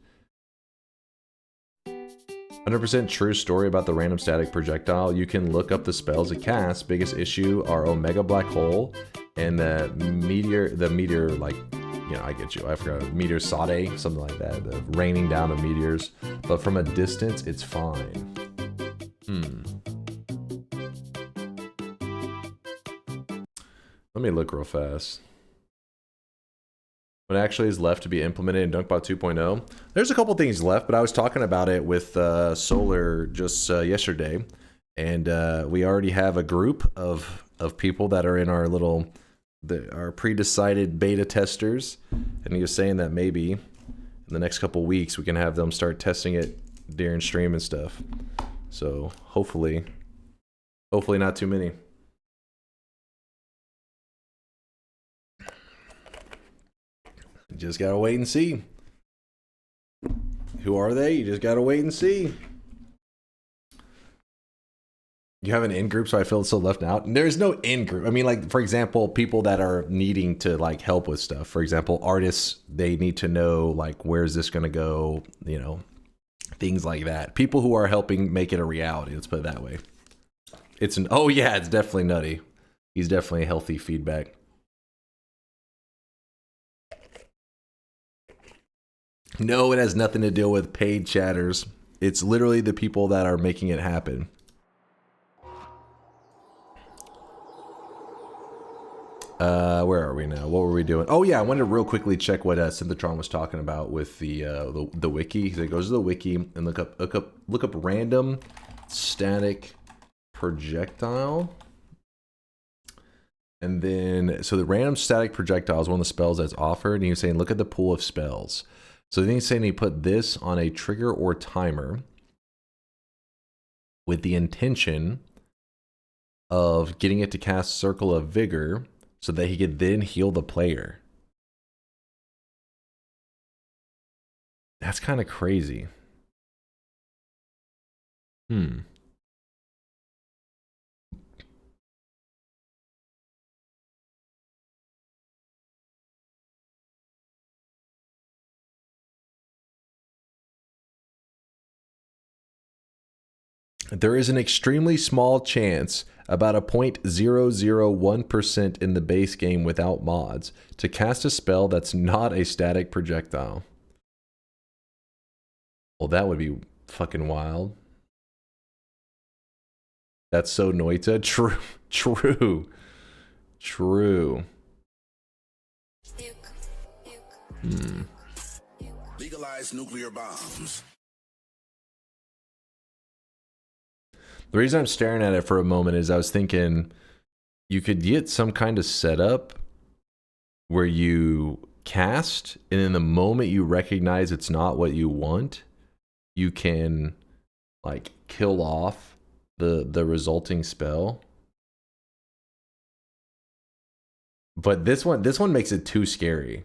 100% true story about the random static projectile. You can look up the spells it casts. Biggest issue are Omega Black Hole and the meteor, like, you know, I get you. I forgot. Meteor Sade, something like that. The raining down of meteors. But from a distance, it's fine. Let me look real fast. What actually is left to be implemented in DunkBot 2.0? There's a couple things left, but I was talking about it with Solar just yesterday. And we already have a group of people that are in our little... our pre-decided beta testers, and he was saying that maybe in the next couple weeks we can have them start testing it during stream and stuff. So hopefully not too many. Just gotta wait and see. Who are they? You just gotta wait and see. You have an in-group, so I feel so left out. And there's no in-group. I mean, like, for example, people that are needing to, like, help with stuff. For example, artists, they need to know, like, where's this going to go, you know, things like that. People who are helping make it a reality, let's put it that way. It's an, oh, yeah, it's definitely nutty. He's definitely a healthy feedback. No, it has nothing to do with paid chatters. It's literally the people that are making it happen. Where are we now? What were we doing? Oh yeah, I wanted to real quickly check what Synthetron was talking about with the wiki. So it goes to the wiki and look up random static projectile. And then, so the random static projectile is one of the spells that's offered. And he was saying, look at the pool of spells. So then he's saying he put this on a trigger or timer with the intention of getting it to cast Circle of Vigor so that he could then heal the player. That's kind of crazy. There is an extremely small chance, about a 0.001% in the base game without mods, to cast a spell that's not a static projectile. Well, that would be fucking wild. That's so Noita. True. Legalize nuclear bombs. The reason I'm staring at it for a moment is I was thinking you could get some kind of setup where you cast, and in the moment you recognize it's not what you want, you can like kill off the resulting spell. But this one makes it too scary.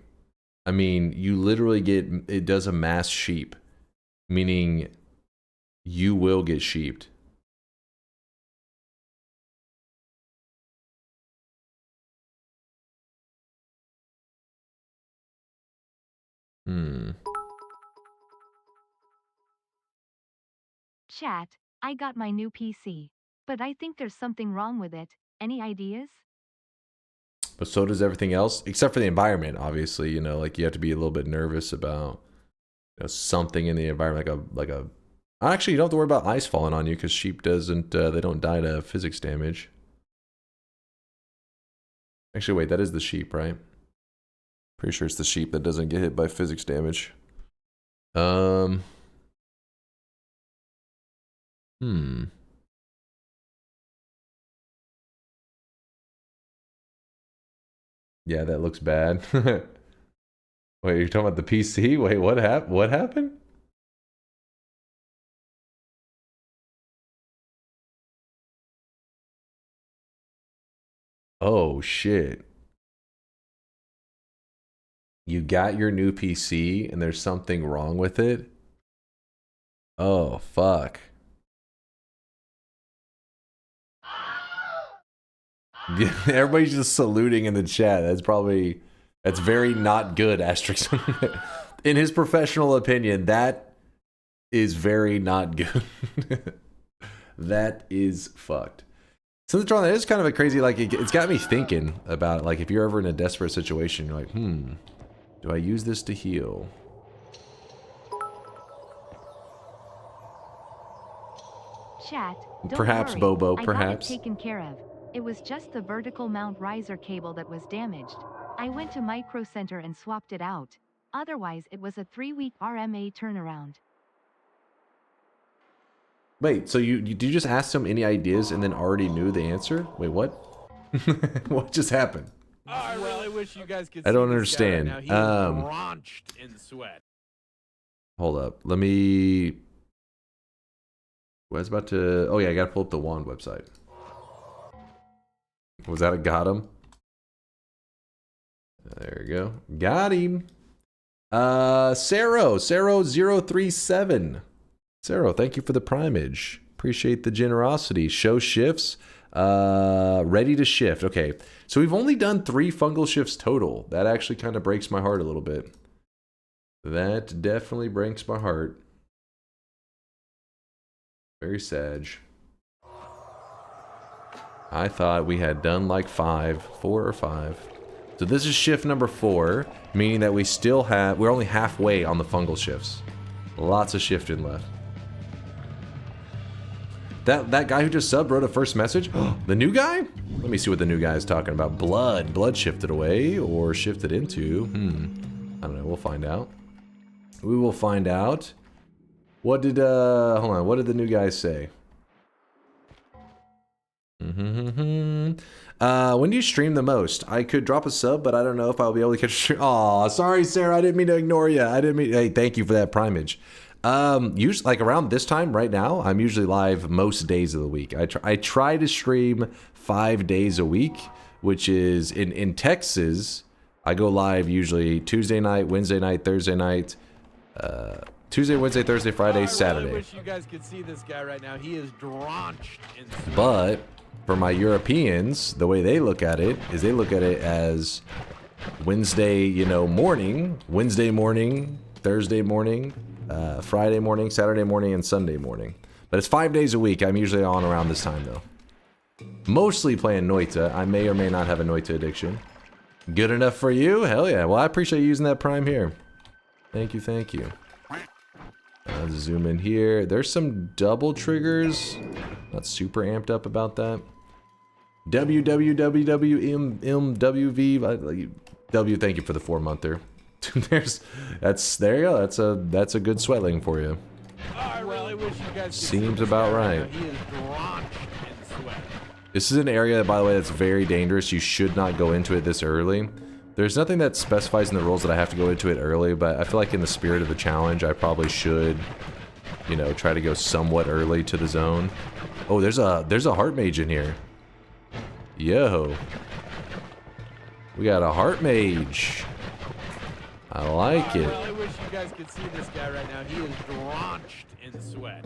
I mean, you literally it does a mass sheep, meaning you will get sheeped. Chat, I got my new PC, but I think there's something wrong with it. Any ideas? But so does everything else, except for the environment, obviously. You know, like you have to be a little bit nervous about, you know, something in the environment, like a. Actually, you don't have to worry about ice falling on you because sheep doesn't. They don't die to physics damage. Actually, wait, that is the sheep, right? Pretty sure it's the sheep that doesn't get hit by physics damage. Yeah, that looks bad. Wait, you're talking about the PC? Wait, what happened? Oh, shit. You got your new PC and there's something wrong with it? Oh, fuck. Everybody's just saluting in the chat. That's very not good, Asterisk. In his professional opinion, that is very not good. That is fucked. Since it's wrong, that is kind of a crazy, like, it's got me thinking about it. Like, if you're ever in a desperate situation, you're like, do I use this to heal? Chat, don't Perhaps, worry. Bobo, I perhaps. got it taken care of. It was just the vertical mount riser cable that was damaged. I went to Micro Center and swapped it out. Otherwise, it was a 3-week RMA turnaround. Wait, so did you just ask him any ideas and then already knew the answer? Wait, what? What just happened? Oh, I really wish you guys could see I don't this guy right understand. now. He is drenched in sweat. Hold up. Let me... I was about to... Oh, yeah, I gotta pull up the wand website. Was that a got him? There we go. Got him. Saro037. Saro, thank you for the primage. Appreciate the generosity. Show shifts. Ready to shift. Okay, so we've only done 3 fungal shifts total. That actually kind of breaks my heart a little bit. That definitely breaks my heart. Very sad. I thought we had done like 4 or 5. So this is shift number 4, meaning that we still have, we're only halfway on the fungal shifts. Lots of shifting left. That guy who just subbed wrote a first message. The new guy? Let me see what the new guy is talking about. Blood shifted away or shifted into. I don't know. We'll find out. We will find out. What did hold on. What did the new guy say? When do you stream the most? I could drop a sub, but I don't know if I'll be able to catch a stream. Aw, sorry, Sarah. I didn't mean to ignore you. Hey, thank you for that primage. Usually, like around this time right now, I'm usually live most days of the week. I try to stream 5 days a week, which is in Texas. I go live usually Tuesday night, Wednesday night, Thursday night, Tuesday, Wednesday, Thursday, Friday, Saturday. I wish you guys could see this guy right now. He is drenched in sweat. But for my Europeans, the way they look at it is they look at it as Wednesday, morning, Wednesday morning, Thursday morning, Friday morning, Saturday morning, and Sunday morning. But it's 5 days a week. I'm usually on around this time, though. Mostly playing Noita. I may or may not have a Noita addiction. Good enough for you? Hell yeah. Well, I appreciate you using that prime here. Thank you, thank you. Let's zoom in here. There's some double triggers. Not super amped up about that. WWWMWV. Thank you for the 4-monther. There you go. That's a good sweatling for you. I really wish you guys could Seems see about this guy right. now. He is drenched in sweat. This is an area, by the way, that's very dangerous. You should not go into it this early. There's nothing that specifies in the rules that I have to go into it early, but I feel like in the spirit of the challenge, I probably should, try to go somewhat early to the zone. Oh, there's a heart mage in here. Yo. We got a heart mage. I like it. I really wish you guys could see this guy right now. He is drenched in sweat.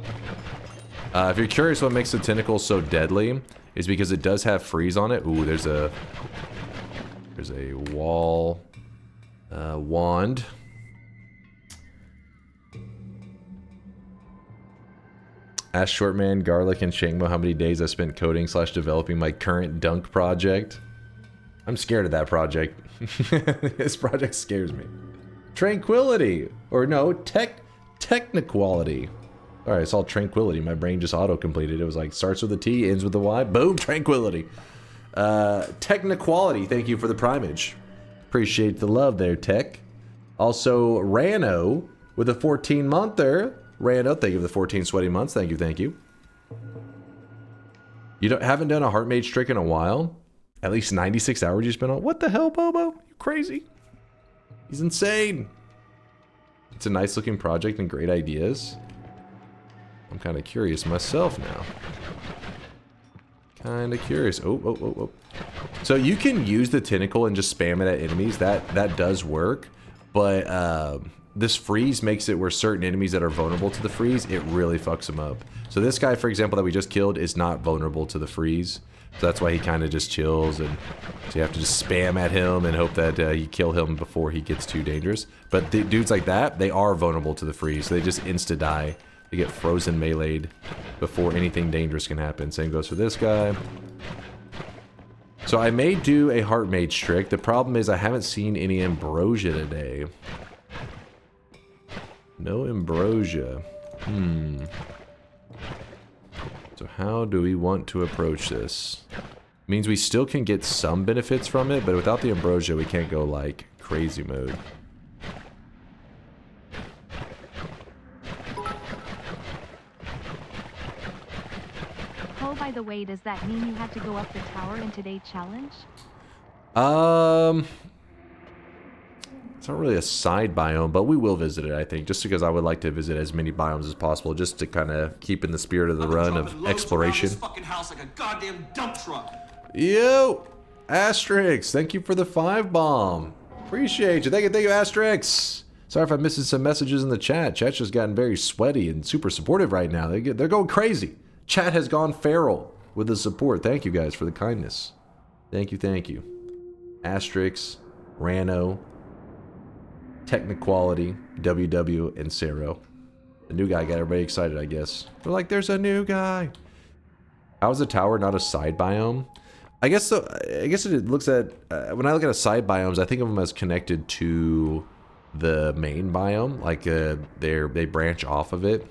If you're curious what makes the tentacle so deadly, is because it does have freeze on it. Ooh, there's a wall wand. Ask Shortman, Garlic, and Shangmo how many days I spent coding / developing my current dunk project. I'm scared of that project. This project scares me. Tranquility! Or no, techniquality. Alright, it's all tranquility. My brain just auto-completed. It was like, starts with a T, ends with a Y. Boom, tranquility. Techniquality, thank you for the primage. Appreciate the love there, Tech. Also, Rano with a 14-monther. Rano, thank you for the 14 sweaty months. Thank you, thank you. You haven't done a heart mage trick in a while? At least 96 hours you spent on? What the hell, Bobo? You crazy? He's insane. It's a nice looking project and great ideas. I'm kind of curious myself now. Kind of curious. Oh. So you can use the tentacle and just spam it at enemies. That does work, but this freeze makes it where certain enemies that are vulnerable to the freeze, it really fucks them up. So this guy, for example, that we just killed is not vulnerable to the freeze. So that's why he kind of just chills, and so you have to just spam at him and hope that you kill him before he gets too dangerous. But the dudes like that, they are vulnerable to the freeze. So they just insta-die. They get frozen meleeed before anything dangerous can happen. Same goes for this guy. So I may do a heart mage trick. The problem is I haven't seen any ambrosia today. No ambrosia. So how do we want to approach this? Means we still can get some benefits from it, but without the ambrosia we can't go like crazy mode. Oh, by the way, does that mean you had to go up the tower in today's challenge? It's not really a side biome, but we will visit it, I think, just because I would like to visit as many biomes as possible, just to kind of keep in the spirit of the run of exploration. Fucking house like a goddamn dump truck. Yo, Asterix, thank you for the 5 bomb. Appreciate you. Thank you, Asterix. Sorry if I'm missing some messages in the chat. Chat's just gotten very sweaty and super supportive right now. They're going crazy. Chat has gone feral with the support. Thank you guys for the kindness. Thank you, thank you. Asterix, Rano, Techniquality, WW, and Cero. The new guy got everybody excited, I guess. They're like, there's a new guy. How is the tower not a side biome? I guess so. I guess it looks at when I look at a side biomes, I think of them as connected to the main biome, like they branch off of it.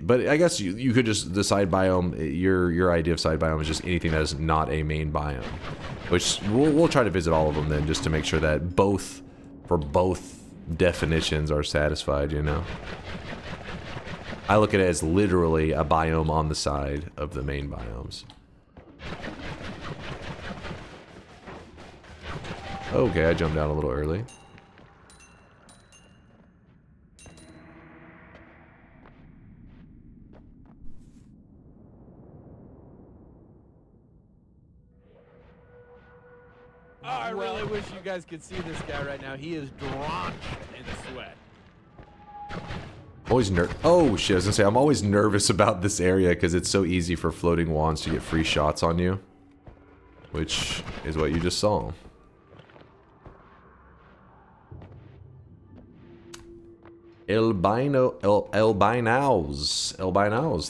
But I guess you could just the side biome. Your idea of side biome is just anything that is not a main biome, which we'll try to visit all of them then, just to make sure that both definitions are satisfied. You know, I look at it as literally a biome on the side of the main biomes. Okay, I jumped down a little early. Oh, I really wish you guys could see this guy right now. He is drenched in sweat. Always oh shit, I was gonna say, I'm always nervous about this area because it's so easy for floating wands to get free shots on you. Which is what you just saw. Elbinaus,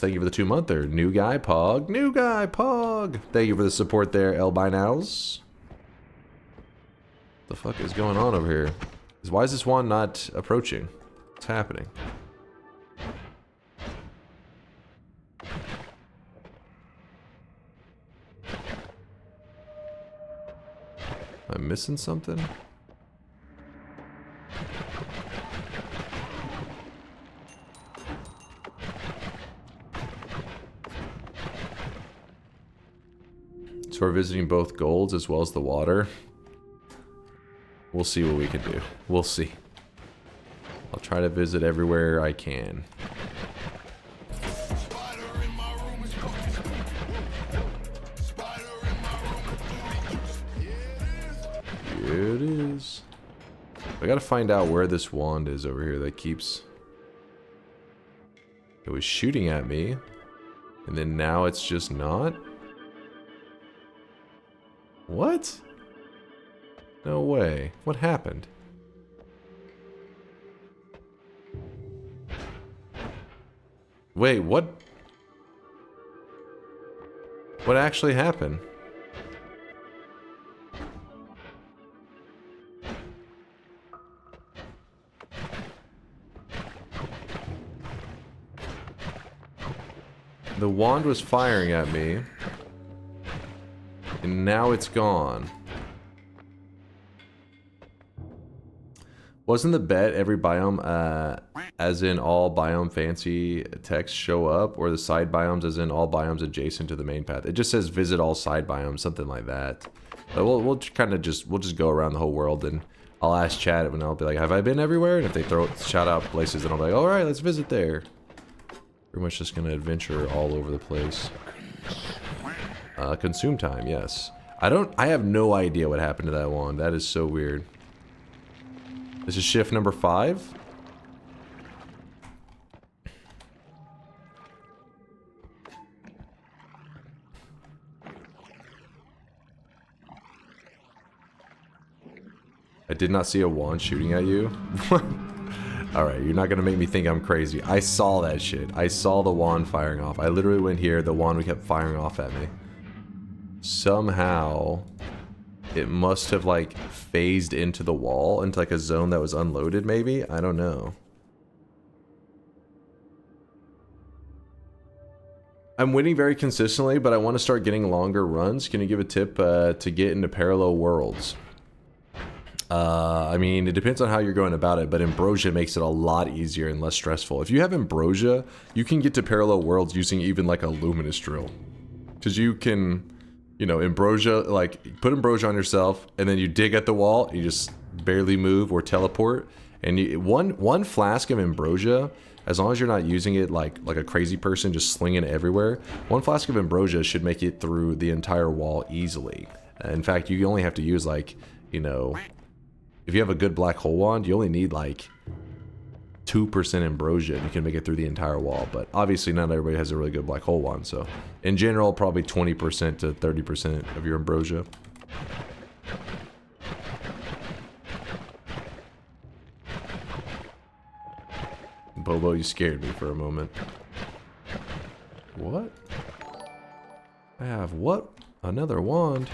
thank you for the 2-monther. New guy Pog. Thank you for the support there, Elbinaus. The fuck is going on over here? Why is this wand not approaching? What's happening? Am I missing something? So we're visiting both golds as well as the water. We'll see what we can do. We'll see. I'll try to visit everywhere I can. Here it is. I gotta find out where this wand is over here that keeps... It was shooting at me, and then now it's just not? What? No way. What happened? Wait, what? What actually happened? The wand was firing at me, and now it's gone. Wasn't the bet every biome, as in all biome fancy text show up, or the side biomes as in all biomes adjacent to the main path? It just says visit all side biomes, something like that. But we'll kind of just go around the whole world, and I'll ask chat and I'll be like, have I been everywhere? And if they shout out places, then I'll be like, all right, let's visit there. Pretty much just gonna adventure all over the place. Consume time, yes. I have no idea what happened to that wand. That is so weird. This is shift number 5. I did not see a wand shooting at you. Alright, you're not gonna make me think I'm crazy. I saw that shit. I saw the wand firing off. I literally went here, the wand kept firing off at me. Somehow, it must have like phased into the wall, into like a zone that was unloaded maybe? I don't know. I'm winning very consistently, but I want to start getting longer runs. Can you give a tip to get into parallel worlds? I mean, it depends on how you're going about it, but Ambrosia makes it a lot easier and less stressful. If you have Ambrosia, you can get to parallel worlds using even like a luminous drill. Because you can, you know, Ambrosia, like, put Ambrosia on yourself, and then you dig at the wall, you just barely move or teleport, and you, one flask of Ambrosia, as long as you're not using it like a crazy person, just slinging it everywhere, one flask of Ambrosia should make it through the entire wall easily. In fact, you only have to use like, you know, if you have a good black hole wand, you only need like 2% Ambrosia and you can make it through the entire wall. But obviously not everybody has a really good black hole wand, so in general, probably 20% to 30% of your Ambrosia. Bobo, you scared me for a moment. What? I have what? Another wand?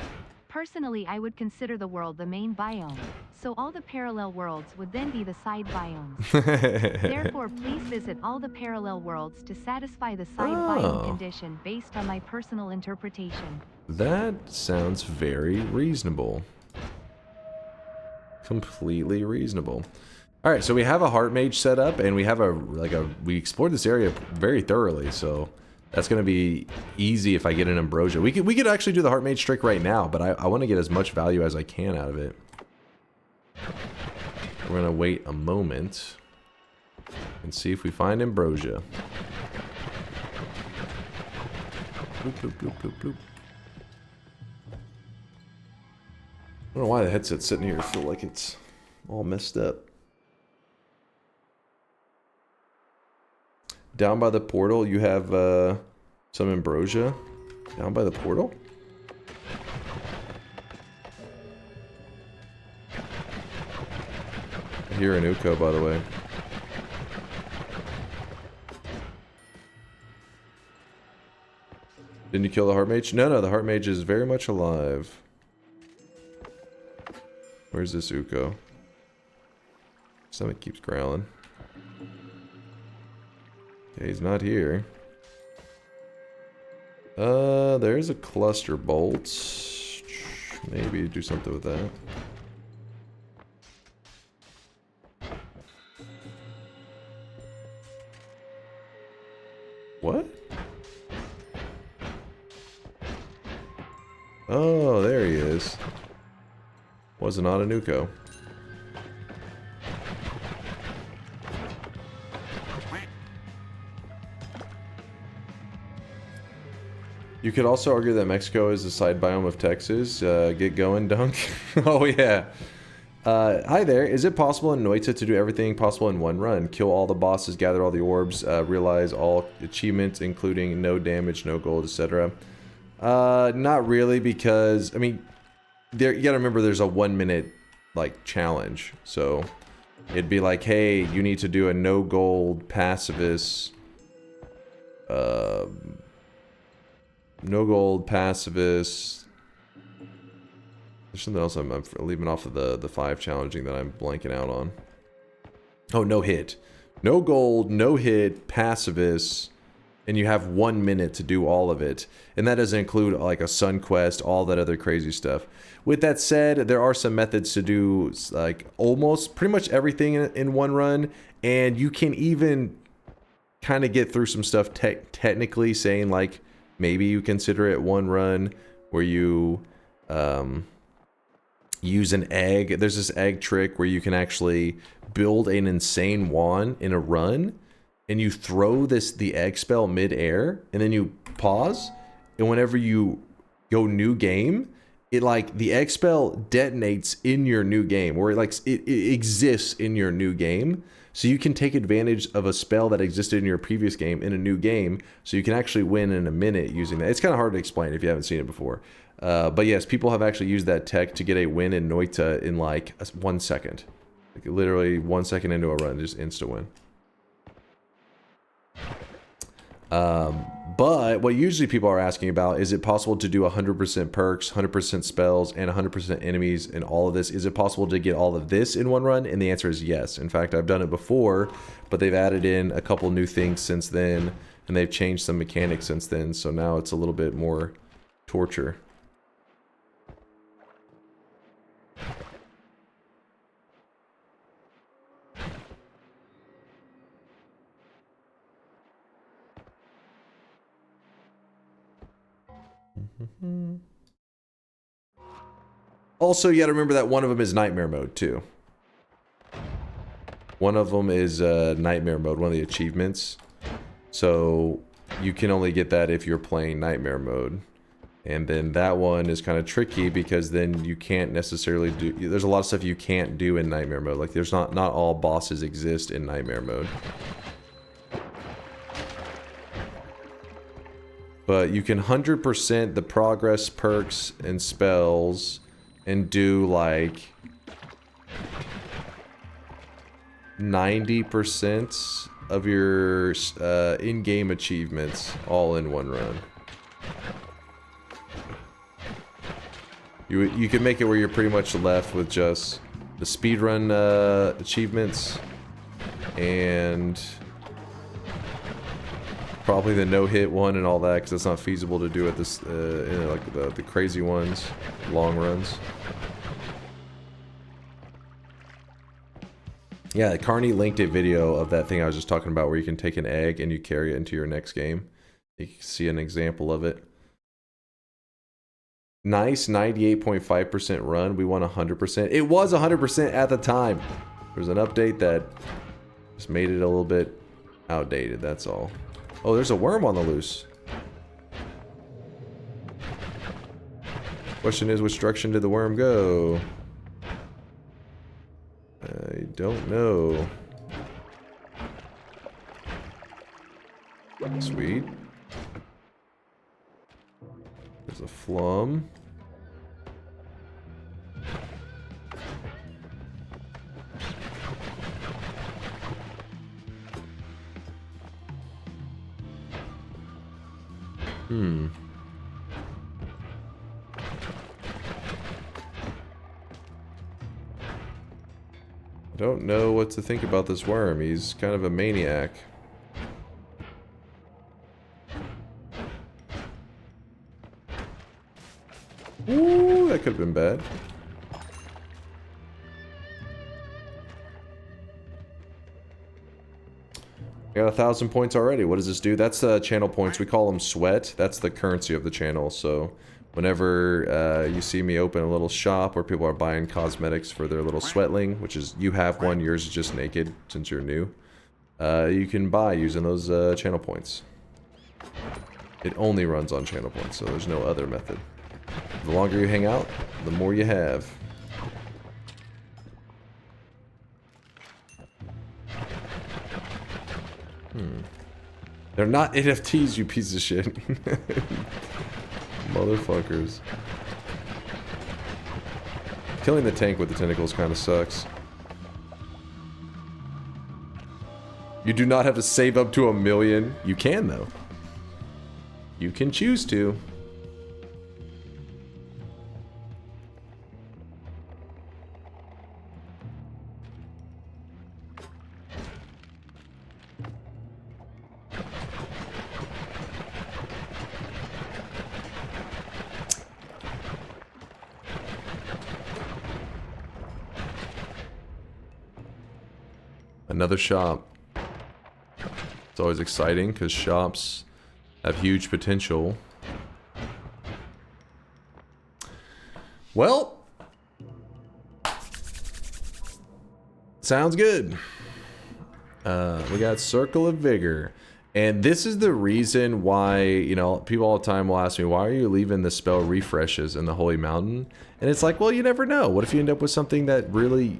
Personally, I would consider the world the main biome, so all the parallel worlds would then be the side biomes. Therefore, please visit all the parallel worlds to satisfy the side biome condition based on my personal interpretation. That sounds very reasonable. Completely reasonable. All right, so we have a heart mage set up, and we have we explored this area very thoroughly, so that's gonna be easy if I get an Ambrosia. We could actually do the heart mage trick right now, but I want to get as much value as I can out of it. We're gonna wait a moment and see if we find Ambrosia. Bloop, bloop, bloop, bloop, bloop. I don't know why the headset's sitting here. I feel like it's all messed up. Down by the portal, you have some Ambrosia. Down by the portal? I hear an Uko, by the way. Didn't you kill the heart mage? No, the heart mage is very much alive. Where's this Uko? Stomach keeps growling. Okay, he's not here. There's a cluster bolt. Maybe do something with that. What? Oh, there he is. Was it not a Nuko? You could also argue that Mexico is the side biome of Texas. Get going, Dunk. Oh, yeah. Hi there. Is it possible in Noita to do everything possible in one run? Kill all the bosses, gather all the orbs, realize all achievements, including no damage, no gold, etc. Not really, because, I mean, you gotta remember there's a 1 minute, like, challenge. So, it'd be like, hey, you need to do a no gold pacifist, no gold pacifist. There's something else I'm leaving off of the 5 challenging that I'm blanking out on. Oh, no hit. No gold, no hit, pacifist, and you have 1 minute to do all of it. And that doesn't include like a sun quest, all that other crazy stuff. With that said, there are some methods to do like almost pretty much everything in one run, and you can even kind of get through some stuff technically saying like, maybe you consider it one run where you use an egg. There's this egg trick where you can actually build an insane wand in a run, and you throw the egg spell mid-air, and then you pause, and whenever you go new game, it like the egg spell detonates in your new game, or it exists in your new game. So you can take advantage of a spell that existed in your previous game in a new game, so you can actually win in a minute using that. It's kind of hard to explain if you haven't seen it before. But yes, people have actually used that tech to get a win in Noita in like 1 second. Like literally 1 second into a run, just insta win. But what usually people are asking about, is it possible to do 100% perks, 100% spells, and 100% enemies in all of this? Is it possible to get all of this in one run? And the answer is yes. In fact, I've done it before, but they've added in a couple new things since then, and they've changed some mechanics since then, so now it's a little bit more torture. Also, you gotta remember that one of them is nightmare mode too. One of them is nightmare mode, one of the achievements. So you can only get that if you're playing nightmare mode. And then that one is kind of tricky because then you can't necessarily do, there's a lot of stuff you can't do in nightmare mode. Like there's not all bosses exist in nightmare mode. But you can 100% the progress, perks, and spells and do like 90% of your in-game achievements all in one run. You can make it where you're pretty much left with just the speedrun achievements and probably the no-hit one and all that, because it's not feasible to do it this like the crazy ones, long runs. Yeah, Carney linked a video of that thing I was just talking about, where you can take an egg and you carry it into your next game. You can see an example of it. Nice 98.5% run. We won 100%. It was 100% at the time. There's an update that just made it a little bit outdated, that's all. Oh, there's a worm on the loose. Question is, which direction did the worm go? I don't know. Sweet. There's a flum. I don't know what to think about this worm. He's kind of a maniac. Ooh, that could have been bad. I got 1,000 points already. What does this do? That's channel points. We call them sweat. That's the currency of the channel. So whenever you see me open a little shop where people are buying cosmetics for their little sweatling, which is, you have one, yours is just naked since you're new, you can buy using those channel points. It only runs on channel points, so there's no other method. The longer you hang out, the more you have. They're not NFTs, you piece of shit. Motherfuckers. Killing the tank with the tentacles kind of sucks. You do not have to save up to 1 million. You can, though. You can choose to. Another shop. It's always exciting because shops have huge potential. Well, sounds good. We got Circle of Vigor. And this is the reason why, you know, people all the time will ask me, why are you leaving the spell refreshes in the Holy Mountain? And it's like, well, you never know. What if you end up with something that really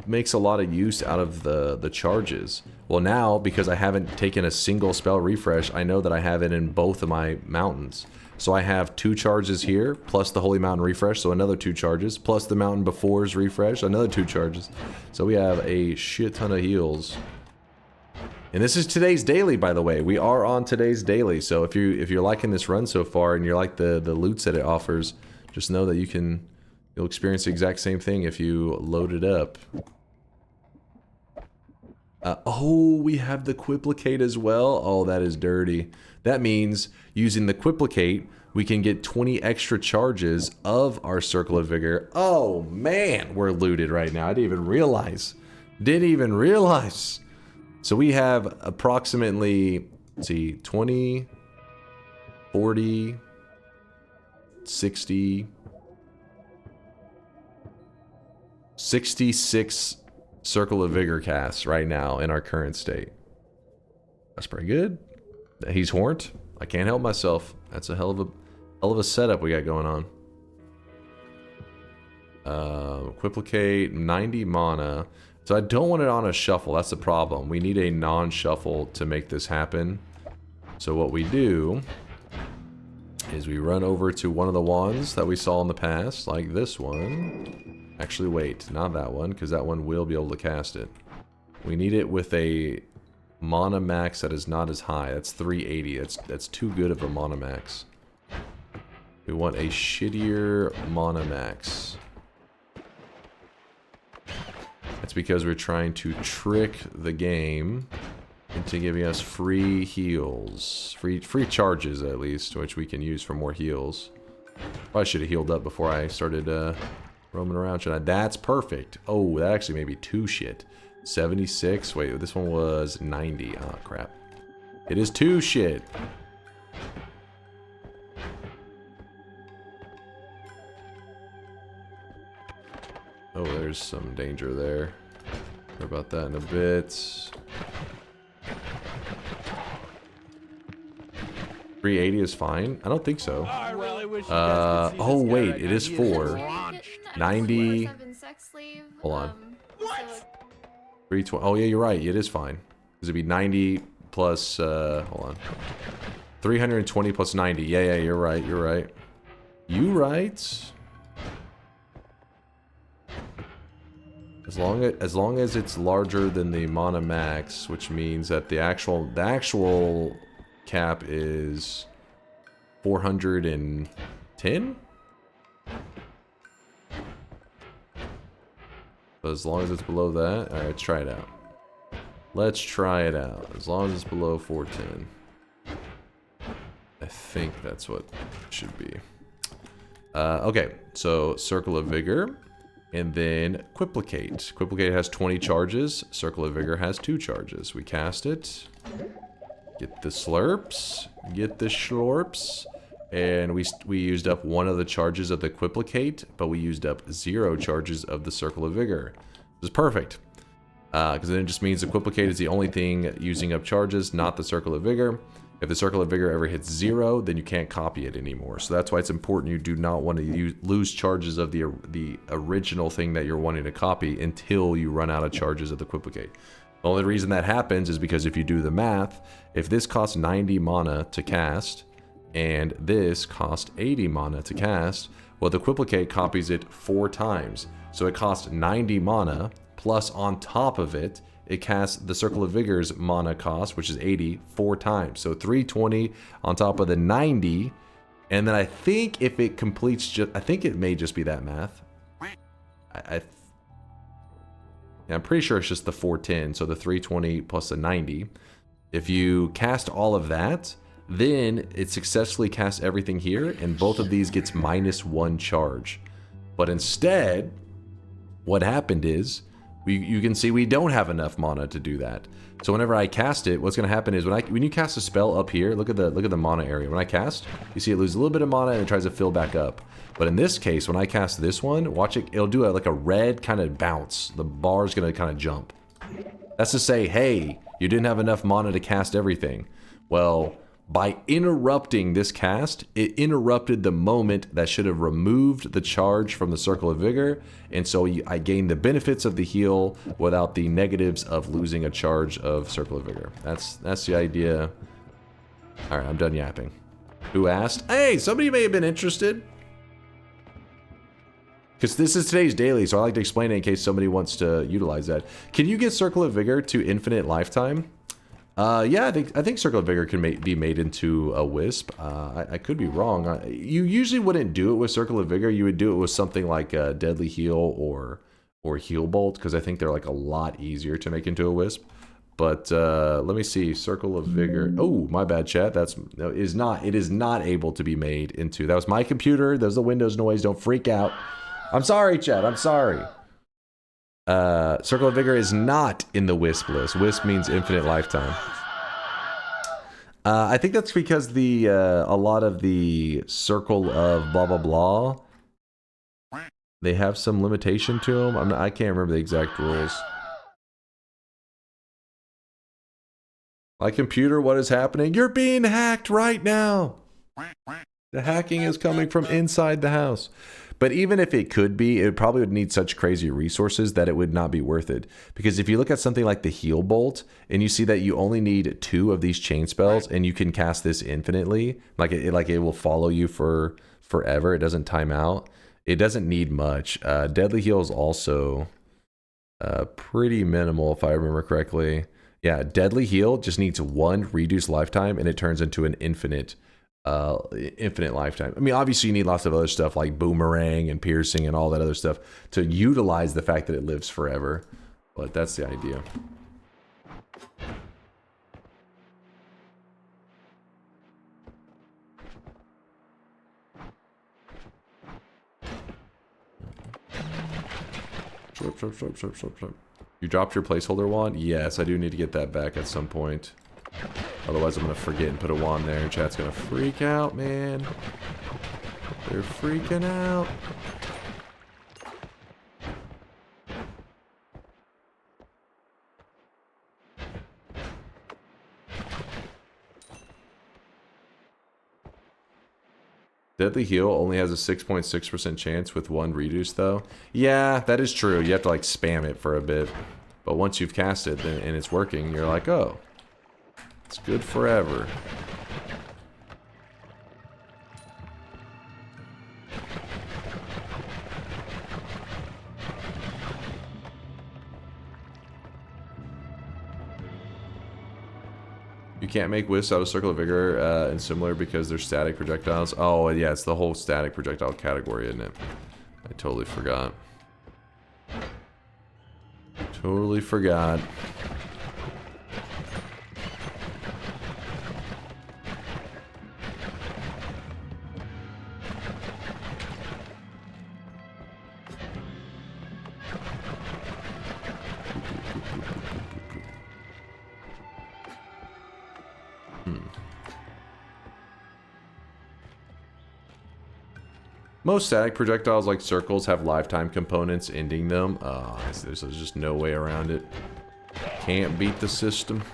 makes a lot of use out of the charges? Well, now, because I haven't taken a single spell refresh, I know that I have it in both of my mountains. So I have 2 charges here, plus the Holy Mountain refresh, so another 2 charges, plus the mountain before's refresh, another 2 charges. So we have a shit ton of heals. And this is today's daily, by the way. We are on today's daily, so if you're liking this run so far and you're like the loots that it offers, just know that you'll experience the exact same thing if you load it up. Oh, we have the Quiplicate as well. Oh, that is dirty. That means using the Quiplicate, we can get 20 extra charges of our Circle of Vigor. Oh man, we're looted right now. I didn't even realize. Didn't even realize. So we have approximately, let's see, 20, 40, 60, 66 Circle of Vigor casts right now in our current state. That's pretty good. He's horned. I can't help myself. That's a hell of a setup we got going on. Quiplicate, 90 mana. So I don't want it on a shuffle. That's the problem. We need a non-shuffle to make this happen. So what we do is we run over to one of the ones that we saw in the past, like this one. Actually, wait, not that one, because that one will be able to cast it. We need it with a mana max that is not as high. That's 380. That's too good of a mana max. We want a shittier mana max. That's because we're trying to trick the game into giving us free heals. Free charges, at least, which we can use for more heals. Probably should have healed up before I started roaming around. That's perfect. Oh, that actually may be 2 shit. 76. Wait, this one was 90. Oh, crap. It is 2 shit. Oh, there's some danger there. More about that in a bit. 380 is fine? I don't think so. I really wish you guys could see oh this guy wait, right it now. is He 4. 90. Hold on. 320. Oh yeah, you're right. It is fine. Because it'd be 90 plus. Hold on. 320 plus 90. Yeah, you're right. You're right. You right. As long as it's larger than the mana max, which means that the actual cap is 410. But as long as it's below that, all right, let's try it out. Let's try it out. As long as it's below 410, I think that's what it should be. Okay, so Circle of Vigor. And then Quiplicate. Quiplicate has 20 charges. Circle of Vigor has 2 charges. We cast it. Get the slurps. Get the schlorps. And we used up 1 of the charges of the Quiplicate, but we used up 0 charges of the Circle of Vigor. This is perfect. Because then it just means the Quiplicate is the only thing using up charges, not the Circle of Vigor. If the Circle of Vigor ever hits 0, then you can't copy it anymore. So that's why it's important you do not want to lose charges of the original thing that you're wanting to copy until you run out of charges of the Quiplicate. The only reason that happens is because if you do the math, if this costs 90 mana to cast, and this costs 80 mana to cast, well, the Quiplicate copies it 4 times. So it costs 90 mana, plus on top of it, it casts the Circle of Vigor's mana cost, which is 80, 4 times. So 320 on top of the 90. And then I think if it completes I think it may just be that math. I'm pretty sure it's just the 410. So the 320 plus the 90. If you cast all of that, then it successfully casts everything here. And both of these gets -1 charge. But instead, what happened is, you can see we don't have enough mana to do that. So whenever I cast it, what's going to happen is when you cast a spell up here, look at the mana area. When I cast, you see it loses a little bit of mana and it tries to fill back up. But in this case, when I cast this one, watch it, it'll do like a red kind of bounce. The bar's going to kind of jump. That's to say, hey, you didn't have enough mana to cast everything. Well, by interrupting this cast, it interrupted the moment that should have removed the charge from the Circle of Vigor, and so I gained the benefits of the heal without the negatives of losing a charge of Circle of Vigor. That's the idea. All right, I'm done yapping. Who asked? Hey, somebody may have been interested. Because this is today's daily, so I like to explain it in case somebody wants to utilize that. Can you get Circle of Vigor to infinite lifetime? Yeah, I think Circle of Vigor can be made into a Wisp. I could be wrong. You usually wouldn't do it with Circle of Vigor. You would do it with something like a Deadly Heal or Heal Bolt, because I think they're like a lot easier to make into a Wisp. But let me see, Circle of Vigor. Oh, my bad, chat. It is not able to be made into. That was my computer. There's the Windows noise. Don't freak out. I'm sorry, chat. I'm sorry. Circle of Vigor is not in the Wisp list. Wisp means infinite lifetime. I think that's because a lot of the Circle of blah blah blah, they have some limitation to them. I can't remember the exact rules. My computer, what is happening? You're being hacked right now. The hacking is coming from inside the house. But even if it could be, it probably would need such crazy resources that it would not be worth it. Because if you look at something like the Heal Bolt, and you see that you only need 2 of these chain spells, and you can cast this infinitely, like it will follow you for forever. It doesn't time out. It doesn't need much. Deadly Heal is also pretty minimal, if I remember correctly. Yeah, Deadly Heal just needs 1 reduced lifetime, and it turns into an infinite lifetime. I mean, obviously you need lots of other stuff like Boomerang and Piercing and all that other stuff to utilize the fact that it lives forever. But that's the idea. You dropped your placeholder wand? Yes, I do need to get that back at some point. Otherwise, I'm going to forget and put a wand there. Chat's going to freak out, man. They're freaking out. Deadly Heal only has a 6.6% chance with 1 reduce, though. Yeah, that is true. You have to, like, spam it for a bit. But once you've cast it and it's working, you're like, oh. It's good forever. You can't make Wisps out of Circle of Vigor and similar because they're static projectiles. Oh, yeah, it's the whole static projectile category, isn't it? I totally forgot. Totally forgot. Most static projectiles like circles have lifetime components ending them. There's just no way around it. Can't beat the system.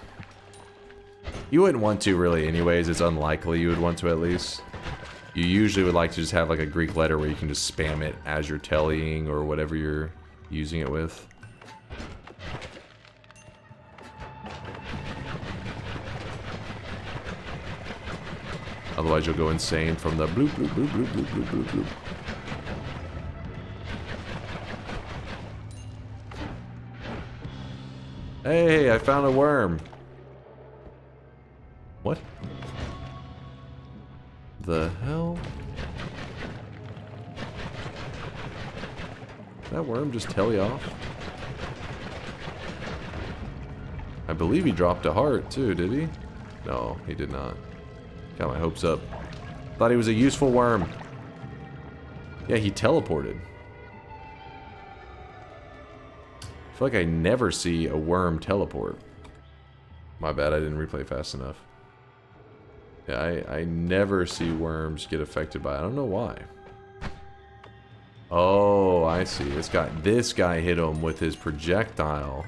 You wouldn't want to really anyways. It's unlikely you would want to at least. You usually would like to just have like a Greek letter where you can just spam it as you're tellying or whatever you're using it with. Otherwise you'll go insane from the bloop bloop bloop bloop bloop bloop bloop bloop. Hey, I found a worm. What? The hell? Did that worm just telly off? I believe he dropped a heart too, did he? No, he did not. Got my hopes up. Thought he was a useful worm. Yeah, he teleported. I feel like I never see a worm teleport. My bad, I didn't replay fast enough. Yeah, I never see worms get affected by it. I don't know why. Oh, I see. This guy hit him with his projectile.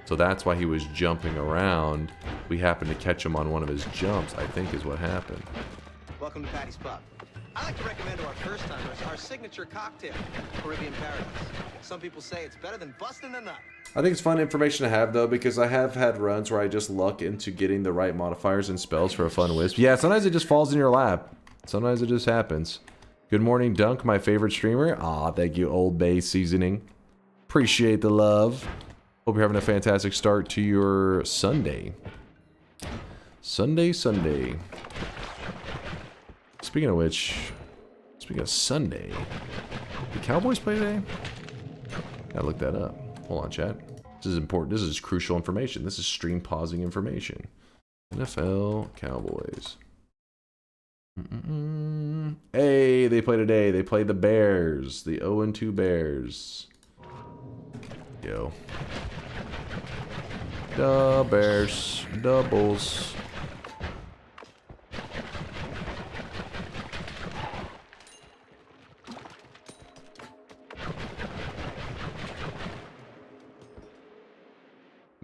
So that's why he was jumping around. We happened to catch him on one of his jumps, I think is what happened. Welcome to Patty's Pub. I like to recommend to our first-timers our signature cocktail, Caribbean Paradise. Some people say it's better than busting a nut. I think it's fun information to have, though, because I have had runs where I just luck into getting the right modifiers and spells for a fun wisp. Yeah, sometimes it just falls in your lap. Sometimes it just happens. Good morning, Dunk, my favorite streamer. Aw, thank you, Old Bay Seasoning. Appreciate the love. Hope you're having a fantastic start to your Sunday. Sunday. Speaking of which, speaking of Sunday, the Cowboys play today? Gotta look that up. Hold on, chat. This is important. This is crucial information. This is stream pausing information. NFL Cowboys. Hey, they play today. They play the Bears. The 0-2 Bears. Yo. The Bears. Doubles.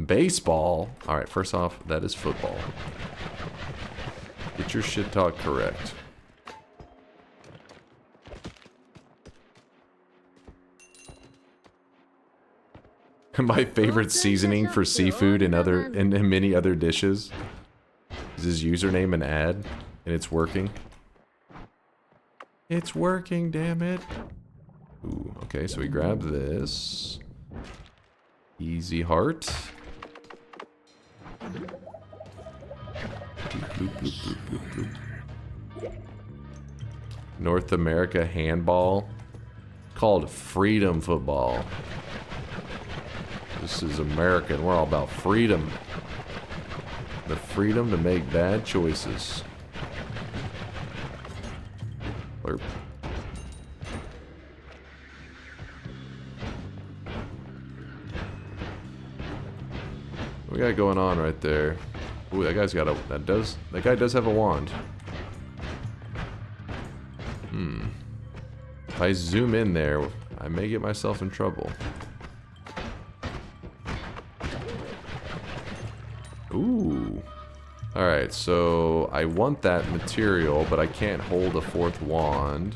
Baseball. Alright, first off, that is football. Get your shit talk correct. My favorite seasoning for seafood and many other dishes is his username an ad, and it's working. It's working, damn it. Ooh, okay, so we grab this. Easy heart. Bloop, bloop, bloop, bloop. North America handball. Called freedom football. This is American. We're all about freedom. The freedom to make bad choices. Blurp. What we got going on right there? Ooh, that guy's got a that guy does have a wand. If I zoom in there, I may get myself in trouble. Ooh. Alright, so I want that material, but I can't hold a fourth wand.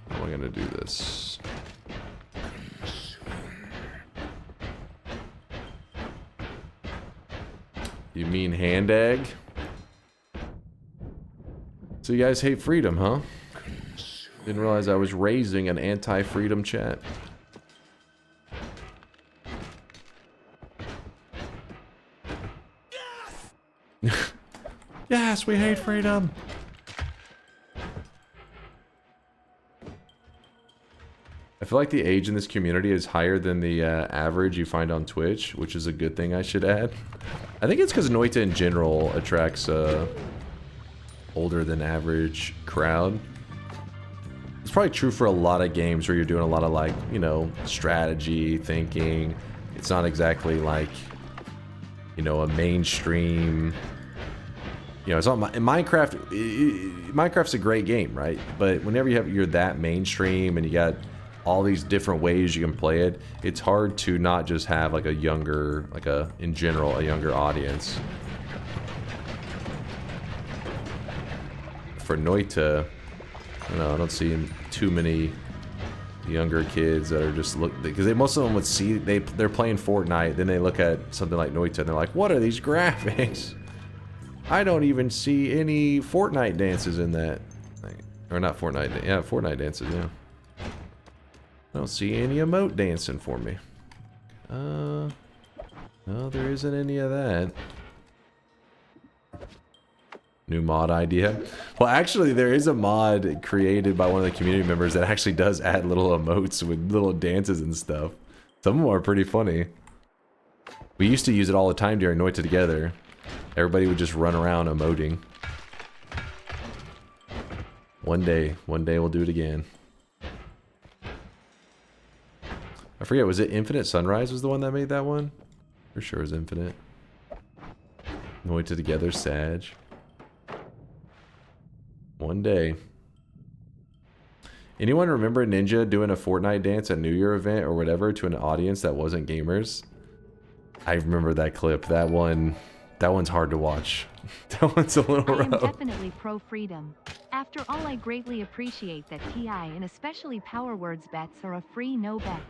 How am I gonna do this? You mean hand egg? So you guys hate freedom, huh? Didn't realize I was raising an anti-freedom chat. Yes, we hate freedom. I feel like the age in this community is higher than the average you find on Twitch, which is a good thing, I should add. I think it's because Noita in general attracts older than average crowd. It's probably true for a lot of games where you're doing a lot of, like, you know, strategy, thinking. It's not exactly like, you know, a mainstream... You know, it's not in Minecraft. Minecraft's a great game, right? But whenever you're that mainstream and you got all these different ways you can play it, it's hard to not just have like a younger, in general, a younger audience. For Noita, I don't see too many younger kids that are just because most of them would see they're playing Fortnite, then they look at something like Noita and they're like, what are these graphics? I don't even see any Fortnite dances in that. Or not Fortnite, yeah, Fortnite dances, yeah. I don't see any emote dancing for me. No, there isn't any of that. New mod idea. Well, actually, there is a mod created by one of the community members that actually does add little emotes with little dances and stuff. Some of them are pretty funny. We used to use it all the time during Noita Together. Everybody would just run around emoting. One day we'll do it again. I forget, was it Infinite Sunrise was the one that made that one? For sure it was Infinite. Noita Together, Sag. One day. Anyone remember Ninja doing a Fortnite dance at New Year event or whatever to an audience that wasn't gamers? I remember that clip. That one's hard to watch. That one's a little rough. I am definitely pro-freedom. After all, I greatly appreciate that TI and especially Power Words bets are a free no bet.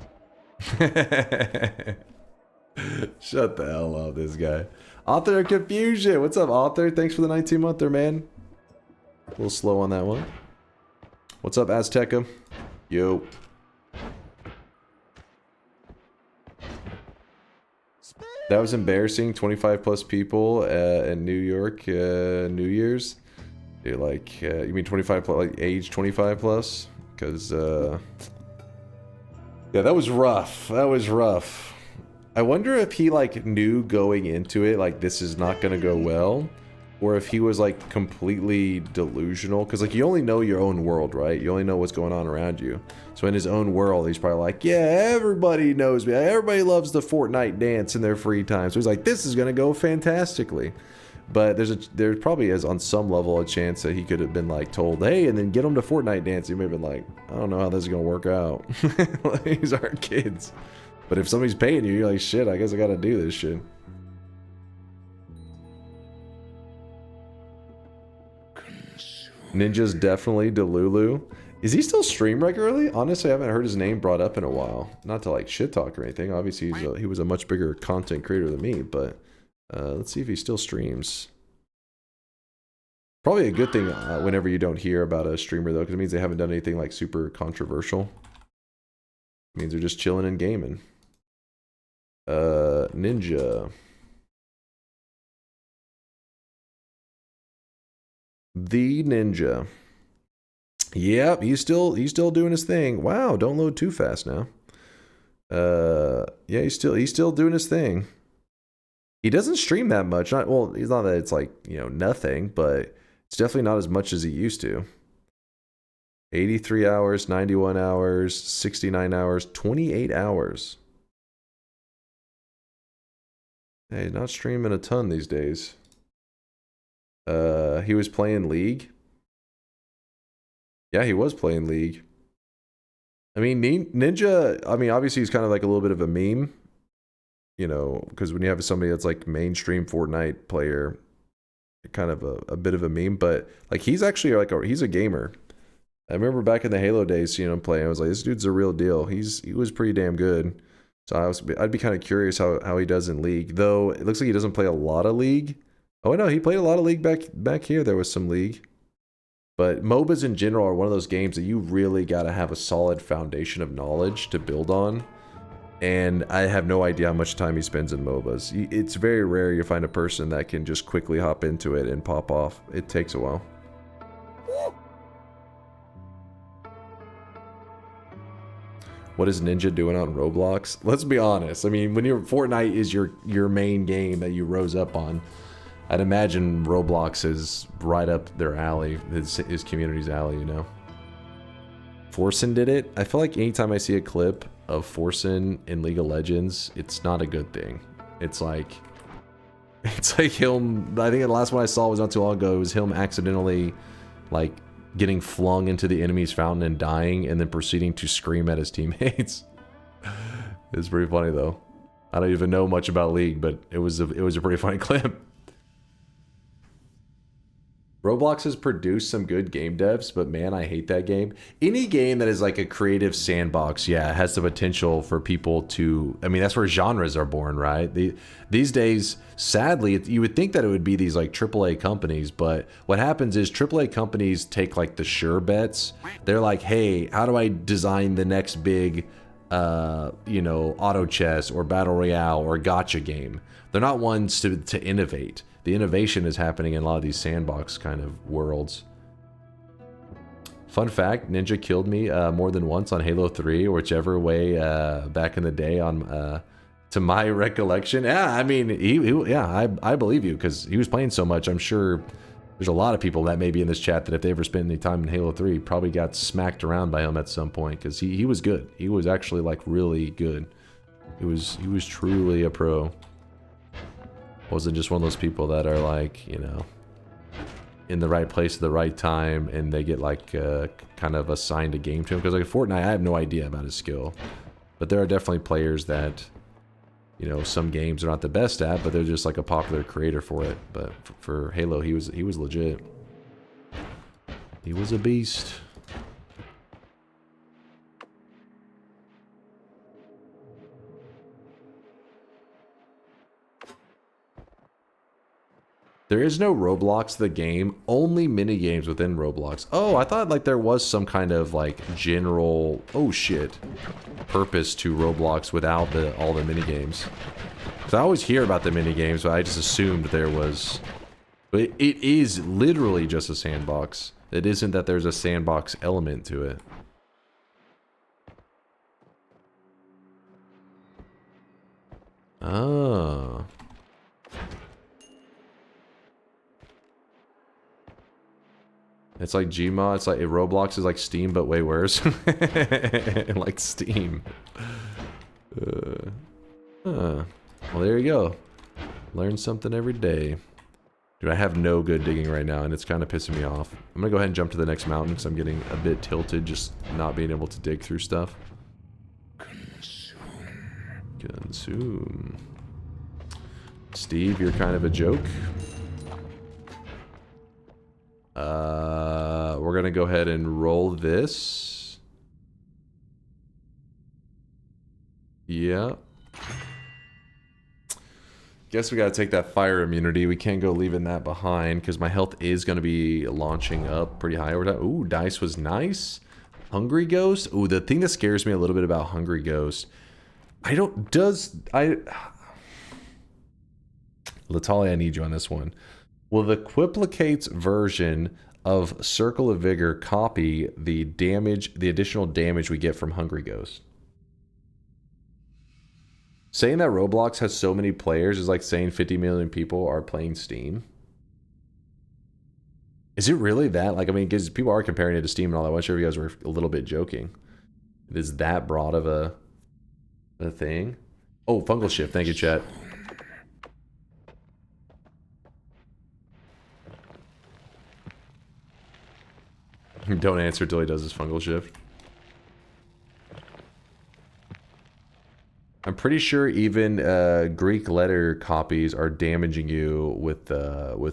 Shut the hell up, this guy. Author of Confusion. What's up, Author? Thanks for the 19-monther, man. A little slow on that one. What's up, Azteca? Yo. That was embarrassing. 25 plus people in New York, New Year's. Dude, like, you mean 25 plus, like age 25 plus? Because, yeah, that was rough. That was rough. I wonder if he, like, knew going into it, like, this is not gonna go well. Or if he was, like, completely delusional. Because, like, you only know your own world, right? You only know what's going on around you. So in his own world, he's probably like, yeah, everybody knows me. Everybody loves the Fortnite dance in their free time. So he's like, this is gonna go fantastically. But there probably is, on some level, a chance that he could have been, like, told, hey, and then get him to Fortnite dance. He may have been like, I don't know how this is gonna work out. These aren't kids. But if somebody's paying you, you're like, shit, I guess I gotta do this shit. Ninja's definitely Delulu. Is he still stream regularly? Honestly, I haven't heard his name brought up in a while. Not to, like, shit talk or anything. Obviously, he was a much bigger content creator than me, but let's see if he still streams. Probably a good thing whenever you don't hear about a streamer, though, because it means they haven't done anything, like, super controversial. It means they're just chilling and gaming. Ninja. The Ninja. Yep, he's still doing his thing. Wow, don't load too fast now. Yeah, he's still doing his thing. He doesn't stream that much. Well, it's not that it's like, you know, nothing, but it's definitely not as much as he used to. 83 hours, 91 hours, 69 hours, 28 hours. Hey, not streaming a ton these days. He was playing League. Yeah, he was playing League. I mean, Ninja, I mean, obviously he's kind of like a little bit of a meme. You know, because when you have somebody that's like mainstream Fortnite player, kind of a bit of a meme, but like he's actually like he's a gamer. I remember back in the Halo days, you know, playing, I was like, this dude's a real deal. He was pretty damn good. So I'd be kind of curious how he does in League. Though it looks like he doesn't play a lot of League. Oh no, he played a lot of League back here. There was some League. But MOBAs in general are one of those games that you really got to have a solid foundation of knowledge to build on. And I have no idea how much time he spends in MOBAs. It's very rare you find a person that can just quickly hop into it and pop off. It takes a while. What is Ninja doing on Roblox? Let's be honest. I mean, when Fortnite is your main game that you rose up on, I'd imagine Roblox is right up their alley, his community's alley, you know. Forsen did it. I feel like anytime I see a clip of Forsen in League of Legends, it's not a good thing. It's like him. I think the last one I saw was not too long ago. It was him accidentally, like, getting flung into the enemy's fountain and dying, and then proceeding to scream at his teammates. It's pretty funny though. I don't even know much about League, but it was a pretty funny clip. Roblox has produced some good game devs, but man, I hate that game. Any game that is like a creative sandbox, yeah, has the potential for people to... I mean, that's where genres are born, right? These days, sadly, you would think that it would be these like AAA companies, but what happens is AAA companies take like the sure bets. They're like, hey, how do I design the next big, you know, auto chess or battle royale or gacha game? They're not ones to innovate. The innovation is happening in a lot of these sandbox kind of worlds. Fun fact, Ninja killed me more than once on Halo 3, or whichever way back in the day on to my recollection. Yeah, I mean, I believe you, because he was playing so much. I'm sure there's a lot of people that may be in this chat that if they ever spent any time in Halo 3, probably got smacked around by him at some point, because he was good. He was actually like really good. He was truly a pro. Wasn't just one of those people that are like, you know, in the right place at the right time, and they get like kind of assigned a game to him. Because like Fortnite, I have no idea about his skill, but there are definitely players that, you know, some games are not the best at, but they're just like a popular creator for it. But for Halo, he was legit. He was a beast. There is no Roblox the game, only mini games within Roblox. Oh, I thought like there was some kind of like general, oh shit, purpose to Roblox without all the mini games. Cuz I always hear about the mini games, but I just assumed there was. But it is literally just a sandbox. It isn't that there's a sandbox element to it. Oh. It's like Gmod, it's like Roblox is like Steam, but way worse. Like Steam. Well, there you go. Learn something every day. Dude, I have no good digging right now, and it's kind of pissing me off. I'm gonna go ahead and jump to the next mountain, because I'm getting a bit tilted, just not being able to dig through stuff. Consume. Steve, you're kind of a joke. We're gonna go ahead and roll this. Yeah. Guess we gotta take that fire immunity. We can't go leaving that behind because my health is gonna be launching up pretty high over time. Ooh, dice was nice. Hungry Ghost. Ooh, the thing that scares me a little bit about Hungry Ghost. Latalia, I need you on this one. Will the Quiplicates version of Circle of Vigor copy the additional damage we get from Hungry Ghost? Saying that Roblox has so many players is like saying 50 million people are playing Steam. Is it really that? Like, I mean, because people are comparing it to Steam and all that. I wasn't sure if you guys were a little bit joking. It is that broad of a thing. Oh, fungal shift. Thank you, chat. Don't answer till he does his fungal shift. I'm pretty sure even Greek letter copies are damaging you with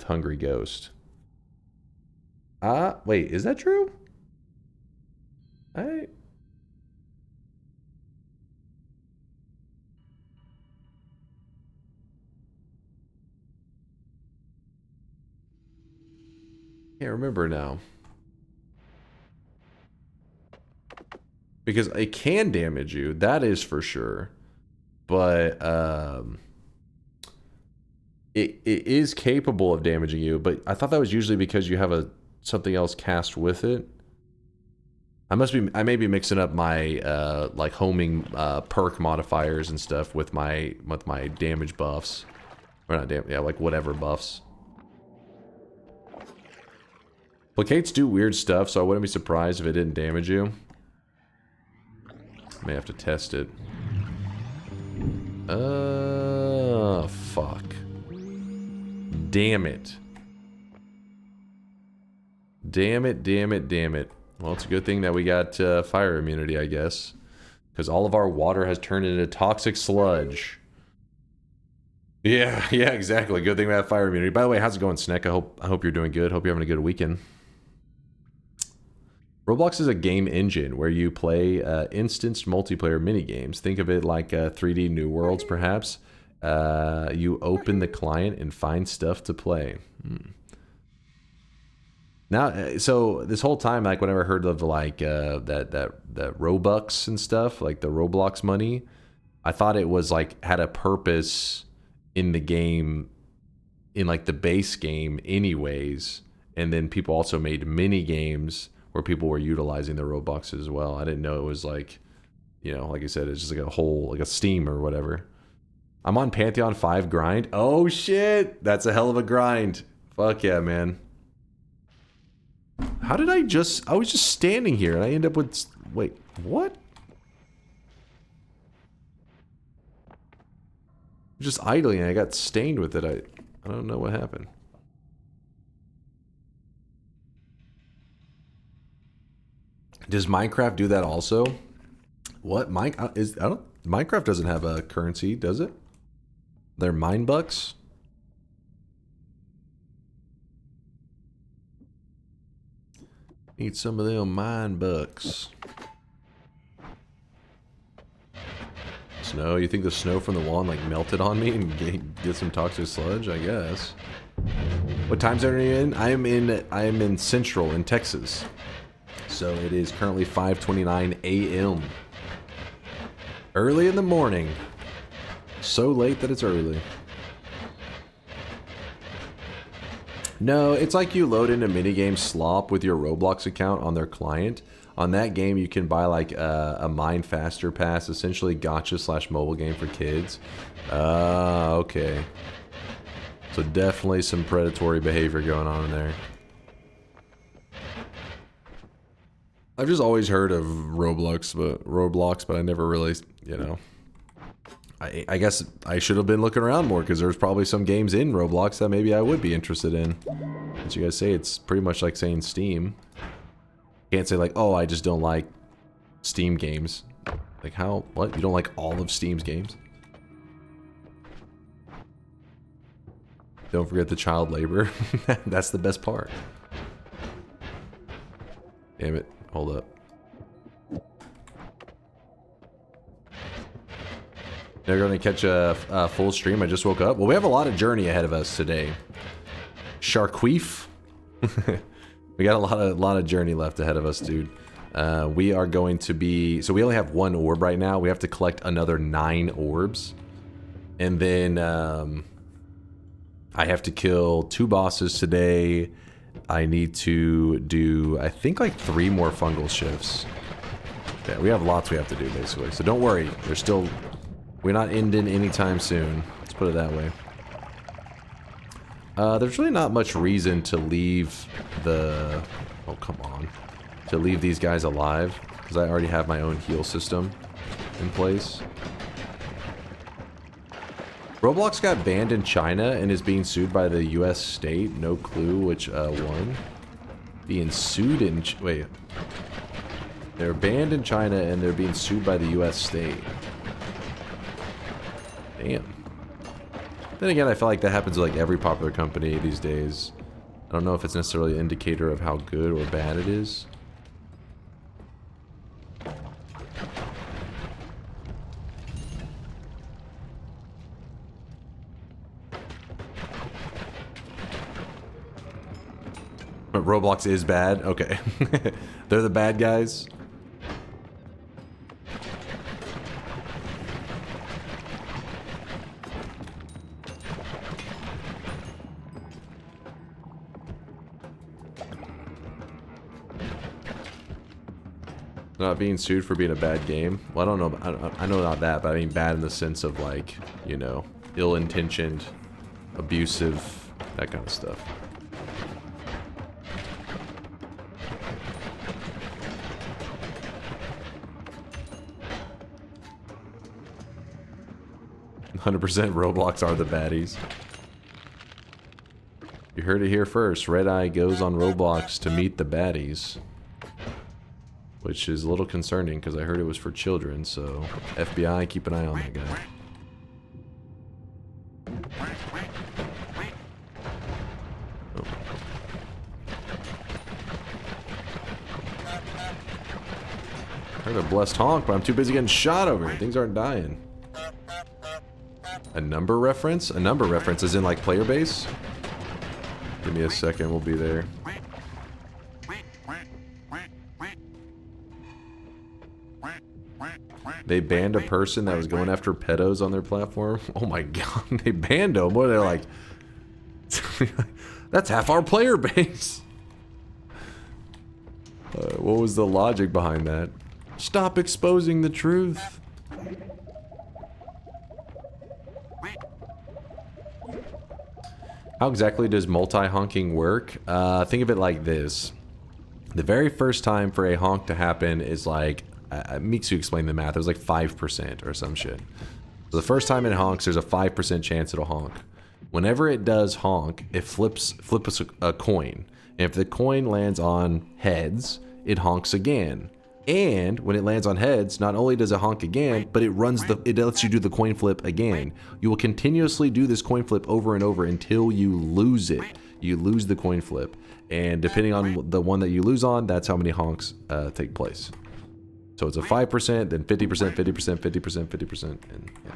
Hungry Ghost. Wait, is that true? I can't remember now. Because it can damage you, that is for sure. But it is capable of damaging you, but I thought that was usually because you have something else cast with it. I may be mixing up my like homing perk modifiers and stuff with my damage buffs. Or not damage, yeah, like whatever buffs. Placates do weird stuff, so I wouldn't be surprised if it didn't damage you. May have to test it. Fuck. Damn it. Damn it, damn it, damn it. Well, it's a good thing that we got fire immunity, I guess. Because all of our water has turned into toxic sludge. Yeah, exactly. Good thing we have fire immunity. By the way, how's it going, Sneck? I hope you're doing good. Hope you're having a good weekend. Roblox is a game engine where you play instanced multiplayer minigames. Think of it like 3D New Worlds, perhaps. You open the client and find stuff to play. Now, so this whole time, like whenever I heard of like that Robux and stuff, like the Roblox money, I thought it was like had a purpose in the game, in like the base game, anyways. And then people also made mini games where people were utilizing the Robux as well. I didn't know it was like, you know, like I said, it's just like a whole, like a Steam or whatever. I'm on Pantheon 5 grind. Oh shit, that's a hell of a grind. Fuck yeah, man. How did I was just standing here and I end up with, wait, what? Just idling and I got stained with it. I don't know what happened. Does Minecraft do that also? What? Minecraft doesn't have a currency, does it? They're mine bucks? Need some of them mine bucks. Snow? You think the snow from the wall like melted on me and get some toxic sludge? I guess. What time zone are you in? I am in Central in Texas. So it is currently 5:29 a.m. Early in the morning. So late that it's early. No, it's like you load into minigame slop with your Roblox account on their client. On that game, you can buy like a Mine Faster Pass, essentially gacha/mobile game for kids. Okay. So definitely some predatory behavior going on in there. I've just always heard of Roblox, but I never really, you know. I guess I should have been looking around more because there's probably some games in Roblox that maybe I would be interested in. As you guys say, it's pretty much like saying Steam. Can't say like, oh, I just don't like Steam games. Like how? What? You don't like all of Steam's games? Don't forget the child labor. That's the best part. Damn it. Hold up. They're going to catch a full stream. I just woke up. Well, we have a lot of journey ahead of us today. Sharqueef. We got a lot of journey left ahead of us, dude. We are going to be... So we only have 1 orb right now. We have to collect another 9 orbs. And then I have to kill 2 bosses today. I need to do, I think, like 3 more fungal shifts. Yeah, we have lots we have to do, basically. So don't worry. There's still... We're not ending anytime soon. Let's put it that way. There's really not much reason to leave the... Oh, come on. To leave these guys alive. Because I already have my own heal system in place. Roblox got banned in China and is being sued by the US state. No clue which one. Being sued in... Wait. They're banned in China and they're being sued by the US state. Damn. Then again, I feel like that happens with like every popular company these days. I don't know if it's necessarily an indicator of how good or bad it is. But Roblox is bad? Okay. They're the bad guys? Not being sued for being a bad game? Well, I don't know. I know not that, but I mean bad in the sense of like, you know, ill-intentioned, abusive, that kind of stuff. %, Roblox are the baddies. You heard it here first. Red Eye goes on Roblox to meet the baddies. Which is a little concerning because I heard it was for children, so FBI, keep an eye on that guy. Oh. I heard a blessed honk, but I'm too busy getting shot over here. Things aren't dying. A number reference? A number reference is in like player base? Give me a second, we'll be there. They banned a person that was going after pedos on their platform. Oh my god, they banned them. What are they like? That's half our player base. What was the logic behind that? Stop exposing the truth. How exactly does multi-honking work? Think of it like this. The very first time for a honk to happen is like, Miksu explained the math, it was like 5% or some shit. So the first time it honks, there's a 5% chance it'll honk. Whenever it does honk, it flips a coin. And if the coin lands on heads, it honks again. And when it lands on heads, not only does it honk again, but it lets you do the coin flip again. You will continuously do this coin flip over and over until you lose it. You lose the coin flip. And depending on the one that you lose on, that's how many honks take place. So it's a 5%, then 50%, 50%, 50%, 50%, and yeah.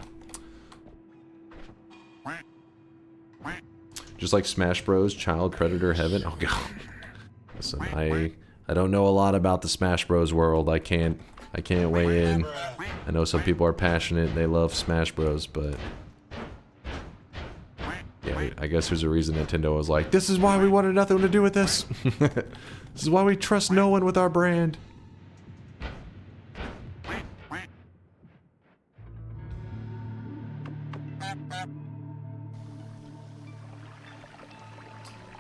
Just like Smash Bros, Child Predator Heaven. Oh god. Listen, I don't know a lot about the Smash Bros world. I can't weigh in. I know some people are passionate, they love Smash Bros, but yeah, I guess there's a reason Nintendo was like, this is why we wanted nothing to do with this. This is why we trust no one with our brand.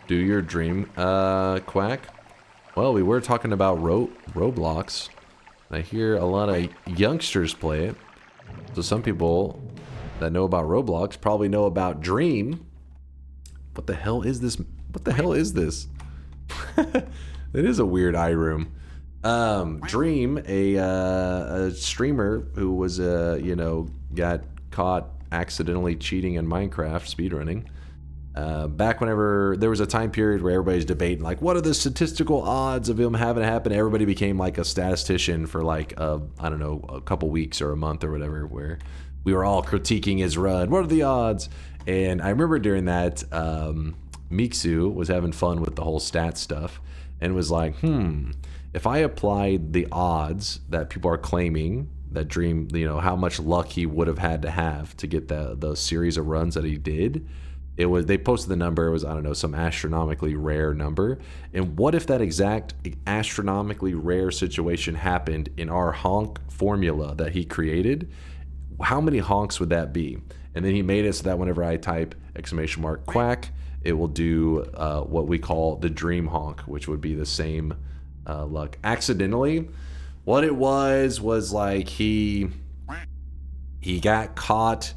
Do your dream, Quack? Well, we were talking about Roblox. I hear a lot of youngsters play it. So some people that know about Roblox probably know about Dream. What the hell is this? What the hell is this? It is a weird eye room. Dream, a streamer who was, you know, got caught accidentally cheating in Minecraft speedrunning. Back whenever there was a time period where everybody's debating, like, what are the statistical odds of him having it happen? Everybody became like a statistician for like, I don't know, a couple weeks or a month or whatever, where we were all critiquing his run. What are the odds? And I remember during that, Mixu was having fun with the whole stat stuff and was like, if I applied the odds that people are claiming that Dream, you know, how much luck he would have had to get those series of runs that he did. It was, they posted the number, it was, I don't know, some astronomically rare number. And what if that exact astronomically rare situation happened in our honk formula that he created? How many honks would that be? And then he made it so that whenever I type !quack, it will do what we call the dream honk, which would be the same luck. Accidentally, what it was like he got caught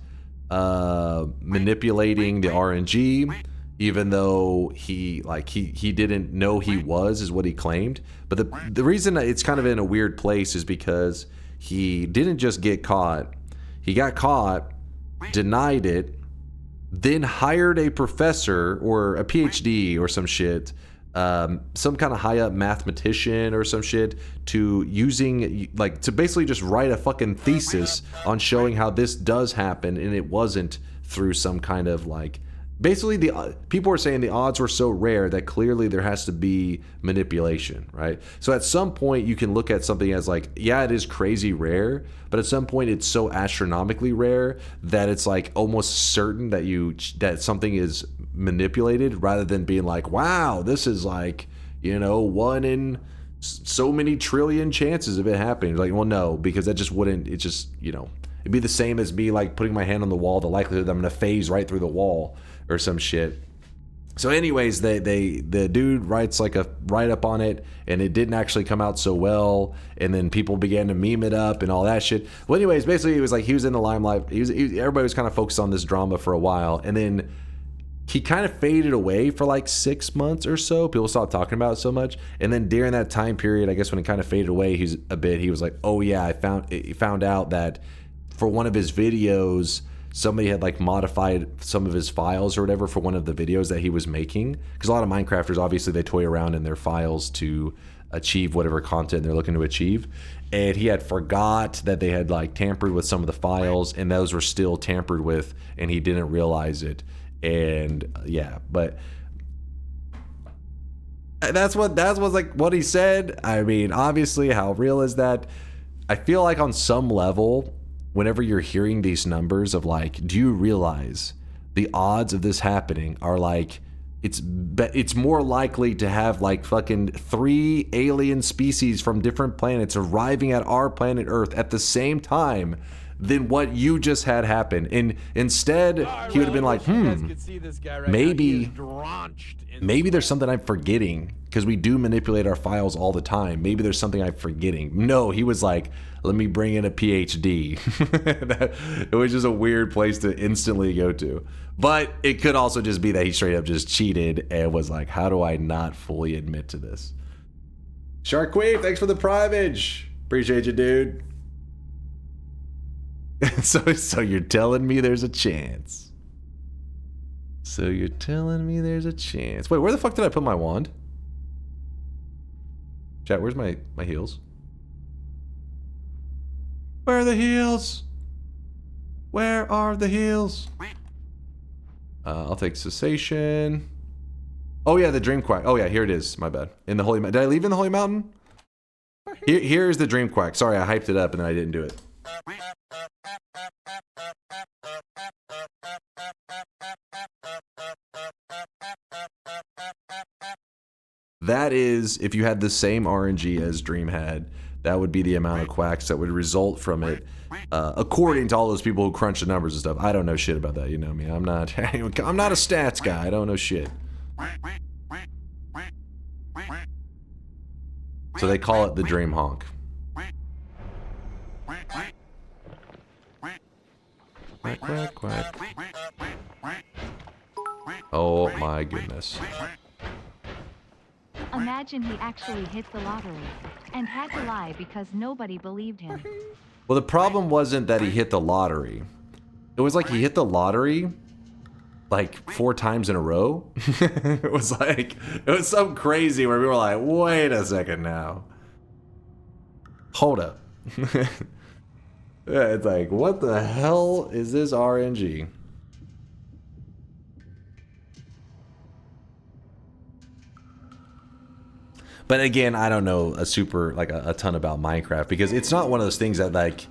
manipulating the RNG, even though he didn't know he was, is what he claimed. But the reason it's kind of in a weird place is because he didn't just get caught. He got caught, denied it, then hired a professor or a PhD or some shit, some kind of high up mathematician or some shit, to basically just write a fucking thesis on showing how this does happen, and it wasn't through some kind of like, basically people are saying the odds were so rare that clearly there has to be manipulation, right? So at some point you can look at something as like, yeah, it is crazy rare, but at some point it's so astronomically rare that it's like almost certain that something is manipulated, rather than being like, wow, this is like, you know, 1 in so many trillion chances of it happening. Like, well, no, because that just wouldn't, it just, you know, it'd be the same as me like putting my hand on the wall, the likelihood that I'm gonna phase right through the wall or some shit. So anyways, the dude writes like a write-up on it, and it didn't actually come out so well, and then people began to meme it up and all that shit. Well, anyways, basically it was like he was in the limelight. Everybody was kind of focused on this drama for a while, and then he kind of faded away for like 6 months or so. People stopped talking about it so much, and then during that time period, I guess when it kind of faded away, he was like, oh yeah, he found out that for one of his videos, somebody had like modified some of his files or whatever for one of the videos that he was making. Because a lot of Minecrafters, obviously, they toy around in their files to achieve whatever content they're looking to achieve. And he had forgot that they had like tampered with some of the files, and those were still tampered with, and he didn't realize it. And yeah, but that's like what he said. I mean, obviously, how real is that? I feel like on some level, whenever you're hearing these numbers of like, do you realize the odds of this happening are like, it's more likely to have like fucking 3 alien species from different planets arriving at our planet Earth at the same time than what you just had happen. And instead, he would have been like, maybe there's something I'm forgetting, because we do manipulate our files all the time. Maybe there's something I'm forgetting. No, he was like, let me bring in a PhD. It was just a weird place to instantly go to. But it could also just be that he straight up just cheated and was like, how do I not fully admit to this? Shark Quave, thanks for the primage. Appreciate you, dude. So you're telling me there's a chance. So you're telling me there's a chance. Wait, where the fuck did I put my wand? Chat, where's my heals? Where are the heals? Where are the heals? I'll take cessation. Oh yeah, the dream quack. Oh yeah, here it is. My bad. In the holy mountain. Did I leave in the holy mountain? Here's the dream quack. Sorry, I hyped it up and then I didn't do it. That is, if you had the same RNG as Dream had, that would be the amount of quacks that would result from it, according to all those people who crunch the numbers and stuff. I don't know shit about that, you know me. I'm not a stats guy. I don't know shit. So they call it the Dream Honk. Quack, quack, quack. Oh my goodness. Imagine he actually hit the lottery and had to lie because nobody believed him. Well, the problem wasn't that he hit the lottery. It was like he hit the lottery like 4 times in a row. It was something crazy where we were like, wait a second now. Hold up. Yeah, it's like, what the hell is this RNG? But again, I don't know a ton about Minecraft because it's not one of those things that like,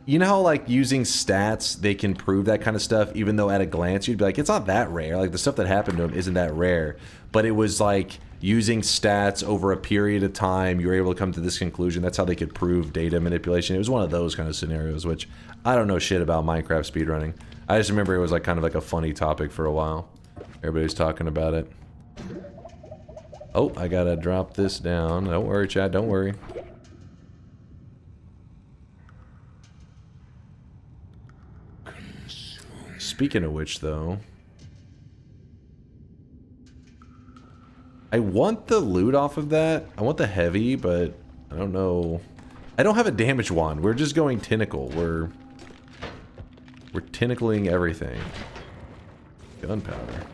you know how like using stats, they can prove that kind of stuff, even though at a glance you'd be like, it's not that rare. Like the stuff that happened to him isn't that rare. But it was like using stats over a period of time, you were able to come to this conclusion. That's how they could prove data manipulation. It was one of those kind of scenarios, which I don't know shit about Minecraft speedrunning. I just remember it was like kind of like a funny topic for a while. Everybody was talking about it. Oh, I gotta drop this down. Don't worry, chat, don't worry. Speaking of which, though, I want the loot off of that. I want the heavy, but I don't know. I don't have a damage wand. We're just going tentacle. We're tentacling everything. Gunpowder.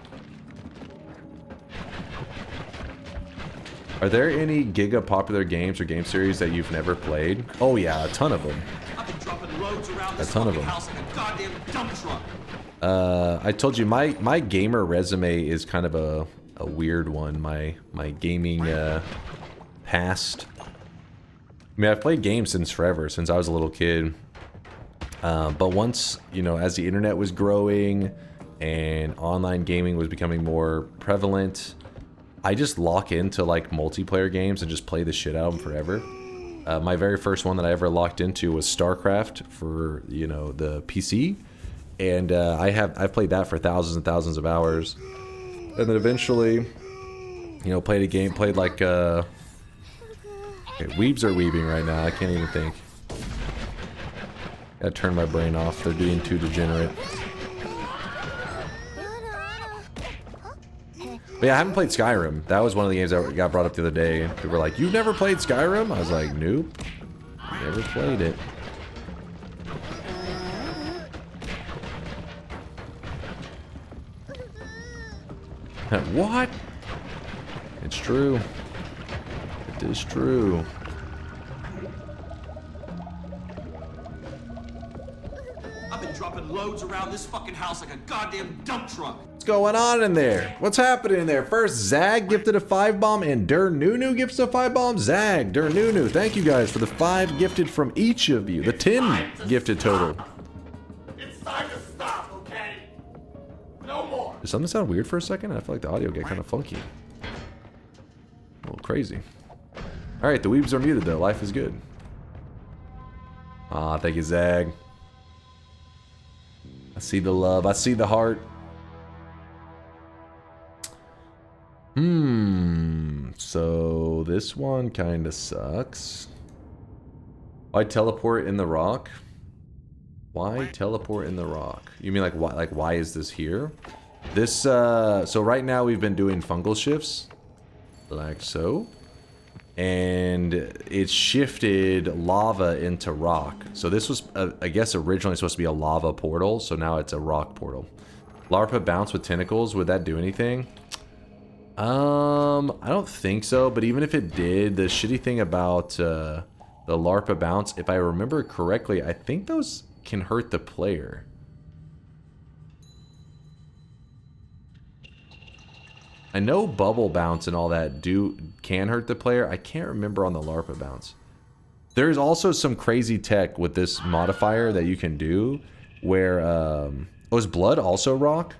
Are there any giga popular games or game series that you've never played? Oh yeah, a ton of them. A ton of them. I told you my gamer resume is kind of a weird one. My gaming past. I mean, I've played games since forever, since I was a little kid. But once, you know, as the internet was growing and online gaming was becoming more prevalent, I just lock into like multiplayer games and just play the shit out of them forever. My very first one that I ever locked into was StarCraft for, you know, the PC, and I've played that for thousands and thousands of hours, and then eventually, you know, played like okay, weebs are weebing right now. I can't even think. Gotta turn my brain off. They're being too degenerate. But yeah, I haven't played Skyrim. That was one of the games that got brought up the other day. People were like, "You've never played Skyrim?" I was like, "Nope, never played it." What? It's true. It is true. I've been dropping loads around this fucking house like a goddamn dump truck. What's going on in there? What's happening in there? First, Zag gifted a 5-bomb and Nunu gifts a 5-bomb. Zag, Nunu, thank you guys for the 5 gifted from each of you. The 10 gifted total. It's time to stop, okay? No more. Did something sound weird for a second? I feel like the audio got kind of funky. A little crazy. Alright, the weebs are muted though. Life is good. Ah, thank you, Zag. I see the love. I see the heart. So this one kind of sucks. Why teleport in the rock? Why teleport in the rock? You mean like why is this here? This so right now we've been doing fungal shifts like so. And and it shifted lava into rock. So this was, I guess, originally supposed to be a lava portal, so now it's a rock portal. Larpa bounce with tentacles, would that do anything? I don't think so, but even if it did, the shitty thing about the Larpa bounce, if I remember correctly, I think those can hurt the player. I know bubble bounce and all that can hurt the player. I can't remember on the Larpa bounce. There's also some crazy tech with this modifier that you can do where, oh, is blood also rock?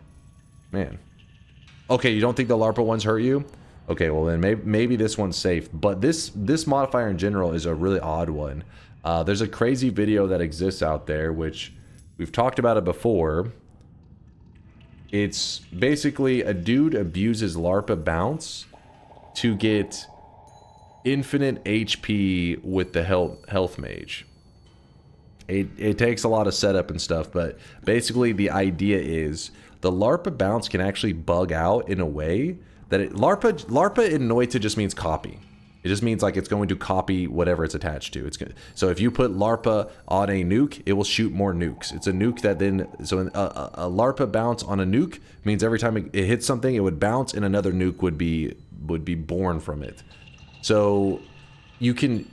Man. Okay, you don't think the Larpa ones hurt you? Okay, well then maybe this one's safe. But this modifier in general is a really odd one. There's a crazy video that exists out there, which we've talked about it before. It's basically a dude abuses Larpa bounce to get infinite HP with the health mage. It takes a lot of setup and stuff, but basically the idea is the Larpa bounce can actually bug out in a way that Larpa in Noita just means copy. It just means like it's going to copy whatever it's attached to. So if you put Larpa on a nuke, it will shoot more nukes. It's a nuke that then, so a Larpa bounce on a nuke means every time it hits something, it would bounce and another nuke would be born from it. So you can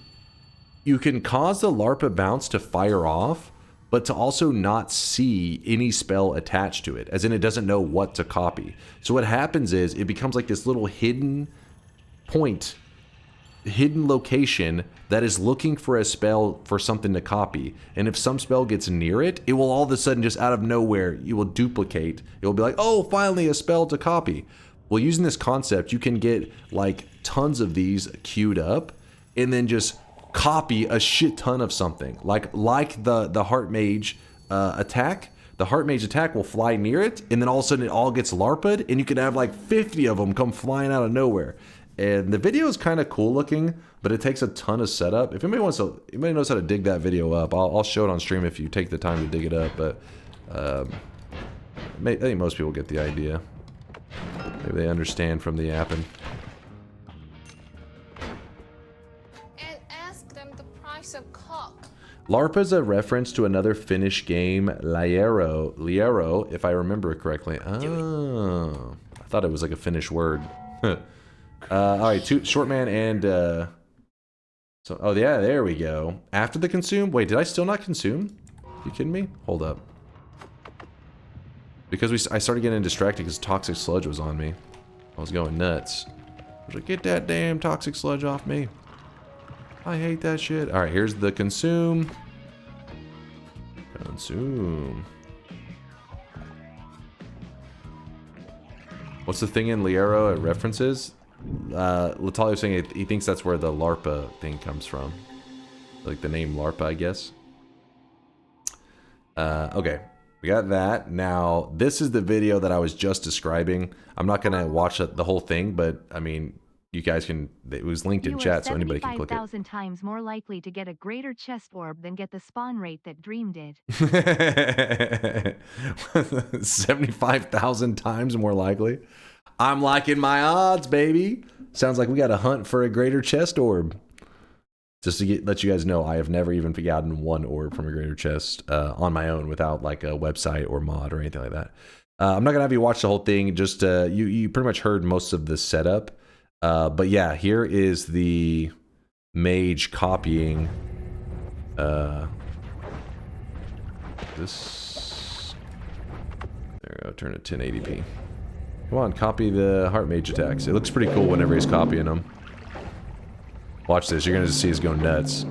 cause the Larpa bounce to fire off, but to also not see any spell attached to it, as in it doesn't know what to copy. So what happens is it becomes like this little hidden point, hidden location that is looking for a spell for something to copy. And if some spell gets near it, it will all of a sudden just out of nowhere, you will duplicate. It will be like, oh, finally a spell to copy. Well, using this concept, you can get like tons of these queued up and then just copy a shit ton of something. Like the Heart Mage attack. The Heart Mage attack will fly near it, and then all of a sudden it all gets LARPa'd, and you can have like 50 of them come flying out of nowhere. And the video is kind of cool looking, but it takes a ton of setup. If anybody knows how to dig that video up, I'll show it on stream if you take the time to dig it up. But I think most people get the idea. Maybe they understand from the yapping. And ask them the price of cock. LARPA is a reference to another Finnish game, Liero, if I remember correctly. Oh, I thought it was like a Finnish word. Alright, Shortman and so oh yeah, there we go. After the consume? Wait, did I still not consume? You kidding me? Hold up. Because I started getting distracted because toxic sludge was on me. I was going nuts. I was like, get that damn toxic sludge off me. I hate that shit. Alright, here's the consume. Consume. What's the thing in Liero it references? Latalio's saying he thinks that's where the Larpa thing comes from. Like the name Larpa, I guess. Okay, we got that. Now, this is the video that I was just describing. I'm not going to watch the whole thing, but I mean, you guys can, it was linked in chat, so anybody can click it. 75,000 times more likely to get a greater chest orb than get the spawn rate that Dream did. 75,000 times more likely. I'm liking my odds, baby. Sounds like we got to hunt for a greater chest orb. Just to let you guys know, I have never even gotten one orb from a greater chest on my own without like a website or mod or anything like that. I'm not gonna have you watch the whole thing. Just you pretty much heard most of the setup. But yeah, here is the mage copying this. There we go. Turn it 1080p. Come on, copy the Heart Mage attacks. It looks pretty cool whenever he's copying them. Watch this, you're gonna see us go nuts.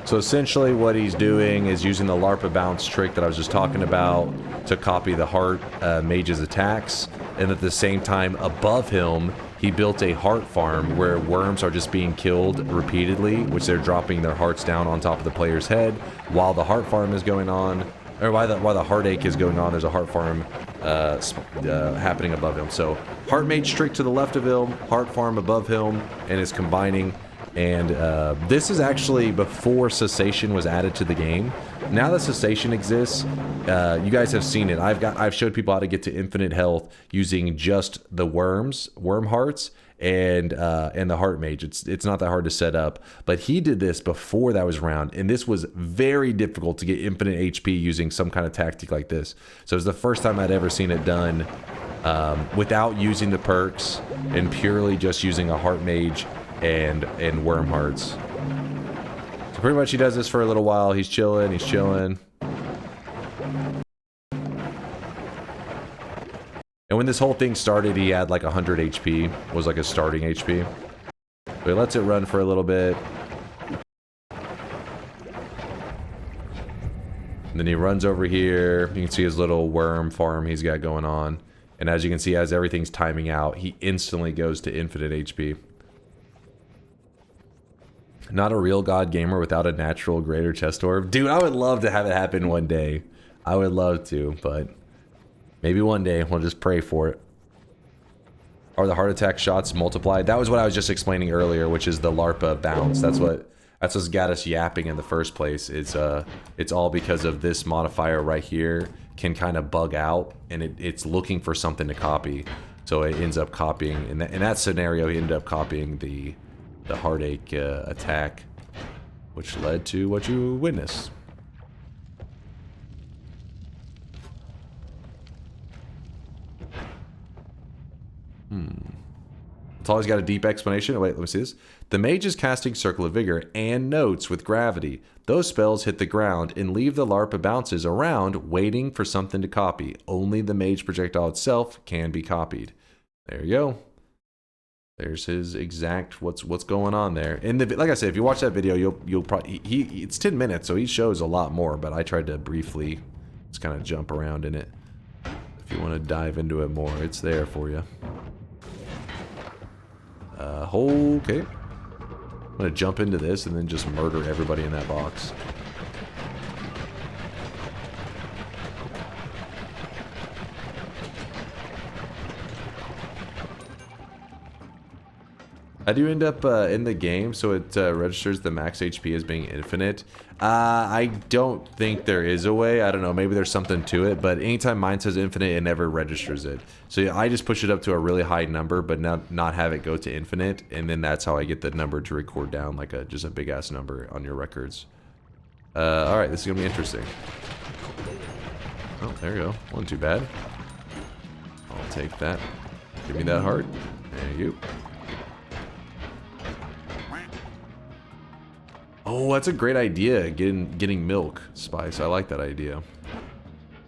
So essentially what he's doing is using the Larpa bounce trick that I was just talking about to copy the Heart Mage's attacks, and at the same time above him he built a heart farm where worms are just being killed repeatedly, which they're dropping their hearts down on top of the player's head while the heart farm is going on, or while the heartache is going on. There's a heart farm happening above him. So Heart Mage trick to the left of him, heart farm above him, and is combining. And this is actually before cessation was added to the game. now that cessation exists, you guys have seen it. I've showed people how to get to infinite health using just the worm hearts and the heart mage. It's not that hard to set up, but he did this before that was around, and this was very difficult to get infinite HP using some kind of tactic like this. So it was the first time I'd ever seen it done without using the perks and purely just using a heart mage and worm hearts. So pretty much he does this for a little while. He's chilling. And when this whole thing started, he had like 100 HP, was like his starting HP. So he lets it run for a little bit. And then he runs over here. You can see his little worm farm he's got going on. And as you can see, as everything's timing out, he instantly goes to infinite HP. Not a real god gamer without a natural greater chest orb. Dude, I would love to have it happen one day. I would love to, but maybe one day we'll just pray for it. Are the heart attack shots multiplied? That was what I was just explaining earlier, which is the LARPA bounce. That's what's got us yapping in the first place. It's all because of this modifier right here can kind of bug out, and it's looking for something to copy. So it ends up copying. In that scenario, he ended up copying the heartache attack, which led to what you witnessed. It's always got a deep explanation. Oh, wait, let me see this. The mage is casting Circle of Vigor and Notes with Gravity. Those spells hit the ground and leave the LARPA bounces around, waiting for something to copy. Only the mage projectile itself can be copied. There you go. There's his exact what's going on there. And like I said, if you watch that video, you'll probably it's 10 minutes, so he shows a lot more. But I tried to briefly just kind of jump around in it. If you want to dive into it more, it's there for you. Okay. I'm gonna jump into this and then just murder everybody in that box. How do you end up in the game so it registers the max HP as being infinite? I don't think there is a way. I don't know, maybe there's something to it, but anytime mine says infinite, it never registers it. So yeah, I just push it up to a really high number, but not have it go to infinite, and then that's how I get the number to record down like just a big ass number on your records. Alright, this is gonna be interesting. Oh, there you go. Wasn't too bad. I'll take that. Give me that heart. There you go. Oh, that's a great idea, getting milk spice. I like that idea.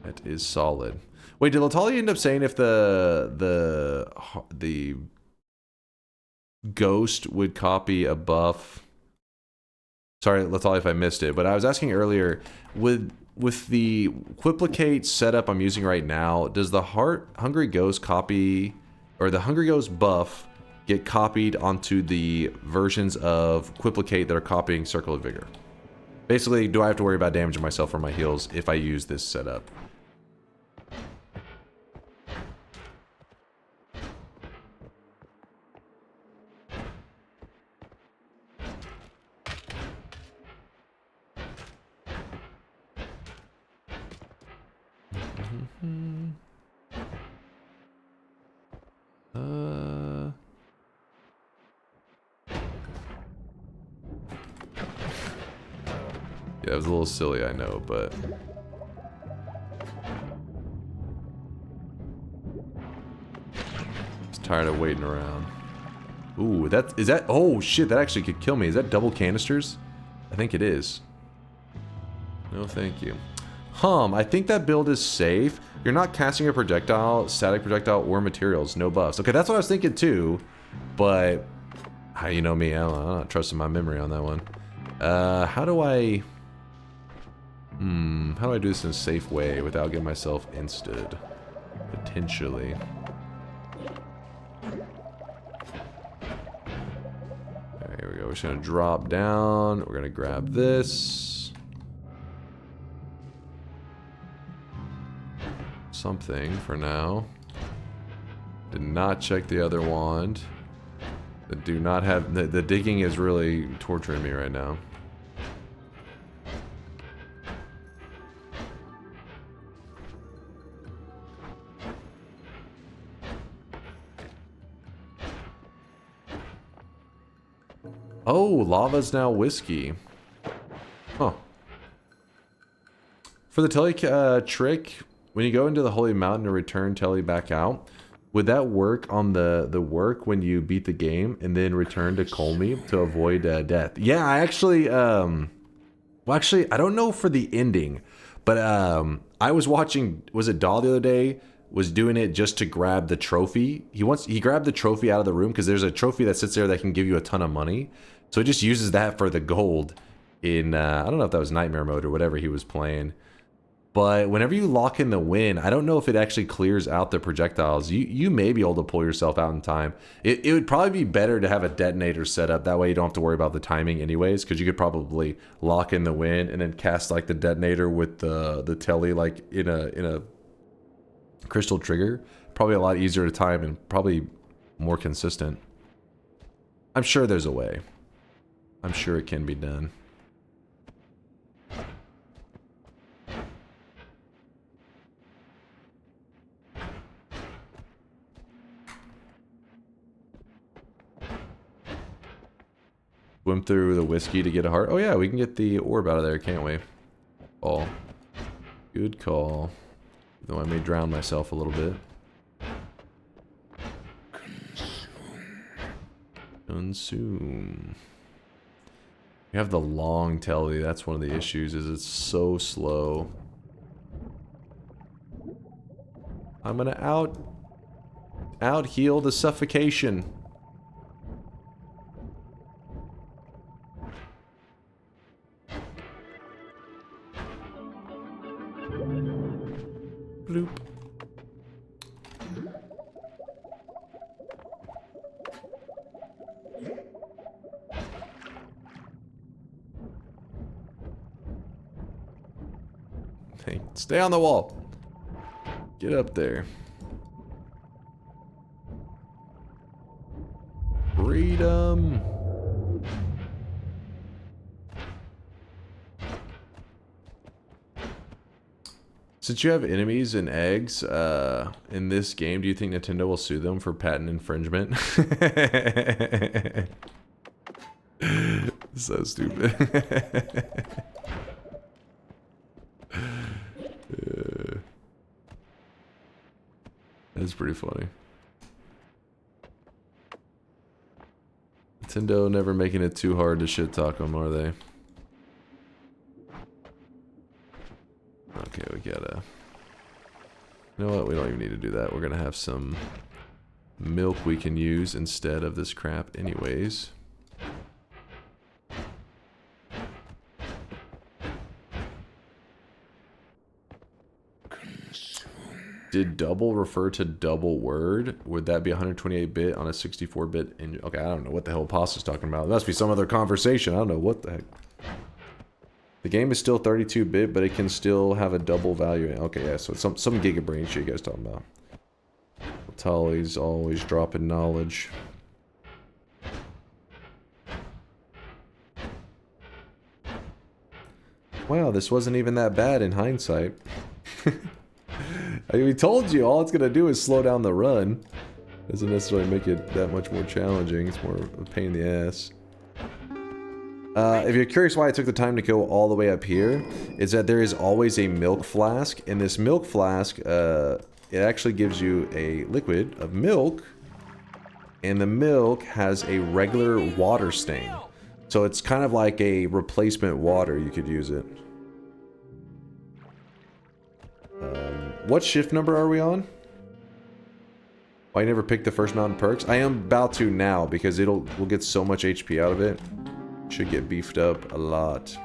That is solid. Wait, did Latalia end up saying if the ghost would copy a buff? Sorry, Latalia, if I missed it, but I was asking earlier, with the Quiplicate setup I'm using right now, does the Hungry Ghost copy, or the Hungry Ghost buff get copied onto the versions of Quiplicate that are copying Circle of Vigor? Basically, do I have to worry about damaging myself or my heals if I use this setup? Yeah, it was a little silly, I know, but just tired of waiting around. Ooh, is that? Oh shit, that actually could kill me. Is that double canisters? I think it is. No, thank you. I think that build is safe. You're not casting a projectile, static projectile, or materials. No buffs. Okay, that's what I was thinking too, but you know me, I'm not trusting my memory on that one. How do I do this in a safe way without getting myself insted? Potentially. Alright, here we go. We're just gonna drop down. We're gonna grab this. Something for now. Did not check the other wand. Do not have the digging is really torturing me right now. Oh, lava's now whiskey. Huh. For the telly trick, when you go into the Holy Mountain and return telly back out, would that work on the work when you beat the game and then return to Colmy to avoid death? Yeah, I actually, well, actually, I don't know for the ending, but I was watching, was it Daw the other day, was doing it just to grab the trophy. He grabbed the trophy out of the room because there's a trophy that sits there that can give you a ton of money. So he just uses that for the gold in, I don't know if that was Nightmare Mode or whatever he was playing. But whenever you lock in the win, I don't know if it actually clears out the projectiles. You may be able to pull yourself out in time. It would probably be better to have a detonator set up. That way you don't have to worry about the timing anyways, because you could probably lock in the win and then cast like the detonator with the telly like in a crystal trigger. Probably a lot easier to time and probably more consistent. I'm sure there's a way. I'm sure it can be done. Swim through the whiskey to get a heart. Oh yeah, we can get the orb out of there, can't we? Call. Good call. Though I may drown myself a little bit. Consume. We have the long telly. That's one of the issues, is it's so slow. I'm gonna out heal the suffocation. Bloop. Hey, stay on the wall. Get up there. Freedom. Since you have enemies and eggs in this game, do you think Nintendo will sue them for patent infringement? So stupid. That's pretty funny. Nintendo never making it too hard to shit talk them, are they? Okay, we gotta... You know what? We don't even need to do that. We're gonna have some milk we can use instead of this crap anyways. Did double refer to double word? Would that be 128-bit on a 64-bit engine? Okay, I don't know what the hell Pasta's talking about. It must be some other conversation. I don't know what the heck. The game is still 32-bit, but it can still have a double value. Okay, yeah, so it's some gigabrain shit you guys talking about. Tully's always dropping knowledge. Wow, this wasn't even that bad in hindsight. I mean, we told you, all it's gonna do is slow down the run. Doesn't necessarily make it that much more challenging. It's more of a pain in the ass. If you're curious why I took the time to go all the way up here, is that there is always a milk flask. And this milk flask, it actually gives you a liquid of milk. And the milk has a regular water stain. So it's kind of like a replacement water. You could use it. What shift number are we on? Why you never picked the first mountain perks? I am about to now because we'll get so much HP out of it. Should get beefed up a lot.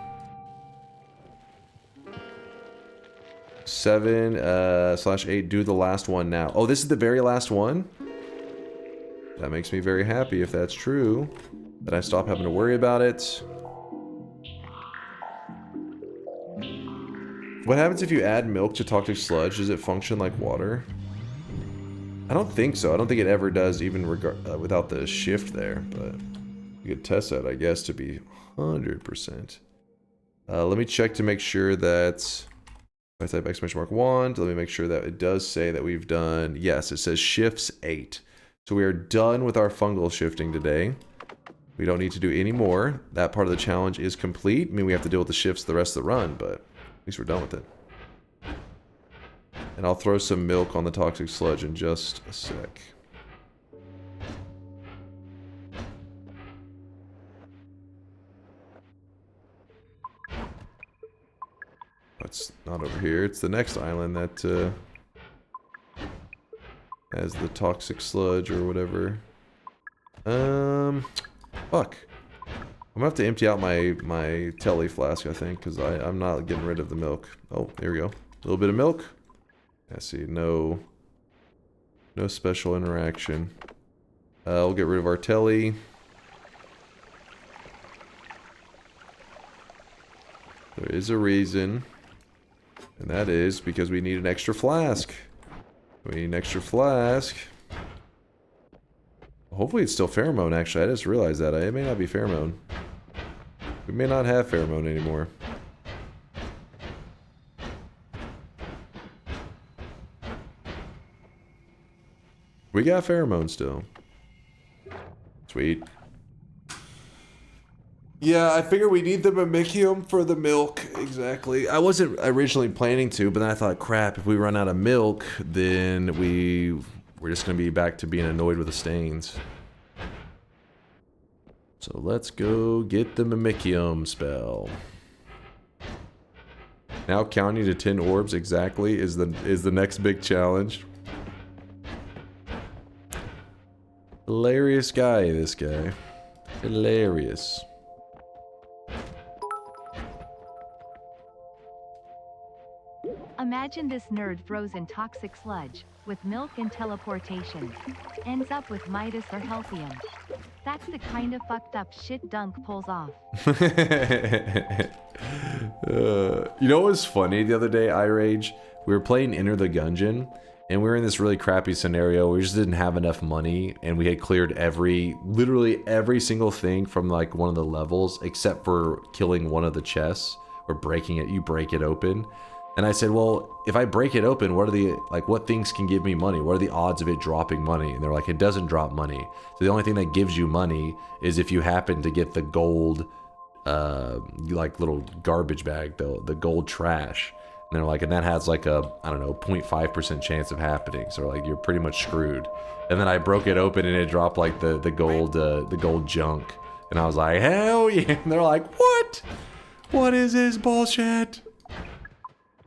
7/8. Do the last one now. Oh, this is the very last one? That makes me very happy if that's true. That I stop having to worry about it. What happens if you add milk to toxic sludge? Does it function like water? I don't think so. I don't think it ever does, even without the shift there. But you could test that, I guess, to be 100%. Let me check to make sure that... I type !1. Let me make sure that it does say that we've done... Yes, it says shifts 8. So we are done with our fungal shifting today. We don't need to do any more. That part of the challenge is complete. I mean, we have to deal with the shifts the rest of the run, but at least we're done with it. And I'll throw some milk on the toxic sludge in just a sec. It's not over here. It's the next island that has the toxic sludge or whatever. Fuck. I'm gonna have to empty out my telly flask, I think, because I'm not getting rid of the milk. Oh, there we go. A little bit of milk. I see. No special interaction. We'll get rid of our telly. There is a reason. And that is because we need an extra flask. We need an extra flask. Hopefully it's still pheromone, actually. I just realized that. It may not be pheromone. We may not have pheromone anymore. We got pheromone still. Sweet. Yeah, I figure we need the mimicium for the milk. Exactly. I wasn't originally planning to, but then I thought, crap, if we run out of milk, then we're just going to be back to being annoyed with the stains. So let's go get the mimicium spell. Now counting to 10 orbs exactly is the next big challenge. Hilarious guy, this guy. Hilarious. Imagine this nerd throws in toxic sludge, with milk and teleportation. Ends up with Midas or Healthium. That's the kind of fucked up shit Dunk pulls off. You know what was funny the other day, iRage? We were playing Enter the Gungeon, and we were in this really crappy scenario. We just didn't have enough money, and we had cleared literally every single thing from like one of the levels, except for killing one of the chests, or breaking it. You break it open. And I said, well, if I break it open, what things can give me money? What are the odds of it dropping money? And they're like, it doesn't drop money. So the only thing that gives you money is if you happen to get the gold, like little garbage bag, the gold trash. And they're like, and that has like a, I don't know, 0.5% chance of happening. So like, you're pretty much screwed. And then I broke it open and it dropped like the gold junk. And I was like, hell yeah. And they're like, what? What is this bullshit?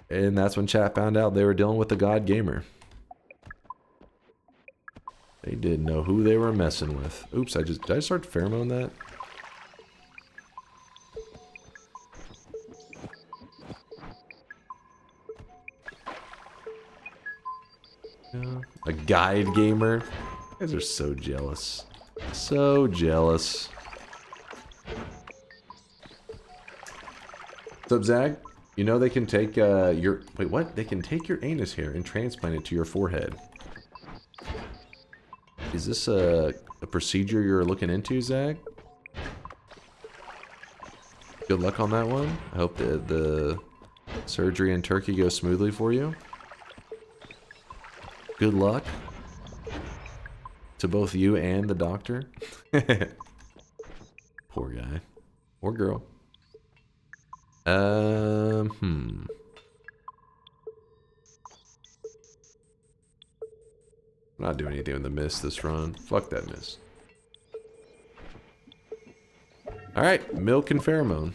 And that's when chat found out they were dealing with the God Gamer. They didn't know who they were messing with. Oops, did I start to pheromone that? A guide gamer? You guys are so jealous. So jealous. What's up, Zag? You know they can take your... Wait, what? They can take your anus hair and transplant it to your forehead. Is this a procedure you're looking into, Zach? Good luck on that one. I hope that the surgery in Turkey goes smoothly for you. Good luck to both you and the doctor. Poor guy. Or girl. I'm not doing anything with the mist this run. Fuck that mist. Alright, milk and pheromone.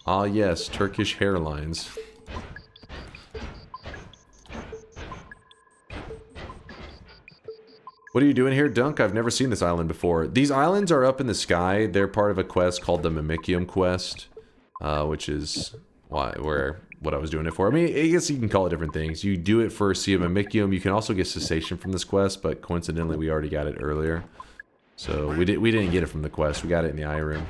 Ah yes, Turkish hairlines. What are you doing here, Dunk? I've never seen this island before. These islands are up in the sky. They're part of a quest called the Mimicium quest. Which is what I was doing it for. I mean, I guess you can call it different things. You do it for Sea of Mimicium. You can also get cessation from this quest, but coincidentally, we already got it earlier. So we didn't get it from the quest. We got it in the eye room.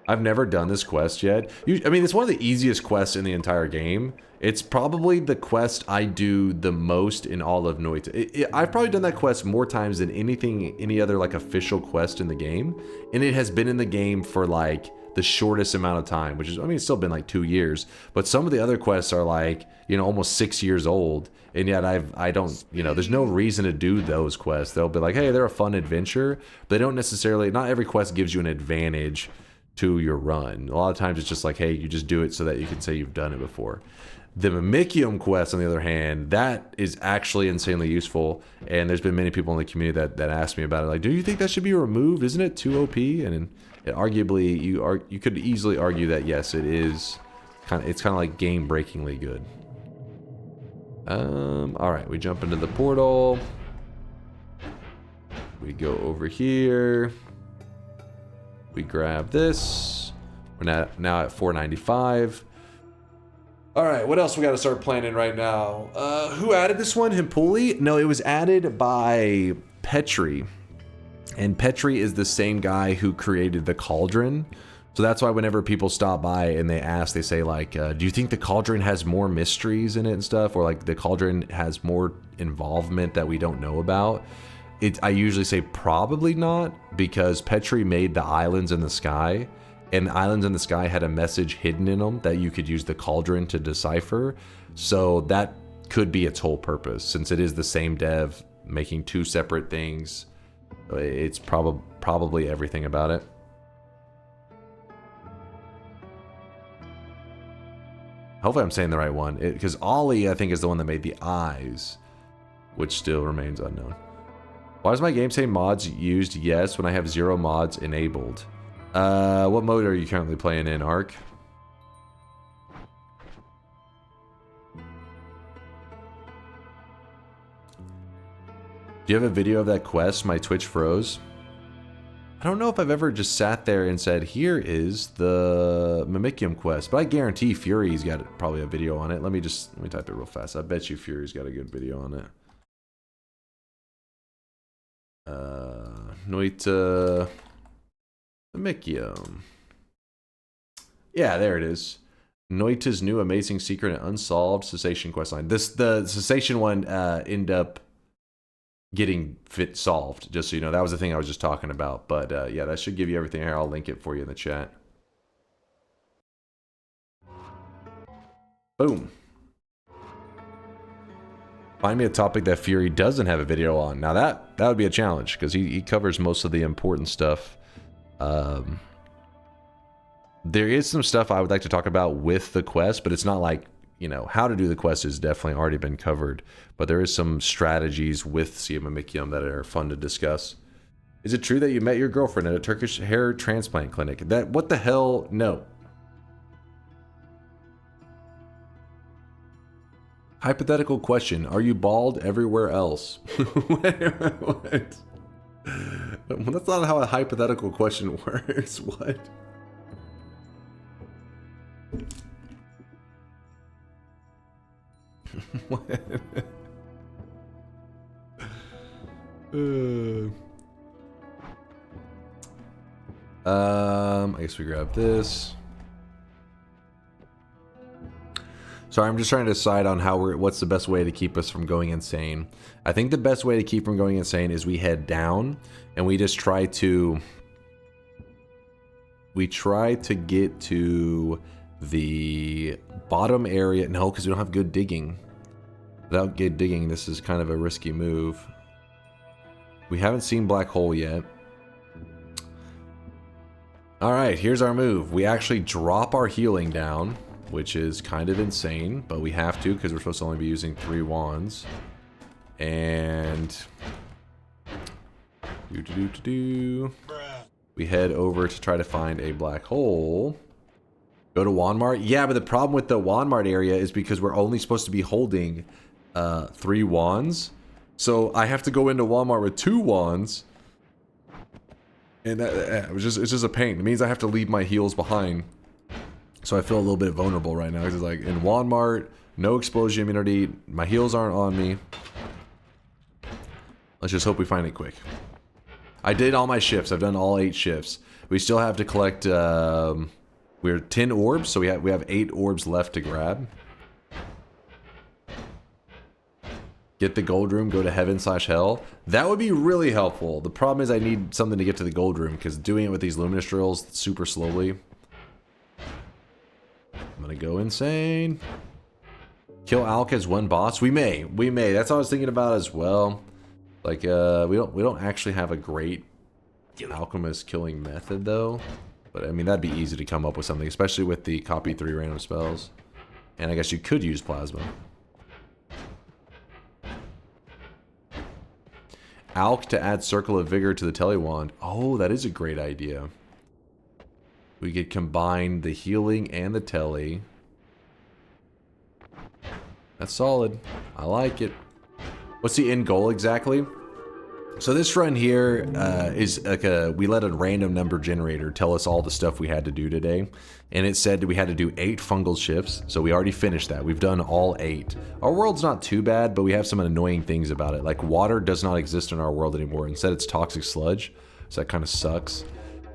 I've never done this quest yet. I mean, it's one of the easiest quests in the entire game. It's probably the quest I do the most in all of Noita. I've probably done that quest more times than any other like official quest in the game, and it has been in the game for like the shortest amount of time, which is, I mean, it's still been like 2 years, but some of the other quests are like, you know, almost 6 years old, and yet I don't, you know, there's no reason to do those quests. They'll be like, hey, they're a fun adventure, but they don't necessarily, not every quest gives you an advantage to your run. A lot of times it's just like, hey, you just do it so that you can say you've done it before. The Mimicium quest, on the other hand, that is actually insanely useful, and there's been many people in the community that asked me about it, like, do you think that should be removed? Isn't it too OP? And arguably, you could easily argue that yes, it is. It's kind of like game-breakingly good. All right, we jump into the portal. We go over here. We grab this. We're now at 495. All right, what else we got to start planning right now? Who added this one? Himpuli? No, it was added by Petri. And Petri is the same guy who created the Cauldron. So that's why whenever people stop by and they ask, they say like, do you think the Cauldron has more mysteries in it and stuff? Or like the Cauldron has more involvement that we don't know about? I usually say probably not, because Petri made the islands in the sky. And the islands in the sky had a message hidden in them that you could use the Cauldron to decipher. So that could be its whole purpose, since it is the same dev making two separate things. It's probably everything about it. Hopefully I'm saying the right one, because Ollie, I think, is the one that made the eyes, which still remains unknown. Why does my game say mods used yes when I have 0 mods enabled? What mode are you currently playing in, Ark? Do you have a video of that quest? My Twitch froze. I don't know if I've ever just sat there and said, here is the Mimicium quest, but I guarantee Fury's got probably a video on it. Let me type it real fast. I bet you Fury's got a good video on it. Noita Mimicium. Yeah, there it is. Noita's new amazing secret and unsolved cessation questline. The cessation one ended up getting solved, just so you know. That was the thing I was just talking about. But yeah, that should give you everything here. I'll link it for you in the chat. Boom. Find me a topic that Fury doesn't have a video on. Now that would be a challenge, because he covers most of the important stuff. There is some stuff I would like to talk about with the quest, but it's not like, you know, how to do the quest has definitely already been covered. But there is some strategies with Sea of Mimicium that are fun to discuss. Is it true that you met your girlfriend at a Turkish hair transplant clinic? What the hell? No. Hypothetical question. Are you bald everywhere else? What? Well, that's not how a hypothetical question works. What? What? I guess we grab this. Sorry, I'm just trying to decide on what's the best way to keep us from going insane. I think the best way to keep from going insane is we head down and we just try to get to the bottom area. No, because we don't have good digging. Without good digging, this is kind of a risky move. We haven't seen Black Hole yet. Alright, here's our move. We actually drop our healing down, which is kind of insane, but we have to because we're supposed to only be using 3 wands. And we head over to try to find a black hole. Go to Wanmart. Yeah, but the problem with the Wanmart area is because we're only supposed to be holding 3 wands. So I have to go into Walmart with 2 wands. And it's just a pain. It means I have to leave my heals behind. So I feel a little bit vulnerable right now. Because it's like, in Walmart, no explosion immunity. My heals aren't on me. Let's just hope we find it quick. I did all my shifts. I've done all 8 shifts. We still have to collect... we're 10 orbs, so we have 8 orbs left to grab. Get the gold room, go to heaven/hell. That would be really helpful. The problem is I need something to get to the gold room, because doing it with these luminous drills super slowly gonna go insane. Kill Alk as one boss. We may. That's what I was thinking about as well. Like, we don't actually have a great alchemist killing method though. But I mean, that'd be easy to come up with something, especially with the copy 3 random spells. And I guess you could use plasma. Alk to add Circle of Vigor to the Telewand. Oh, that is a great idea. We could combine the healing and the tele. That's solid. I like it. What's the end goal exactly? So this run here is like we let a random number generator tell us all the stuff we had to do today. And it said that we had to do 8 fungal shifts. So we already finished that. We've done all 8. Our world's not too bad, but we have some annoying things about it. Like water does not exist in our world anymore. Instead it's toxic sludge. So that kind of sucks.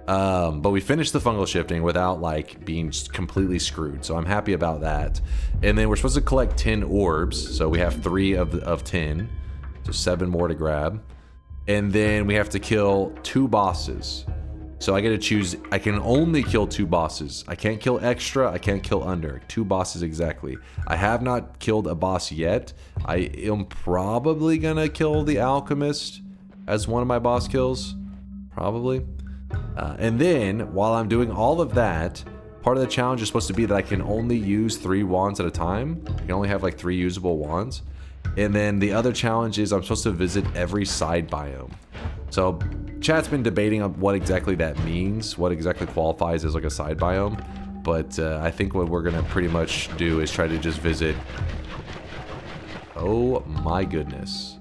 But we finished the fungal shifting without like being completely screwed. So I'm happy about that. And then we're supposed to collect 10 orbs. So we have 3 of 10. So 7 more to grab. And then we have to kill 2 bosses. So I get to choose, I can only kill 2 bosses. I can't kill extra, I can't kill under. 2 bosses exactly. I have not killed a boss yet. I am probably gonna kill the alchemist as one of my boss kills. Probably. And then, while I'm doing all of that, part of the challenge is supposed to be that I can only use 3 wands at a time. I can only have like 3 usable wands. And then the other challenge is I'm supposed to visit every side biome. So chat's been debating on what exactly that means, what exactly qualifies as like a side biome. But I think what we're gonna pretty much do is try to just visit. Oh my goodness.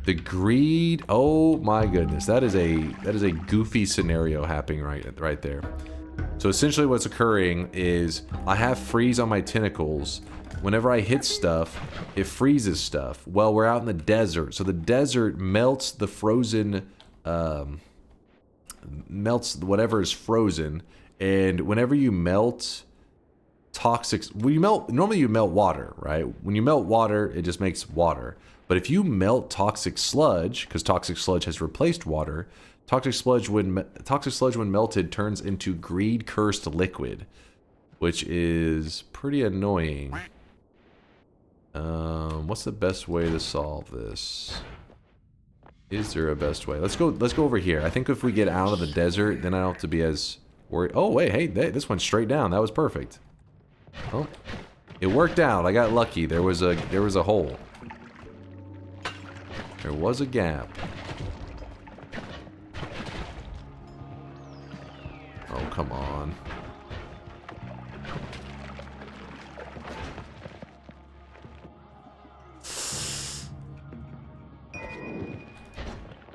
The greed. Oh my goodness. That is a goofy scenario happening right there. So essentially what's occurring is I have freeze on my tentacles. Whenever I hit stuff, it freezes stuff. Well, we're out in the desert, so the desert melts the frozen, melts whatever is frozen. And whenever you melt toxic, normally you melt water, right? When you melt water, it just makes water. But if you melt toxic sludge, because toxic sludge has replaced water, toxic sludge when melted turns into greed-cursed liquid, which is pretty annoying. What's the best way to solve this? Is there a best way? Let's go over here. I think if we get out of the desert, then I don't have to be as worried. Oh wait, hey, this went straight down. That was perfect. Oh, it worked out. I got lucky. There was a hole. There was a gap. Oh, come on.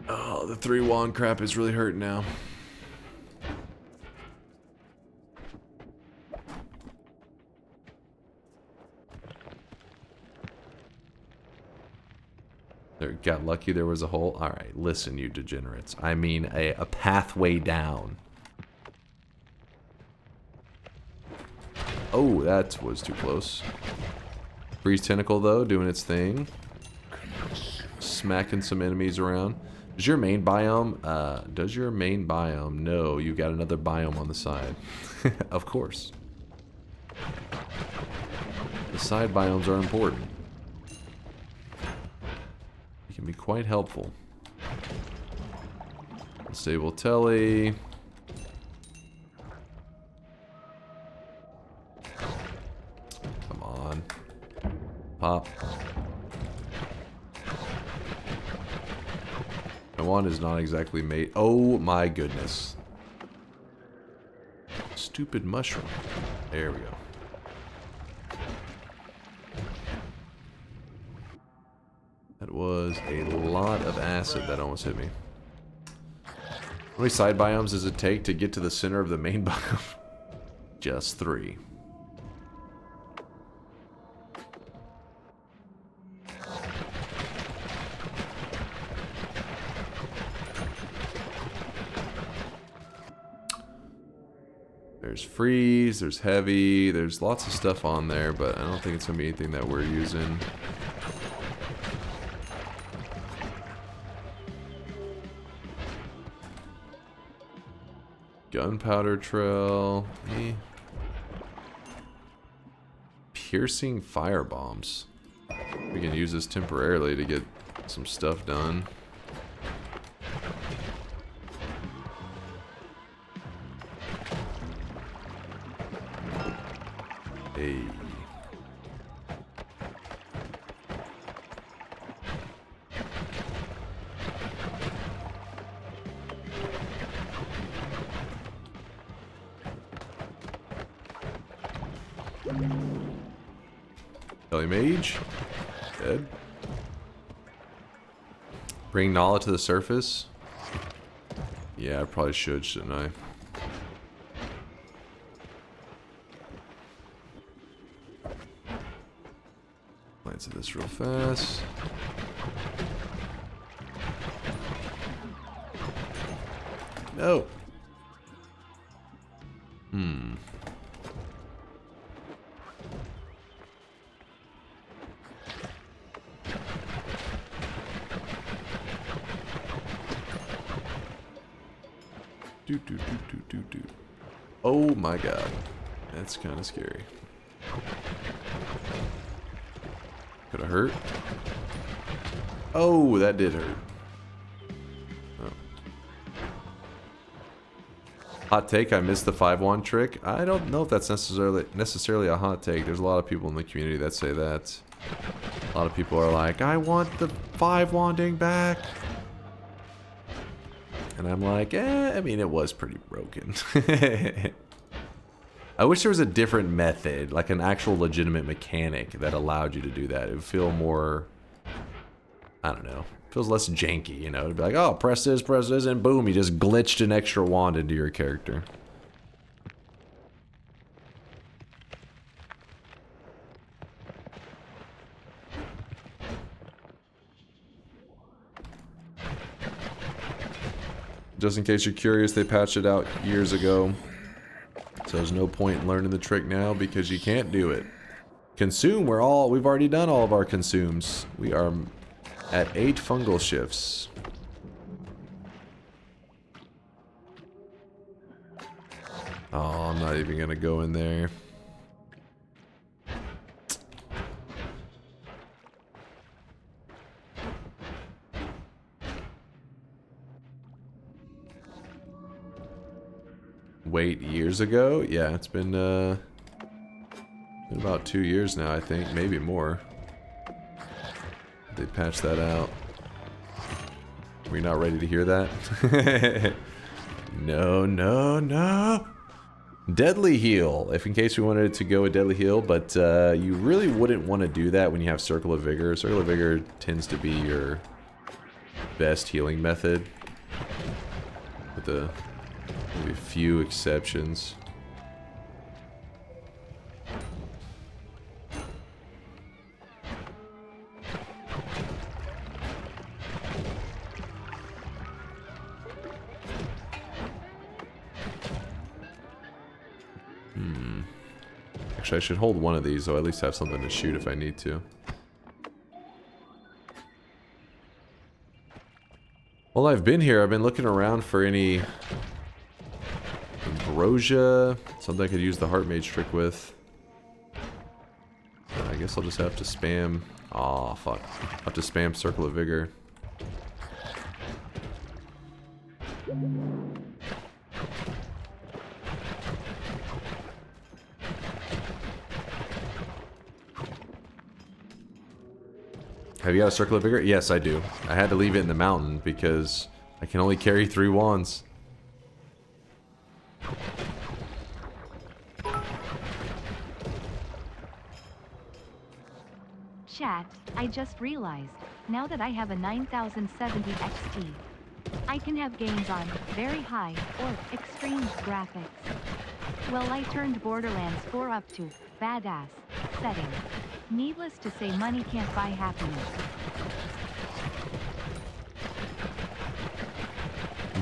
Oh, the 3 wand crap is really hurting now. There, got lucky there was a hole. Alright, listen, you degenerates. I mean a pathway down. Oh, that was too close. Freeze tentacle though, doing its thing. Smacking some enemies around. Does your main biome, no, you got another biome on the side. Of course. The side biomes are important. They can be quite helpful. Stable telly. Come on. Pop. My wand is not exactly made. Oh my goodness. Stupid mushroom. There we go. That was a lot of acid that almost hit me. How many side biomes does it take to get to the center of the main biome? Just 3. There's freeze, there's heavy, there's lots of stuff on there, but I don't think it's gonna be anything that we're using. Gunpowder trail. piercing fire bombs. We can use this temporarily to get some stuff done. Hey. Belly Mage. Dead. Bring Nala to the surface. Yeah, I probably should, shouldn't I? Glance at this real fast. No. Oh my god. That's kind of scary. Could have hurt. Oh, that did hurt. Oh. Hot take, I missed the 5-wand trick. I don't know if that's necessarily a hot take. There's a lot of people in the community that say that. A lot of people are like, I want the 5-wanding back. And I'm like, I mean, it was pretty broken. I wish there was a different method, like an actual legitimate mechanic that allowed you to do that. It would feel more, I don't know, feels less janky, you know? It'd be like, oh, press this, and boom, you just glitched an extra wand into your character. Just in case you're curious, they patched it out years ago. So there's no point in learning the trick now because you can't do it. Consume, we've already done all of our consumes. We are at 8 fungal shifts. Oh, I'm not even gonna go in there. Wait, years ago? Yeah, it's been about 2 years now, I think, maybe more. They patched that out. We're not ready to hear that? No, no, no. Deadly heal, if in case we wanted to go a deadly heal, but you really wouldn't want to do that when you have Circle of Vigor. Circle of Vigor tends to be your best healing method. With the maybe a few exceptions. Actually, I should hold one of these, so I at least have something to shoot if I need to. While I've been here, I've been looking around for any ambrosia, something I could use the heart mage trick with. I guess I'll just have to spam. Aw, fuck. I'll have to spam Circle of Vigor. Have you got a Circle of Vigor? Yes, I do. I had to leave it in the mountain because I can only carry 3 wands. Chat, I just realized, now that I have a 9070 XT, I can have games on very high or extreme graphics. Well, I turned Borderlands 4 up to badass setting. Needless to say, money can't buy happiness.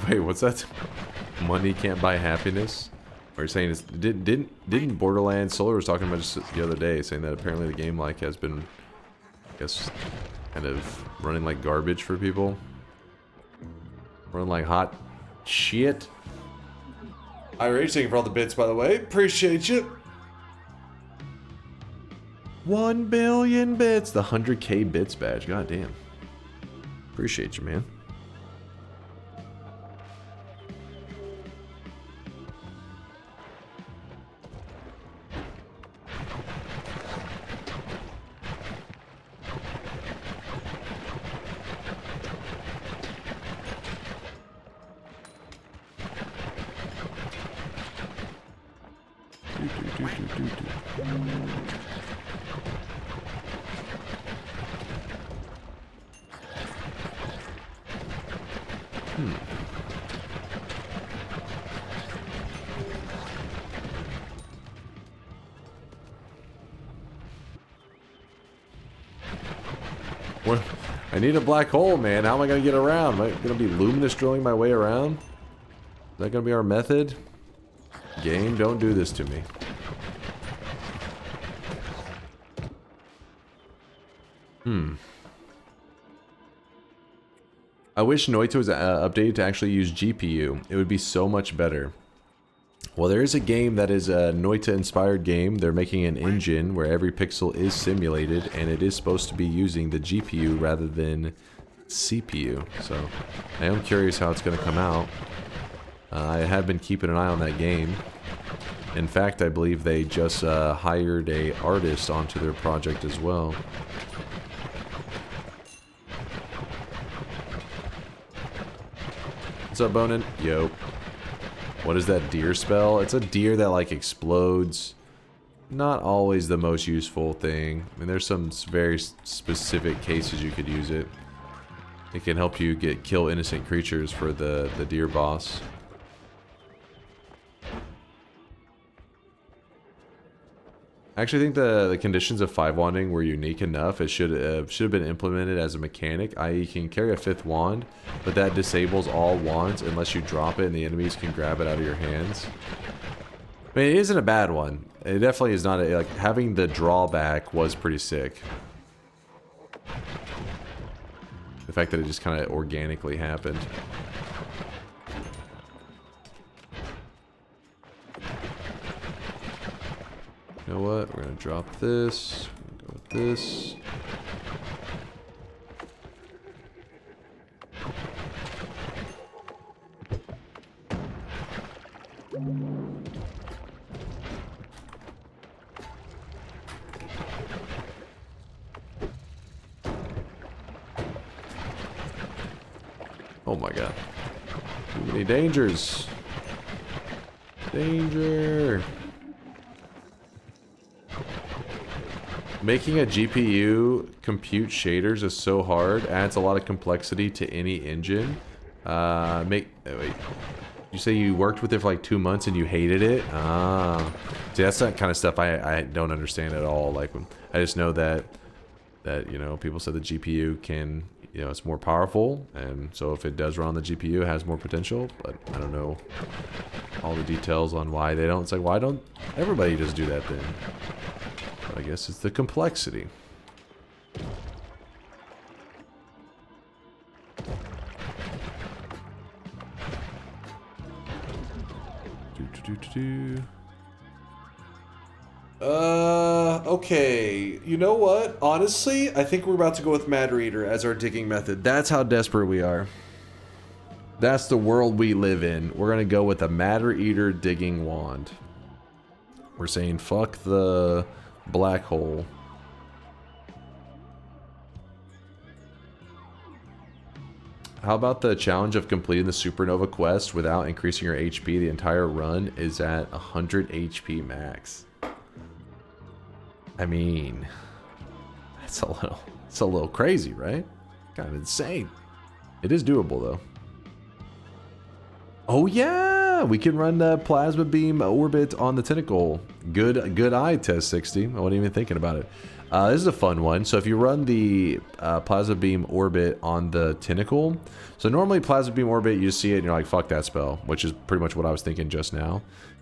Wait, what's that? Money can't buy happiness? Or you're saying it's, didn't Borderlands, Solar was talking about just the other day, saying that apparently the game like has been, I guess, kind of running like garbage for people. Running like hot shit. Hi Rage, thank you for all the bits, by the way. Appreciate you. 1 billion bits. The 100K bits badge. God damn. Appreciate you, man. What? I need a black hole, man. How am I going to get around? Am I going to be luminous drilling my way around? Is that going to be our method? Game, don't do this to me. I wish Noita was updated to actually use GPU. It would be so much better. Well, there is a game that is a Noita-inspired game. They're making an engine where every pixel is simulated, and it is supposed to be using the GPU rather than CPU. So, I am curious how it's going to come out. I have been keeping an eye on that game. In fact, I believe they just hired an artist onto their project as well. What's up, Bonin? Yo. What is that deer spell? It's a deer that, like, explodes. Not always the most useful thing. I mean, there's some very specific cases you could use it. It can help you kill innocent creatures for the deer boss. I actually think the conditions of 5-wanding were unique enough. It should have been implemented as a mechanic, i.e. you can carry a 5th wand, but that disables all wands unless you drop it and the enemies can grab it out of your hands. I mean, it isn't a bad one. It definitely is not like having the drawback was pretty sick. The fact that it just kind of organically happened. You know what? We're gonna drop this. Go with this. Oh my god. Too many dangers. Danger. Making a GPU compute shaders is so hard. Adds a lot of complexity to any engine. Wait. You say you worked with it for like 2 months and you hated it? Ah. See, that's that kind of stuff I don't understand at all. Like, I just know that you know, people said the GPU can, you know, it's more powerful, and so if it does run on the GPU, it has more potential, but I don't know all the details on why they don't. It's like, why don't everybody just do that then? But I guess it's the complexity. Okay. You know what? Honestly, I think we're about to go with Matter Eater as our digging method. That's how desperate we are. That's the world we live in. We're gonna go with a Matter Eater digging wand. We're saying fuck the black hole. How about the challenge of completing the Supernova quest without increasing your HP? The entire run is at 100 HP max. I mean, it's a little crazy, right? Kind of insane. It is doable though. Oh yeah, we can run the plasma beam orbit on the tentacle. Good eye, Test 60. I wasn't even thinking about it. This is a fun one. So if you run the plasma beam orbit on the tentacle, so normally plasma beam orbit, you just see it and you're like, fuck that spell, which is pretty much what I was thinking just now.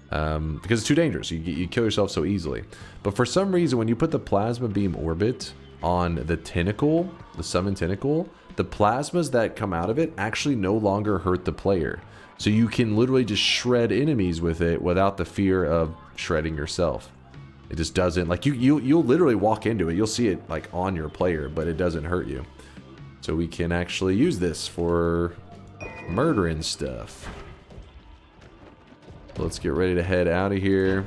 Because it's too dangerous. You kill yourself so easily. But for some reason, when you put the plasma beam orbit on the tentacle, the summon tentacle, the plasmas that come out of it actually no longer hurt the player. So you can literally just shred enemies with it without the fear of shredding yourself. It just doesn't, like, you'll literally walk into it. You'll see it, like, on your player, but it doesn't hurt you. So we can actually use this for murdering stuff. Let's get ready to head out of here.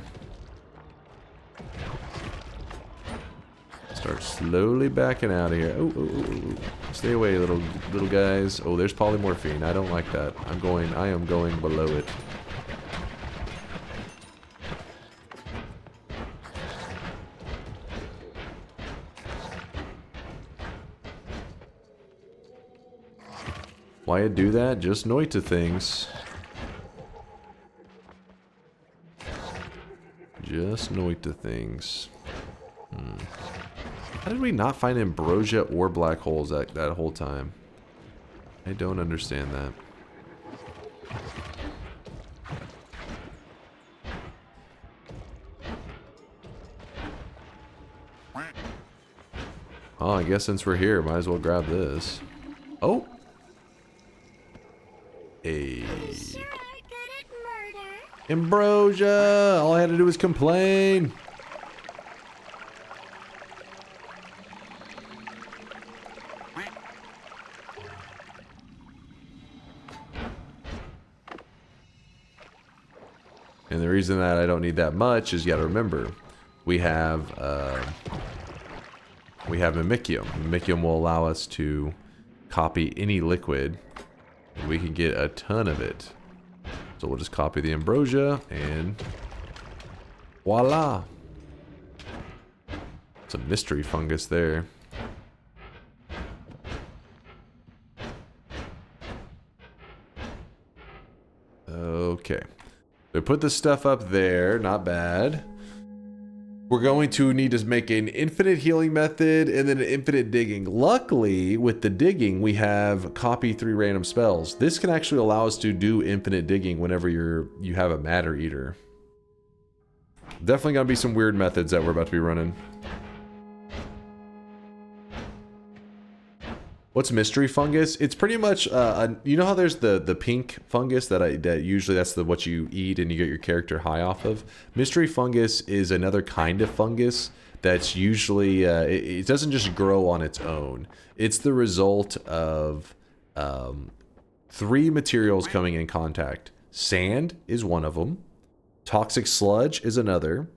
Start slowly backing out of here. Oh. Stay away, little guys. Oh, there's polymorphine. I don't like that. I am going below it. Why do that? Just Noita things. Just Noita things. How did we not find ambrosia or black holes that whole time? I don't understand that. Oh, I guess since we're here, might as well grab this. Oh! Ambrosia! All I had to do was complain. And the reason that I don't need that much is you gotta remember, we have Mimicium. Mimicium will allow us to copy any liquid, and we can get a ton of it. So we'll just copy the ambrosia, and voila! Some mystery fungus there. Okay. So put the stuff up there, not bad. We're going to need to make an infinite healing method and then an infinite digging. Luckily, with the digging, we have copy 3 random spells. This can actually allow us to do infinite digging whenever you have a matter eater. Definitely gonna be some weird methods that we're about to be running. What's mystery fungus? It's pretty much, you know how there's the pink fungus that usually that's what you eat and you get your character high off of? Mystery fungus is another kind of fungus that's usually, it doesn't just grow on its own. It's the result of 3 materials coming in contact. Sand is one of them. Toxic sludge is another.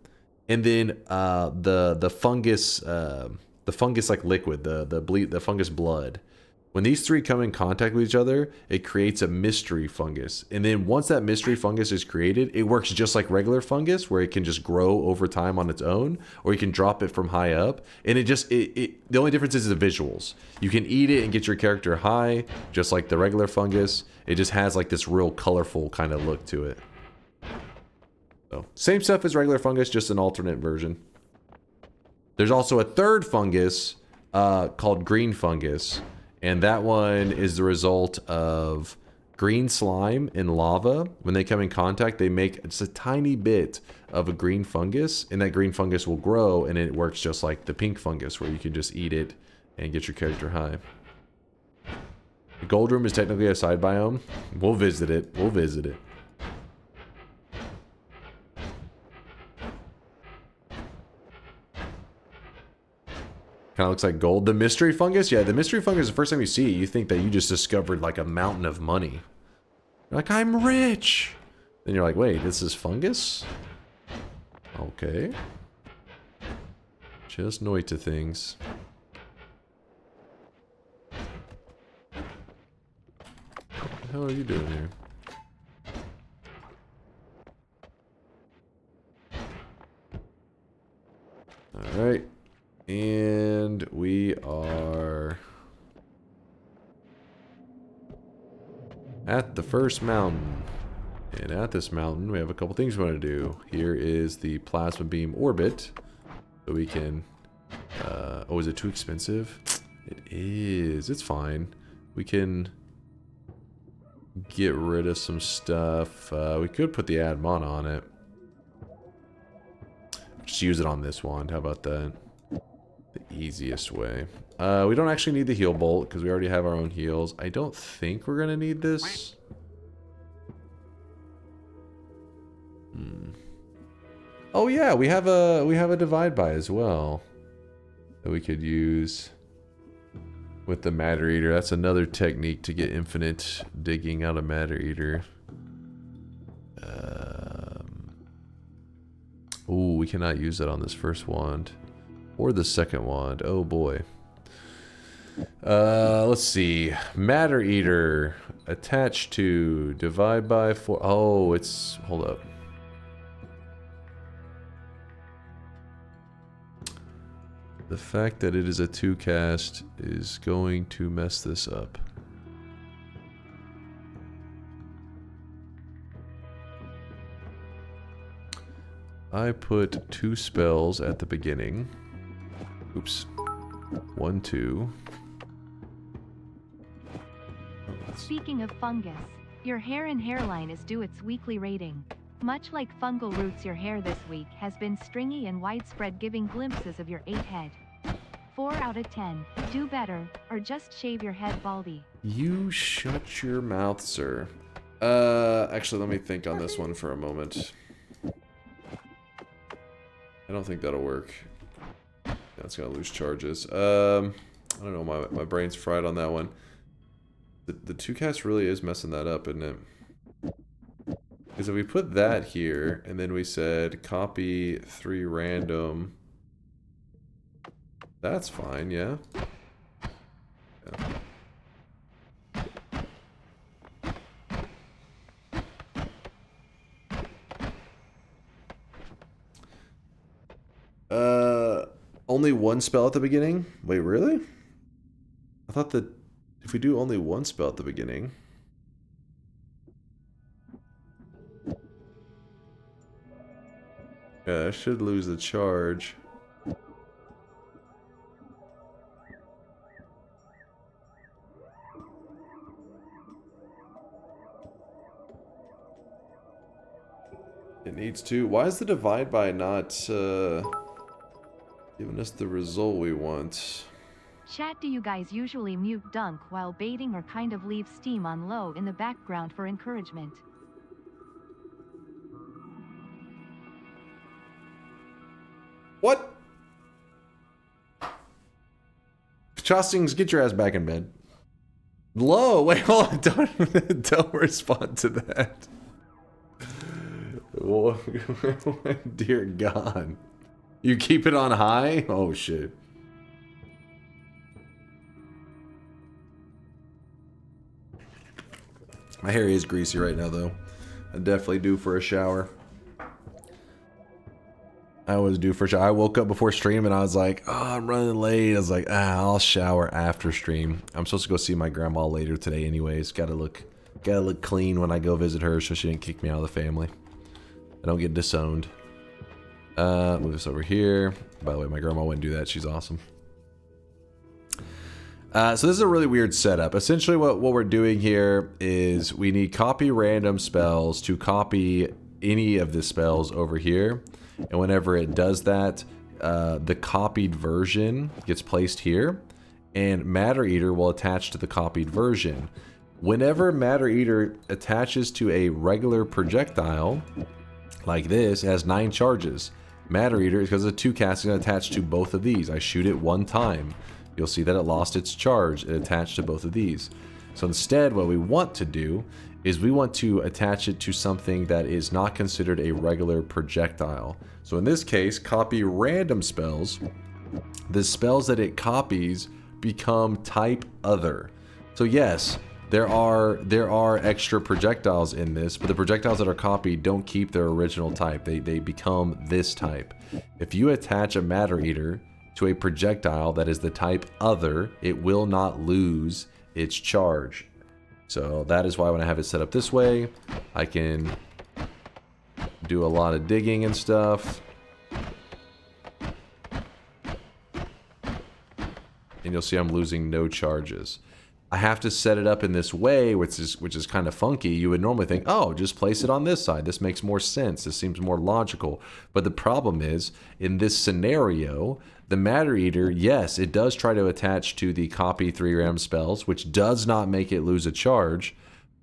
And then the fungus like liquid, the fungus blood. When these 3 come in contact with each other, it creates a mystery fungus. And then once that mystery fungus is created, it works just like regular fungus, where it can just grow over time on its own, or you can drop it from high up. And the only difference is the visuals. You can eat it and get your character high, just like the regular fungus. It just has like this real colorful kind of look to it. So, same stuff as regular fungus, just an alternate version. There's also a third fungus called green fungus, and that one is the result of green slime and lava. When they come in contact, they make just a tiny bit of a green fungus, and that green fungus will grow, and it works just like the pink fungus, where you can just eat it and get your character high. The gold room is technically a side biome. We'll visit it. We'll visit it. Kind of looks like gold. The mystery fungus? Yeah, the mystery fungus, the first time you see it, you think that you just discovered like a mountain of money. You're like, I'm rich! Then you're like, wait, this is fungus? Okay. Just Noita things. What the hell are you doing here? Alright. And we are at the first mountain. And at this mountain, we have a couple things we want to do. Here is the plasma beam orbit. So we can... oh, is it too expensive? It is. It's fine. We can get rid of some stuff. We could put the add mana on it. Just use it on this wand. How about that? The easiest way. We don't actually need the heal bolt because we already have our own heals. I don't think we're gonna need this. Oh yeah, we have a divide by as well that we could use with the Matter Eater. That's another technique to get infinite digging out of Matter Eater. Ooh, we cannot use that on this first wand or the second wand. Oh boy. Let's see. Matter Eater attached to divide by 4. Oh, it's, hold up. The fact that it is a 2 cast is going to mess this up. I put 2 spells at the beginning. Oops. 1, 2. Speaking of fungus, your hair and hairline is due its weekly rating. Much like fungal roots, your hair this week has been stringy and widespread, giving glimpses of your 8 head. 4 out of 10. Do better, or just shave your head baldy. You shut your mouth, sir. Actually, let me think on this one for a moment. I don't think that'll work. That's gonna lose charges. I don't know, my brain's fried on that one. The 2 cast really is messing that up, isn't it? Because if we put that here, and then we said copy 3 random, that's fine, yeah. Only 1 spell at the beginning? Wait, really? I thought that if we do only 1 spell at the beginning... Yeah, I should lose the charge. It needs to. Why is the divide by not giving us the result we want? Chat, do you guys usually mute Dunk while baiting or kind of leave Steam on low in the background for encouragement? What? Chostings, get your ass back in bed. Low, wait, hold on, don't respond to that. Oh, dear God. You keep it on high? Oh, shit. My hair is greasy right now, though. I definitely due for a shower. I was due for a shower. I woke up before stream and I was like, oh, I'm running late. I was like, I'll shower after stream. I'm supposed to go see my grandma later today anyways. Gotta look clean when I go visit her so she didn't kick me out of the family. I don't get disowned. Move this over here. By the way, my grandma wouldn't do that. She's awesome. So this is a really weird setup. Essentially what we're doing here is we need copy random spells to copy any of the spells over here. And whenever it does that, the copied version gets placed here. And Matter Eater will attach to the copied version. Whenever Matter Eater attaches to a regular projectile, like this, it has 9 charges. Matter Eater, because of 2 casts, is going to attach to both of these. I shoot it 1 time. You'll see that it lost its charge. It attached to both of these. So instead, what we want to do is we want to attach it to something that is not considered a regular projectile. So in this case, copy random spells. The spells that it copies become type other. So yes, there are extra projectiles in this, but the projectiles that are copied don't keep their original type. They become this type. If you attach a Matter Eater to a projectile that is the type other, it will not lose its charge. So that is why when I have it set up this way, I can do a lot of digging and stuff. And you'll see I'm losing no charges. I have to set it up in this way, which is kind of funky. You would normally think, oh, just place it on this side. This makes more sense. This seems more logical. But the problem is, in this scenario, the Matter Eater, yes, it does try to attach to the copy 3 random spells, which does not make it lose a charge.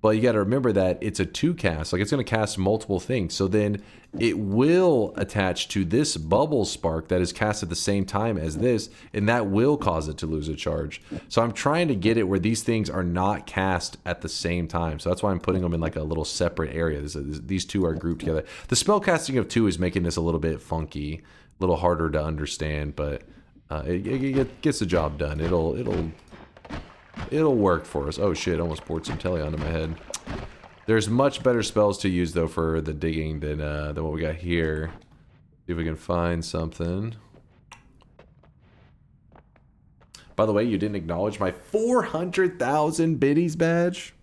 But you got to remember that it's a 2 cast. Like, it's going to cast multiple things. So then it will attach to this bubble spark that is cast at the same time as this, and that will cause it to lose a charge. So I'm trying to get it where these things are not cast at the same time. So that's why I'm putting them in like a little separate area. These two are grouped together. The spell casting of 2 is making this a little bit funky, a little harder to understand, but it gets the job done. It'll work for us. Oh shit, almost poured some telly onto my head. There's much better spells to use though for the digging than what we got here. See if we can find something. By the way, you didn't acknowledge my 400,000 biddies badge.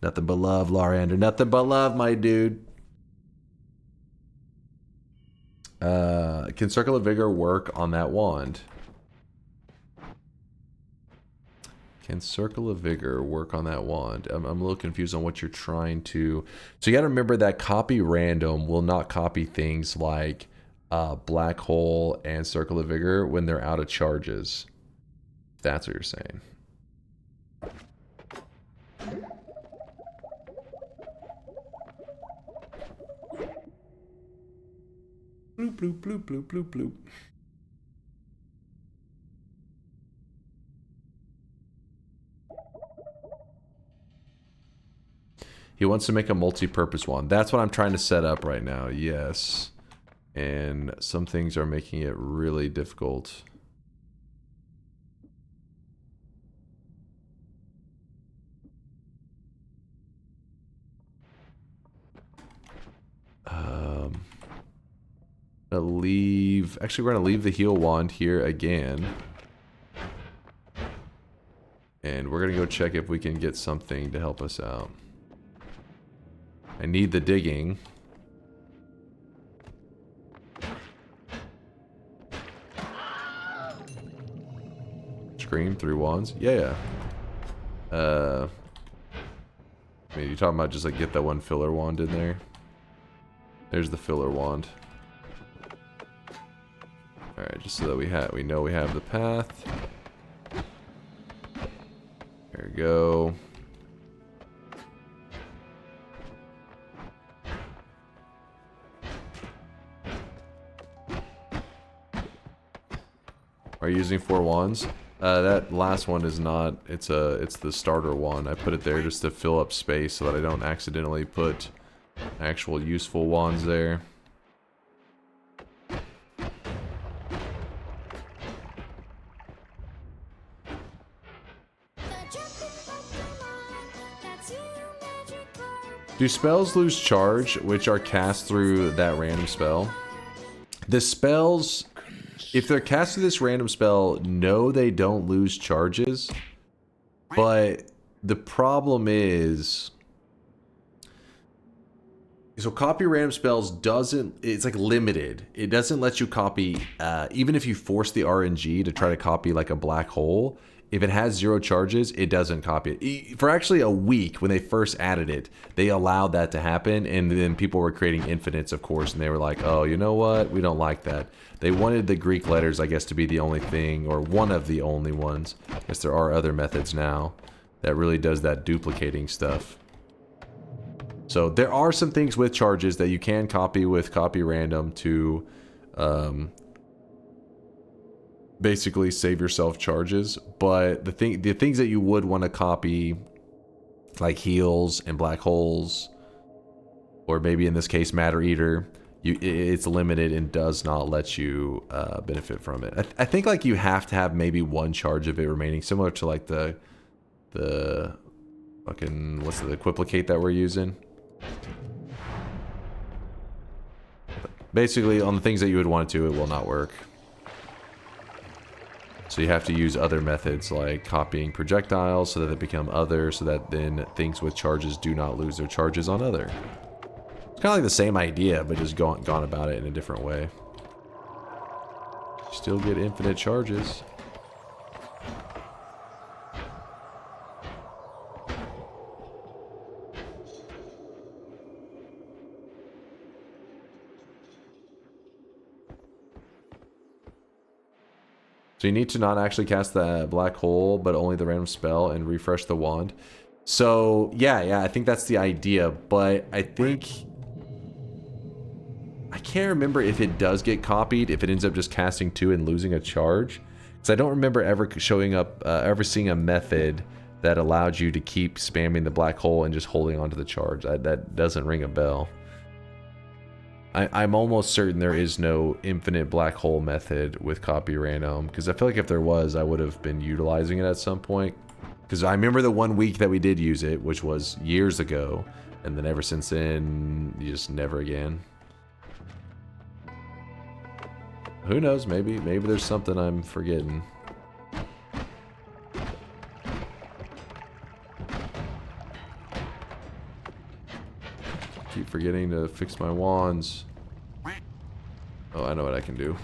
Nothing but love, Larander. Nothing but love, my dude. Can Circle of Vigor work on that wand? Can Circle of Vigor work on that wand? I'm a little confused on what you're trying to... So you got to remember that copy random will not copy things like Black Hole and Circle of Vigor when they're out of charges. That's what you're saying. Bloop, bloop, bloop, bloop, bloop, bloop. He wants to make a multi-purpose wand. That's what I'm trying to set up right now. Yes. And some things are making it really difficult. Actually, we're gonna leave the heal wand here again. And we're gonna go check if we can get something to help us out. I need the digging. Scream through wands? Yeah. I mean, you're talking about just like get that one filler wand in there? There's the filler wand. Alright, just so that we know we have the path. There we go. Are you using 4 wands? That last one is not. It's the starter wand. I put it there just to fill up space so that I don't accidentally put actual useful wands there. Do spells lose charge, which are cast through that random spell? The spells, if they're cast through this random spell, no, they don't lose charges. But the problem is... So copy random spells doesn't... It's like limited. It doesn't let you copy... even if you force the RNG to try to copy like a black hole... If it has 0 charges, it doesn't copy it. For actually a week, when they first added it, they allowed that to happen, and then people were creating infinites, of course, and they were like, oh, you know what? We don't like that. They wanted the Greek letters, I guess, to be the only thing, or one of the only ones. I guess there are other methods now that really does that duplicating stuff. So there are some things with charges that you can copy with copy random to... basically save yourself charges, but the things that you would want to copy, like heals and black holes, or maybe in this case Matter Eater, it's limited and does not let you benefit from it. I think like you have to have maybe 1 charge of it remaining, similar to like the fucking, what's the equiplicate that we're using. Basically on the things that you would want it to, it will not work. So you have to use other methods like copying projectiles so that they become other, so that then things with charges do not lose their charges on other. It's kind of like the same idea, but just gone about it in a different way. Still get infinite charges. So you need to not actually cast the black hole, but only the random spell and refresh the wand. So, yeah, I think that's the idea, but I think... I can't remember if it does get copied, if it ends up just casting 2 and losing a charge. Because I don't remember ever showing up, ever seeing a method that allowed you to keep spamming the black hole and just holding onto the charge. That doesn't ring a bell. I'm almost certain there is no infinite black hole method with copy random, because I feel like if there was, I would have been utilizing it at some point. Because I remember the 1 week that we did use it, which was years ago, and then ever since then, you just never again. Who knows? Maybe there's something I'm forgetting. Keep forgetting to fix my wands. Oh, I know what I can do.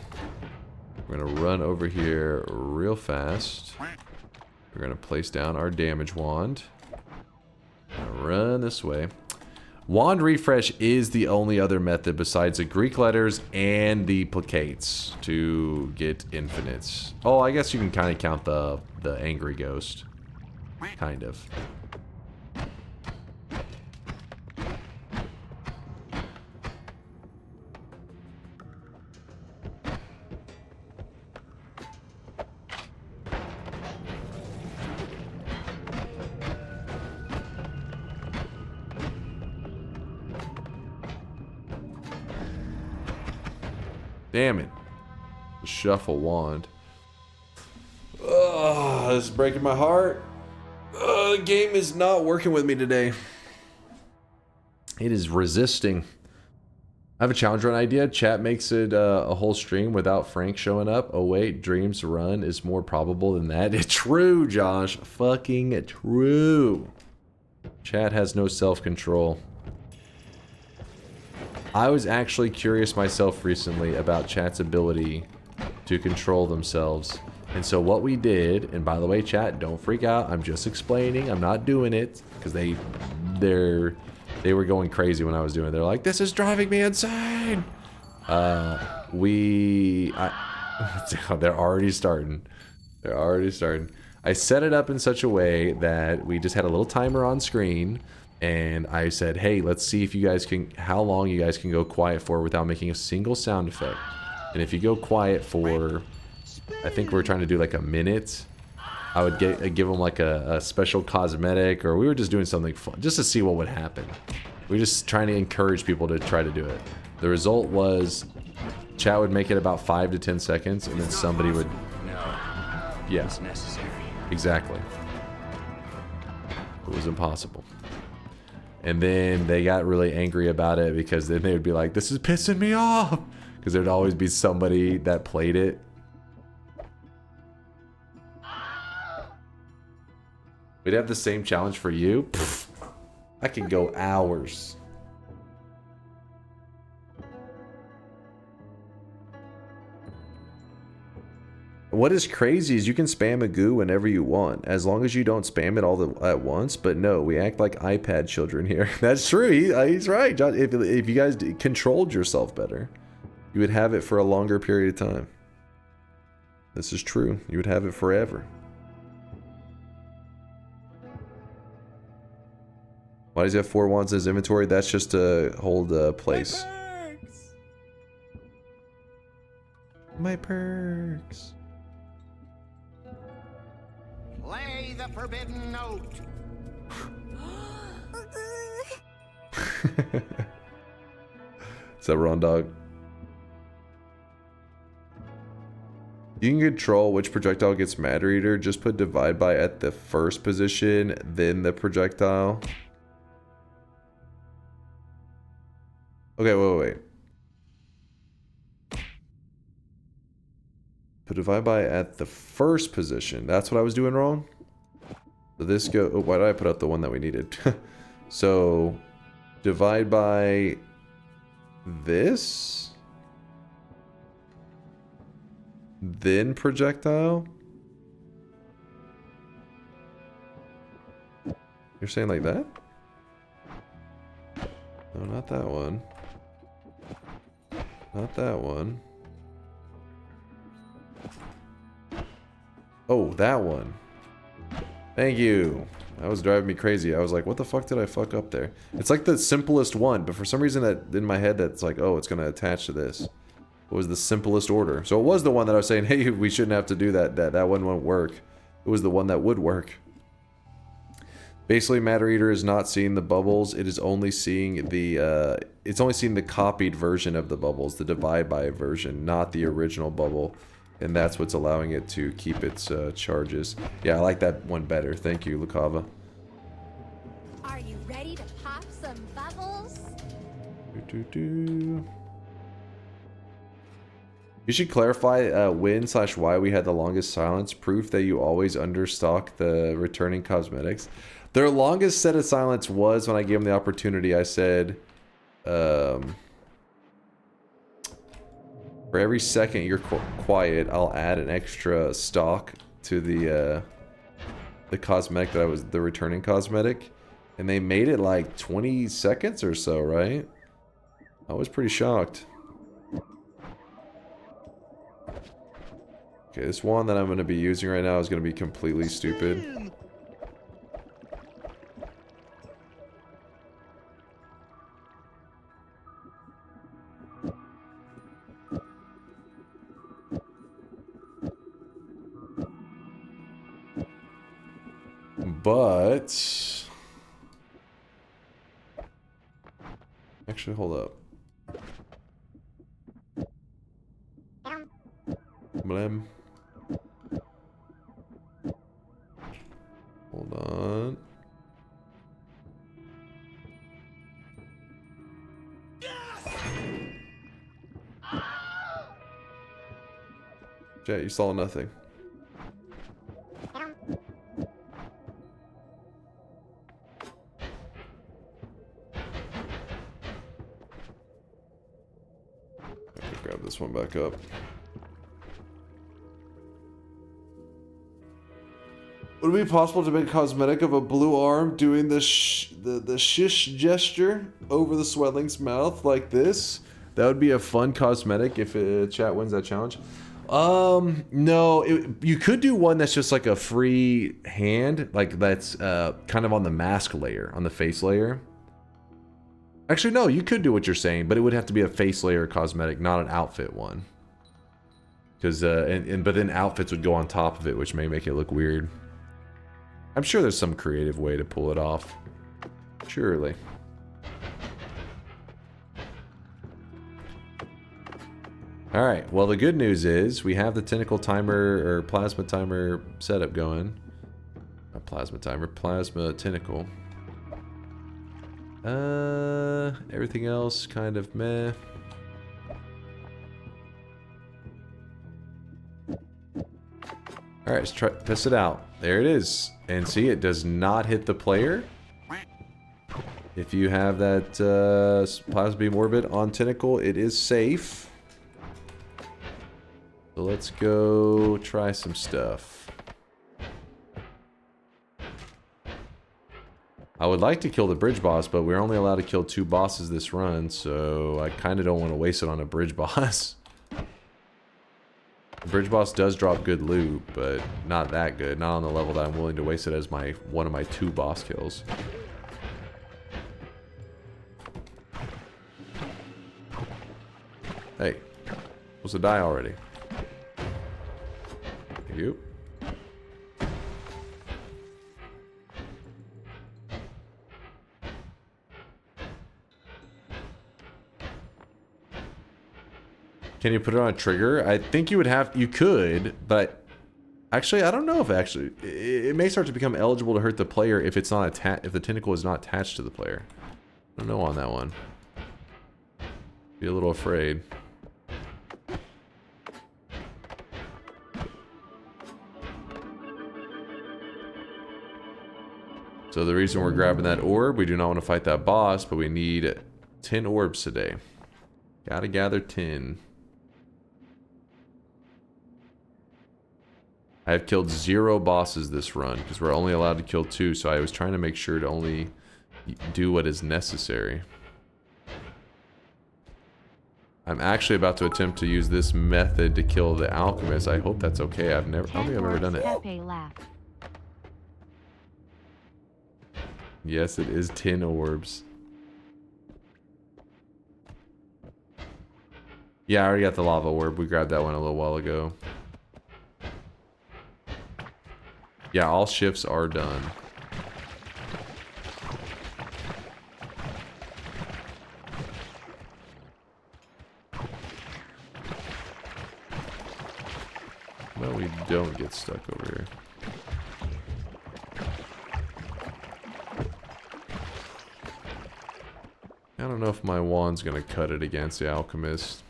We're gonna run over here real fast. We're gonna place down our damage wand. Run this way. Wand refresh is the only other method besides the Greek letters and the placates to get infinites. Oh, I guess you can kind of count the angry ghost. Kind of. Damn it. The shuffle wand. Ugh, this is breaking my heart. The game is not working with me today. It is resisting. I have a challenge run idea. Chat makes it a whole stream without Frank showing up. Oh wait, Dreams Run is more probable than that. It's true, Josh. Fucking true. Chat has no self-control. I was actually curious myself recently about chat's ability to control themselves. And so what we did, and by the way, chat, don't freak out. I'm just explaining. I'm not doing it because they were going crazy when I was doing it. They're like, this is driving me insane. They're already starting. They're already starting. I set it up in such a way that we just had a little timer on screen. And I said, hey, let's see if you guys can, how long you guys can go quiet for without making a single sound effect. And if you go quiet for, I think we're trying to do like a minute, I would give them like a special cosmetic, or we were just doing something fun, just to see what would happen. We were just trying to encourage people to try to do it. The result was, chat would make it about 5 to 10 seconds, and then somebody would, yeah, It's necessary. exactly. It was impossible. And then they got really angry about it because then they would be like, this is pissing me off. Because there'd always be somebody that played it. We'd have the same challenge for you. Pfft, I could go hours. What is crazy is you can spam a goo whenever you want, as long as you don't spam it all at once. But no, we act like iPad children here. That's true. He's right, John. If you guys controlled yourself better, you would have it for a longer period of time. This is true. You would have it forever. Why does he have 4 wands in his inventory? That's just to hold a place. My perks. Play the forbidden note. Is that wrong, dog? You can control which projectile gets Matter Eater. Just put divide by at the first position, then the projectile. Okay, wait. Put divide by at the first position. That's what I was doing wrong. So this go. Oh, why did I put up the one that we needed? So divide by this, then projectile. You're saying like that? No, not that one. Not that one. Oh, that one. Thank you. That was driving me crazy. I was like, what the fuck did I fuck up there? It's like the simplest one, but for some reason that in my head that's like, oh, it's gonna attach to this. It was the simplest order. So it was the one that I was saying, hey, we shouldn't have to do that. That one won't work. It was the one that would work. Basically, Matter Eater is not seeing the bubbles. It is only seeing the it's only seeing the copied version of the bubbles, the divide by version, not the original bubble. And that's what's allowing it to keep its charges. Yeah, I like that one better. Thank you, Lukava. Are you ready to pop some bubbles? You should clarify when/why we had the longest silence. Proof that you always understock the returning cosmetics. Their longest set of silence was when I gave them the opportunity. I said, for every second you're quiet, I'll add an extra stock to the cosmetic that I was the returning cosmetic, and they made it like 20 seconds or so, right? I was pretty shocked. Okay, this one that I'm going to be using right now is going to be completely stupid. But actually, hold up. Blam. Hold on. Jet, you saw nothing. Grab this one back up. Would it be possible to make cosmetic of a blue arm doing the shish gesture over the swelling's mouth like this? That would be a fun cosmetic if chat wins that challenge. No, you could do one that's just like a free hand, like that's kind of on the mask layer, on the face layer. Actually, no, you could do what you're saying, but it would have to be a face layer cosmetic, not an outfit one. Because but then outfits would go on top of it, which may make it look weird. I'm sure there's some creative way to pull it off. Surely. Alright, well the good news is we have the tentacle timer or plasma timer setup going. Not plasma timer, plasma tentacle. Everything else kind of meh. Alright, let's test it out. There it is. And see, it does not hit the player. If you have that plasma beam orbit on tentacle, it is safe. So let's go try some stuff. I would like to kill the bridge boss, but we're only allowed to kill 2 bosses this run, so I kind of don't want to waste it on a bridge boss. The bridge boss does drop good loot, but not that good. Not on the level that I'm willing to waste it as one of my 2 boss kills. Hey, supposed to die already. Thank you. Can you put it on a trigger? I think you would have, you could, but actually I don't know if it may start to become eligible to hurt the player if it's not if the tentacle is not attached to the player. I don't know on that one. Be a little afraid. So the reason we're grabbing that orb, we do not want to fight that boss, but we need 10 orbs today. Gotta gather 10. I have killed 0 bosses this run, because we're only allowed to kill 2, so I was trying to make sure to only do what is necessary. I'm actually about to attempt to use this method to kill the alchemist. I hope that's okay. I don't think I've ever done it. Yes, it is 10 orbs. Yeah, I already got the lava orb. We grabbed that one a little while ago. Yeah, all shifts are done. Well, we don't get stuck over here. I don't know if my wand's gonna cut it against the alchemist.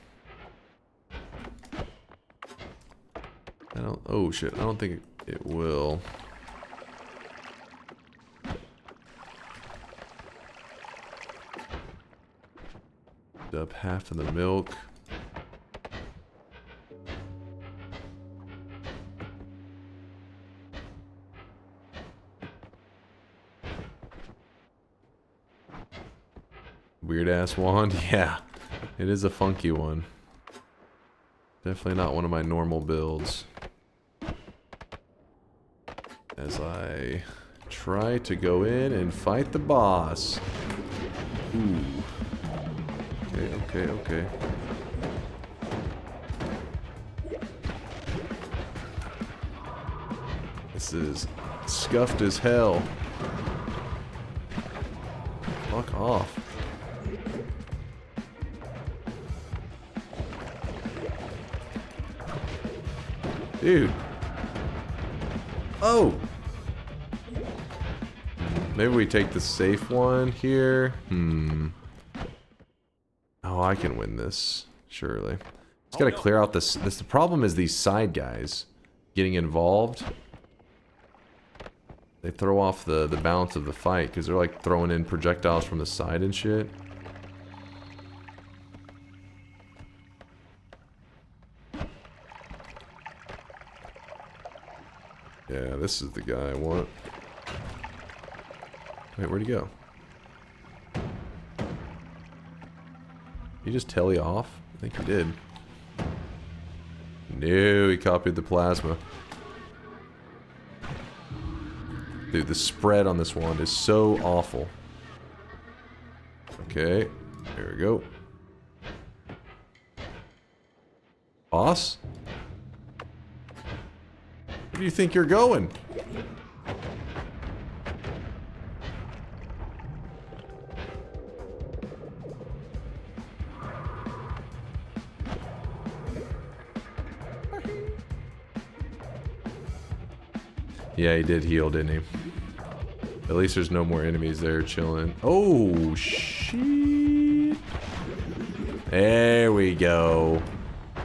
I don't. Oh shit! I don't think it will. Up half of the milk. Weird ass wand. Yeah, it is a funky one. Definitely not one of my normal builds. As I try to go in and fight the boss. Ooh. Okay. This is scuffed as hell. Fuck off. Dude. Oh! Maybe we take the safe one here. Oh, I can win this. Surely. Just gotta clear out this. The problem is these side guys getting involved. They throw off the balance of the fight because they're like throwing in projectiles from the side and shit. Yeah, this is the guy I want. Wait, where'd he go? He just tele off? I think he did. No, he copied the plasma. Dude, the spread on this wand is so awful. Okay, there we go. Boss? Where do you think you're going? Yeah, he did heal, didn't he? At least there's no more enemies there chilling. Oh, shit. There we go.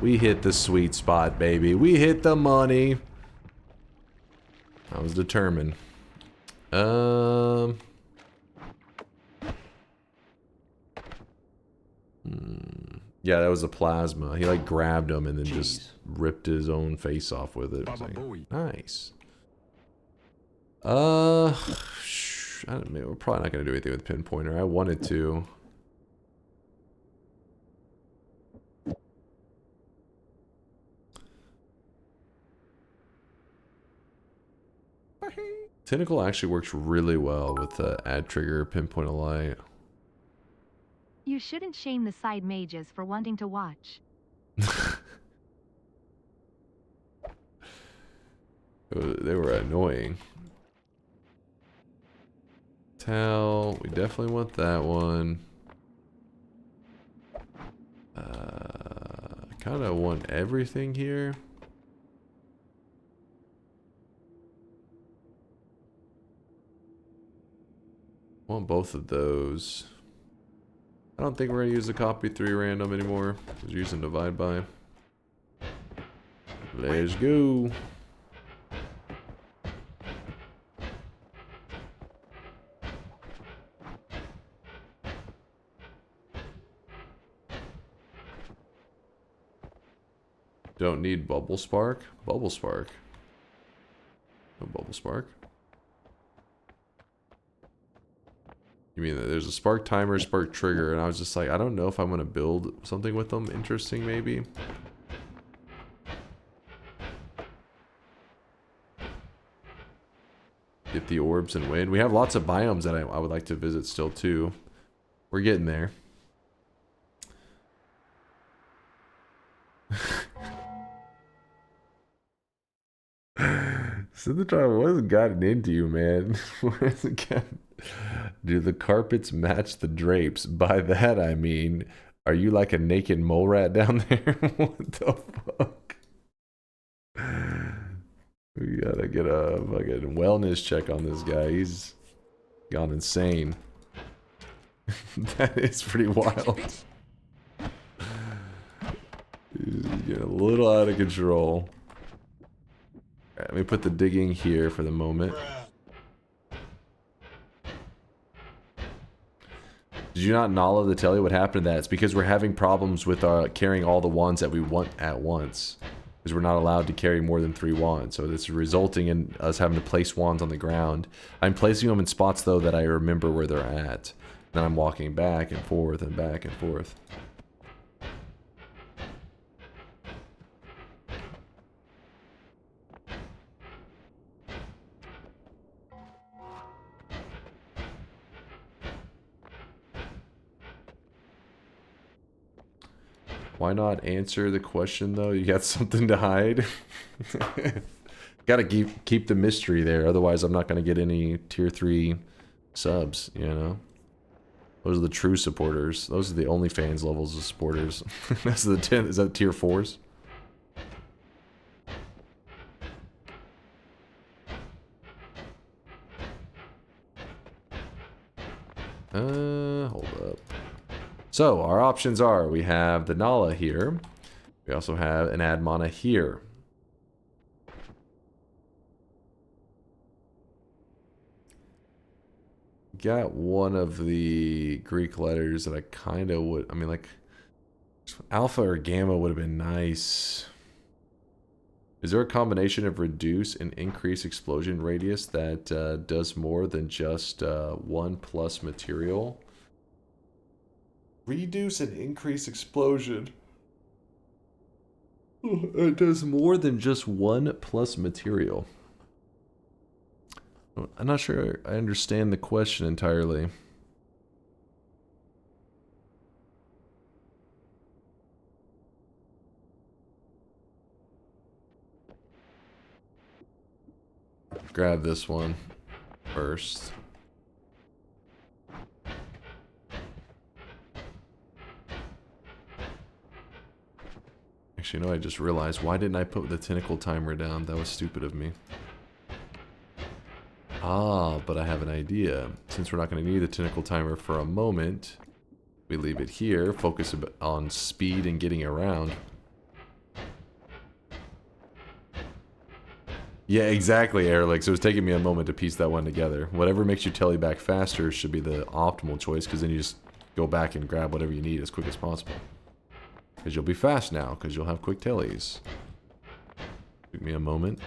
We hit the sweet spot, baby. We hit the money. I was determined. Yeah, that was a plasma. He like grabbed him and then just ripped his own face off with it. Like, nice. I don't know, we're probably not gonna do anything with pinpointer. I wanted to. Tentacle actually works really well with the add trigger, pinpoint a light. You shouldn't shame the side mages for wanting to watch. They were annoying. Tell, we definitely want that one. Kind of want everything here. Want both of those. I don't think we're gonna use the copy 3 random anymore. We're using divide by. Let's go. Don't need bubble spark. Bubble spark. No bubble spark. You mean that there's a spark timer, spark trigger, and I was just like, I don't know if I'm gonna build something with them interesting, maybe. the orbs and win. We have lots of biomes that I would like to visit still too. We're getting there. Cinnatron, what has gotten into you, man? What has it gotten? Do the carpets match the drapes? By that I mean, are you like a naked mole rat down there? What the fuck? We gotta get a fucking wellness check on this guy. He's gone insane. That is pretty wild. He's getting a little out of control. Let me put the digging here for the moment. Did you not Nala to tell you what happened to that? It's because we're having problems with carrying all the wands that we want at once. Because we're not allowed to carry more than 3 wands. So it's resulting in us having to place wands on the ground. I'm placing them in spots, though, that I remember where they're at. Then I'm walking back and forth and back and forth. Why not answer the question, though? You got something to hide? Gotta keep the mystery there, otherwise I'm not gonna get any tier 3 subs, you know? Those are the true supporters. Those are the OnlyFans levels of supporters. That's the 10. Is that tier 4s? Hold up. So, our options are, we have the Nala here. We also have an Admana here. Got one of the Greek letters that I kind of would, I mean, like, Alpha or Gamma would have been nice. Is there a combination of reduce and increase explosion radius that does more than just 1+ material? Reduce and increase explosion. It does more than just 1+ material. I'm not sure I understand the question entirely. Grab this one first. Actually, no, I just realized, why didn't I put the tentacle timer down? That was stupid of me. Ah, but I have an idea. Since we're not going to need the tentacle timer for a moment, we leave it here, focus on speed and getting around. Yeah, exactly, Erlich. So it's taking me a moment to piece that one together. Whatever makes you tele back faster should be the optimal choice, because then you just go back and grab whatever you need as quick as possible. Because you'll be fast now, because you'll have quick tellies. Took me a moment.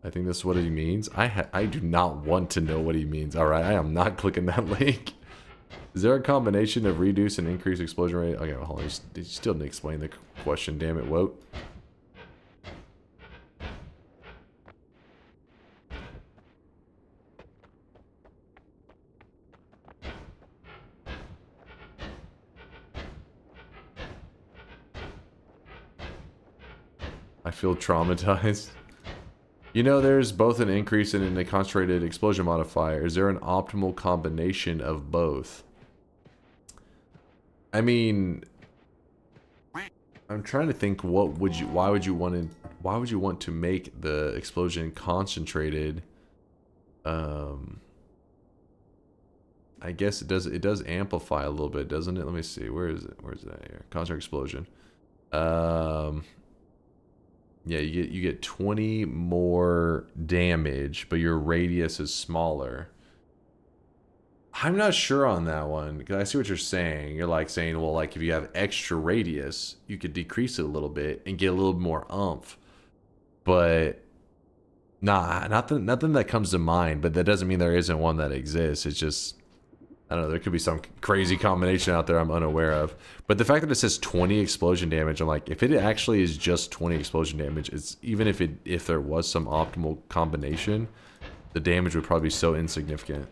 I think that's what he means. I do not want to know what he means. Alright, I am not clicking that link. Is there a combination of reduce and increase explosion rate? Okay, well, hold on. You still didn't explain the question, damn it, Woat. I feel traumatized. You know, there's both an increase and a concentrated explosion modifier. Is there an optimal combination of both? I mean, I'm trying to think. Why would you want to make the explosion concentrated? I guess it does amplify a little bit, doesn't it? Let me see. Where is it? Where's that here? Concentrated explosion. Yeah, you get 20 more damage, but your radius is smaller. I'm not sure on that one, because I see what you're saying. You're like saying, well, like if you have extra radius, you could decrease it a little bit and get a little more oomph. But nah, nothing that comes to mind. But that doesn't mean there isn't one that exists. It's just I don't know, there could be some crazy combination out there I'm unaware of. But the fact that it says 20 explosion damage, I'm like, if it actually is just 20 explosion damage, it's even if there was some optimal combination, the damage would probably be so insignificant.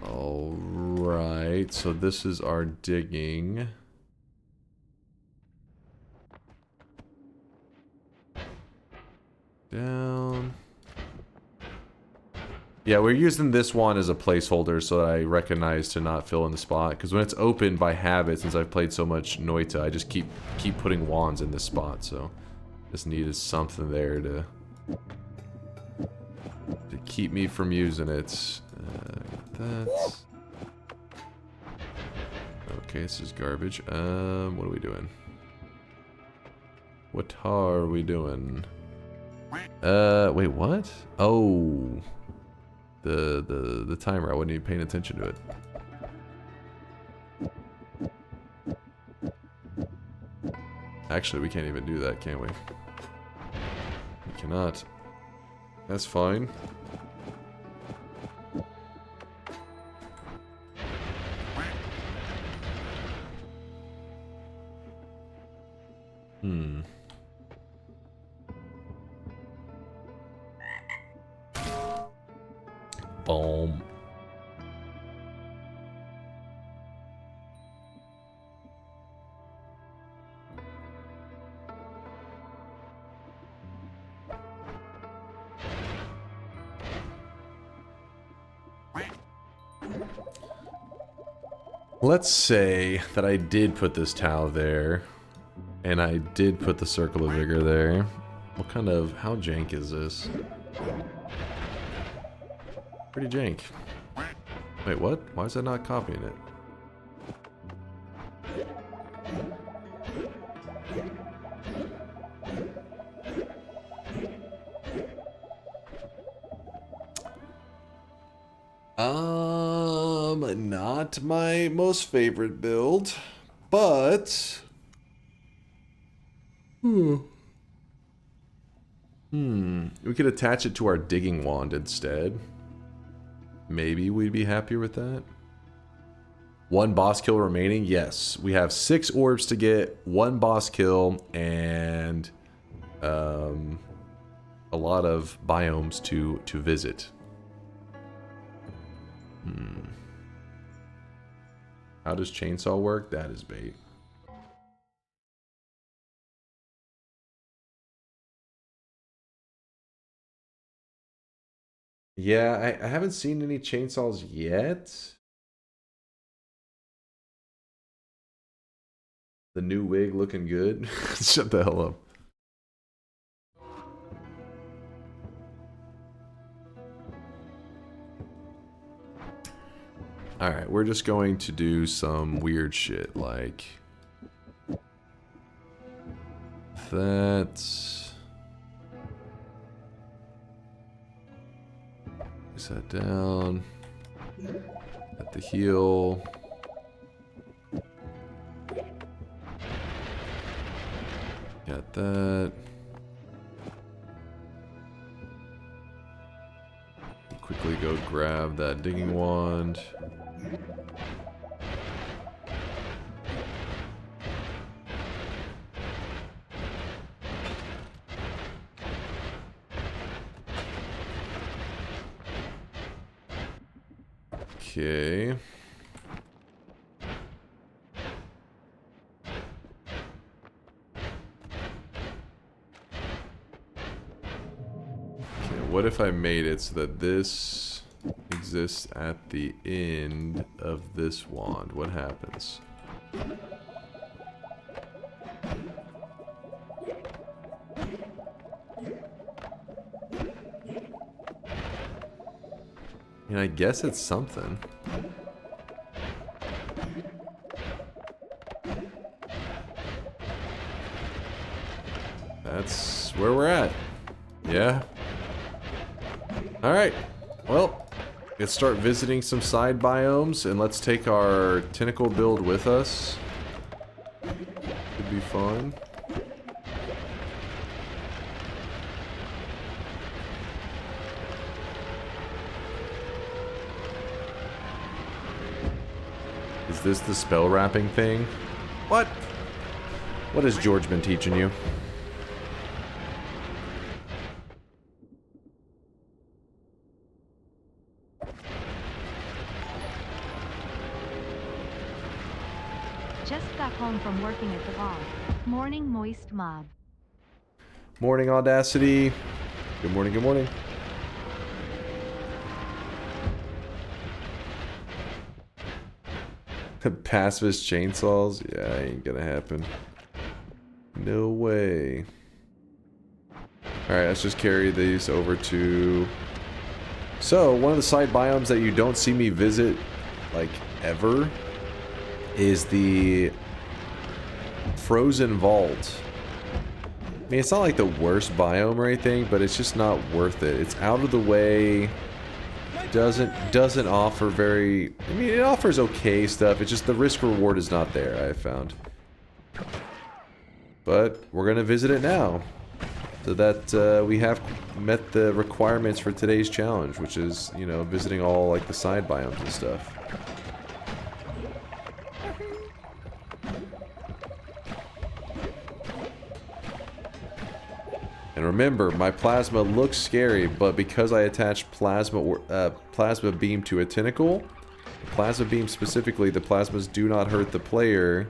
All right, so this is our digging. Down. Yeah, we're using this wand as a placeholder so that I recognize to not fill in the spot. Because when it's open by habit, since I've played so much Noita, I just keep putting wands in this spot. So just needed something there to keep me from using it. That. Okay, this is garbage. What are we doing? What are we doing? Wait, what? Oh, the timer. I wasn't even paying attention to it. Actually, we can't even do that, can we? We cannot. That's fine. Boom. Let's say that I did put this towel there, and I did put the circle of vigor there. What kind of, how jank is this? Pretty jank. Wait, what? Why is that not copying it? Not my most favorite build, but we could attach it to our digging wand instead. Maybe we'd be happier with that. 1 boss kill remaining. Yes, we have 6 orbs to get, 1 boss kill, and a lot of biomes to visit. How does chainsaw work? That is bait. Yeah, I haven't seen any chainsaws yet. The new wig looking good. Shut the hell up. Alright, we're just going to do some weird shit like that. Place that down. At the heel. Got that. Quickly go grab that digging wand. Okay. What if I made it so that this exists at the end of this wand? What happens? I mean, I guess it's something. That's where we're at. Yeah. Alright. Well, let's start visiting some side biomes, and let's take our tentacle build with us. Could be fun. Is this the spell wrapping thing? What? What has George been teaching you? Just got home from working at the bar. Morning, moist mob. Morning, Audacity. Good morning, good morning. Pacifist chainsaws? Yeah, ain't gonna happen. No way. Alright, let's just carry these over to... So, one of the side biomes that you don't see me visit, like, ever, is the Frozen Vault. I mean, it's not like the worst biome or anything, but it's just not worth it. It's out of the way. Doesn't offer very... I mean, it offers okay stuff. It's just the risk reward is not there, I found. But we're gonna visit it now, so that we have met the requirements for today's challenge, which is, you know, visiting all like the side biomes and stuff. And remember, my plasma looks scary, but because I attached plasma beam to a tentacle, plasma beam specifically, the plasmas do not hurt the player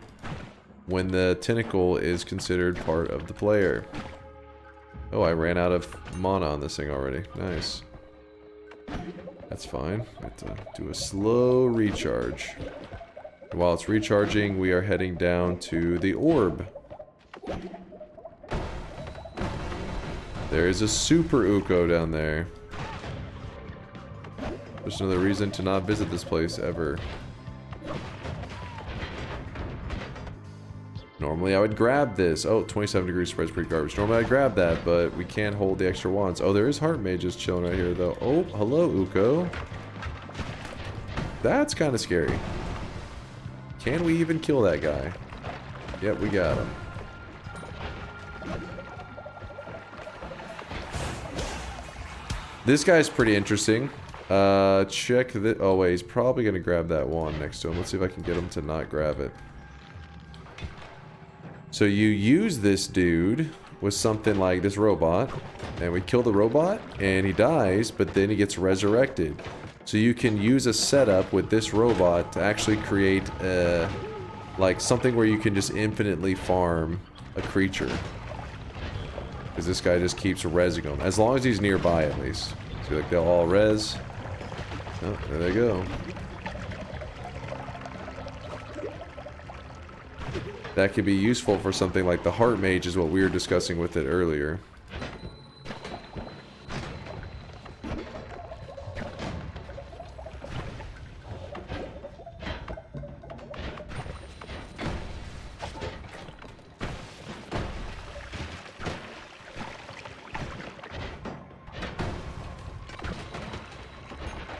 when the tentacle is considered part of the player. Oh, I ran out of mana on this thing already. Nice. That's fine. I have to do a slow recharge. While it's recharging, we are heading down to the orb. There is a super Uko down there. There's another reason to not visit this place ever. Normally I would grab this. Oh, 27 degrees spread's pretty garbage. Normally I'd grab that, but we can't hold the extra wands. Oh, there is heart mages chilling right here though. Oh, hello Uko. That's kind of scary. Can we even kill that guy? Yep, we got him. This guy's pretty interesting. Check that. Oh wait, he's probably gonna grab that wand next to him. Let's see if I can get him to not grab it. So you use this dude with something like this robot, and we kill the robot, and he dies, but then he gets resurrected. So you can use a setup with this robot to actually create like something where you can just infinitely farm a creature. Because this guy just keeps rezzing them. As long as he's nearby, at least. See, like, they'll all res. Oh, there they go. That could be useful for something like the Heart Mage, is what we were discussing with it earlier.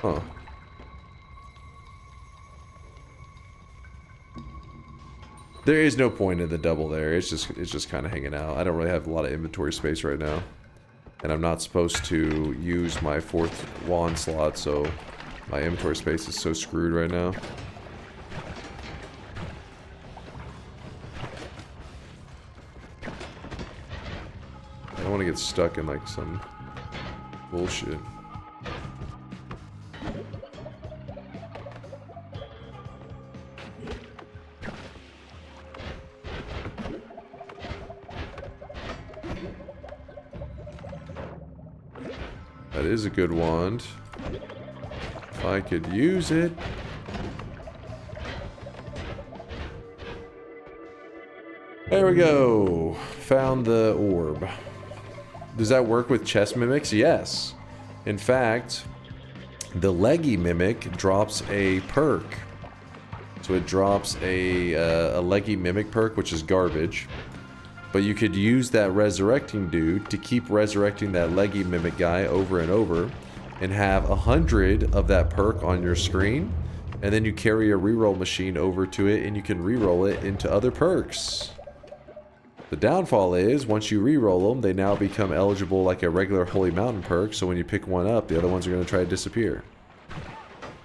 Huh. There is no point in the double there. It's just kind of hanging out. I don't really have a lot of inventory space right now. And I'm not supposed to use my 4th wand slot, so my inventory space is so screwed right now. I don't want to get stuck in like some bullshit. That is a good wand. If I could use it. There we go. Found the orb. Does that work with chest mimics? Yes. In fact, the leggy mimic drops a perk. So it drops a leggy mimic perk, which is garbage. But you could use that resurrecting dude to keep resurrecting that leggy mimic guy over and over, and have 100 of that perk on your screen, and then you carry a reroll machine over to it, and you can reroll it into other perks. The downfall is, once you reroll them, they now become eligible like a regular Holy Mountain perk, so when you pick one up, the other ones are going to try to disappear.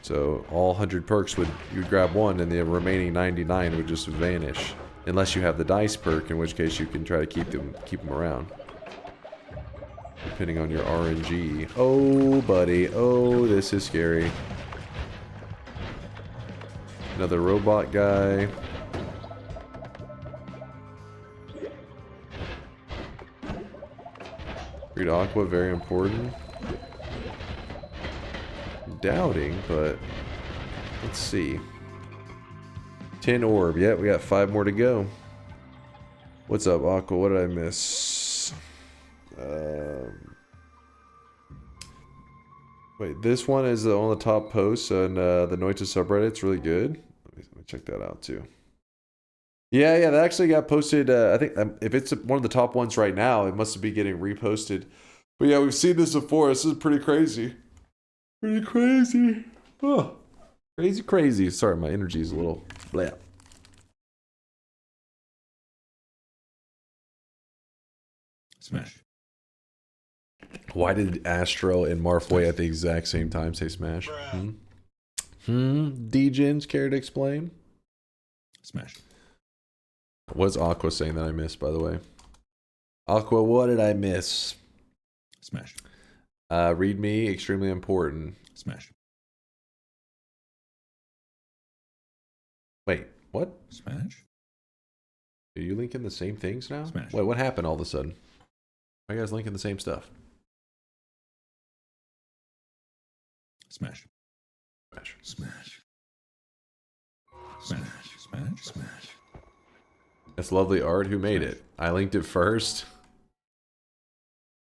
So all 100 perks you'd grab one, and the remaining 99 would just vanish. Unless you have the dice perk, in which case you can try to keep them around. Depending on your RNG. Oh, buddy. Oh, this is scary. Another robot guy. Read Aqua, very important. I'm doubting, but let's see. 10 orb. Yeah, we got 5 more to go. What's up, Aqua? What did I miss? Wait, this one is on the top post on the Noita subreddit. It's really good. Let me check that out too. Yeah, that actually got posted. I think if it's one of the top ones right now, it must be getting reposted. But yeah, we've seen this before. This is pretty crazy. Pretty crazy. Oh, crazy. Sorry, my energy is a little blah. Smash. Why did Astro and Marfway at the exact same time say smash? D-Gens, care to explain? Smash. What's Aqua saying that I missed, by the way? Aqua, what did I miss? Smash. Read me, extremely important. Smash. Wait, what? Smash? Are you linking the same things now? Smash. Wait, what happened all of a sudden? Why are you guys linking the same stuff? Smash. Smash. Smash. Smash. Smash. Smash. That's lovely art. Who made it? I linked it first.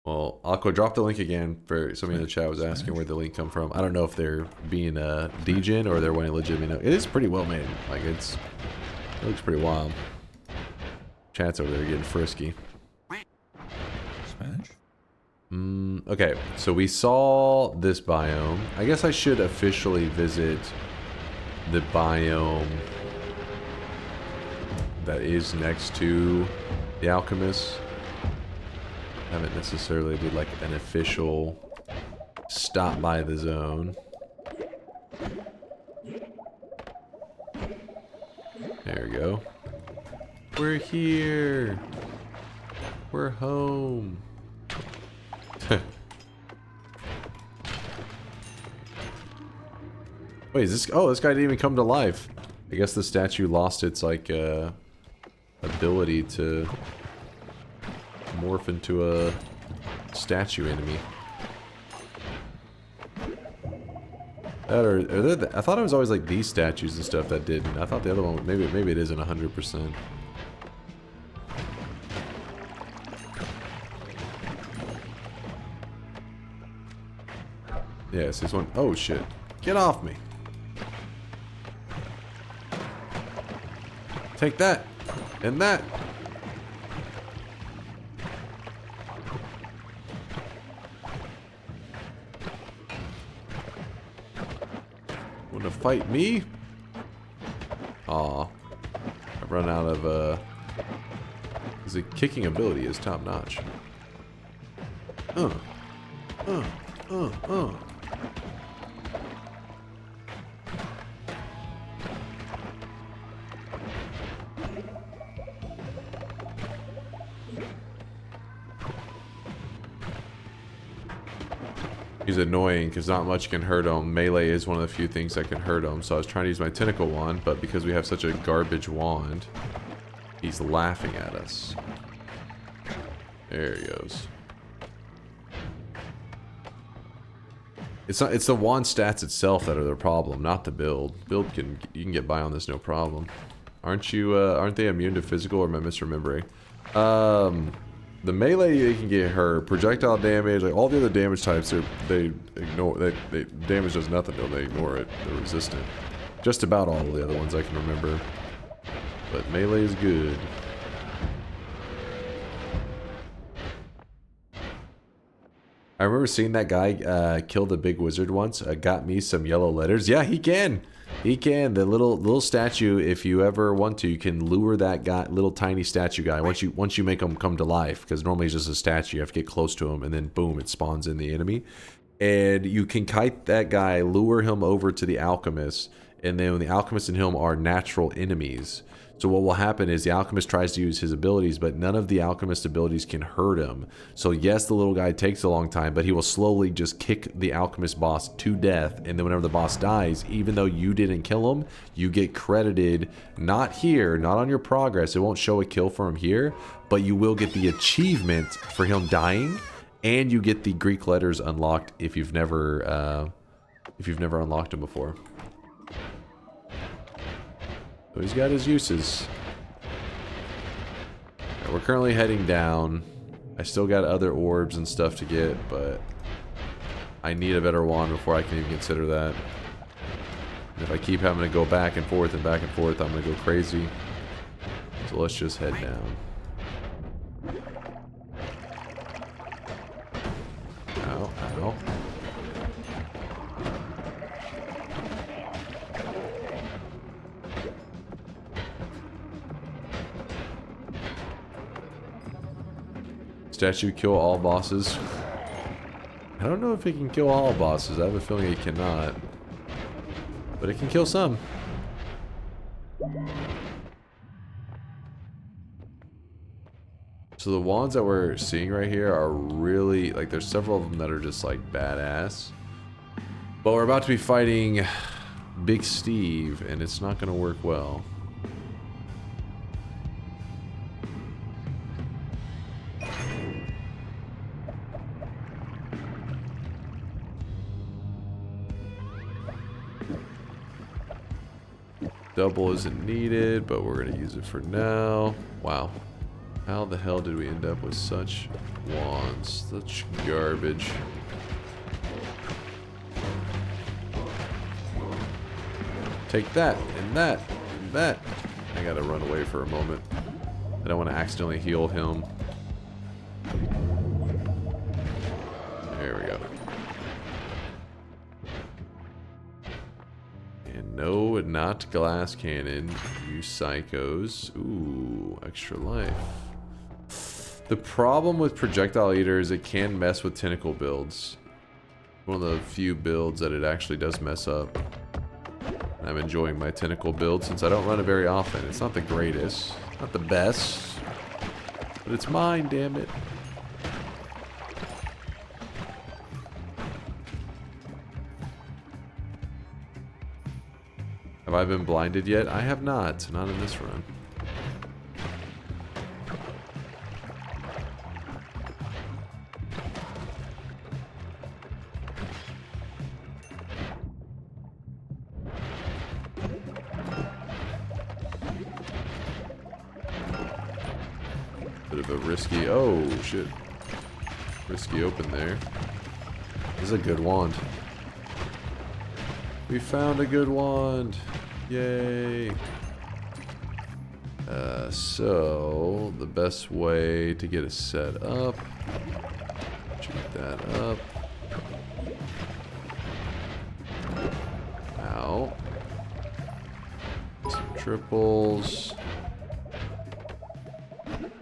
Well, Aqua, drop the link again for somebody in the chat was asking where the link come from. I don't know if they're being a D-Gen or they're wanting to legitimately know. It is pretty well made. Like it looks pretty wild. Chat's over there getting frisky. Smash. Okay, so we saw this biome. I guess I should officially visit the biome that is next to the Alchemist. I haven't necessarily did like an official stop by the zone. There we go. We're here. We're home. Wait, is this? Oh, this guy didn't even come to life. I guess the statue lost its like ability to morph into a statue enemy. I thought it was always like these statues and stuff that didn't. I thought the other one maybe it isn't 100%. Yes, this one. Oh shit! Get off me! Take that and that. Want to fight me? Aw, I've run out of his kicking ability is top notch. He's annoying because not much can hurt him. Melee is one of the few things that can hurt him. So I was trying to use my tentacle wand, but because we have such a garbage wand, he's laughing at us. There he goes. It's the wand stats itself that are the problem, not the build. You can get by on this no problem. Aren't they immune to physical, or am I misremembering? The melee, they can get hurt. Projectile damage, like all the other damage types, they ignore. They damage does nothing till they ignore it. They're resistant. Just about all of the other ones I can remember. But melee is good. I remember seeing that guy kill the big wizard once. Got me some yellow letters. Yeah, he can. He can. The little statue, if you ever want to, you can lure that guy, little tiny statue guy. Once you make him come to life, because normally he's just a statue. You have to get close to him, and then boom, it spawns in the enemy. And you can kite that guy, lure him over to the alchemist, and then the alchemist and him are natural enemies. So what will happen is the alchemist tries to use his abilities, but none of the alchemist abilities can hurt him. So yes, the little guy takes a long time, but he will slowly just kick the alchemist boss to death. And then whenever the boss dies, even though you didn't kill him, you get credited, not here, not on your progress. It won't show a kill for him here, but you will get the achievement for him dying, and you get the Greek letters unlocked if you've never unlocked them before. So he's got his uses. Right, we're currently heading down. I still got other orbs and stuff to get, but I need a better wand before I can even consider that. And if I keep having to go back and forth, I'm gonna go crazy. So let's just head down. Ow, ow. Statue kill all bosses. I don't know if it can kill all bosses. I have a feeling it cannot. But it can kill some. So the wands that we're seeing right here are really, like, there's several of them that are just like badass. But we're about to be fighting Big Steve, and it's not going to work well. Double isn't needed, but we're gonna use it for now. Wow. How the hell did we end up with such wands? Such garbage. Take that, and that, and that. I gotta run away for a moment. I don't want to accidentally heal him. There we go. And no, not glass cannon. You psychos. Ooh, extra life. The problem with projectile eater is it can mess with tentacle builds. One of the few builds that it actually does mess up. I'm enjoying my tentacle build since I don't run it very often. It's not the greatest, not the best, but it's mine, damn it. Have I been blinded yet? I have not. Not in this run. Bit of a risky... Oh, shit. Risky open there. This is a good wand. We found a good wand. Yay. So, the best way to get it set up. Check that up. Ow. Some triples.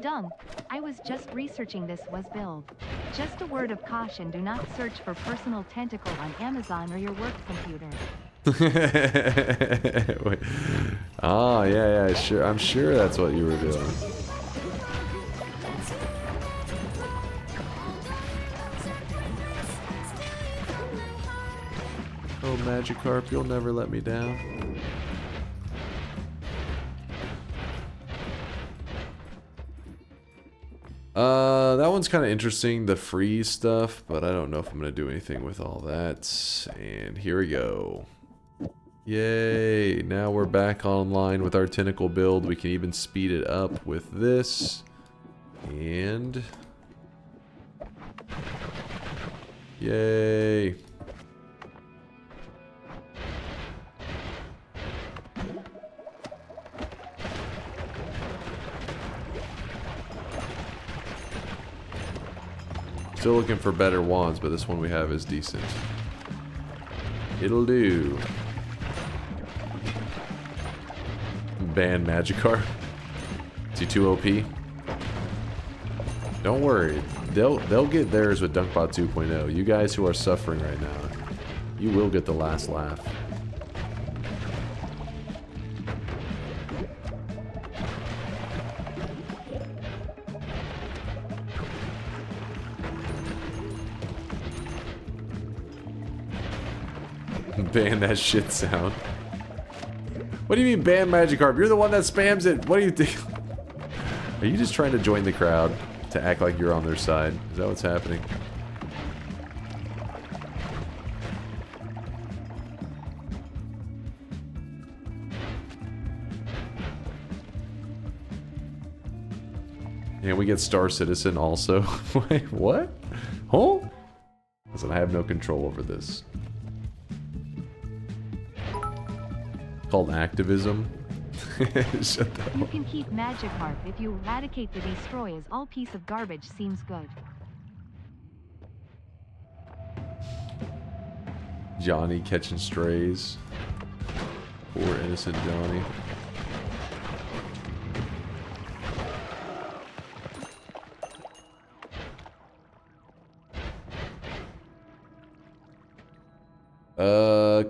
Dunk, I was just researching this was build. Just a word of caution, do not search for personal tentacle on Amazon or your work computer. Wait. Oh, yeah, sure. I'm sure that's what you were doing. Oh, Magikarp, you'll never let me down. That one's kind of interesting, the freeze stuff, but I don't know if I'm going to do anything with all that. And here we go. Yay, now we're back online with our tentacle build. We can even speed it up with this. And... yay. Still looking for better wands, but this one we have is decent. It'll do. Ban Magikarp. Is he too OP? Don't worry. They'll get theirs with DunkBot 2.0. You guys who are suffering right now, you will get the last laugh. Ban that shit sound. What do you mean ban Magikarp? You're the one that spams it. What do you think? Are you just trying to join the crowd to act like you're on their side? Is that what's happening? And we get Star Citizen also. Wait, what? Huh? Listen, I have no control over this. Called activism. Shut the hell You up. can keep Magikarp if you eradicate the destroy as all piece of garbage seems good. Johnny catching strays. Poor innocent Johnny.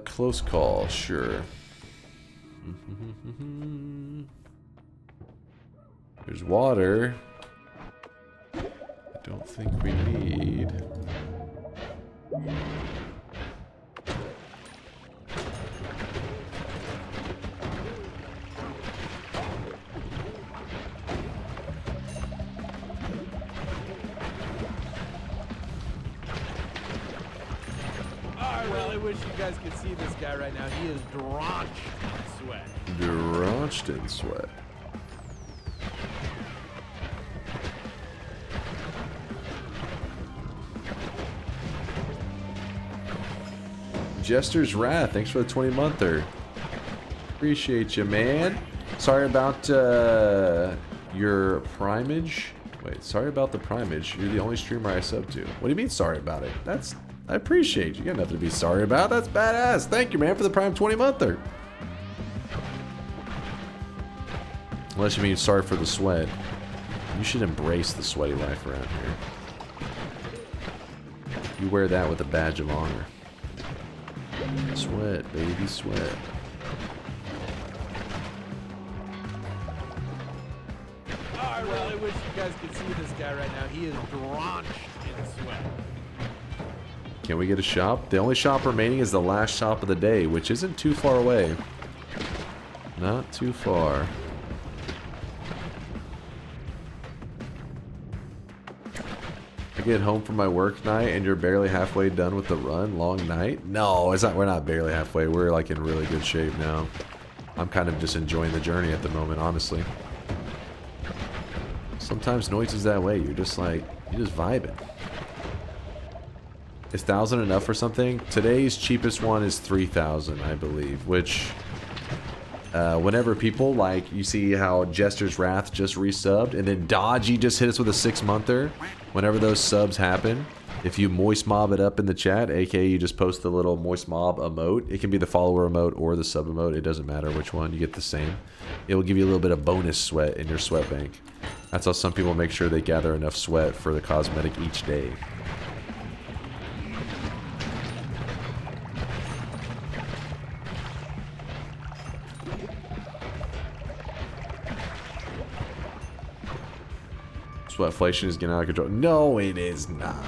Close call, sure. There's water. I don't think we need. Well, I wish you guys could see this guy right now. He is drenched in sweat. Drenched in sweat. Jester's Wrath, thanks for the 20-monther. Appreciate you, man. Sorry about your primage. Wait, sorry about the primage. You're the only streamer I sub to. What do you mean sorry about it? I appreciate you. You got nothing to be sorry about. That's badass. Thank you, man, for the prime 20-monther. Unless you mean sorry for the sweat. You should embrace the sweaty life around here. You wear that with a badge of honor. Sweat, baby, sweat. Well, I wish you guys could see this guy right now. He is drenched in sweat. Can we get a shop? The only shop remaining is the last shop of the day, which isn't too far away. Not too far. I get home from my work night and you're barely halfway done with the run. Long night? No, it's not. We're not barely halfway. We're like in really good shape now. I'm kind of just enjoying the journey at the moment, honestly. Sometimes Noita's that way. You're just like, you're just vibing. Is 1,000 enough for something? Today's cheapest one is 3,000, I believe, which whenever people, like, you see how Jester's Wrath just resubbed, and then Dodgy just hit us with a 6-monther. Whenever those subs happen, if you moist mob it up in the chat, aka you just post the little moist mob emote, it can be the follower emote or the sub emote, it doesn't matter which one, you get the same. It will give you a little bit of bonus sweat in your sweat bank. That's how some people make sure they gather enough sweat for the cosmetic each day. Sweatflation is getting out of control. No, it is not.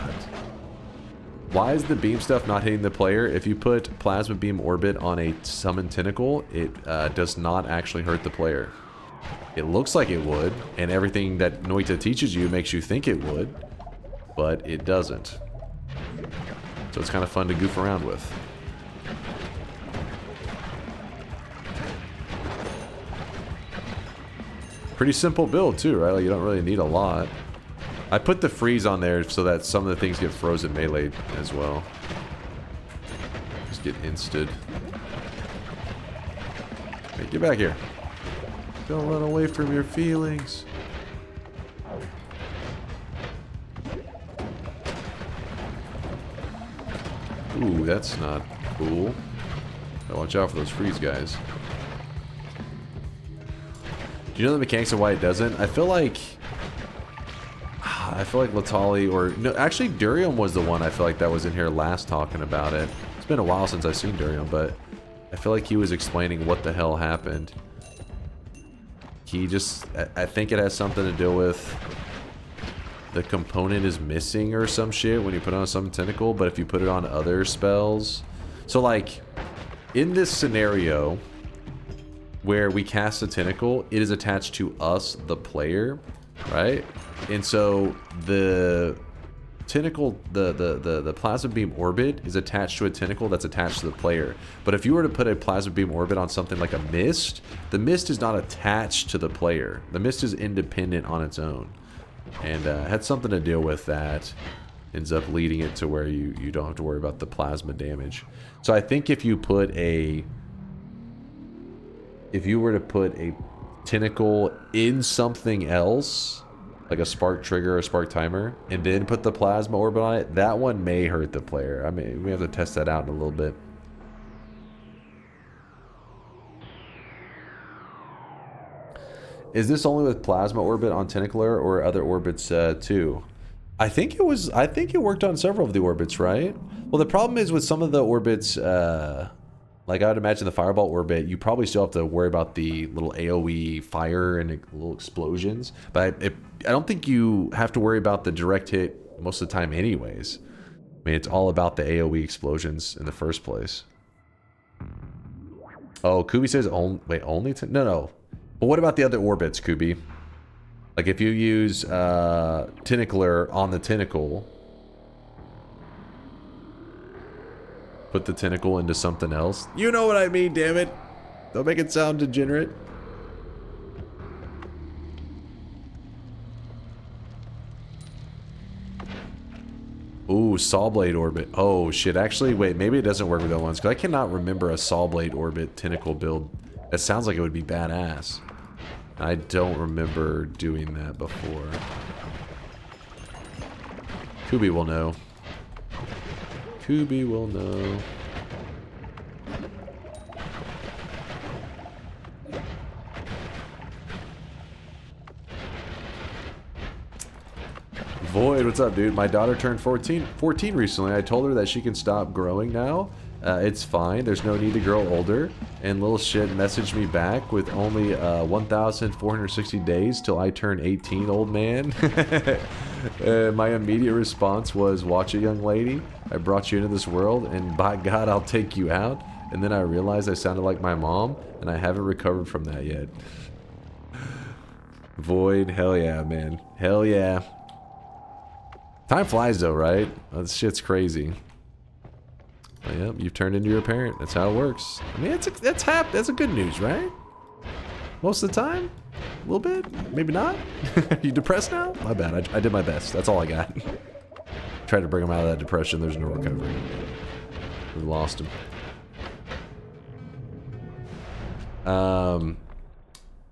Why is the beam stuff not hitting the player? If you put Plasma Beam Orbit on a Summon Tentacle, it does not actually hurt the player. It looks like it would, and everything that Noita teaches you makes you think it would, but it doesn't. So it's kind of fun to goof around with. Pretty simple build too, right? Like you don't really need a lot. I put the freeze on there so that some of the things get frozen melee as well. Just get insted. Hey, get back here. Don't run away from your feelings. Ooh, that's not cool. Gotta watch out for those freeze guys. Do you know the mechanics of why it doesn't? I feel like Latali or no, actually Durium was the one I feel like that was in here last talking about it. It's been a while since I've seen Durium, but I feel like he was explaining what the hell happened. He just, I think it has something to do with the component is missing or some shit when you put on some tentacle, but if you put it on other spells. So like, in this scenario, where we cast a tentacle, it is attached to us, the player, right? And so the tentacle, the plasma beam orbit is attached to a tentacle that's attached to the player. But if you were to put a plasma beam orbit on something like a mist, the mist is not attached to the player. The mist is independent on its own. And had something to deal with that. Ends up leading it to where you don't have to worry about the plasma damage. So I think if you put a... If you were to put a tentacle in something else, like a spark trigger or a spark timer, and then put the plasma orbit on it, that one may hurt the player. I mean, we have to test that out in a little bit. Is this only with plasma orbit on tentacular or other orbits too? I think it worked on several of the orbits, right? Well, the problem is with some of the orbits, like I would imagine the fireball orbit, you probably still have to worry about the little AoE fire and little explosions. But I don't think you have to worry about the direct hit most of the time anyways. I mean, it's all about the AoE explosions in the first place. Oh, Kubi says only... Wait, only... No. But what about the other orbits, Kubi? Like if you use tentacular on the tentacle... Put the tentacle into something else. You know what I mean, damn it. Don't make it sound degenerate. Ooh, saw blade orbit. Oh shit, actually, wait, maybe it doesn't work with that ones, because I cannot remember a saw blade orbit tentacle build. That sounds like it would be badass. I don't remember doing that before. Kubi will know. Kubi will know. Void, what's up, dude? My daughter turned 14 recently. I told her that she can stop growing now. It's fine. There's no need to grow older. And little shit messaged me back with only 1,460 days till I turn 18, old man. My immediate response was, watch it, young lady. I brought you into this world, and by God, I'll take you out. And then I realized I sounded like my mom, and I haven't recovered from that yet. Void, hell yeah, man. Hell yeah. Time flies, though, right? That shit's crazy. Well, yep, you've turned into your parent. That's how it works. I mean, that's a good news, right? Most of the time? A little bit? Maybe not? You depressed now? My bad. I did my best. That's all I got. Tried to bring him out of that depression. There's no recovery. We lost him.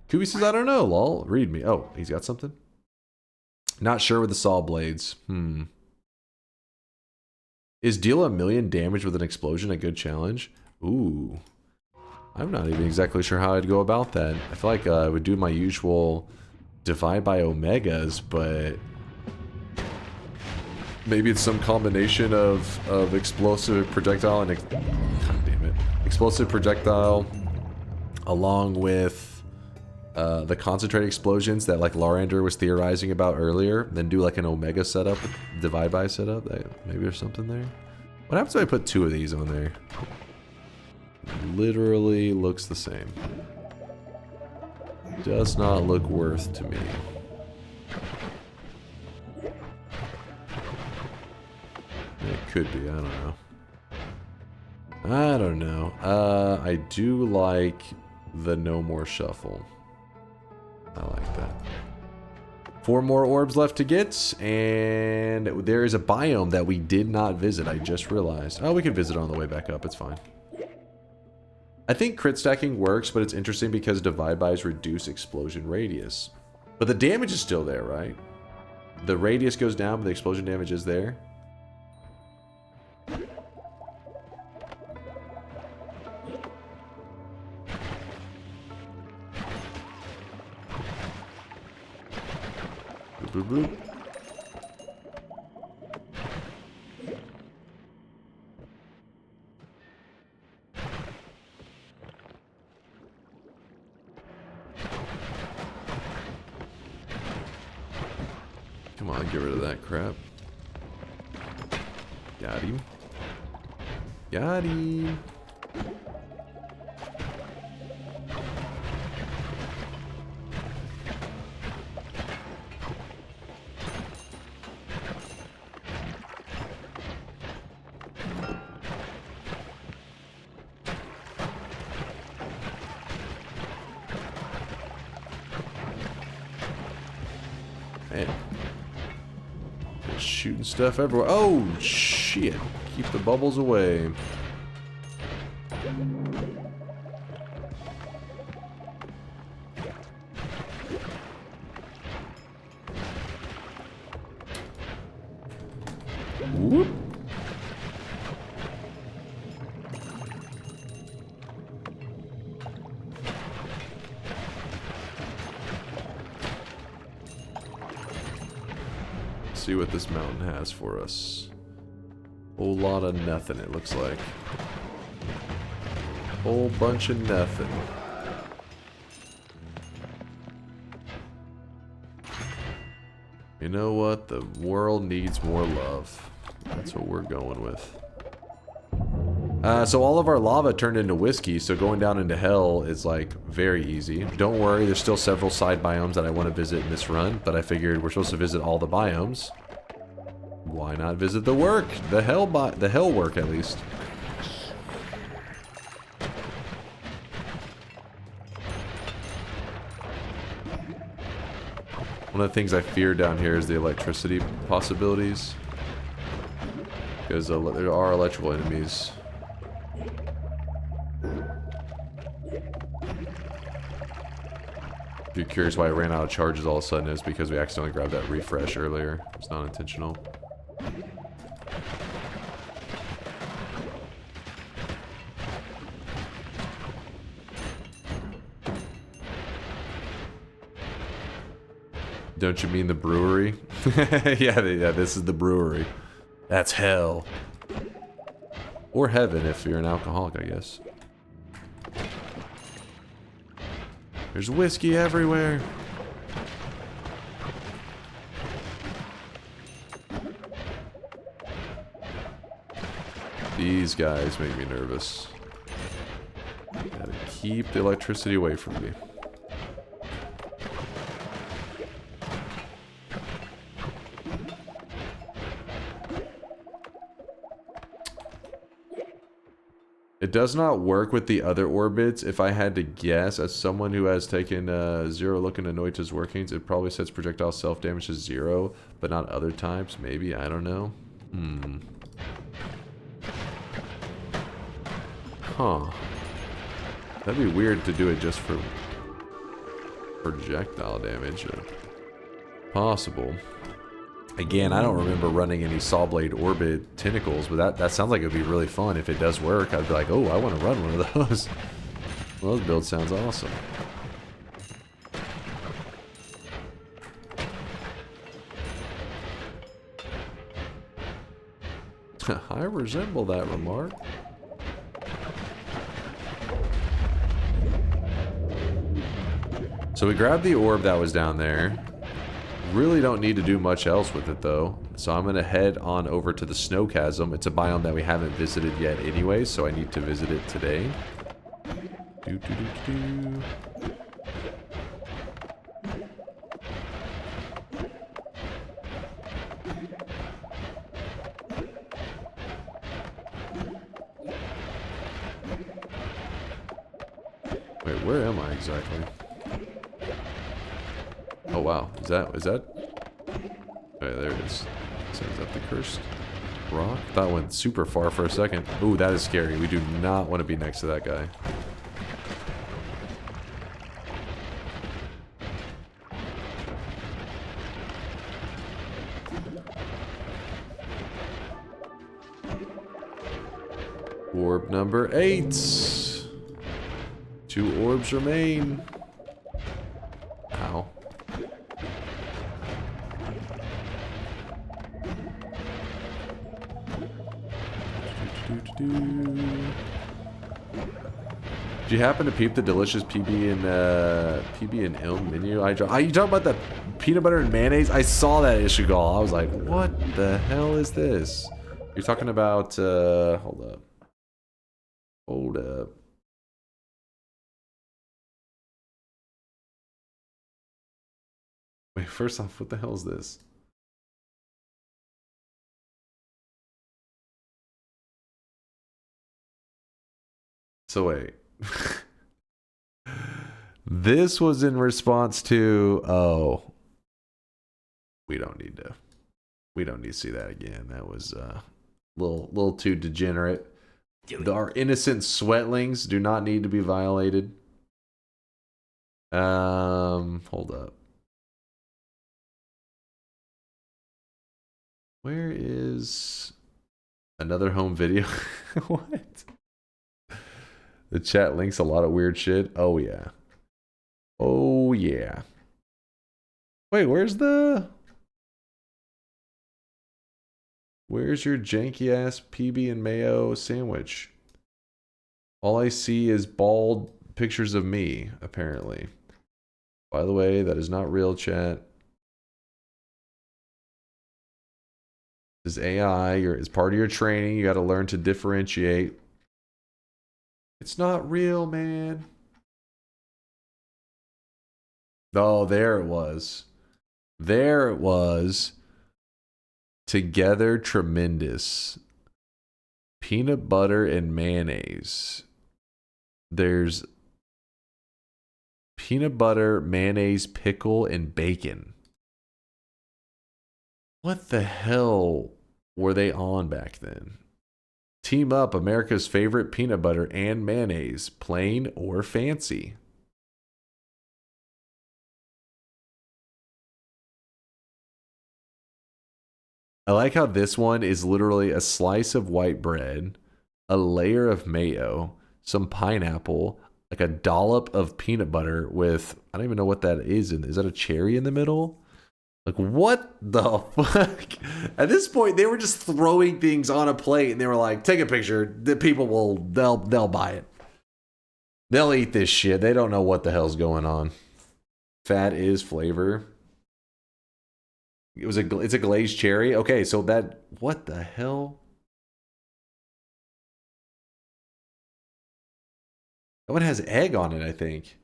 Kubi says, I don't know, lol. Read me. Oh, he's got something? Not sure with the saw blades. Is deal 1,000,000 damage with an explosion a good challenge? Ooh. I'm not even exactly sure how I'd go about that. I feel like I would do my usual divide by omegas, but maybe it's some combination of explosive projectile and God damn it. Explosive projectile along with the concentrated explosions that like Larander was theorizing about earlier, then do like an omega setup, divide by setup. Maybe there's something there. What happens if I put 2 of these on there? Literally looks the same. Does not look worth to me. It could be, I don't know. I don't know. I do like the no more shuffle. I like that. 4 more orbs left to get, and there is a biome that we did not visit. I just realized. Oh, we can visit on the way back up. It's fine. I think crit stacking works, but it's interesting because divide bys reduce explosion radius. But the damage is still there, right? The radius goes down, but the explosion damage is there. Boop, boop. Come on, get rid of that crap. Got him. Got him. Man. Just shooting stuff everywhere. Oh, shit. Keep the bubbles away. Whoop. See what this mountain has for us. Whole lot of nothing, it looks like. Whole bunch of nothing. You know what? The world needs more love. That's what we're going with. So all of our lava turned into whiskey, so going down into hell is like very easy. Don't worry, there's still several side biomes that I want to visit in this run, but I figured we're supposed to visit all the biomes. Why not visit the work? The hell work at least. One of the things I fear down here is the electricity possibilities. Because there are electrical enemies. If you're curious why I ran out of charges all of a sudden, it's because we accidentally grabbed that refresh earlier. It's not intentional. Don't you mean the brewery? yeah, this is the brewery. That's hell. Or heaven if you're an alcoholic, I guess. There's whiskey everywhere. These guys make me nervous. Gotta keep the electricity away from me. It does not work with the other orbits. If I had to guess, as someone who has taken zero look into Noita's workings, it probably sets projectile self-damage to 0, but not other types. Maybe, I don't know. Huh. That'd be weird to do it just for projectile damage. Possible. Again, I don't remember running any saw blade orbit tentacles, but that sounds like it would be really fun. If it does work, I'd be like, oh, I want to run one of those. Well, those builds sounds awesome. I resemble that remark. So we grabbed the orb that was down there. Really don't need to do much else with it though. So I'm gonna head on over to the snow chasm. It's a biome that we haven't visited yet anyway, so I need to visit it today. Wait, where am I exactly? Oh wow, is that? Okay, there it is. So is that the cursed rock? That went super far for a second. Ooh, that is scary. We do not want to be next to that guy. Orb number 8. 2 orbs remain. Ow. Did you happen to peep the delicious PB and Ill menu? Are you talking about the peanut butter and mayonnaise? I saw that Ishigal. I was like, what the hell is this? You're talking about, hold up. Wait, first off, what the hell is this? So wait. This was in response to, oh, we don't need to see that again. That was a little too degenerate. Our innocent sweatlings do not need to be violated. Hold up. Where is another home video? What? The chat links a lot of weird shit. Oh yeah. Oh yeah. Wait, where's your janky ass PB and mayo sandwich? All I see is bald pictures of me, apparently. By the way, that is not real, chat. This is AI. It's part of your training. You got to learn to differentiate. It's not real, man. Oh, there it was. There it was. Together tremendous. Peanut butter and mayonnaise. There's peanut butter, mayonnaise, pickle, and bacon. What the hell were they on back then? Team up America's favorite peanut butter and mayonnaise, plain or fancy. I like how this one is literally a slice of white bread, a layer of mayo, some pineapple, like a dollop of peanut butter with, I don't even know what that is. Is that a cherry in the middle? Like, what the fuck? At this point, they were just throwing things on a plate and they were like, take a picture. The people they'll buy it. They'll eat this shit. They don't know what the hell's going on. Fat is flavor. It's a glazed cherry. Okay, so what the hell? That one has egg on it, I think.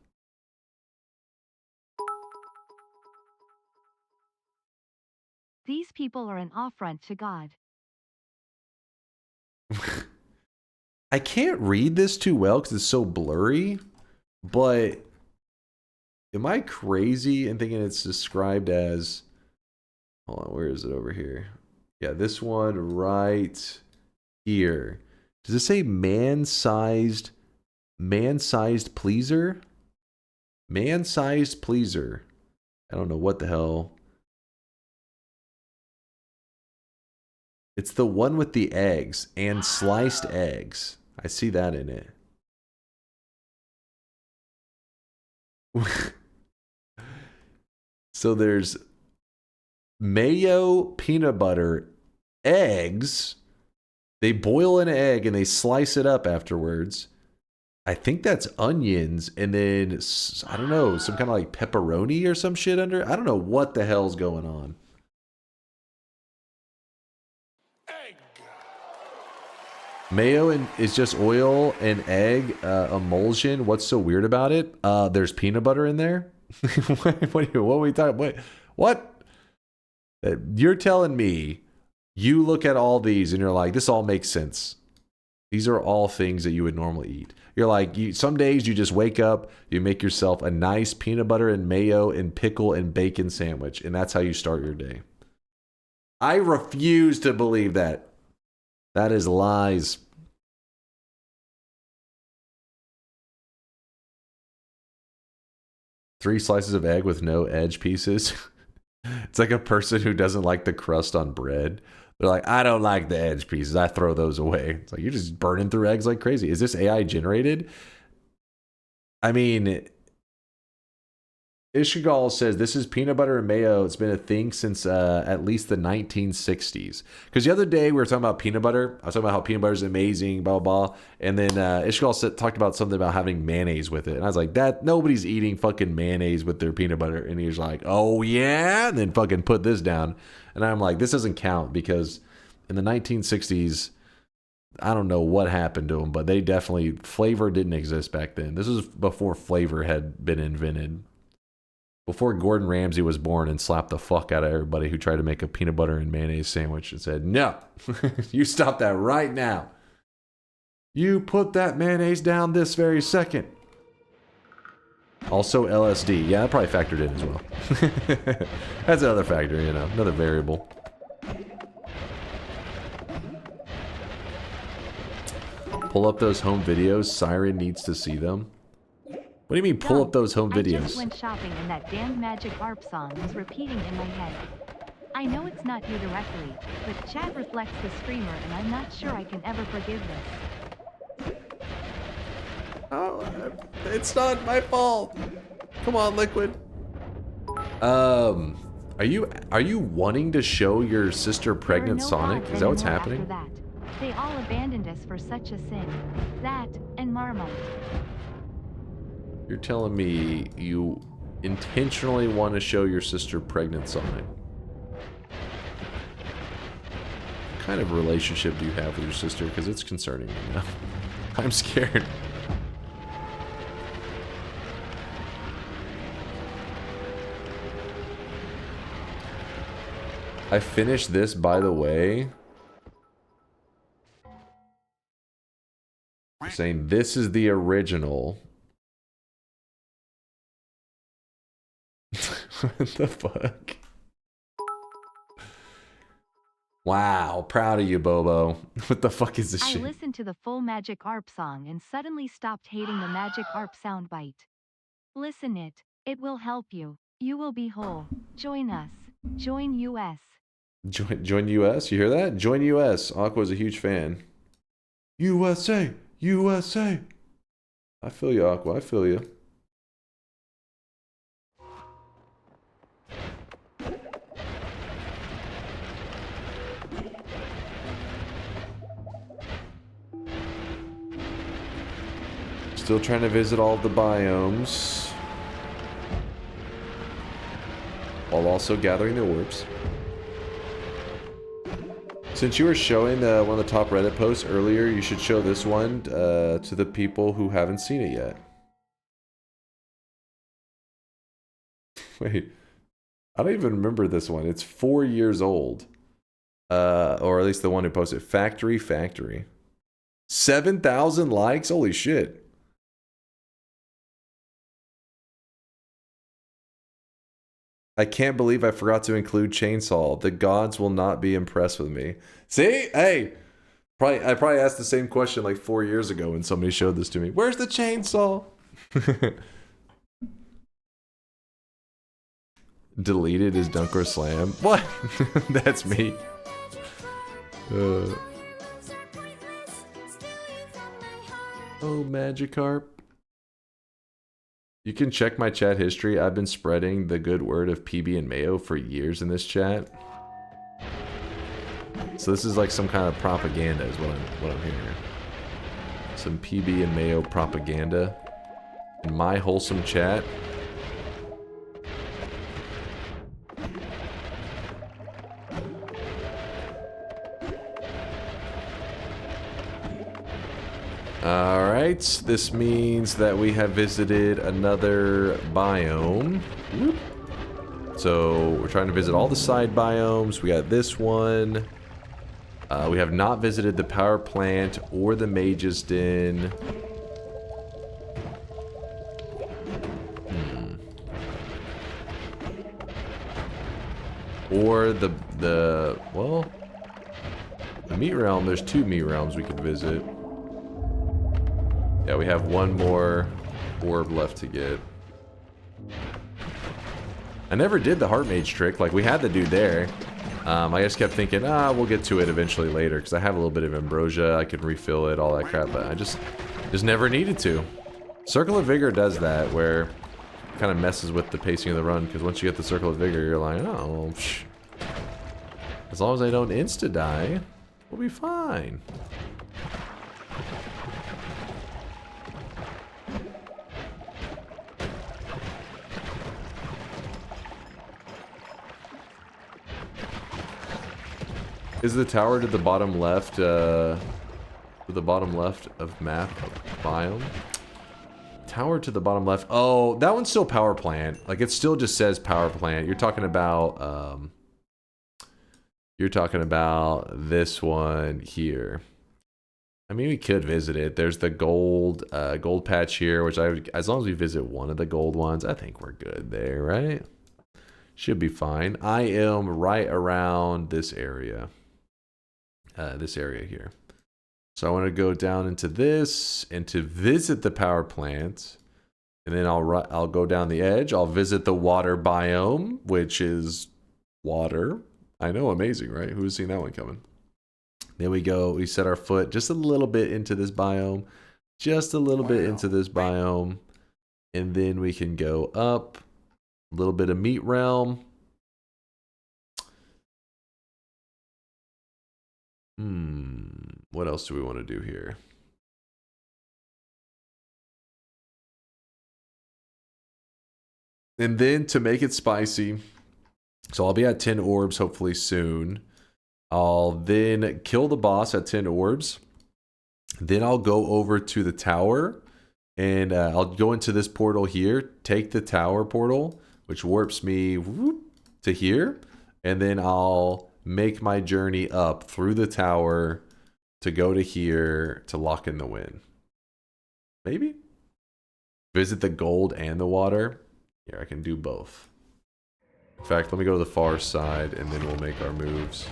These people are an affront to God. I can't read this too well because it's so blurry, but am I crazy in thinking it's described as, hold on, where is it over here? Yeah, this one right here. Does it say man-sized pleaser? Man-sized pleaser. I don't know what the hell. It's the one with the eggs and sliced eggs. I see that in it. So there's mayo, peanut butter, eggs. They boil an egg and they slice it up afterwards. I think that's onions and then, I don't know, some kind of like pepperoni or some shit under. I don't know what the hell's going on. Mayo is just oil and egg emulsion. What's so weird about it? There's peanut butter in there. What are we talking? What? You're telling me you look at all these and you're like, this all makes sense. These are all things that you would normally eat. You're like, some days you just wake up, you make yourself a nice peanut butter and mayo and pickle and bacon sandwich, and that's how you start your day. I refuse to believe that. That is lies. Three slices of egg with no edge pieces. It's like a person who doesn't like the crust on bread. They're like, I don't like the edge pieces. I throw those away. It's like, you're just burning through eggs like crazy. Is this AI generated? I mean, Ishigal says this is peanut butter and mayo. It's been a thing since at least the 1960s. Because the other day we were talking about peanut butter. I was talking about how peanut butter is amazing, blah, blah, blah. And then Ishigal talked about something about having mayonnaise with it. And I was like, that nobody's eating fucking mayonnaise with their peanut butter. And he was like, oh, yeah? And then fucking put this down. And I'm like, this doesn't count because in the 1960s, I don't know what happened to them, but they definitely, flavor didn't exist back then. This was before flavor had been invented. Before Gordon Ramsay was born and slapped the fuck out of everybody who tried to make a peanut butter and mayonnaise sandwich and said, no, you stop that right now. You put that mayonnaise down this very second. Also LSD. Yeah, that probably factored in as well. That's another factor, you know, another variable. Pull up those home videos. Siren needs to see them. What do you mean pull up those home videos? I just went shopping and that damned Magic ARP song was repeating in my head. I know it's not you directly, but chat reflects the streamer and I'm not sure I can ever forgive this. Oh, it's not my fault. Come on, Liquid. Are you wanting to show your sister pregnant Sonic? Is that what's happening? That. They all abandoned us for such a sin. That and Marmite. You're telling me you intentionally want to show your sister pregnant Sonic? What kind of relationship do you have with your sister? Because it's concerning me now. I'm scared. I finished this, by the way. Saying this is the original. What the fuck? Wow, proud of you, Bobo. What the fuck is this shit? I listened to the full Magic ARP song and suddenly stopped hating the Magic ARP soundbite. Listen it. It will help you. You will be whole. Join us. Join US. Join US? You hear that? Join US. Aqua's a huge fan. USA! USA! I feel you, Aqua. I feel you. Still trying to visit all of the biomes. While also gathering the orbs. Since you were showing one of the top Reddit posts earlier, you should show this one to the people who haven't seen it yet. Wait. I don't even remember this one. It's 4 years old. Or at least the one who posted. Factory. 7,000 likes? Holy shit. I can't believe I forgot to include Chainsaw. The gods will not be impressed with me. See? Hey! I probably asked the same question like 4 years ago when somebody showed this to me. Where's the chainsaw? Deleted is DunkOrSlam. What? That's me. Oh, Magikarp. You can check my chat history. I've been spreading the good word of PB and Mayo for years in this chat. So this is like some kind of propaganda is what I'm hearing. Some PB and Mayo propaganda in my wholesome chat. Alright, this means that we have visited another biome. Whoop. So we're trying to visit all the side biomes. We got this one. We have not visited the power plant or the mage's den. Or the meat realm. There's 2 meat realms we could visit. Yeah, we have one more orb left to get. I never did the heart mage trick. Like, we had the dude there. I just kept thinking, we'll get to it eventually later, because I have a little bit of ambrosia. I can refill it, all that crap, but I just never needed to. Circle of Vigor does that, where kind of messes with the pacing of the run, because once you get the Circle of Vigor, you're like, oh, psh. As long as I don't insta-die, we'll be fine. Is the tower to the bottom left, of map biome? Tower to the bottom left. Oh, that one's still power plant. Like, it still just says power plant. You're talking about, this one here. I mean, we could visit it. There's the gold patch here, which as long as we visit one of the gold ones, I think we're good there, right? Should be fine. I am right around this area. This area here. So I want to go down into this and to visit the power plant, and then I'll go down the edge. I'll visit the water biome, which is water. I know, amazing, right? Who's seen that one coming? There we go. We set our foot just a little bit into this biome, just a little bit into this biome, and then we can go up a little bit of meat realm. What else do we want to do here? And then to make it spicy, so I'll be at 10 orbs hopefully soon. I'll then kill the boss at 10 orbs. Then I'll go over to the tower and I'll go into this portal here, take the tower portal, which warps me to here. And then I'll make my journey up through the tower to go to here to lock in the win. Maybe? Visit the gold and the water. Here, I can do both. In fact, let me go to the far side and then we'll make our moves.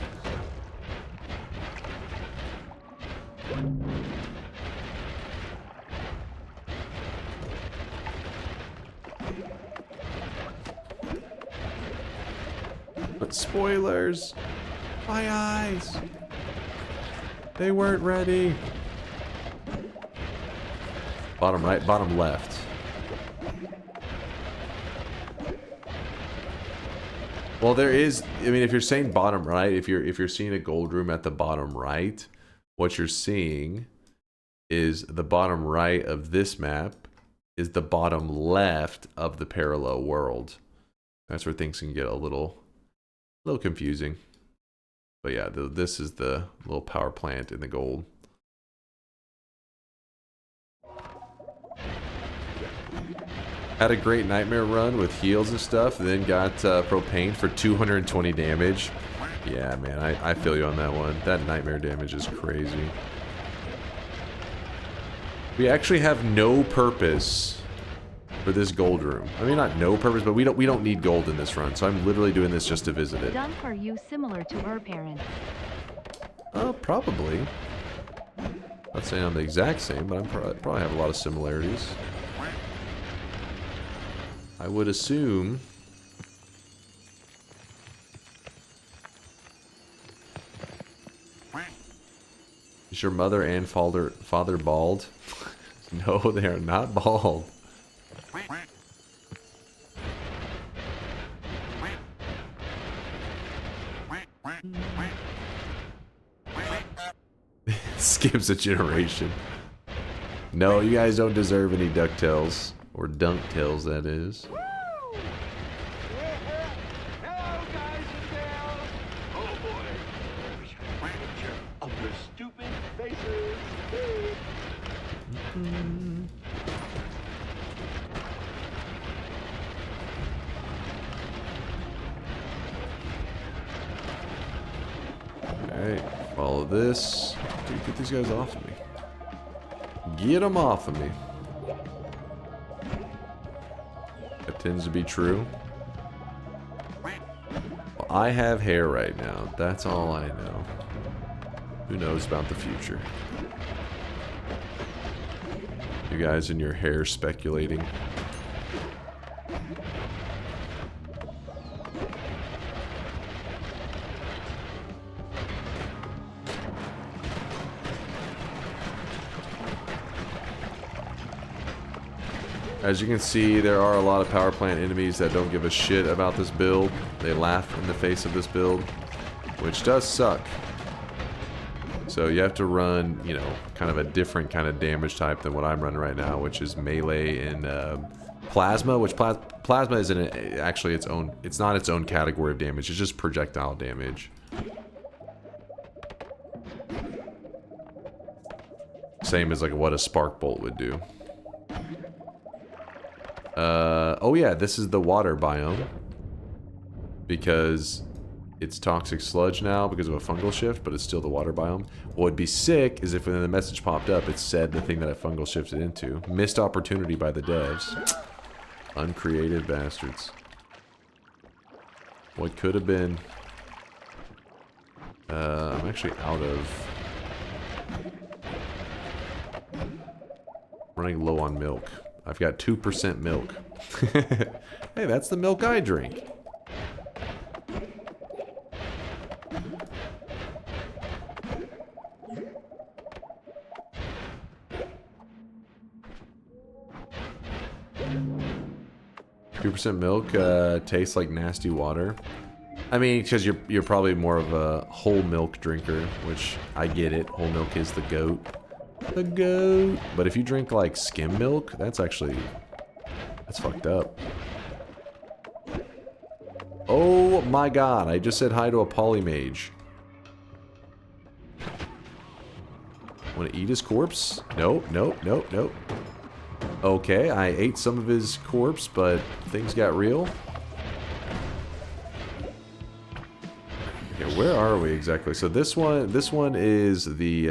But spoilers! My eyes! They weren't ready. Bottom right, bottom left. Well, there is, I mean, if you're saying bottom right, if you're seeing a gold room at the bottom right, what you're seeing is the bottom right of this map is the bottom left of the parallel world. That's where things can get a little confusing. But yeah, this is the little power plant in the gold. Had a great nightmare run with heals and stuff, then got propane for 220 damage. Yeah, man, I feel you on that one. That nightmare damage is crazy. We actually have no purpose for this gold room. I mean, not no purpose, but we don't need gold in this run, so I'm literally doing this just to visit it. Dunk, are you similar to her parents? Probably. Not saying I'm the exact same, but I'm probably have a lot of similarities. I would assume. Is your mother and father bald? No, they are not bald. Skips a generation. No, you guys don't deserve any DuckTales. Or DunkTales, that is. Alright, follow this. Dude, get these guys off of me. Get them off of me. That tends to be true. Well, I have hair right now. That's all I know. Who knows about the future? You guys and your hair speculating. As you can see, there are a lot of power plant enemies that don't give a shit about this build. They laugh in the face of this build, which does suck. So you have to run, you know, kind of a different kind of damage type than what I'm running right now, which is melee and plasma, which plasma isn't actually its own, it's not its own category of damage, it's just projectile damage. Same as like what a spark bolt would do. Oh yeah, this is the water biome. Because it's toxic sludge now because of a fungal shift, but it's still the water biome. What would be sick is if when the message popped up, it said the thing that I fungal shifted into. Missed opportunity by the devs. Uncreative bastards. What could have been... I'm actually out of... running low on milk. I've got 2% milk. Hey, that's the milk I drink. .2% milk tastes like nasty water. I mean, because you're probably more of a whole milk drinker, which I get it. Whole milk is the goat. The goat. But if you drink like skim milk, that's actually, that's fucked up. Oh my god, I just said hi to a polymage. Want to eat his corpse? Nope, nope, nope, nope. Okay, I ate some of his corpse, but things got real. Okay, where are we exactly? So this one is the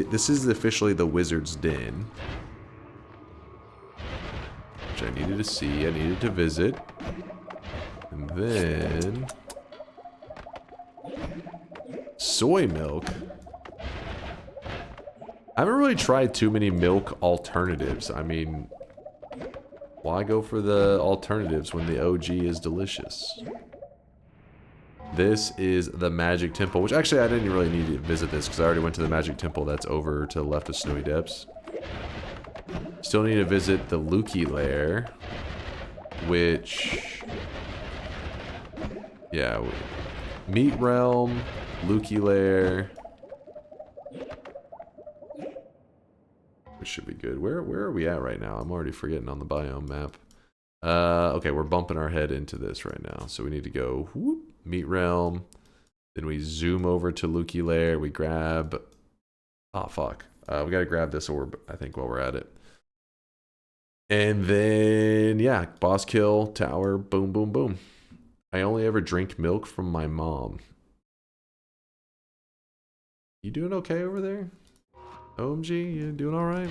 this is officially the Wizard's Den, which I needed to see. I needed to visit, and then soy milk. I haven't really tried too many milk alternatives. I mean, why go for the alternatives when the OG is delicious? This is the Magic Temple, which actually I didn't really need to visit this because I already went to the Magic Temple that's over to the left of Snowy Depths. Still need to visit the Lukey Lair, which... yeah, Meat Realm, Lukey Lair... which should be good. Where are we at right now? I'm already forgetting on the biome map. Okay, we're bumping our head into this right now. So we need to go whoop, Meat Realm. Then we zoom over to Lukey Lair. We grab... oh, fuck. We gotta grab this orb, I think, while we're at it. And then, yeah, boss kill, tower, boom, boom, boom. I only ever drink milk from my mom. You doing okay over there? OMG, you doing alright?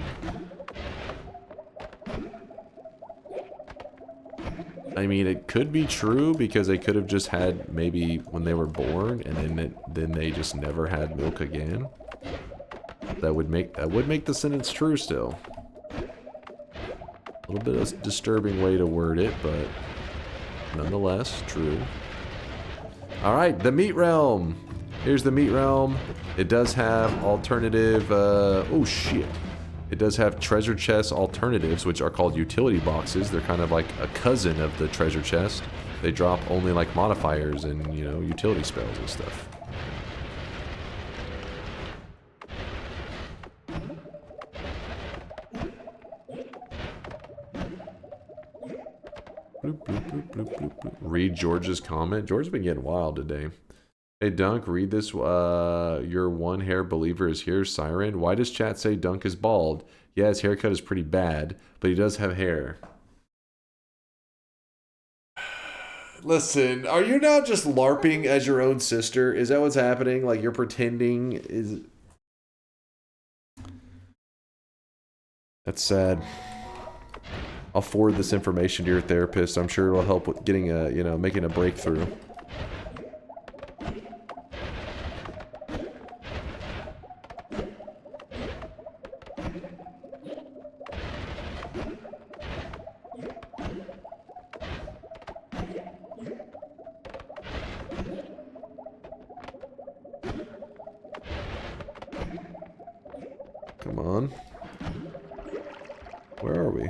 I mean, it could be true because they could have just had maybe when they were born and then they just never had milk again. That would make the sentence true still. A little bit of a disturbing way to word it, but nonetheless, true. Alright, the Meat Realm. Here's the Meat Realm. It does have alternative, oh shit. It does have treasure chest alternatives, which are called utility boxes. They're kind of like a cousin of the treasure chest. They drop only like modifiers and, you know, utility spells and stuff. Bloop, bloop, bloop, bloop, bloop, bloop. Read George's comment. George's been getting wild today. Hey Dunk, read this. Your one hair believer is here, Siren. Why does chat say Dunk is bald? Yeah, his haircut is pretty bad, but he does have hair. Listen, are you now just LARPing as your own sister? Is that what's happening? Like you're pretending is... That's sad. I'll forward this information to your therapist. I'm sure it'll help with getting a, you know, making a breakthrough. Come on. Where are we?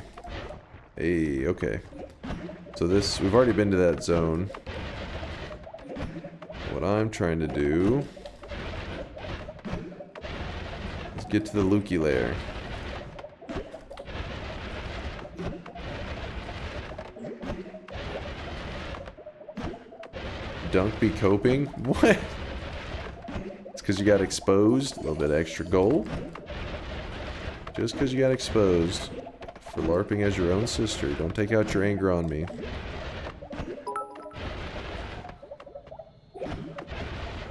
Hey. Okay. So this, we've already been to that zone. What I'm trying to do is get to the Lukey lair. Dunk be coping? What? It's because you got exposed. A little bit extra gold. Just because you got exposed for LARPing as your own sister. Don't take out your anger on me.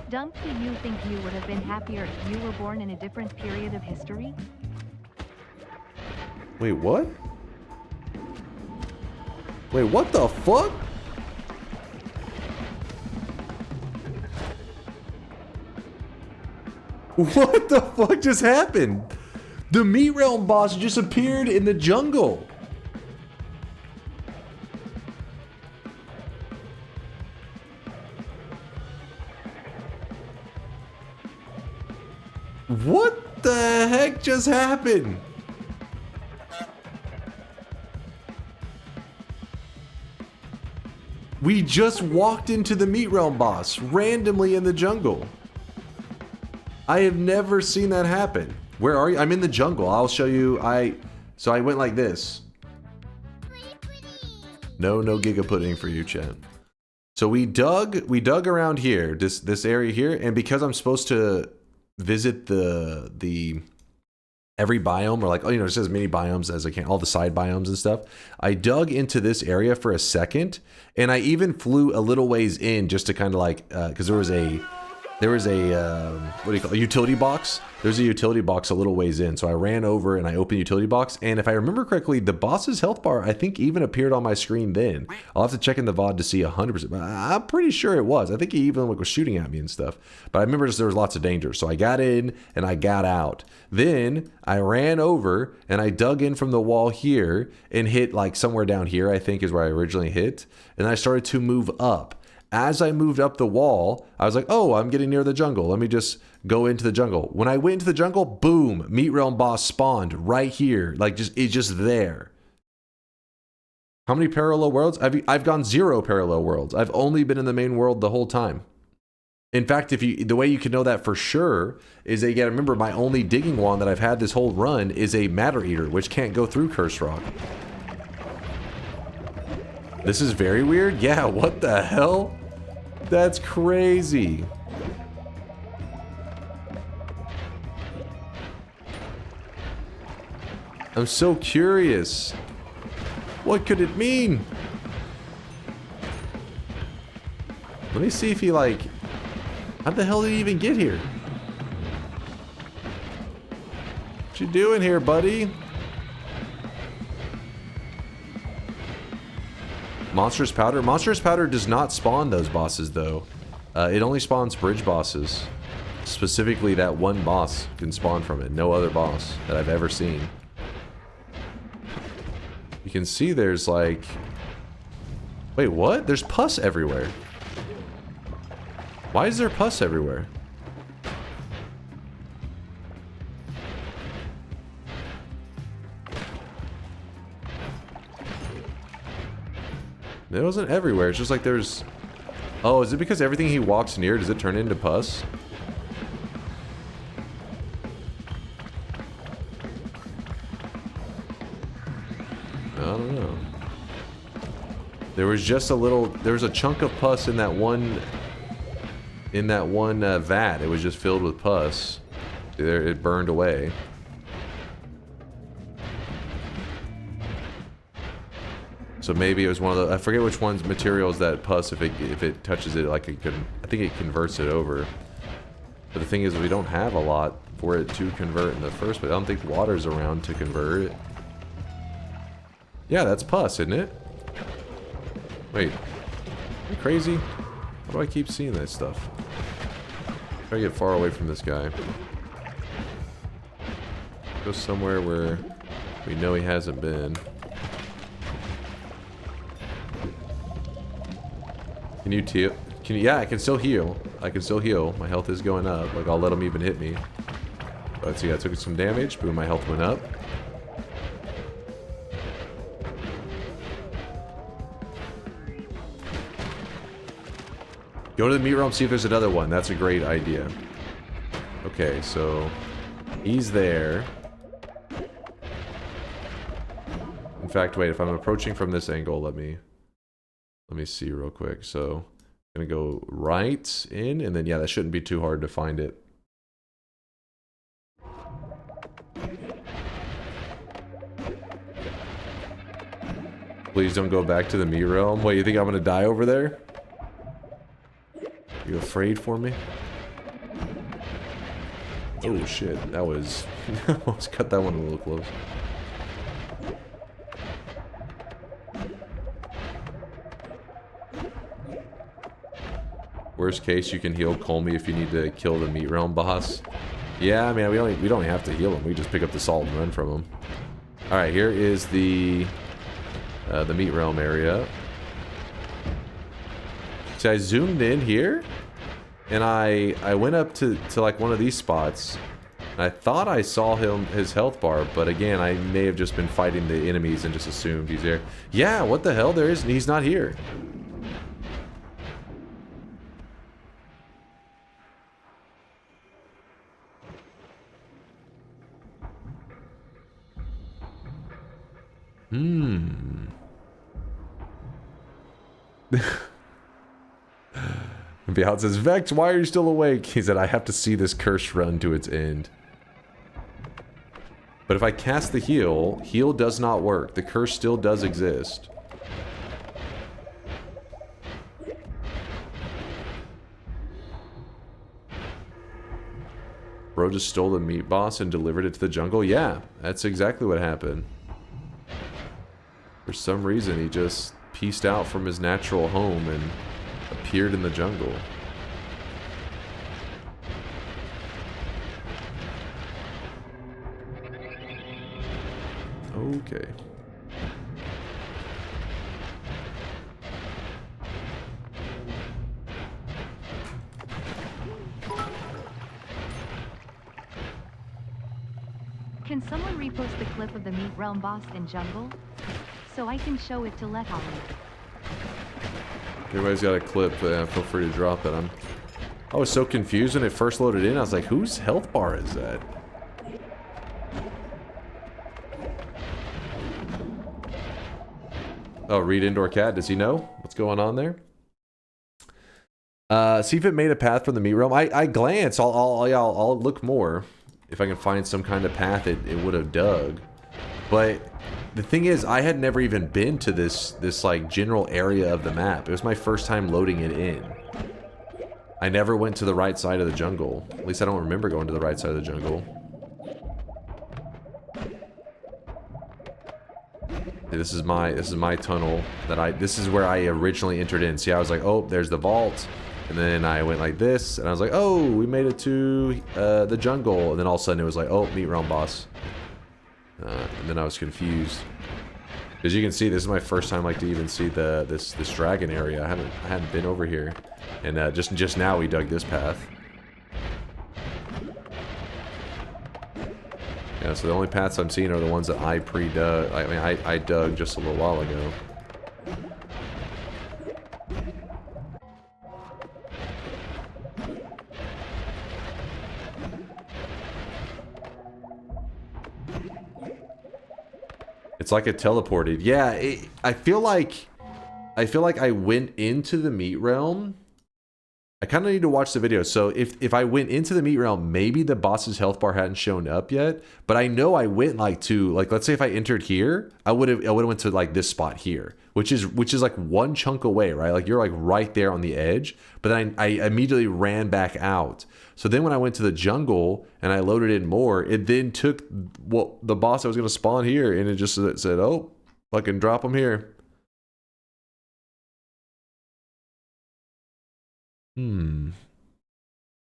Dunk, do you think you would have been happier if you were born in a different period of history? Wait, what? Wait, what the fuck? What the fuck just happened? The Meat Realm boss just appeared in the jungle. What the heck just happened? We just walked into the Meat Realm boss randomly in the jungle. I have never seen that happen. Where are you? I'm in the jungle. I'll show you. So I went like this. No Giga Pudding for you, chat. So we dug around here, this area here, and because I'm supposed to visit the every biome, or like, oh, you know, it says mini biomes as I can, all the side biomes and stuff. I dug into this area for a second, and I even flew a little ways in just to kind of like, because there was a what do you call it? A utility box. There's a utility box a little ways in, so I ran over and I opened the utility box, and if I remember correctly, the boss's health bar I think even appeared on my screen then. I'll have to check in the VOD to see 100%, but I'm pretty sure it was. I think he even was shooting at me and stuff, but I remember there was lots of danger, so I got in and I got out. Then I ran over and I dug in from the wall here and hit like somewhere down here, I think is where I originally hit, and I started to move up. As I moved up the wall, I was like, oh, I'm getting near the jungle. Let me just go into the jungle. When I went into the jungle, boom, Meat Realm boss spawned right here. Like, it's just there. How many parallel worlds? I've gone 0 parallel worlds. I've only been in the main world the whole time. In fact, the way you can know that for sure is that you gotta remember my only digging wand that I've had this whole run is a Matter Eater, which can't go through Cursed Rock. This is very weird. Yeah, what the hell? That's crazy. I'm so curious. What could it mean? Let me see if he like... How the hell did he even get here? What you doing here, buddy? Monstrous Powder? Monstrous Powder does not spawn those bosses, though. It only spawns bridge bosses. Specifically, that one boss can spawn from it. No other boss that I've ever seen. You can see there's like... Wait, what? There's pus everywhere. Why is there pus everywhere? It wasn't everywhere. It's just like there's... Oh, is it because everything he walks near, does it turn into pus? I don't know. There was just a little... There was a chunk of pus in that one... vat. It was just filled with pus. It burned away. So maybe it was one of the... I forget which one's materials that pus, if it touches it, like it can... I think it converts it over. But the thing is, we don't have a lot for it to convert in the first place. I don't think water's around to convert it. Yeah, that's pus, isn't it? Wait. Are you crazy? Why do I keep seeing that stuff? Try to get far away from this guy. Go somewhere where we know he hasn't been. Can you heal? Yeah, I can still heal. I can still heal. My health is going up. Like, I'll let him even hit me. Let's see, I took some damage. Boom, my health went up. Go to the meat realm, see if there's another one. That's a great idea. Okay, so he's there. In fact, wait, if I'm approaching from this angle, let me see real quick. So I'm gonna go right in, and then yeah, that shouldn't be too hard to find it. Please don't go back to the meat realm. Wait, you think I'm gonna die over there? You afraid for me? Oh shit, that was... almost cut that one a little close. Worst case, you can heal Colmy if you need to kill the meat realm boss. Yeah, I mean, we don't have to heal him. We just pick up the salt and run from him. All right, here is the meat realm area. See, I zoomed in here, and I went up to like one of these spots. And I thought I saw his health bar, but again, I may have just been fighting the enemies and just assumed he's there. Yeah, what the hell? He's not here. Beyond says, Vex, why are you still awake? He said, I have to see this curse run to its end. But if I cast the heal does not work. The curse still does exist. Bro just stole the meat boss and delivered it to the jungle? Yeah, that's exactly what happened. For some reason, he just pieced out from his natural home and appeared in the jungle. Okay. Can someone repost the clip of the meat realm boss in jungle? So I can show it to Let Holly. Everybody's got a clip, feel free to drop it. I was so confused when it first loaded in. I was like, whose health bar is that? Oh, read Indoor Cat. Does he know what's going on there? See if it made a path from the meat realm. I glance. I'll look more if I can find some kind of path it would have dug. But the thing is, I had never even been to this like general area of the map. It was my first time loading it in. I never went to the right side of the jungle. At least I don't remember going to the right side of the jungle. This is my tunnel that this is where I originally entered in. See, I was like, oh, there's the vault. And then I went like this, and I was like, oh, we made it to the jungle. And then all of a sudden it was like, oh, meat realm boss. And then I was confused. As you can see, this is my first time like to even see this dragon area. I hadn't been over here. And just now we dug this path. Yeah, so the only paths I'm seeing are the ones that I pre-dug. I mean, I dug just a little while ago. It's like it teleported. Yeah, I feel like I went into the meat realm. I kind of need to watch the video. So if I went into the meat realm, maybe the boss's health bar hadn't shown up yet. But I know I went let's say if I entered here, I would have went to like this spot here, which is like one chunk away, right? Like you're like right there on the edge. But then I immediately ran back out. So then when I went to the jungle and I loaded in more, it then took the boss that was going to spawn here, and it just said, oh, fucking drop him here.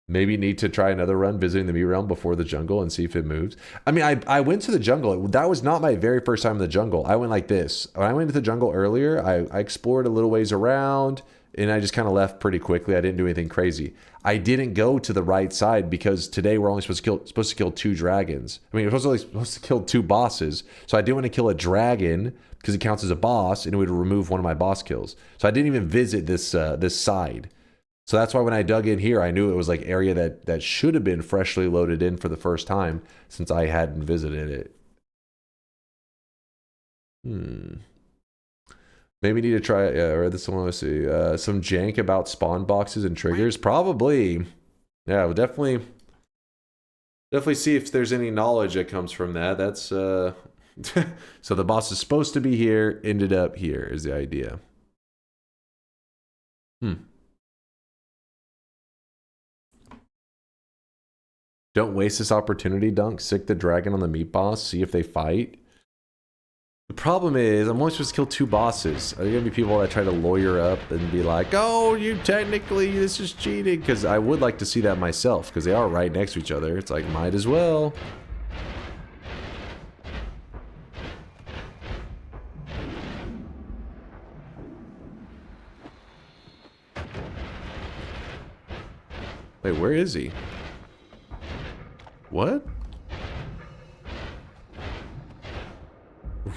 Maybe need to try another run visiting the meat realm before the jungle and see if it moves. I mean, I went to the jungle. That was not my very first time in the jungle. I went like this. When I went to the jungle earlier, I explored a little ways around, and I just kind of left pretty quickly. I didn't do anything crazy. I didn't go to the right side because today we're only supposed to kill 2 dragons. I mean, we're supposed to kill 2 bosses. So I didn't want to kill a dragon because it counts as a boss, and it would remove one of my boss kills. So I didn't even visit this side. So that's why when I dug in here, I knew it was like area that should have been freshly loaded in for the first time since I hadn't visited it. Maybe need to try. Yeah, I read this one. Let's see. Some jank about spawn boxes and triggers. Probably. Yeah, we'll definitely see if there's any knowledge that comes from that. That's so the boss is supposed to be here, ended up here is the idea. Don't waste this opportunity, Dunk. Sick the dragon on the meat boss. See if they fight. The problem is, I'm only supposed to kill 2 bosses. Are there going to be people that try to lawyer up and be like, oh, you technically, this is cheating? Because I would like to see that myself, because they are right next to each other. It's like, might as well. Wait, where is he? What?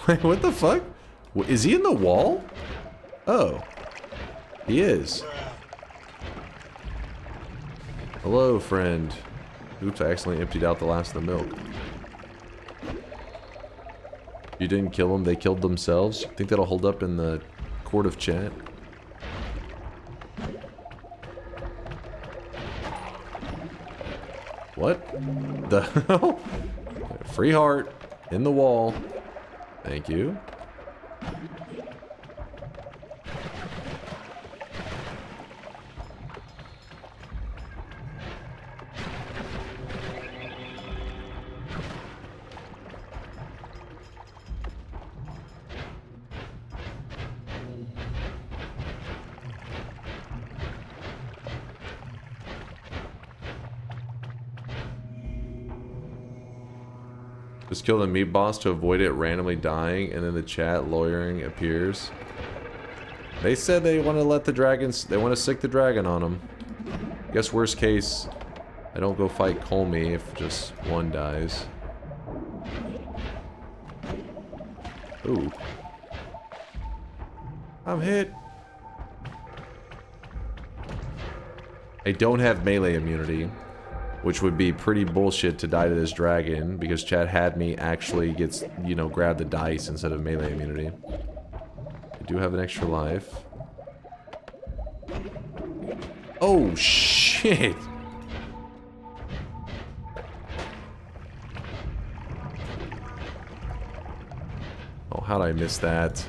Wait, what the fuck? Is he in the wall? Oh. He is. Hello, friend. Oops, I accidentally emptied out the last of the milk. You didn't kill them, they killed themselves? Think that'll hold up in the court of chat? What the hell? Free heart in the wall. Thank you. Just kill the meat boss to avoid it randomly dying, and then the chat lawyering appears. They said they want to let the dragons, they want to sick the dragon on them. Guess worst case, I don't go fight Colmy if just one dies. Ooh. I'm hit. I don't have melee immunity, which would be pretty bullshit to die to this dragon, because chat had me actually gets, you know, grab the dice instead of melee immunity. I do have an extra life. Oh, shit! Oh, how'd I miss that?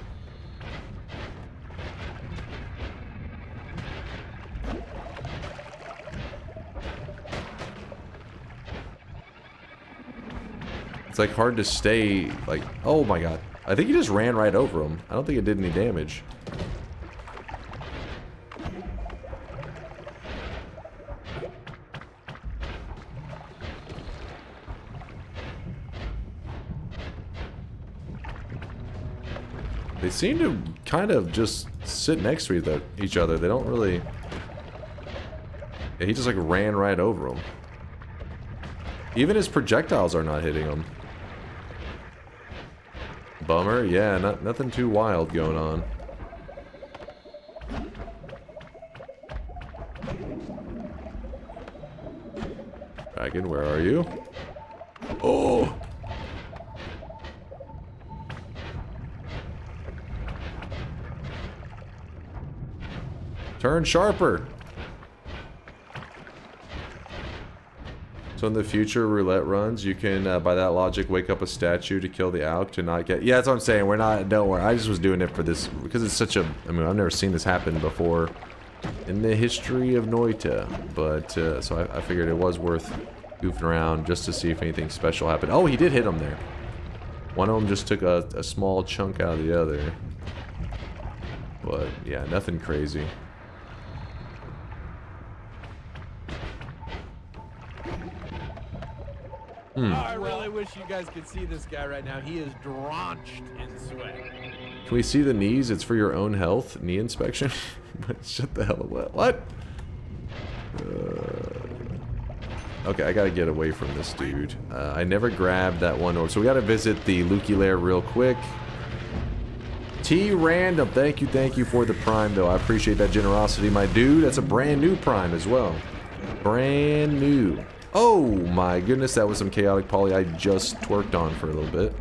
It's like hard to stay, like, oh my god. I think he just ran right over him. I don't think it did any damage. They seem to kind of just sit next to each other. They don't really... Yeah, he just like ran right over him. Even his projectiles are not hitting him. Bummer. Yeah, nothing too wild going on. Dragon, where are you? Oh! Turn sharper! So in the future roulette runs, you can, by that logic, wake up a statue to kill the Auk to not get... Yeah, that's what I'm saying. We're not... Don't worry. I just was doing it for this... Because it's such a... I mean, I've never seen this happen before in the history of Noita. But, so I figured it was worth goofing around just to see if anything special happened. Oh, he did hit him there. One of them just took a small chunk out of the other. But, yeah, nothing crazy. I really wish you guys could see this guy right now. He is drenched in sweat. Can we see the knees? It's for your own health. Knee inspection? Shut the hell up. What? Okay, I gotta get away from this dude. I never grabbed that one orb. So we gotta visit the Lukey lair real quick. T Random, thank you for the Prime, though. I appreciate that generosity, my dude. That's a brand new Prime as well. Brand new. Oh my goodness, that was some chaotic poly I just twerked on for a little bit.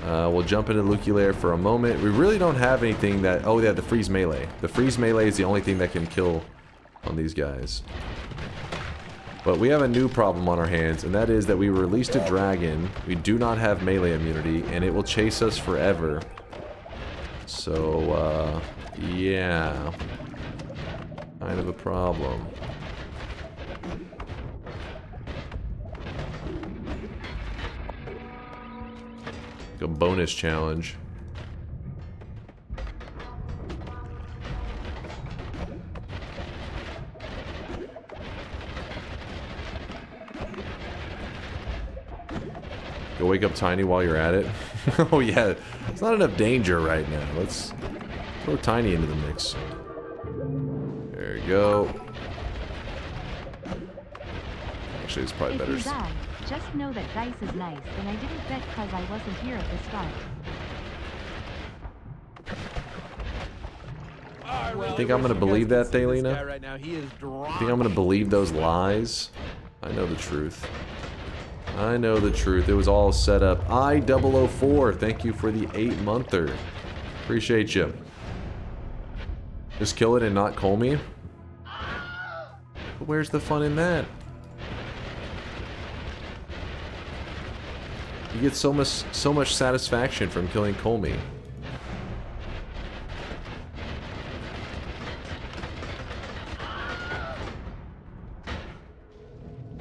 We'll jump into Luculaire for a moment. We really don't have anything that... Oh, yeah, the freeze melee. The freeze melee is the only thing that can kill on these guys. But we have a new problem on our hands, and that is that we released a dragon. We do not have melee immunity, and it will chase us forever. So, yeah. Kind of a problem. Like a bonus challenge. Go wake up Tiny while you're at it. Oh yeah, it's not enough danger right now. Let's throw Tiny into the mix. There we go. Actually, it's probably better. If you die, just know that dice is nice, and I didn't bet because I wasn't here at the start. You think I'm gonna believe that, Thalina? Right now, he is you think I'm gonna believe those lies? I know the truth. I know the truth. It was all set up. I004, thank you for the 8-monther. Appreciate you. Just kill it and not call me? But where's the fun in that? You get so much satisfaction from killing Colmy.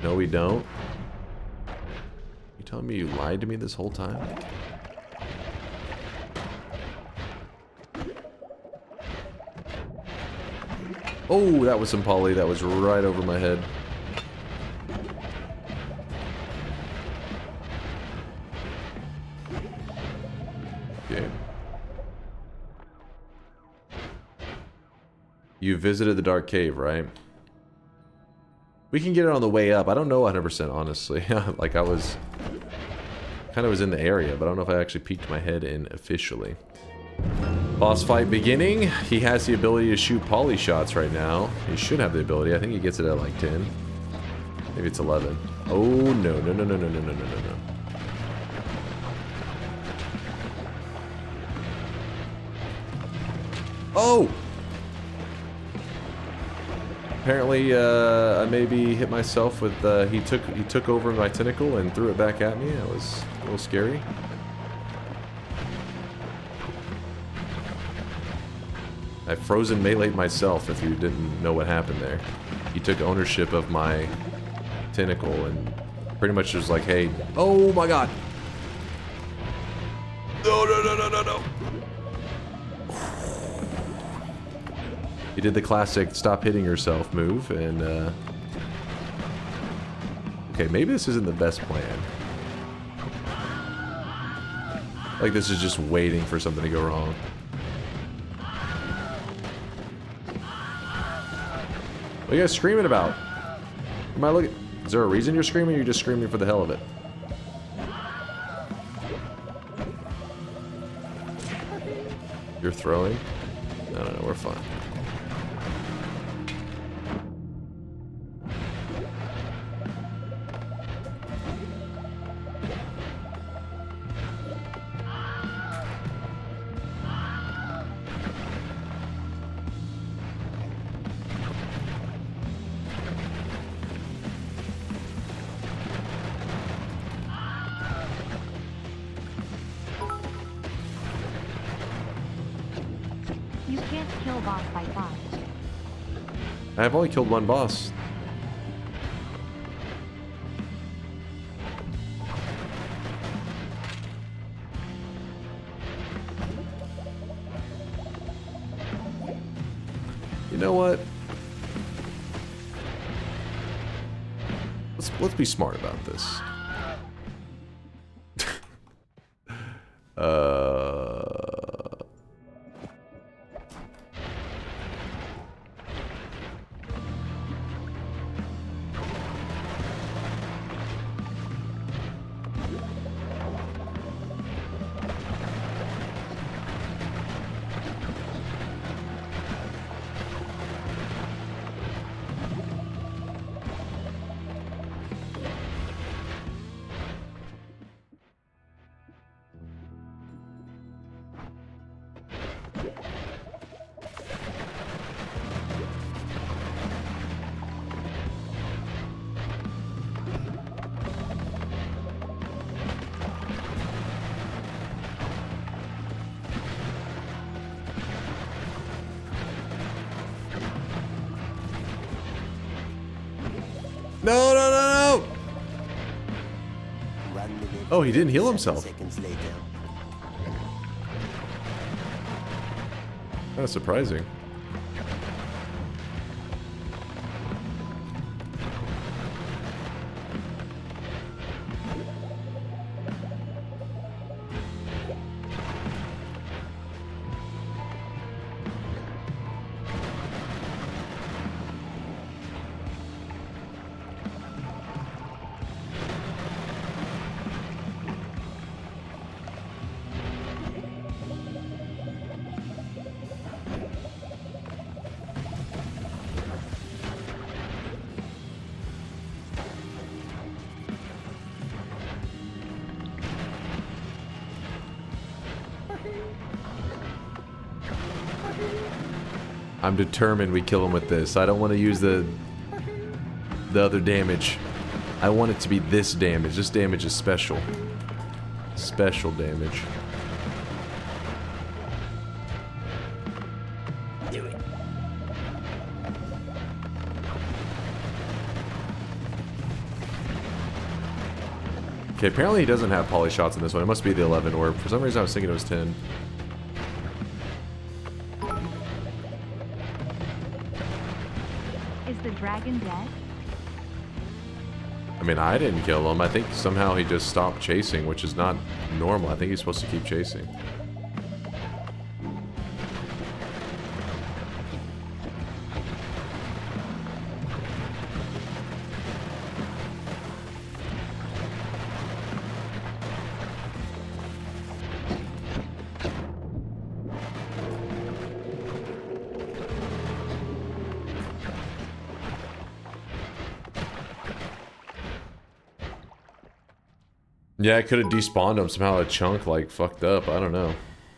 No, we don't. You telling me you lied to me this whole time? Oh, that was some poly. That was right over my head. Okay. You visited the Dark Cave, right? We can get it on the way up. I don't know 100% honestly. Like I was... kind of was in the area, but I don't know if I actually peeked my head in officially. Boss fight beginning. He has the ability to shoot poly shots right now. He should have the ability. I think he gets it at like 10. Maybe it's 11. Oh, no, no, no, no, no, no, no, no, no. Oh! Apparently, I maybe hit myself with, he took over my tentacle and threw it back at me. That was a little scary. I frozen melee'd myself, if you didn't know what happened there. He took ownership of my tentacle and pretty much was like, hey, oh my god! No, no, no, no, no, no! He did the classic stop hitting yourself move, and, okay, maybe this isn't the best plan. Like, this is just waiting for something to go wrong. What are you guys screaming about? Am I looking? Is there a reason you're screaming, or you're just screaming for the hell of it? You're throwing? No, no, no, we're fine. You can't kill boss by boss. I've only killed one boss. You know what? Let's be smart about this. No, no, no, no! Oh, he didn't heal himself. That's surprising. I'm determined we kill him with this. I don't want to use the other damage. I want it to be this damage. This damage is special. Special damage. Do it. Okay, apparently he doesn't have poly shots in this one. It must be the 11 orb. For some reason I was thinking it was 10. Is the dragon dead? I mean, I didn't kill him. I think somehow he just stopped chasing, which is not normal. I think he's supposed to keep chasing. Yeah, I could have despawned him. Somehow a chunk, like, fucked up. I don't know.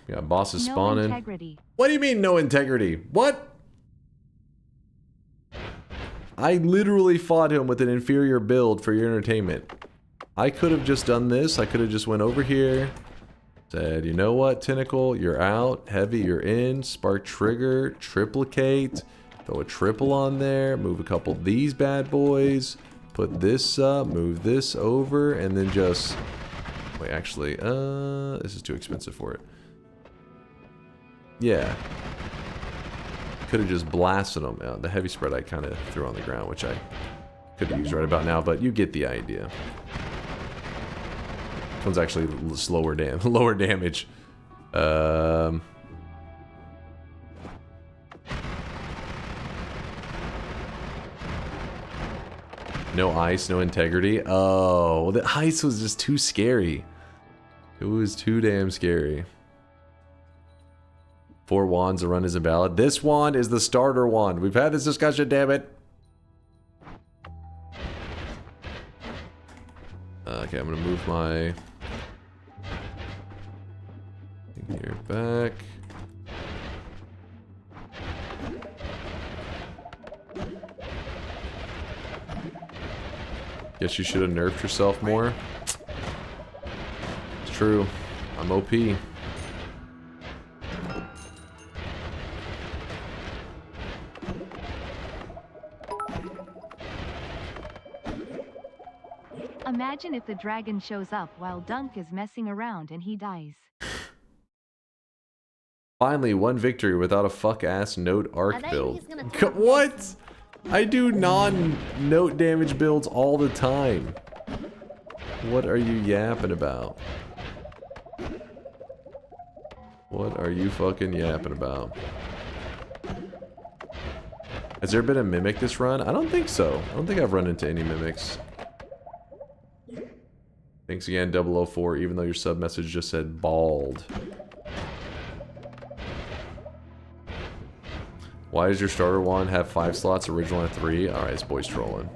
Yeah, boss is spawning. No integrity. What do you mean, no integrity? What? I literally fought him with an inferior build for your entertainment. I could have just done this. I could have just went over here. Said, you know what, Tentacle? You're out. Heavy, you're in. Spark Trigger. Triplicate. Throw a triple on there. Move a couple of these bad boys. Put this up. Move this over. And then just... Wait, actually, this is too expensive for it. Yeah. Could have just blasted them. The heavy spread I kind of threw on the ground, which I could use right about now, but you get the idea. This one's actually slower lower damage. No ice, no integrity. Oh, the ice was just too scary. It was too damn scary. 4 wands, a run is invalid. This wand is the starter wand. We've had this discussion, damn it. Okay, I'm gonna move my thing here back. Guess you should have nerfed yourself more. It's true. I'm OP. Imagine if the dragon shows up while Dunk is messing around and he dies. Finally, one victory without a fuck-ass note arc build. What? I do non-note damage builds all the time. What are you yapping about? What are you fucking yapping about? Has there been a mimic this run? I don't think so. I don't think I've run into any mimics. Thanks again, 004, even though your sub message just said bald. Why does your starter wand have 5 slots, original at 3? Alright, this boy's trolling.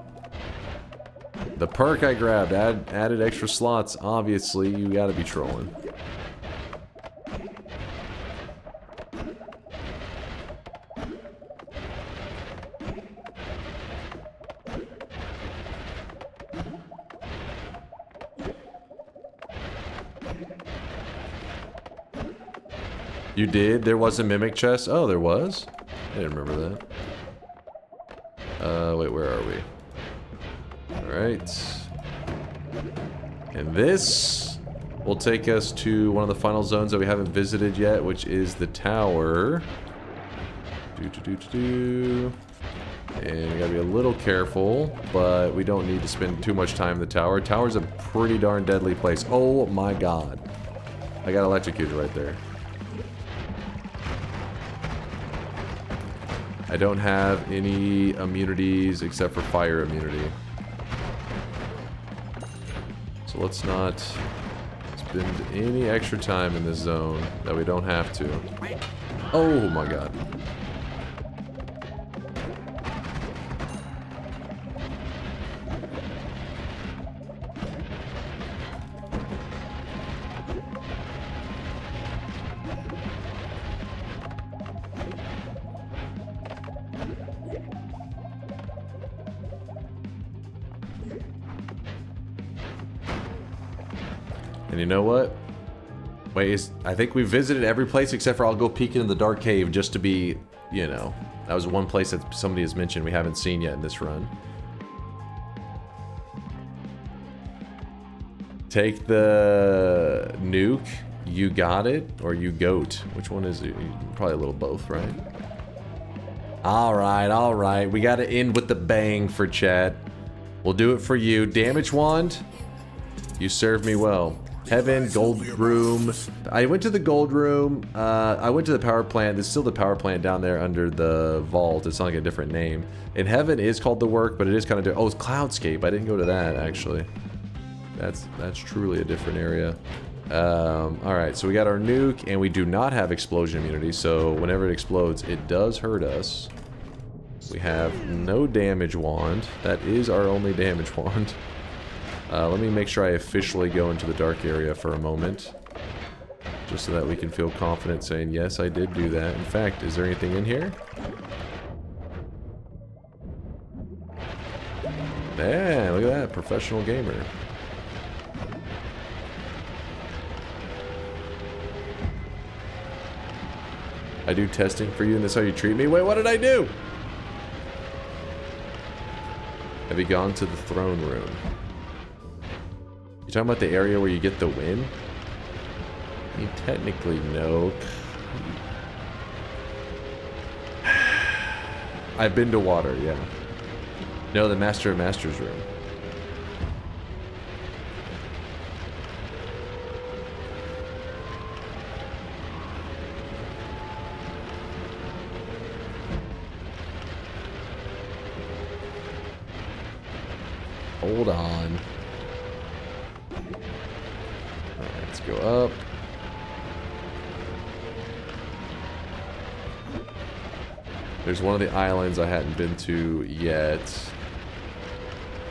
The perk I grabbed added extra slots. Obviously, you gotta be trolling. You did? There was a mimic chest? Oh, there was? I didn't remember that. Wait, where are we? Alright. And this will take us to one of the final zones that we haven't visited yet, which is the tower. And we gotta be a little careful, but we don't need to spend too much time in the tower. Tower's a pretty darn deadly place. Oh my god. I got electrocuted right there. I don't have any immunities except for fire immunity. So let's not spend any extra time in this zone that we don't have to. Oh my god. And you know what? Wait, I think we visited every place except for I'll go peek into the dark cave just to be, you know. That was one place that somebody has mentioned we haven't seen yet in this run. Take the nuke, you got it, or you goat. Which one is it? Probably a little both, right? Alright. We gotta end with the bang for chat. We'll do it for you. Damage wand. You served me well. Heaven, gold room. I went to the gold room. I went to the power plant. There's still the power plant down there under the vault. It's not like a different name. And heaven is called the work, but it is kind of oh, it's Cloudscape. I didn't go to that actually. That's truly a different area. Alright, so we got our nuke, and we do not have explosion immunity, so whenever it explodes, it does hurt us. We have no damage wand. That is our only damage wand. Let me make sure I officially go into the dark area for a moment. Just so that we can feel confident saying, yes, I did do that. In fact, is there anything in here? Yeah, look at that. Professional gamer. I do testing for you and that's how you treat me? Wait, what did I do? Have you gone to the throne room? You talking about the area where you get the win? I mean, technically, no. I've been to water, yeah. No, the Master of Masters room. Hold on. Alright, let's go up. There's one of the islands I hadn't been to yet.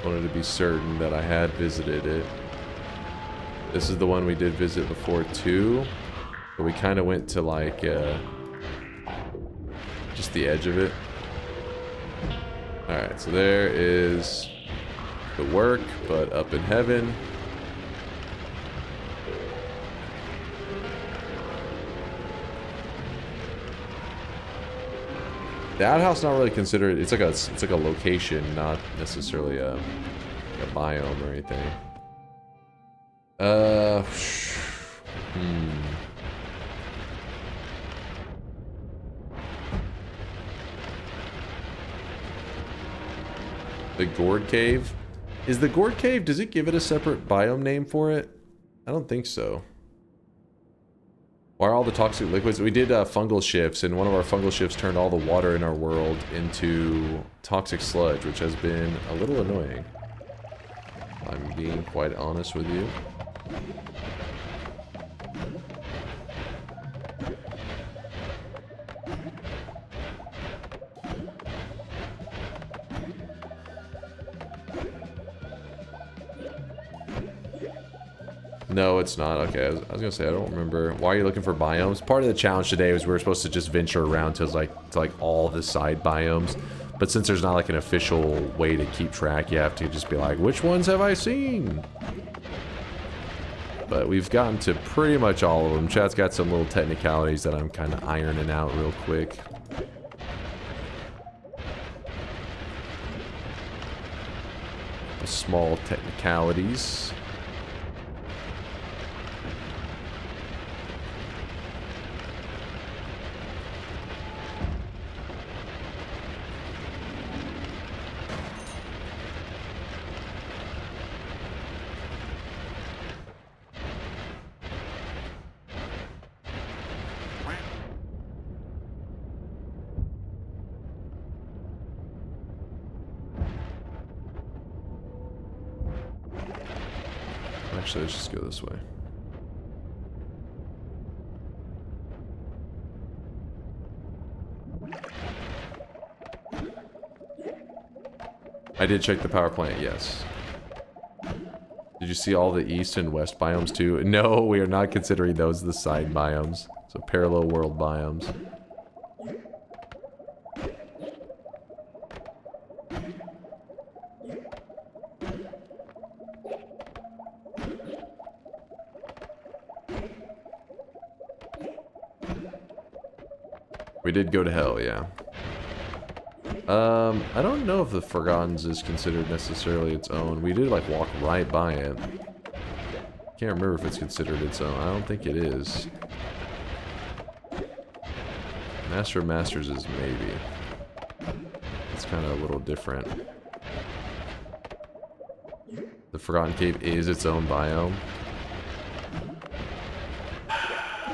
Wanted to be certain that I had visited it. This is the one we did visit before too. But we kind of went to like just the edge of it. Alright, so there is the work, but up in heaven. The outhouse not really considered. It's like a location, not necessarily a biome or anything. The Gourd Cave. Is the Gourd Cave, does it give it a separate biome name for it? I don't think so. Why are all the toxic liquids? We did fungal shifts, and one of our fungal shifts turned all the water in our world into toxic sludge, which has been a little annoying. I'm being quite honest with you. No, it's not. Okay, I was gonna say, I don't remember. Why are you looking for biomes? Part of the challenge today was we were supposed to just venture around to like all the side biomes. But since there's not like an official way to keep track, you have to just be like, which ones have I seen? But we've gotten to pretty much all of them. Chat's got some little technicalities that I'm kind of ironing out real quick. small technicalities. Actually, let's just go this way. I did check the power plant, yes. Did you see all the east and west biomes too? No, we are not considering those the side biomes. So parallel world biomes. We did go to hell, yeah. I don't know if the Forgottens is considered necessarily its own. We did like walk right by it. Can't remember if it's considered its own. I don't think it is. Master of Masters is maybe. It's kind of a little different. The Forgotten Cave is its own biome.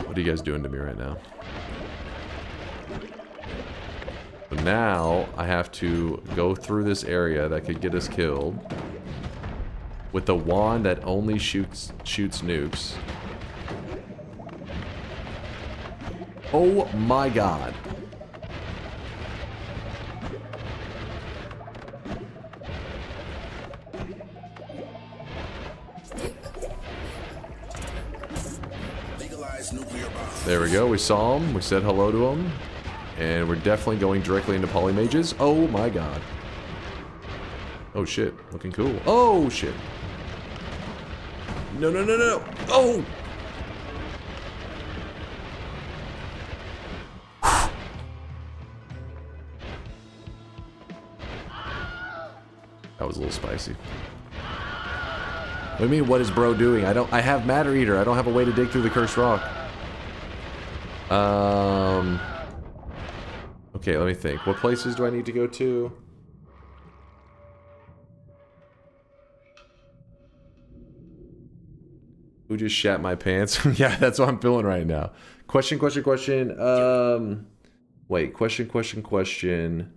What are you guys doing to me right now? But now I have to go through this area that could get us killed with the wand that only shoots nukes. Oh my god. There we go, we saw him, we said hello to him, and we're definitely going directly into polymages. Oh my god. Oh shit, looking cool. Oh shit. No, no, no, no. Oh! That was a little spicy. What do you mean, what is bro doing? I have Matter Eater. I don't have a way to dig through the cursed rock. Okay, let me think. What places do I need to go to? Who just shat my pants? Yeah, that's what I'm feeling right now. Question. Wait, question.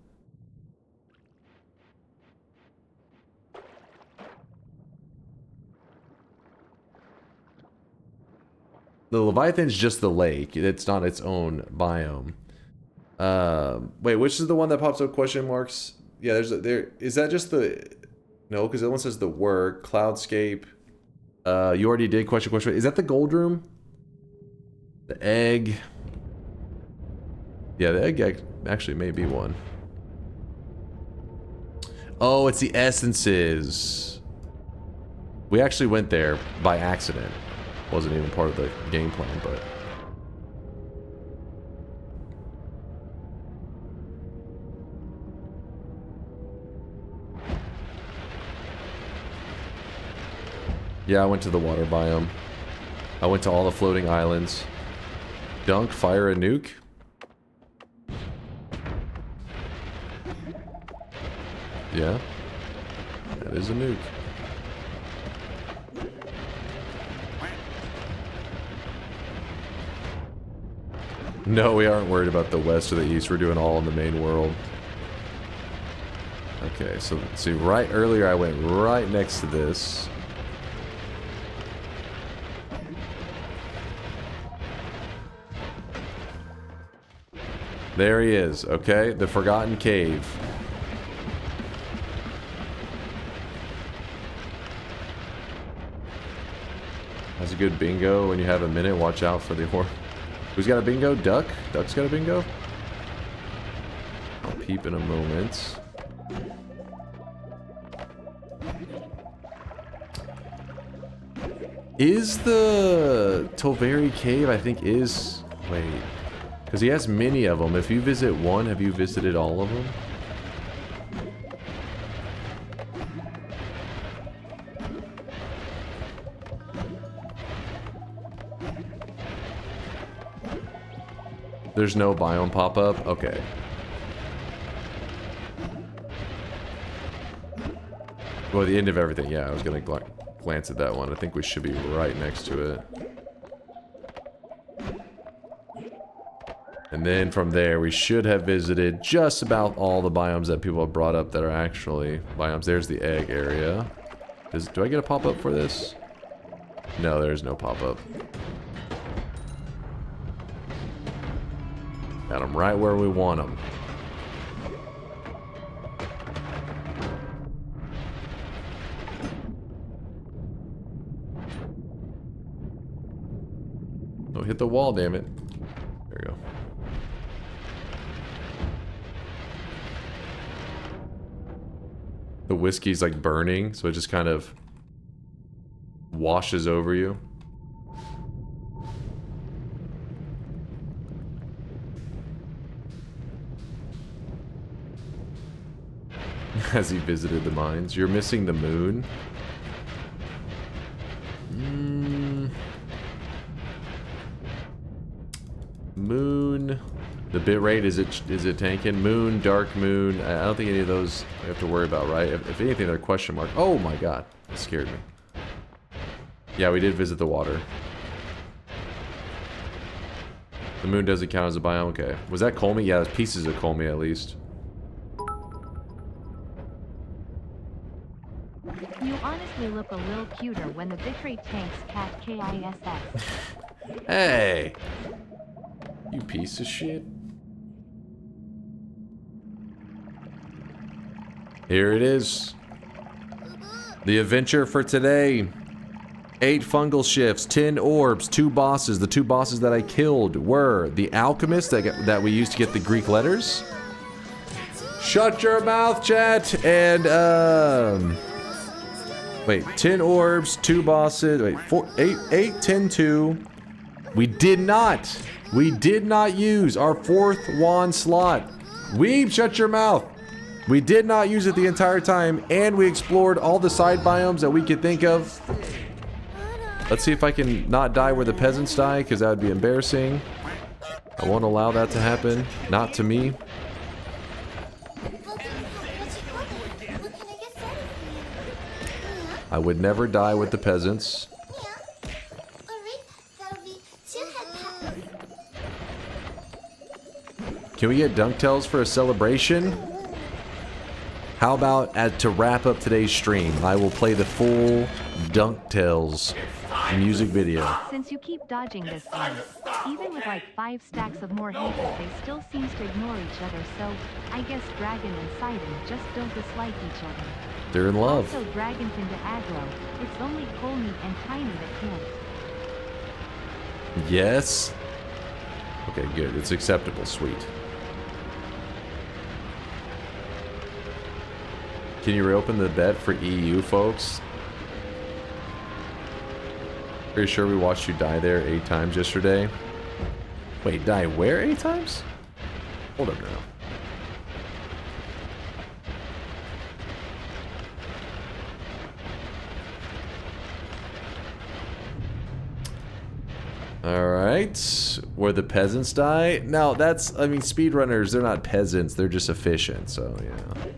The Leviathan's just the lake. It's not its own biome. Wait, which is the one that pops up question marks? Yeah, is that just the... No, because that one says the work. Cloudscape. You already did question. Is that the gold room? The egg. Yeah, the egg actually may be one. Oh, it's the essences. We actually went there by accident. Wasn't even part of the game plan, but... Yeah, I went to the water biome. I went to all the floating islands. Dunk, fire a nuke. Yeah. That is a nuke. No, we aren't worried about the west or the east. We're doing all in the main world. Okay, so see, right earlier I went right next to this. There he is, okay? The Forgotten Cave. That's a good bingo. When you have a minute, watch out for the horn. Who's got a bingo? Duck? Duck's got a bingo? I'll peep in a moment. Is the Tolveri Cave, I think, is... Wait. Because he has many of them. If you visit one, have you visited all of them? There's no biome pop-up? Okay. Well, the end of everything. Yeah, I was gonna glance at that one. I think we should be right next to it. And then from there, we should have visited just about all the biomes that people have brought up that are actually biomes. There's the egg area. Do I get a pop-up for this? No, there's no pop-up. Got them right where we want them. Don't hit the wall, damn it. There we go. The whiskey's like burning, so it just kind of washes over you. As he visited the mines. You're missing the moon. Moon. The bitrate, is it tanking? Moon, dark moon. I don't think any of those we have to worry about, right? If anything, they're question mark. Oh my god. That scared me. Yeah, we did visit the water. The moon doesn't count as a biome? Okay. Was that Colmy? Yeah, there's pieces of Colmy at least. You honestly look a little cuter when the bitrate tanks cat KISS. Hey! You piece of shit. Here it is. The adventure for today. 8 fungal shifts, 10 orbs, 2 bosses. The 2 bosses that I killed were the alchemist that we used to get the Greek letters. Shut your mouth, chat! And, wait, 10 orbs, 2 bosses, wait, 8, 10, 2. We did not use our 4th wand slot. Weeb, shut your mouth. We did not use it the entire time, and we explored all the side biomes that we could think of. Let's see if I can not die where the peasants die, because that would be embarrassing. I won't allow that to happen. Not to me. I would never die with the peasants. Can we get Dunktails for a celebration? How about to wrap up today's stream, I will play the full Dunktails music video. Since you keep dodging this one, even with like 5 stacks of more hatred, they still seems to ignore each other, so I guess Dragon and Sidon just don't dislike each other. They're in love. Also, Dragon can do aggro. It's only Colmy and Tiny that can't. Yes. Okay, good. It's acceptable. Sweet. Can you reopen the bet for EU, folks? Pretty sure we watched you die there 8 times yesterday. Wait, die where 8 times? Hold up now. Alright. Where the peasants die? No, that's, I mean, speedrunners, they're not peasants, they're just efficient, so yeah,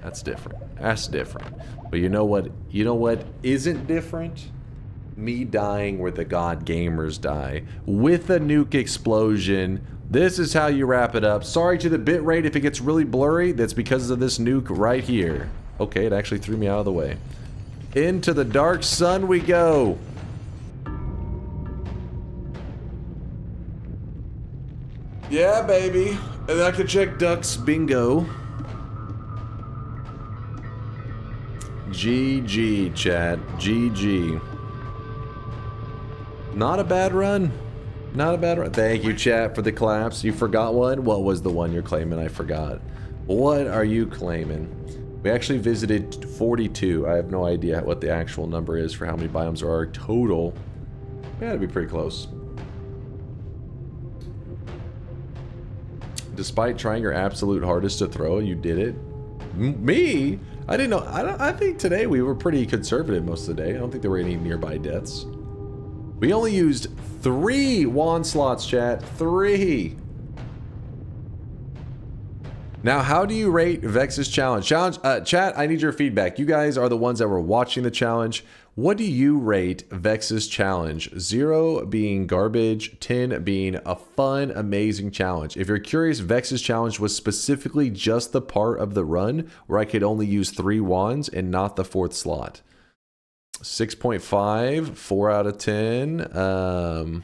that's different. That's different. But you know what? You know what isn't different? Me dying where the god gamers die. With a nuke explosion. This is how you wrap it up. Sorry to the bitrate if it gets really blurry, that's because of this nuke right here. Okay, it actually threw me out of the way. Into the dark sun we go. Yeah, baby. And I can check Duck's bingo. GG, chat. GG. Not a bad run. Not a bad run. Thank you, chat, for the claps. You forgot one? What was the one you're claiming I forgot? What are you claiming? We actually visited 42. I have no idea what the actual number is for how many biomes there are total. We had to be pretty close. Despite trying your absolute hardest to throw, you did it. Me? I didn't know. I think today we were pretty conservative most of the day. I don't think there were any nearby deaths. We only used 3 wand slots, chat. 3. Now, how do you rate Vex's challenge? Chat, I need your feedback. You guys are the ones that were watching the challenge. What do you rate Vex's challenge? 0 being garbage, 10 being a fun, amazing challenge. If you're curious, Vex's challenge was specifically just the part of the run where I could only use 3 wands and not the 4th slot. 6.5, 4 out of 10.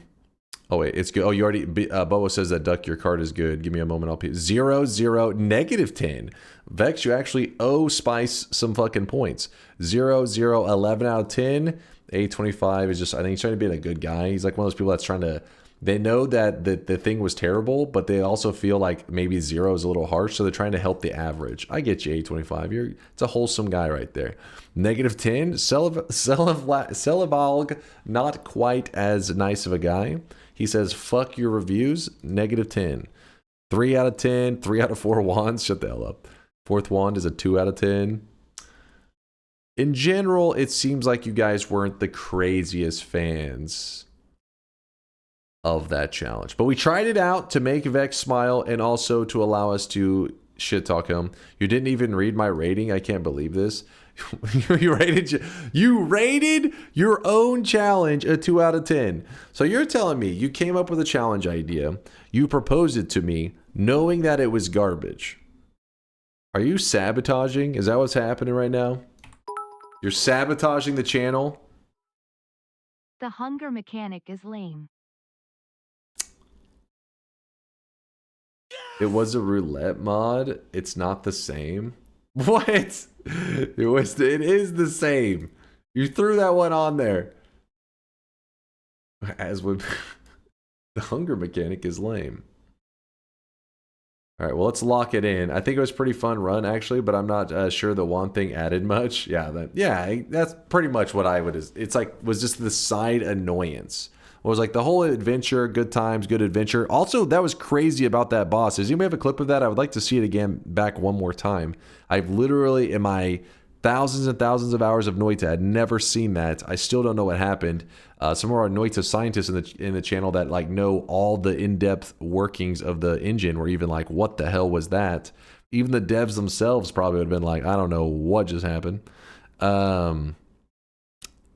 Oh wait, it's good. Oh, you already. Bobo says that Duck, your card is good. Give me a moment. I'll pay 0, 0, negative 10. Vex, you actually owe Spice some fucking points. 0, 0, 11 out of 10. A25 is just. I think he's trying to be a good guy. He's like one of those people that's trying to. They know that the thing was terrible, but they also feel like maybe 0 is a little harsh, so they're trying to help the average. I get you, A25. It's a wholesome guy right there. Negative 10. Celibalg, not quite as nice of a guy. He says, fuck your reviews, negative 10. 3 out of 10, 3 out of 4 wands. Shut the hell up. 4th wand is a 2 out of 10. In general, it seems like you guys weren't the craziest fans of that challenge. But we tried it out to make Vex smile and also to allow us to shit talk him. You didn't even read my rating. I can't believe this. you rated your own challenge a 2 out of 10. So you're telling me you came up with a challenge idea, you proposed it to me knowing that it was garbage. Are you sabotaging? Is that what's happening right now? You're sabotaging the channel? The hunger mechanic is lame. It was a roulette mod. It's not the same. What? It is the same. You threw that one on there. As would the hunger mechanic is lame. All right, well, let's lock it in. I think it was a pretty fun run actually, but I'm not sure the one thing added much. Yeah, that's pretty much what I would. It's like was just the side annoyance. It was like the whole adventure, good times, good adventure. Also, that was crazy about that boss. Does anybody have a clip of that? I would like to see it again back one more time. I've literally, in my thousands and thousands of hours of Noita, had never seen that. I still don't know what happened. Some of our Noita scientists in the channel that like know all the in-depth workings of the engine were even like, what the hell was that? Even the devs themselves probably would have been like, I don't know what just happened.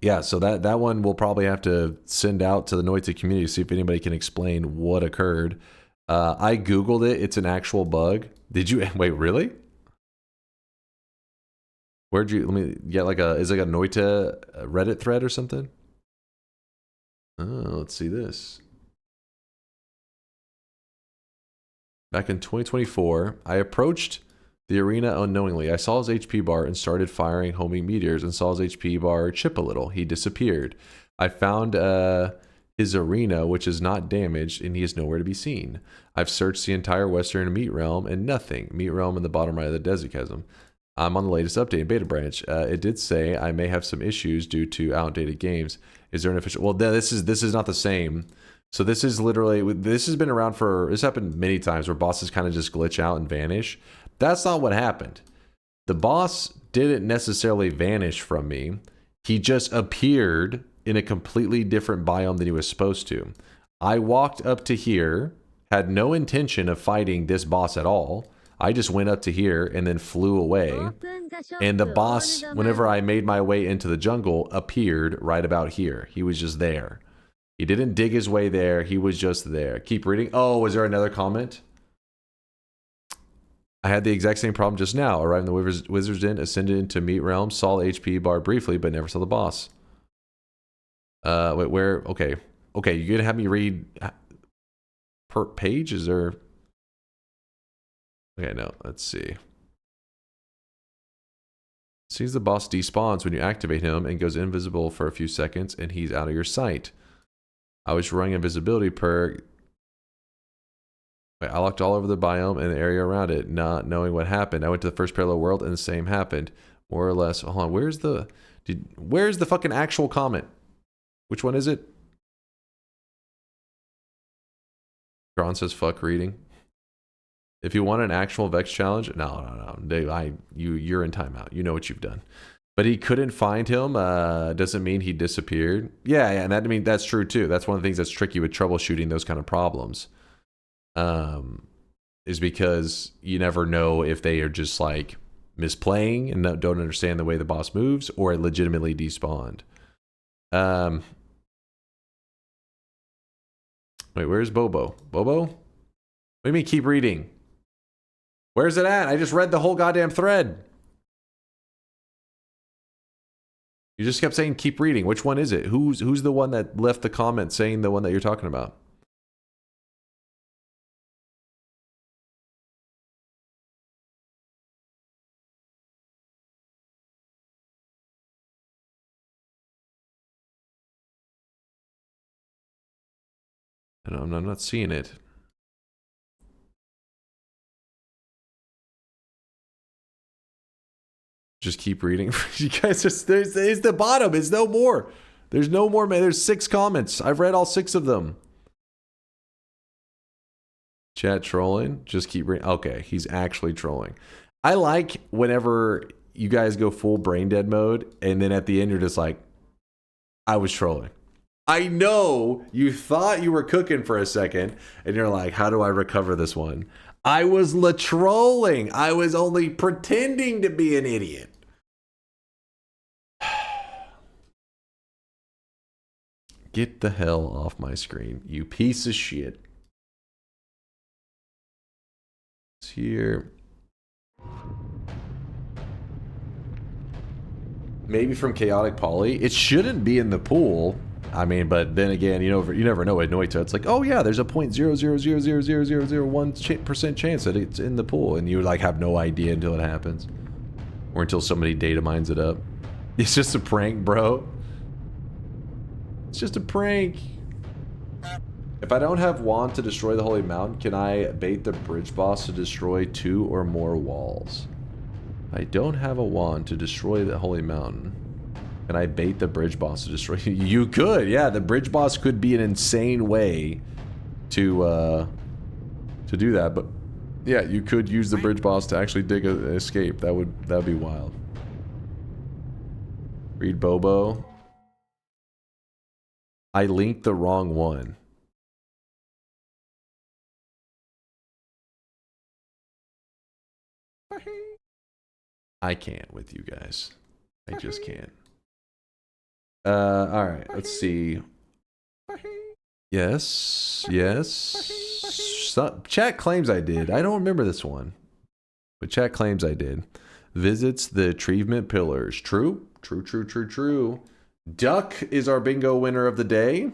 Yeah, so that one we'll probably have to send out to the Noita community to see if anybody can explain what occurred. I Googled it. It's an actual bug. Did you? Wait, really? Where'd you, let me get like is it like a Noita Reddit thread or something? Oh, let's see this. Back in 2024, I approached the arena unknowingly. I saw his HP bar and started firing homing meteors and saw his HP bar chip a little. He disappeared. I found his arena, which is not damaged, and he is nowhere to be seen. I've searched the entire western meat realm and nothing. Meat realm in the bottom right of the desert chasm. I'm on the latest update in beta branch. It did say I may have some issues due to outdated games. Is there an official? Well, this is not the same. So this is literally, this has been around for, this happened many times where bosses kind of just glitch out and vanish. That's not what happened. The boss didn't necessarily vanish from me. He just appeared in a completely different biome than he was supposed to. I walked up to here, had no intention of fighting this boss at all. I just went up to here and then flew away. And the boss, whenever I made my way into the jungle, appeared right about here. He was just there. He didn't dig his way there. He was just there. Keep reading. Oh, was there another comment? I had the exact same problem just now. Arrived in the Wizard's Den, ascended into Meat Realm, saw the HP bar briefly, but never saw the boss. Wait, where? Okay. Okay, you're going to have me read per page? Is there... Okay, no, let's see. Sees the boss despawns when you activate him and goes invisible for a few seconds, and he's out of your sight. I was running invisibility per... I looked all over the biome and the area around it, not knowing what happened. I went to the first parallel world and the same happened. More or less. Hold on, where's the fucking actual comment? Which one is it? Gron says fuck reading. If you want an actual Vex challenge, no. You're in timeout. You know what you've done. But he couldn't find him. Doesn't mean he disappeared. Yeah, and that's true too. That's one of the things that's tricky with troubleshooting those kind of problems. is because you never know if they are just like misplaying and don't understand the way the boss moves, or it legitimately despawned. Wait, where's Bobo? Bobo? What do you mean keep reading? Where's it at? I just read the whole goddamn thread. You just kept saying keep reading. Which one is it? Who's the one that left the comment saying the one that you're talking about? I'm not seeing it. Just keep reading. You guys just there's the bottom. It's no more. There's no more, man. There's 6 comments. I've read all 6 of them. Chat trolling. Just keep reading. Okay, he's actually trolling. I like whenever you guys go full brain dead mode, and then at the end you're just like, I was trolling. I know you thought you were cooking for a second, and you're like, how do I recover this one? I was trolling. I was only pretending to be an idiot. Get the hell off my screen, you piece of shit. It's here. Maybe from Chaotic Poly. It shouldn't be in the pool. I mean, but then again, you never know at Noita. It's like, oh yeah, there's a 0.0000001% chance that it's in the pool, and you like have no idea until it happens, or until somebody data mines it up. It's just a prank, bro. It's just a prank. If I don't have wand to destroy the holy mountain, can I bait the bridge boss to destroy 2 or more walls? I don't have a wand to destroy the holy mountain. Can I bait the bridge boss to destroy? You could, yeah. The bridge boss could be an insane way to do that, but yeah, you could use the bridge boss to actually dig an escape. That would be wild. Read Bobo. I linked the wrong one. I can't with you guys. I just can't. All right, let's see. Yes. Chat claims I did. I don't remember this one, but chat claims I did. Visits the achievement pillars. True. Duck is our bingo winner of the day.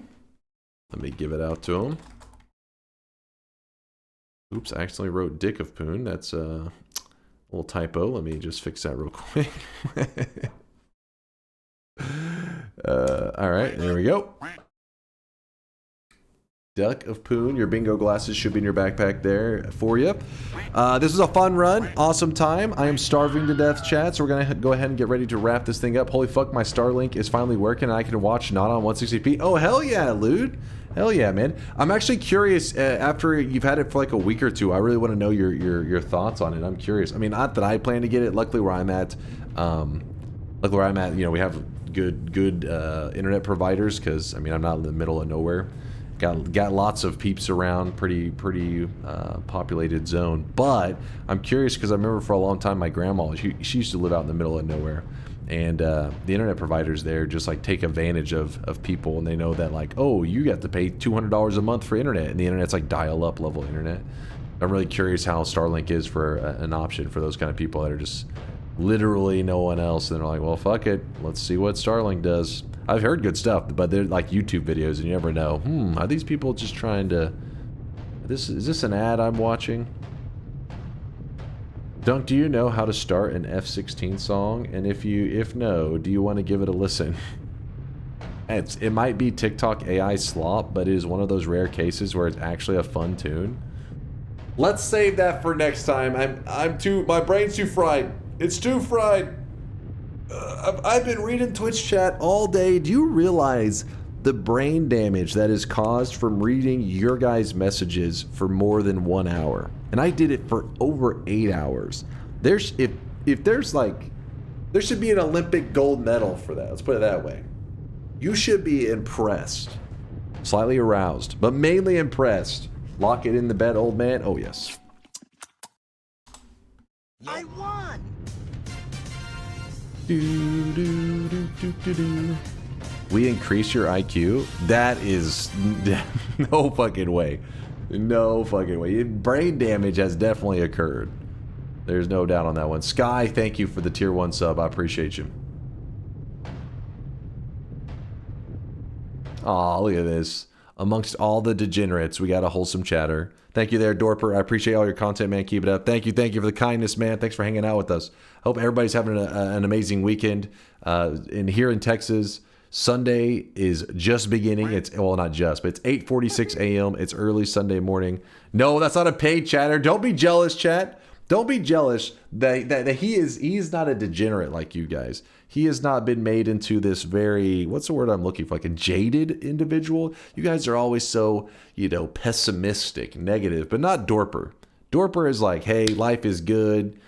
Let me give it out to him. Oops, I accidentally wrote Dick of Poon. That's a little typo. Let me just fix that real quick. All right, there we go. Duck of Poon, your bingo glasses should be in your backpack there for you. This was a fun run, awesome time. I am starving to death, chat, so we're gonna go ahead and get ready to wrap this thing up. Holy fuck, my Starlink is finally working and I can watch not on 160p. Oh, hell yeah, Lude. Hell yeah, man. I'm actually curious, after you've had it for like a week or two, I really want to know your thoughts on it. I'm curious. I mean, not that I plan to get it. Luckily where I'm at, you know, we have good internet providers, because I mean, I'm not in the middle of nowhere. Got lots of peeps around, pretty populated zone. But I'm curious because I remember for a long time my grandma, she used to live out in the middle of nowhere, and the internet providers there just like take advantage of people, and they know that like, oh, you got to pay $200 a month for internet, and the internet's like dial-up level internet. I'm really curious how Starlink is for an option for those kind of people that are just literally no one else, and they're like, well, fuck it, let's see what Starlink does. I've heard good stuff, but they're like YouTube videos, and you never know. Are these people just trying to... Is this an ad I'm watching? Dunk, do you know how to start an F-16 song? And if no, do you want to give it a listen? It might be TikTok AI slop, but it is one of those rare cases where it's actually a fun tune. Let's save that for next time. My brain's too fried. It's too fried. I've been reading Twitch chat all day. Do you realize the brain damage that is caused from reading your guys' messages for more than 1 hour? And I did it for over 8 hours. There should be an Olympic gold medal for that. Let's put it that way. You should be impressed. Slightly aroused, but mainly impressed. Lock it in the bed, old man. Oh, yes. I won! We increase your IQ? That is no fucking way. No fucking way. Brain damage has definitely occurred. There's no doubt on that one. Sky, thank you for the tier 1 sub. I appreciate you. Aw, look at this. Amongst all the degenerates, we got a wholesome chatter. Thank you there, Dorper. I appreciate all your content, man. Keep it up. Thank you for the kindness, man. Thanks for hanging out with us. Hope everybody's having an amazing weekend. Here in Texas, Sunday is just beginning. It's, well, not just, but it's 8:46 a.m. It's early Sunday morning. No, that's not a paid chatter. Don't be jealous, chat. Don't be jealous that he is not a degenerate like you guys. He has not been made into this very, what's the word I'm looking for, like a jaded individual. You guys are always so, pessimistic, negative, but not Dorper. Dorper is like, hey, life is good.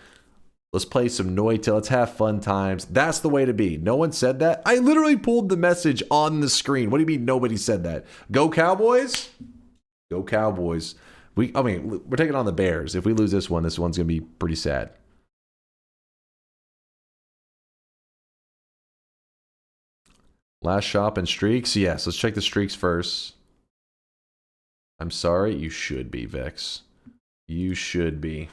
Let's play some Noita. Let's have fun times. That's the way to be. No one said that. I literally pulled the message on the screen. What do you mean nobody said that? Go Cowboys? Go Cowboys. We're taking on the Bears. If we lose this one's going to be pretty sad. Last shop and streaks? Yes, let's check the streaks first. I'm sorry, you should be, Vex. You should be.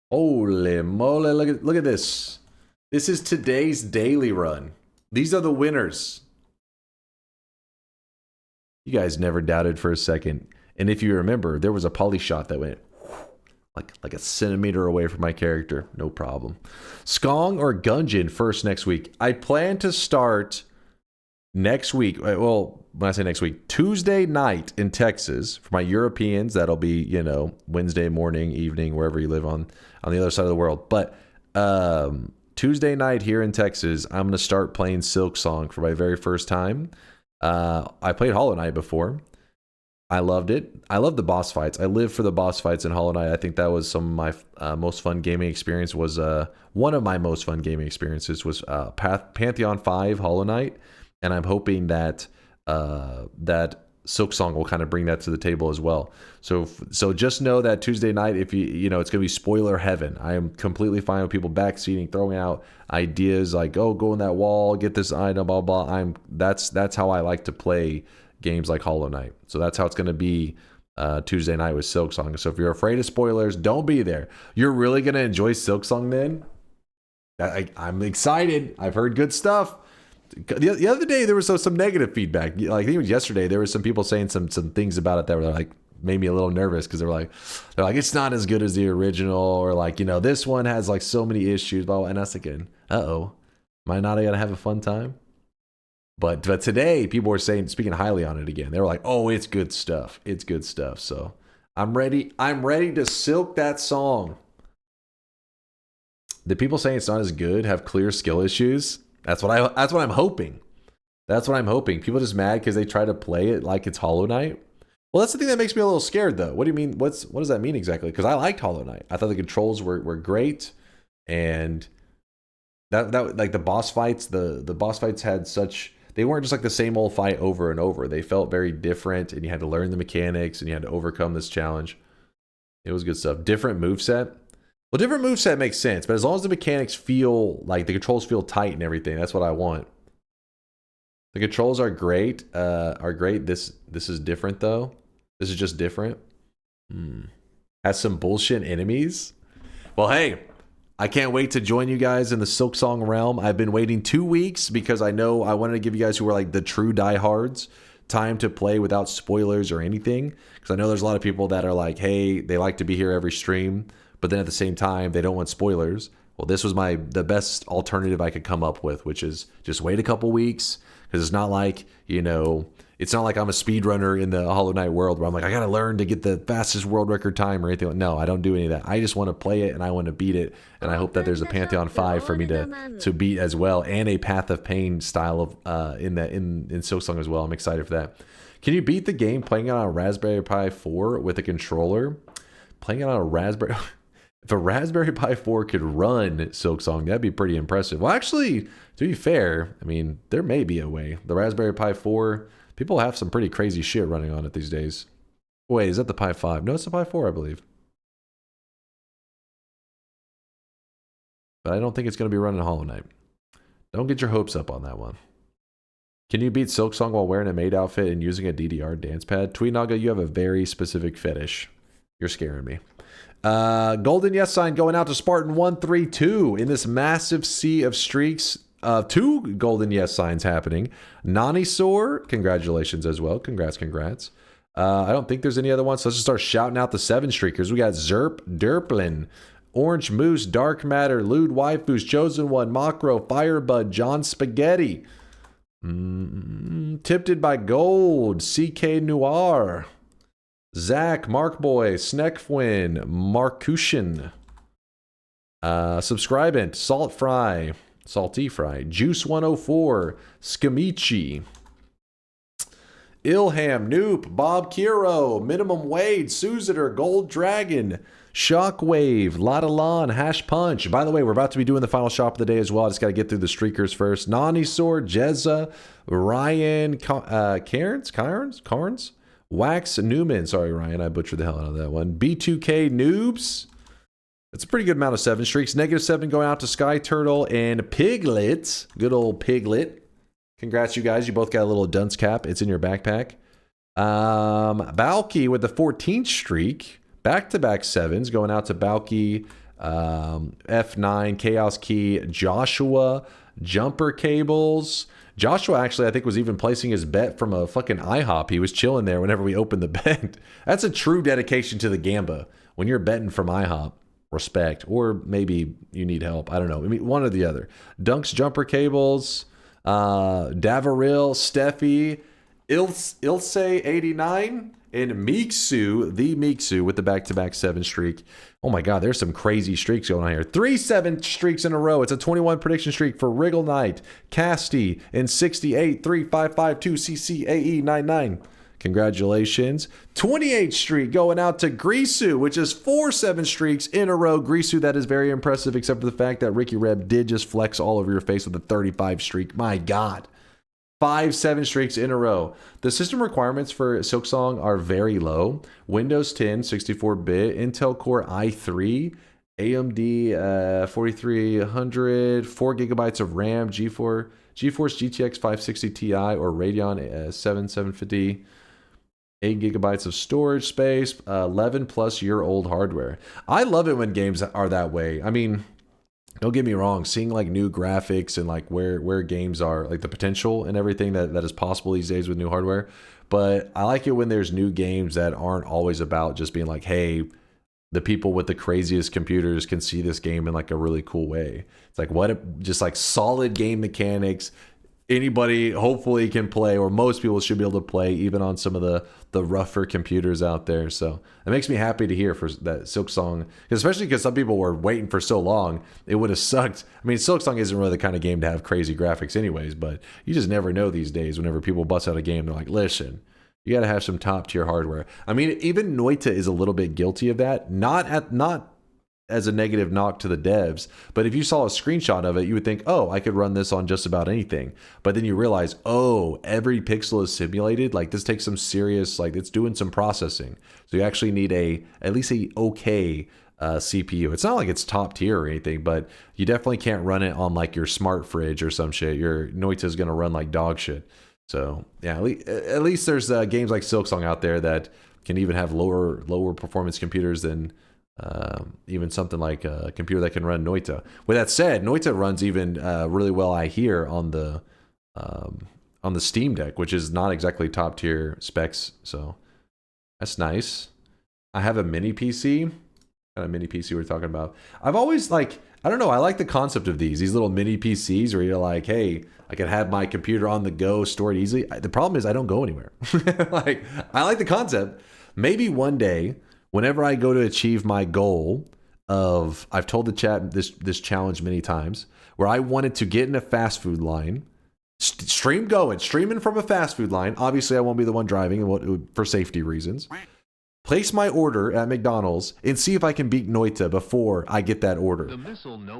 Holy moly, look at this. This is today's daily run. These are the winners. You guys never doubted for a second. And if you remember, there was a poly shot that went like a centimeter away from my character. No problem. Skong or Gungeon first next week. I plan to start next week. Well, when I say next week, Tuesday night in Texas for my Europeans. That'll be, Wednesday morning, evening, wherever you live on the other side of the world. But Tuesday night here in Texas, I'm going to start playing Silk Song for my very first time. I played Hollow Knight before. I loved it. I love the boss fights. I live for the boss fights in Hollow Knight. I think that was some of my most fun gaming experience. Was one of my most fun gaming experiences was Pantheon 5 Hollow Knight, and I'm hoping that that Silk Song will kind of bring that to the table as well. So just know that Tuesday night, if it's going to be spoiler heaven. I am completely fine with people backseating, throwing out ideas like, oh, go in that wall, get this item, blah blah. That's how I like to play games like Hollow Knight. So that's how it's going to be Tuesday night with Silk Song. So if you're afraid of spoilers, don't be there. You're really going to enjoy Silk Song then? I'm excited. I've heard good stuff. The other day there was some negative feedback. Like I think it was yesterday, there was some people saying some things about it that were like made me a little nervous because they're like it's not as good as the original, or like this one has like so many issues, blah, blah. And I was thinking, am I not gonna have a fun time? But today people were speaking highly on it again. They were like, oh, it's good stuff. It's good stuff. So I'm ready to silk that song. The people saying it's not as good have clear skill issues. That's what I'm hoping. That's what I'm hoping. People just mad because they try to play it like it's Hollow Knight. Well, that's the thing that makes me a little scared, though. What do you mean? What does that mean exactly? Because I liked Hollow Knight. I thought the controls were great, and that like the boss fights. The boss fights had such. They weren't just like the same old fight over and over. They felt very different, and you had to learn the mechanics, and you had to overcome this challenge. It was good stuff. Different moveset. Well, different moveset makes sense, but as long as the mechanics feel like the controls feel tight and everything, that's what I want. The controls are great. This is different though. This is just different. Has some bullshit enemies. Well, hey, I can't wait to join you guys in the Silk Song realm. I've been waiting 2 weeks because I know I wanted to give you guys who are like the true diehards time to play without spoilers or anything. Because I know there's a lot of people that are like, hey, they like to be here every stream, but then at the same time, they don't want spoilers. Well, this was the best alternative I could come up with, which is just wait a couple weeks, because it's not like, it's not like I'm a speedrunner in the Hollow Knight world where I'm like, I got to learn to get the fastest world record time or anything. No, I don't do any of that. I just want to play it and I want to beat it. And I hope that there's a Pantheon 5 for me to beat as well, and a Path of Pain style of in Silk Song as well. I'm excited for that. Can you beat the game playing it on a Raspberry Pi 4 with a controller? Playing it on a Raspberry... If a Raspberry Pi 4 could run Silk Song, that'd be pretty impressive. Well, actually, to be fair, I mean, there may be a way. The Raspberry Pi 4, people have some pretty crazy shit running on it these days. Wait, is that the Pi 5? No, it's the Pi 4, I believe. but I don't think it's going to be running Hollow Knight. Don't get your hopes up on that one. Can you beat Silksong while wearing a maid outfit and using a DDR dance pad? Tweetnaga, you have a very specific fetish. You're scaring me. Golden yes sign going out to Spartan132 in this massive sea of streaks. 2 golden yes signs happening. Nanisaur, congratulations as well. Congrats. I don't think there's any other ones, so let's just start shouting out the 7 streakers. We got Zerp, Derplin, Orange Moose, Dark Matter, Lewd Waifus, Chosen One, Makro, Firebud, John Spaghetti. Tipped by Gold, CK Noir, Zach, Markboy, Sneckfwin, Markushin, Subscribant, Salty Fry, Juice 104, Skamichi, Ilham, Noop, Bob Kiro, Minimum Wage, Suziter, Gold Dragon, Shockwave, Latalan, Hash Punch. By the way, we're about to be doing the final shop of the day as well. I just got to get through the streakers first. Nanisaur, Jezza, Ryan, Carnes, Wax Newman. Sorry, Ryan, I butchered the hell out of that one. B2K Noobs. That's a pretty good amount of 7 streaks. -7 going out to Sky Turtle and Piglet. Good old Piglet. Congrats, you guys. You both got a little dunce cap. It's in your backpack. Balky with the 14th streak. Back-to-back 7s going out to Balky, F9, Chaos Key, Joshua, Jumper Cables. Joshua actually, I think, was even placing his bet from a fucking IHOP. He was chilling there whenever we opened the bet. That's a true dedication to the Gamba. When you're betting from IHOP, respect. Or maybe you need help. I don't know. I mean, one or the other. Dunks, Jumper Cables, Davaril, Steffi, Ilse89, and Miksu, the Miksu with the back-to-back 7 streak. Oh my god, there's some crazy streaks going on here. 3 7 streaks in a row. It's a 21 prediction streak for Wriggle Knight, Casty, and 683552CCAE99. Congratulations. 28 streak going out to Grisu, which is 4 7 streaks in a row. Grisu, that is very impressive, except for the fact that Ricky Reb did just flex all over your face with a 35 streak. My god. 5 7 streaks in a row. The system requirements for Silksong are very low. Windows 10, 64-bit, Intel Core i3, AMD 4300, 4 gigabytes of RAM, GeForce GTX 560 Ti or Radeon 7750, 8 gigabytes of storage space, 11 plus year old hardware. I love it when games are that way. I mean, don't get me wrong, seeing like new graphics and like where games are, like the potential and everything that is possible these days with new hardware. But I like it when there's new games that aren't always about just being like, hey, the people with the craziest computers can see this game in like a really cool way. It's like, just like solid game mechanics. Anybody hopefully can play, or most people should be able to play, even on some of the rougher computers out there. So it makes me happy to hear for that Silksong, especially because some people were waiting for so long. It would have sucked. I mean, Silksong isn't really the kind of game to have crazy graphics anyways, but you just never know these days. Whenever people bust out a game, they're like, listen, you got to have some top tier hardware. I mean, even Noita is a little bit guilty of that. Not as a negative knock to the devs, but if you saw a screenshot of it, you would think, oh, I could run this on just about anything. But then you realize, oh, every pixel is simulated. Like, this takes some serious, like, it's doing some processing. So you actually need at least a okay CPU. It's not like it's top tier or anything, but you definitely can't run it on like your smart fridge or some shit. Your Noita is going to run like dog shit. So yeah, at least there's games like Silksong out there that can even have lower performance computers than even something like a computer that can run Noita. With that said, Noita runs even really well, I hear, on the Steam Deck, which is not exactly top tier specs. So that's nice. I have a mini PC. Kind of mini PC we're talking about. I've always I don't know, I like the concept of these little mini PCs where you're like, hey, I can have my computer on the go, store it easily. The problem is I don't go anywhere. Like, I like the concept. Maybe one day, whenever I go to achieve my goal of, I've told the chat this challenge many times, where I wanted to get in a fast food line, streaming from a fast food line. Obviously, I won't be the one driving for safety reasons. Place my order at McDonald's and see if I can beat Noita before I get that order.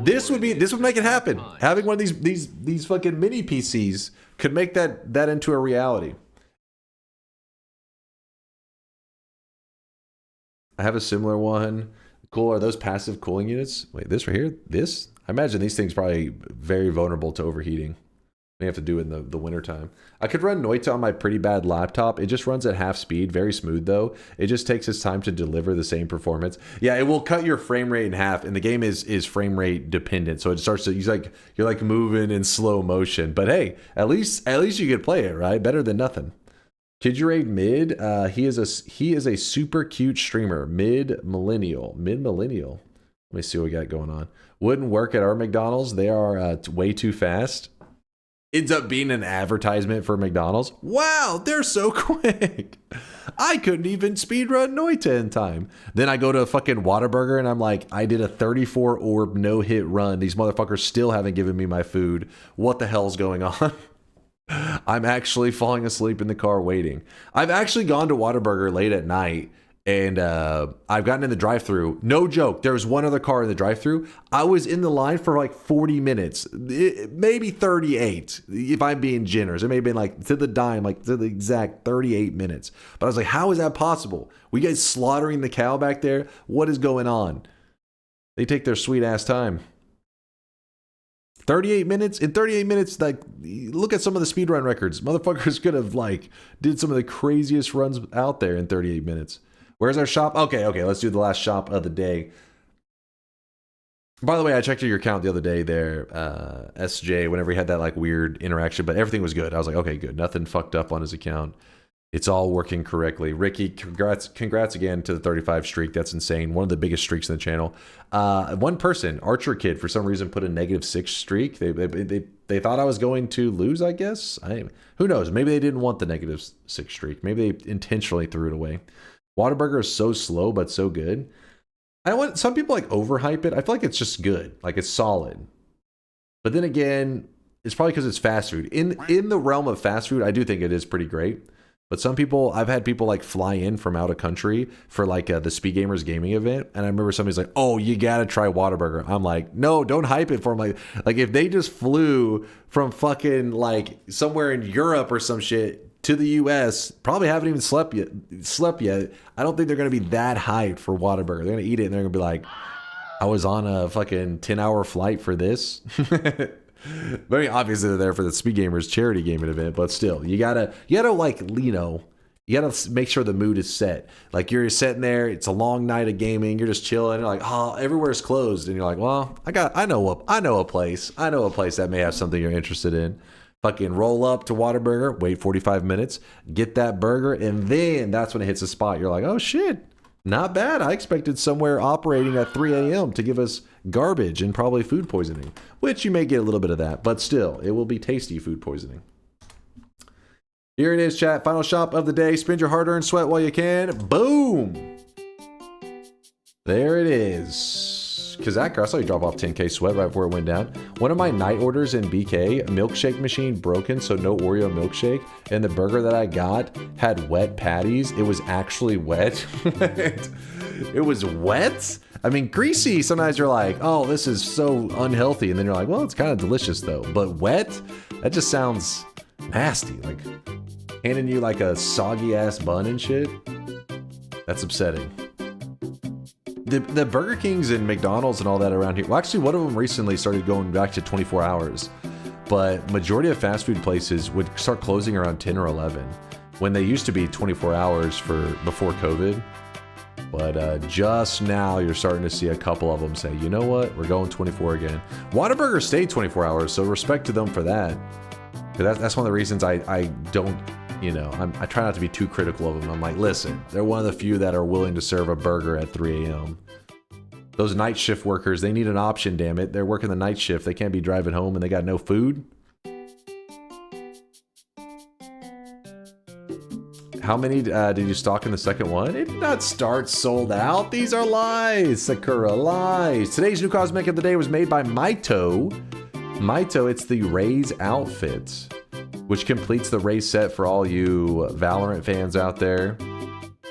This would make it happen. Having one of these fucking mini PCs could make that into a reality. I have a similar one. Cool. Are those passive cooling units? Wait, this right here? This? I imagine these things probably very vulnerable to overheating. May have to do it in the wintertime. I could run Noita on my pretty bad laptop. It just runs at half speed, very smooth though. It just takes its time to deliver the same performance. Yeah, it will cut your frame rate in half, and the game is frame rate dependent. So it starts to you're like moving in slow motion. But hey, at least you could play it, right? Better than nothing. Kid you raid mid? He is a super cute streamer. Mid millennial. Let me see what we got going on. Wouldn't work at our McDonald's. They are way too fast. Ends up being an advertisement for McDonald's. Wow, they're so quick. I couldn't even speedrun Noita in time. Then I go to a fucking Whataburger and I'm like, I did a 34 orb no hit run. These motherfuckers still haven't given me my food. What the hell's going on? I'm actually falling asleep in the car waiting. I've actually gone to Whataburger late at night and I've gotten in the drive-thru. No joke. There was one other car in the drive-thru. I was in the line for like 40 minutes, maybe 38, if I'm being generous. It may have been like to the dime, like to the exact 38 minutes. But I was like, how is that possible? We guys slaughtering the cow back there? What is going on? They take their sweet ass time. 38 minutes? In 38 minutes, like, look at some of the speedrun records. Motherfuckers could have like did some of the craziest runs out there in 38 minutes. Where's our shop? Okay, let's do the last shop of the day. By the way, I checked your account the other day there, SJ, whenever he had that like weird interaction, but everything was good. I was like, okay, good. Nothing fucked up on his account. It's all working correctly. Ricky, congrats again to the 35 streak. That's insane. One of the biggest streaks in the channel. One person, Archer Kid, for some reason put a -6 streak. They thought I was going to lose, I guess. Who knows? Maybe they didn't want the -6 streak. Maybe they intentionally threw it away. Whataburger is so slow, but so good. Some people like overhype it. I feel like it's just good. Like it's solid. But then again, it's probably because it's fast food. In the realm of fast food, I do think it is pretty great. But some people, I've had people like fly in from out of country for like the Speed Gamers gaming event. And I remember somebody's like, oh, you got to try Whataburger. I'm like, no, don't hype it for them. Like if they just flew from fucking like somewhere in Europe or some shit to the US, probably haven't even slept yet. I don't think they're going to be that hyped for Whataburger. They're going to eat it and they're going to be like, I was on a fucking 10-hour flight for this. Very obviously they're there for the Speed Gamers charity gaming event, but still, you gotta like, you gotta make sure the mood is set. Like you're sitting there, it's a long night of gaming, you're just chilling, you're like, oh, everywhere's closed, and you're like, well, I know a place that may have something you're interested in. Fucking roll up to Whataburger, wait 45 minutes, get that burger, and then that's when it hits the spot. You're like, oh shit, not bad. I expected somewhere operating at 3 a.m. to give us garbage and probably food poisoning, which you may get a little bit of that, but still, it will be tasty food poisoning. Here it is, chat. Final shop of the day. Spend your hard-earned sweat while you can. Boom! There it is. Kazakar, I saw you drop off 10k sweat right before it went down. One of my night orders in BK, milkshake machine broken, so no Oreo milkshake, and the burger that I got had wet patties. It was actually wet. It was wet? I mean, greasy, sometimes you're like, oh, this is so unhealthy, and then you're like, well, it's kind of delicious though. But wet? That just sounds nasty. Like handing you like a soggy ass bun and shit. That's upsetting. The Burger Kings and McDonald's and all that around here, well, actually one of them recently started going back to 24 hours, but majority of fast food places would start closing around 10 or 11 when they used to be 24 hours before COVID. But just now you're starting to see a couple of them say, you know what, we're going 24 again. Whataburger stayed 24 hours, so respect to them for that. That's one of the reasons I don't, I try not to be too critical of them. I'm like, listen, they're one of the few that are willing to serve a burger at 3 a.m. Those night shift workers, they need an option, damn it. They're working the night shift. They can't be driving home and they got no food. How many did you stock in the second one? It did not start sold out. These are lies. Sakura lies. Today's new cosmetic of the day was made by Maito. Maito, it's the Raze outfit, which completes the Raze set for all you Valorant fans out there.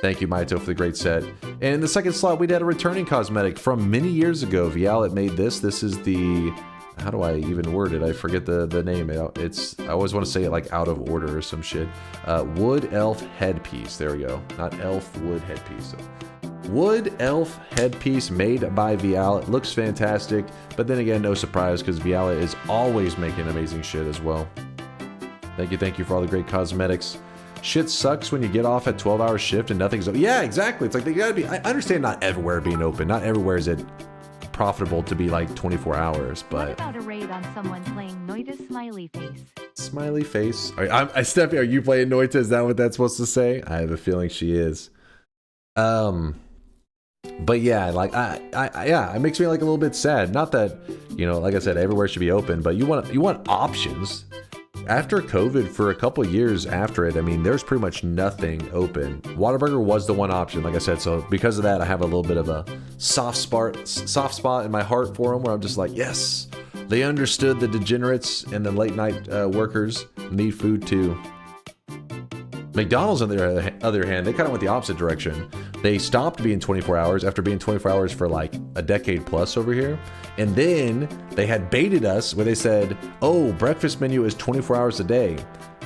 Thank you, Maito, for the great set. And in the second slot, we had a returning cosmetic from many years ago. Vialet made this. This is the... How do I even word it? I forget the name. I always want to say it like out of order or some shit. Wood elf headpiece. There we go. Not elf, wood headpiece. So Wood elf headpiece made by Viala. It looks fantastic, but then again, no surprise because Viala is always making amazing shit as well. Thank you for all the great cosmetics. Shit sucks when you get off at 12-hour shift and nothing's open. Yeah, exactly. It's like they gotta be. I understand not everywhere being open. Not everywhere is it profitable to be like 24 hours, but. What about a raid on someone playing Noita Smiley Face? Smiley face. Steffi, are you playing Noita? Is that what that's supposed to say? I have a feeling she is. But yeah, like yeah, it makes me like a little bit sad. Not that, you know, like I said, everywhere should be open, but you want options. After COVID, for a couple years after it, I mean, there's pretty much nothing open. Whataburger was the one option, like I said. So because of that, I have a little bit of a soft spot in my heart for them, where I'm just like, yes, they understood the degenerates and the late night workers need food too. McDonald's, on the other hand, they kind of went the opposite direction. They stopped being 24 hours after being 24 hours for like a decade plus over here. And then they had baited us where they said, oh, breakfast menu is 24 hours a day.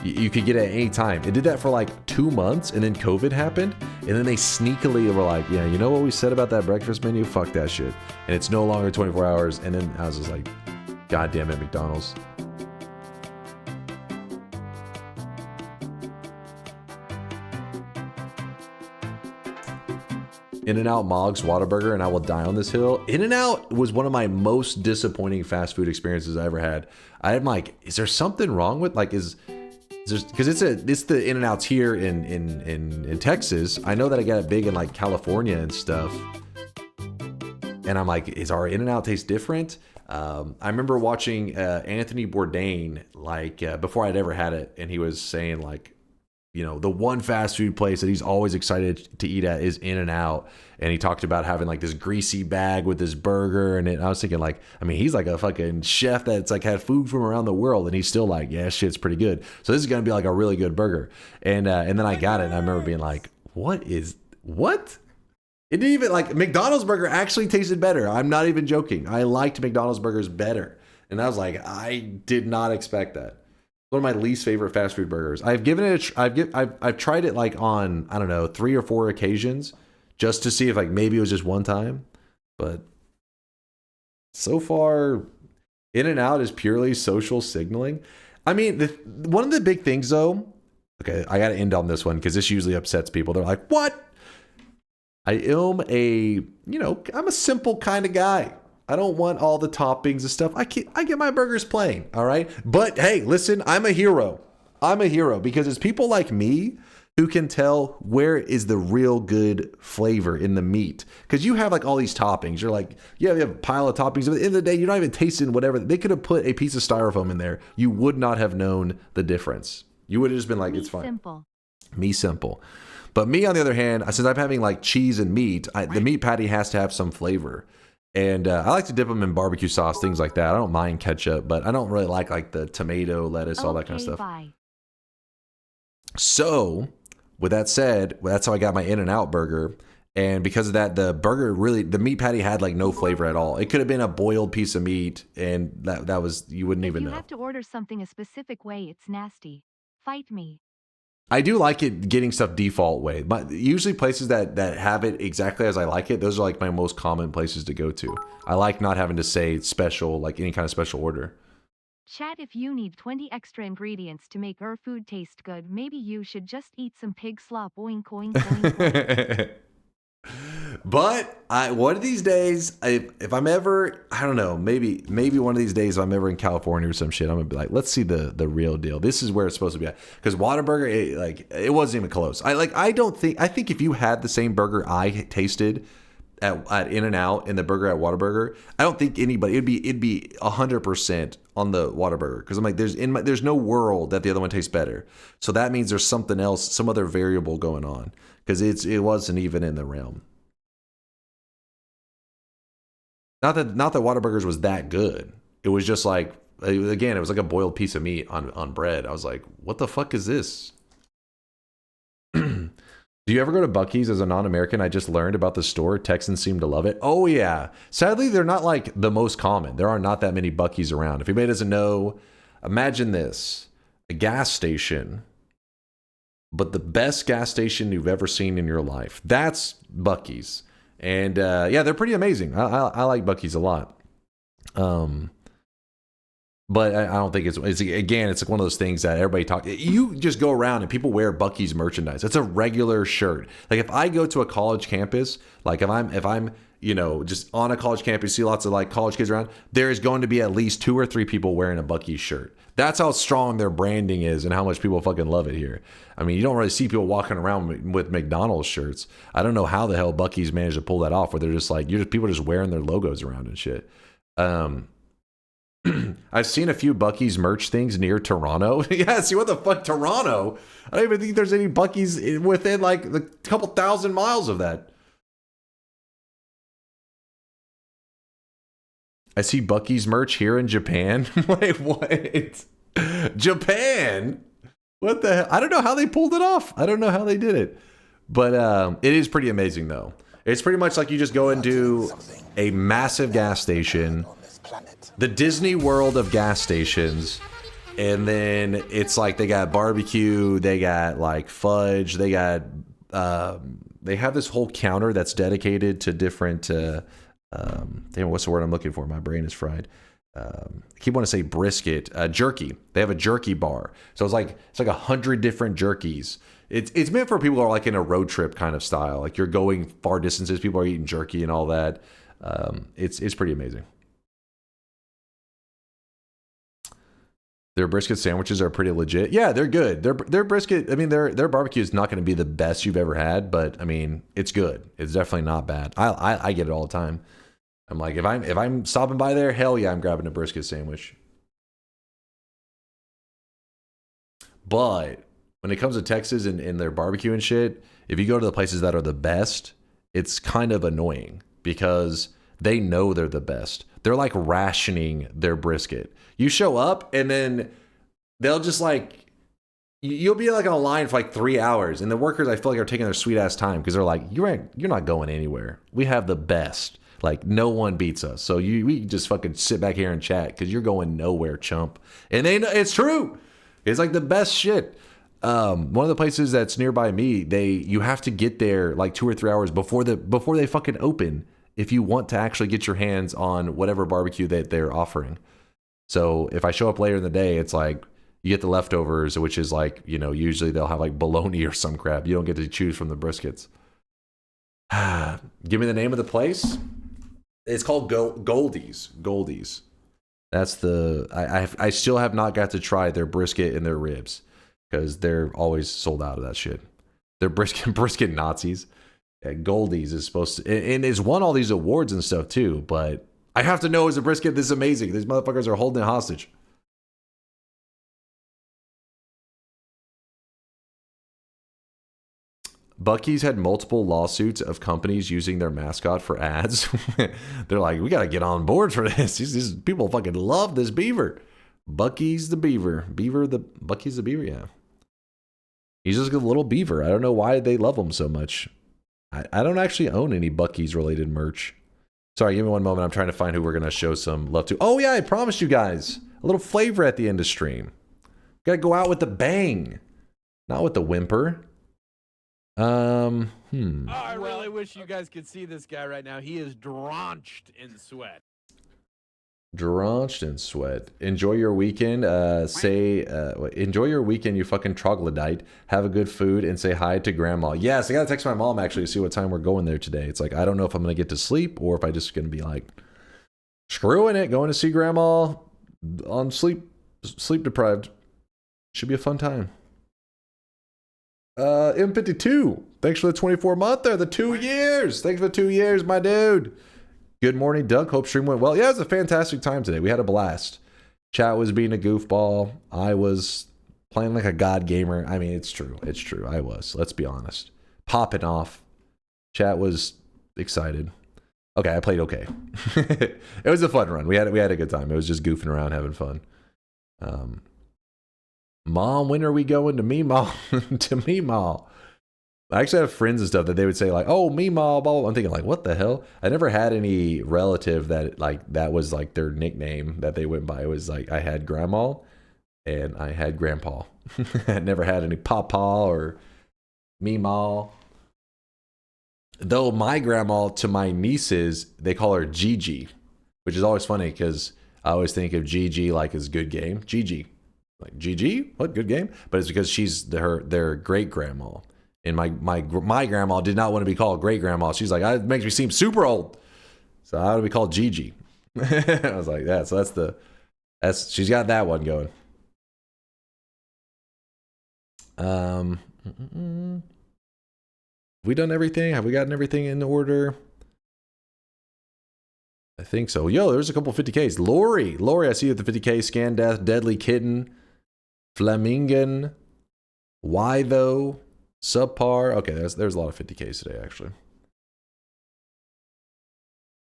You could get it at any time. It did that for like 2 months, and then COVID happened. And then they sneakily were like, yeah, you know what we said about that breakfast menu? Fuck that shit. And it's no longer 24 hours. And then I was just like, God damn it, McDonald's. In-N-Out, Mog's, Whataburger, and I will die on this hill. In-N-Out was one of my most disappointing fast food experiences I ever had. I'm like, is there something wrong with like because it's the In-N-Outs here in Texas. I know that I got it big in like California and stuff. And I'm like, is our In-N-Out taste different? I remember watching Anthony Bourdain like before I'd ever had it, and he was saying like, you know, the one fast food place that he's always excited to eat at is In-N-Out. And he talked about having like this greasy bag with this burger. And I was thinking like, I mean, he's like a fucking chef that's like had food from around the world. And he's still like, yeah, shit's pretty good. So this is going to be like a really good burger. And then I got it and I remember being like, what? It didn't even like McDonald's burger actually tasted better. I'm not even joking. I liked McDonald's burgers better. And I was like, I did not expect that. One of my least favorite fast food burgers. I've given it I've tried it like on, I don't know, 3 or 4 occasions just to see if like maybe it was just one time. But so far, In-N-Out is purely social signaling. I mean, one of the big things though, okay, I got to end on this one because this usually upsets people. They're like, what? I am I'm a simple kind of guy. I don't want all the toppings and stuff. I get my burgers plain, all right? But hey, listen, I'm a hero. I'm a hero because it's people like me who can tell where is the real good flavor in the meat. Because you have like all these toppings. You're like, yeah, you have a pile of toppings. But at the end of the day, you're not even tasting whatever. They could have put a piece of styrofoam in there. You would not have known the difference. You would have just been like, it's fine. Me simple. But me, on the other hand, since I'm having like cheese and meat, the meat patty has to have some flavor. And I like to dip them in barbecue sauce, things like that. I don't mind ketchup, but I don't really like the tomato, lettuce, all that kind of stuff. Bye. So, with that said, that's how I got my In-N-Out burger. And because of that, the meat patty had like no flavor at all. It could have been a boiled piece of meat, and that was, you wouldn't even know. If you have to order something a specific way, it's nasty. Fight me. I do like it getting stuff default way, but usually places that have it exactly as I like it, those are like my most common places to go to. I like not having to say special, like any kind of special order. Chat, if you need 20 extra ingredients to make our food taste good, maybe you should just eat some pig slop. Oink, oink, oink, oink. But one of these days, if I'm ever, I don't know, maybe one of these days, if I'm ever in California or some shit, I'm gonna be like, let's see the real deal. This is where it's supposed to be at. Because Whataburger, it wasn't even close. I think if you had the same burger I tasted at In-N-Out and the burger at Whataburger, I don't think anybody, it'd be 100% on the Whataburger. Because I'm like, there's no world that the other one tastes better. So that means there's something else, some other variable going on. Because it wasn't even in the realm. Not that Whataburgers was that good. It was just like, again, it was like a boiled piece of meat on bread. I was like, what the fuck is this? Do you ever go to Buc-ee's as a non-American? I just learned about the store. Texans seem to love it. Oh, yeah. Sadly, they're not like the most common. There are not that many Buc-ee's around. If anybody doesn't know, imagine this. A gas station, but the best gas station you've ever seen in your life. That's Buc-ee's. And yeah, they're pretty amazing. I like Buc-ee's a lot. But I don't think it's again, it's like one of those things that everybody talk. You just go around and people wear Buc-ee's merchandise. It's a regular shirt. Like if I go to a college campus, like if I'm you know, just on a college campus, see lots of like college kids around, there is going to be at least 2 or 3 people wearing a Buc-ee's shirt. That's how strong their branding is and how much people fucking love it here. I mean, you don't really see people walking around with McDonald's shirts. I don't know how the hell Buc-ee's managed to pull that off, where they're just like, people just wearing their logos around and shit. I've seen a few Buc-ee's merch things near Toronto. Yeah, see, what the fuck, Toronto? I don't even think there's any Buc-ee's within like a couple thousand miles of that. I see Buc-ee's merch here in Japan. Wait, what? Japan? What the hell? I don't know how they pulled it off. I don't know how they did it. But it is pretty amazing, though. It's pretty much like you just go into a massive gas station, the Disney World of gas stations, and then it's like they got barbecue, they got like fudge, they got they have this whole counter that's dedicated to different damn, what's the word I'm looking for? My brain is fried. I keep wanting to say brisket, jerky. They have a jerky bar, so it's like 100 different jerkies. It's meant for people who are like in a road trip kind of style, like you're going far distances. People are eating jerky and all that. It's pretty amazing. Their brisket sandwiches are pretty legit. Yeah, they're good. Their brisket, I mean, their barbecue is not going to be the best you've ever had, but I mean, it's good. It's definitely not bad. I get it all the time. I'm like, if I'm stopping by there, hell yeah, I'm grabbing a brisket sandwich. But when it comes to Texas and their barbecue and shit, if you go to the places that are the best, it's kind of annoying because they know they're the best. They're like rationing their brisket. You show up and then they'll just like, you'll be like on a line for like 3 hours, and the workers, I feel like, are taking their sweet ass time because they're like, you're not going anywhere. We have the best. Like, no one beats us. So we just fucking sit back here and chat because you're going nowhere, chump. And they know it's true. It's like the best shit. One of the places that's nearby me, you have to get there like 2 or 3 hours before they fucking open if you want to actually get your hands on whatever barbecue that they're offering. So if I show up later in the day, it's like you get the leftovers, which is like, you know, usually they'll have like bologna or some crap. You don't get to choose from the briskets. Give me the name of the place. It's called Goldie's. Goldie's. That's the I still have not got to try their brisket and their ribs because they're always sold out of that shit. They're brisket Nazis. Yeah, Goldie's is supposed to, and it's won all these awards and stuff too. But I have to know, is a brisket this amazing? These motherfuckers are holding it hostage. Buc-ee's had multiple lawsuits of companies using their mascot for ads. They're like, we got to get on board for this. These people fucking love this beaver. Buc-ee's the beaver. Buc-ee's the beaver, yeah. He's just a little beaver. I don't know why they love him so much. I don't actually own any Buc-ee's related merch. Sorry, give me one moment. I'm trying to find who we're going to show some love to. Oh, yeah, I promised you guys a little flavor at the end of stream. Got to go out with the bang, not with the whimper. Oh, I really wish you guys could see this guy right now. He is drenched in sweat. Drenched in sweat. Enjoy your weekend. Enjoy your weekend, you fucking troglodyte. Have a good food and say hi to grandma. Yes, I gotta text my mom actually to see what time we're going there today. It's like, I don't know if I'm gonna get to sleep or if I just gonna be like, screwing it, going to see grandma on sleep deprived. Should be a fun time. M52, thanks for the 24 month there, the 2 years. Thanks for the 2 years, my dude. Good morning, Doug. Hope stream went well. Yeah, it was a fantastic time today. We had a blast. Chat was being a goofball. I was playing like a god gamer. I mean, it's true. It's true. I was. Let's be honest. Popping off. Chat was excited. Okay, I played okay. It was a fun run. We had a good time. It was just goofing around, having fun. Mom, when are we going to Meemaw? To Meemaw. I actually have friends and stuff that they would say like, oh, Meemaw, blah, blah. I'm thinking like, what the hell? I never had any relative that like that was like their nickname that they went by. It was like I had grandma, and I had grandpa. I never had any papa or meemaw. Though my grandma to my nieces, they call her Gigi, which is always funny because I always think of Gigi like as good game. Gigi. Like, Gigi? What, good game? But it's because she's their great grandma. And my grandma did not want to be called great grandma. She's like, it makes me seem super old. So I want to be called Gigi. I was like, that. So she's got that one going. Have we done everything? Have we gotten everything in order? I think so. Yo, there's a couple 50Ks. Lori, I see you at the 50K. Scan Death, Deadly Kitten, Flamingon, Why Though, Subpar. Okay, there's a lot of 50Ks today, actually.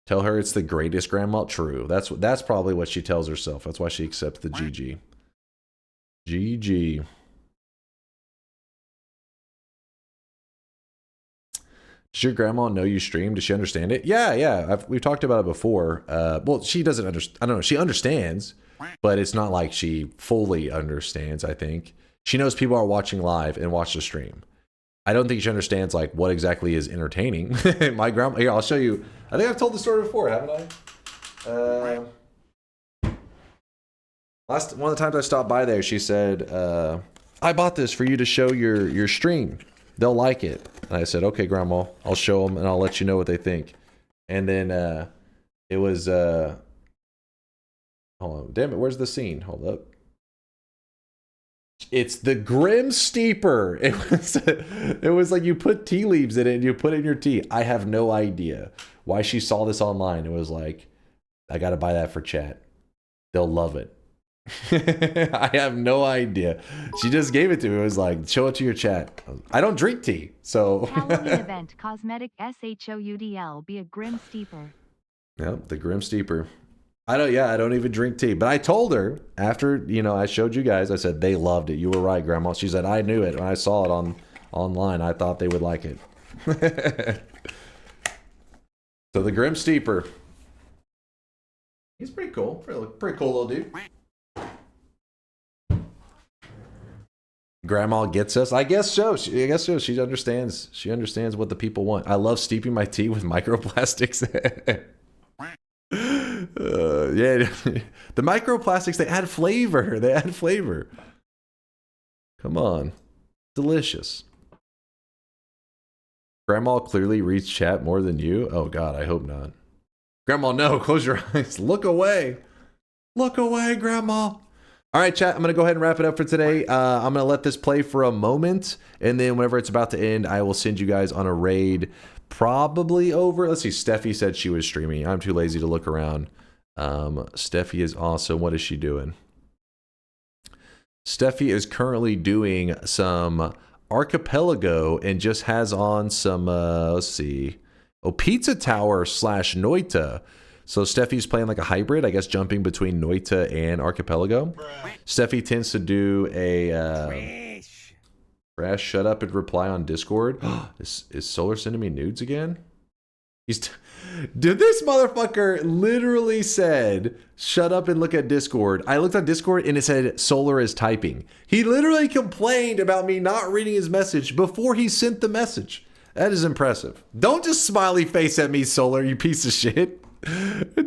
Tell her it's the greatest grandma. True. That's probably what she tells herself. That's why she accepts the GG. GG. Does your grandma know you stream? Does she understand it? Yeah. We've talked about it before. Well, she doesn't understand. I don't know. She understands, but it's not like she fully understands, I think. She knows people are watching live and watch the stream. I don't think she understands like what exactly is entertaining. My grandma, here, I'll show you. I think I've told the story before, haven't I? One of the times I stopped by there, she said, I bought this for you to show your stream. They'll like it. And I said, okay, Grandma, I'll show them and I'll let you know what they think. And then it was, hold on, damn it, where's the scene? Hold up. It's the Grim Steeper. It was like you put tea leaves in it and you put it in your tea. I have no idea why she saw this online. It was like, I got to buy that for chat. They'll love it. I have no idea. She just gave it to me. It was like, show it to your chat. I don't drink tea, so. Halloween event, cosmetic SHOUDL, be a Grim Steeper. Yep, the Grim Steeper. I don't even drink tea. But I told her after, I showed you guys, I said, they loved it. You were right, Grandma. She said, I knew it. When I saw it online, I thought they would like it. So the Grim Steeper. He's pretty cool. Pretty cool little dude. Grandma gets us. I guess so. She understands. She understands what the people want. I love steeping my tea with microplastics. Yeah, the microplastics, they add flavor. Come on. Delicious. Grandma clearly reads chat more than you. Oh God, I hope not. Grandma, no, close your eyes. Look away. Look away, Grandma. All right, chat, I'm going to go ahead and wrap it up for today. I'm going to let this play for a moment, and then whenever it's about to end, I will send you guys on a raid, probably over. Let's see, Steffi said she was streaming. I'm too lazy to look around. Steffi is awesome. What is she doing? Steffi is currently doing some Archipelago and just has on some, let's see, Pizza Tower / Noita. So Steffi's playing like a hybrid, I guess, jumping between Noita and Archipelago. Steffi tends to do a Crash, shut up and reply on Discord. Is Solar sending me nudes again? Dude, this motherfucker literally said, shut up and look at Discord. I looked on Discord and it said, Solar is typing. He literally complained about me not reading his message before he sent the message. That is impressive. Don't just smiley face at me, Solar, you piece of shit.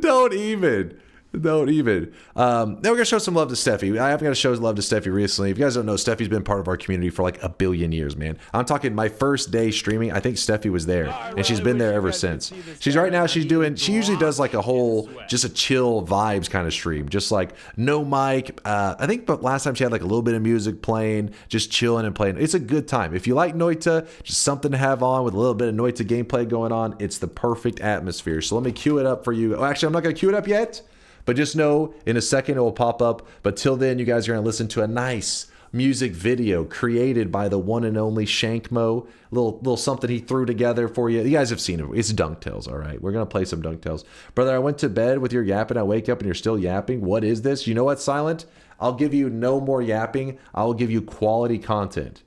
Don't even. Now we're gonna show some love to Steffi. I haven't got to show love to Steffi recently. If you guys don't know, Steffi's been part of our community for like 1 billion years, man. I'm talking my first day streaming. I think Steffi was there, and she's been there ever since. She's right now. She usually does like a whole just a chill vibes kind of stream, just like no mic. I think, but last time she had like a little bit of music playing, just chilling and playing. It's a good time. If you like Noita, just something to have on with a little bit of Noita gameplay going on. It's the perfect atmosphere. So let me cue it up for you. Oh, actually, I'm not gonna cue it up yet. But just know, in a second, it will pop up. But till then, you guys are going to listen to a nice music video created by the one and only Shankmo. Little something he threw together for you. You guys have seen it. It's Dunk Tales, all right? We're going to play some Dunk Tales. Brother, I went to bed with your yapping. I wake up and you're still yapping. What is this? You know what, Silent? I'll give you no more yapping. I'll give you quality content.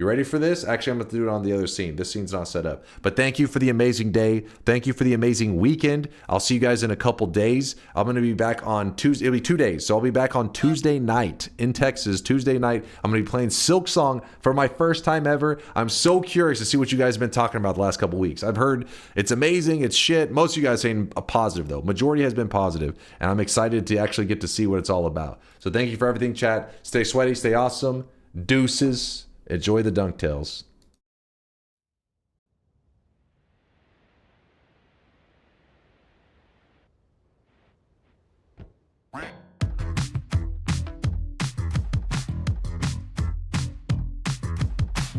You ready for this? Actually, I'm going to do it on the other scene. This scene's not set up. But thank you for the amazing day. Thank you for the amazing weekend. I'll see you guys in a couple days. I'm going to be back on Tuesday. It'll be 2 days. So I'll be back on Tuesday night in Texas. Tuesday night, I'm going to be playing Silk Song for my first time ever. I'm so curious to see what you guys have been talking about the last couple weeks. I've heard it's amazing. It's shit. Most of you guys saying a positive, though. Majority has been positive. And I'm excited to actually get to see what it's all about. So thank you for everything, chat. Stay sweaty. Stay awesome. Deuces. Enjoy the dunk tails.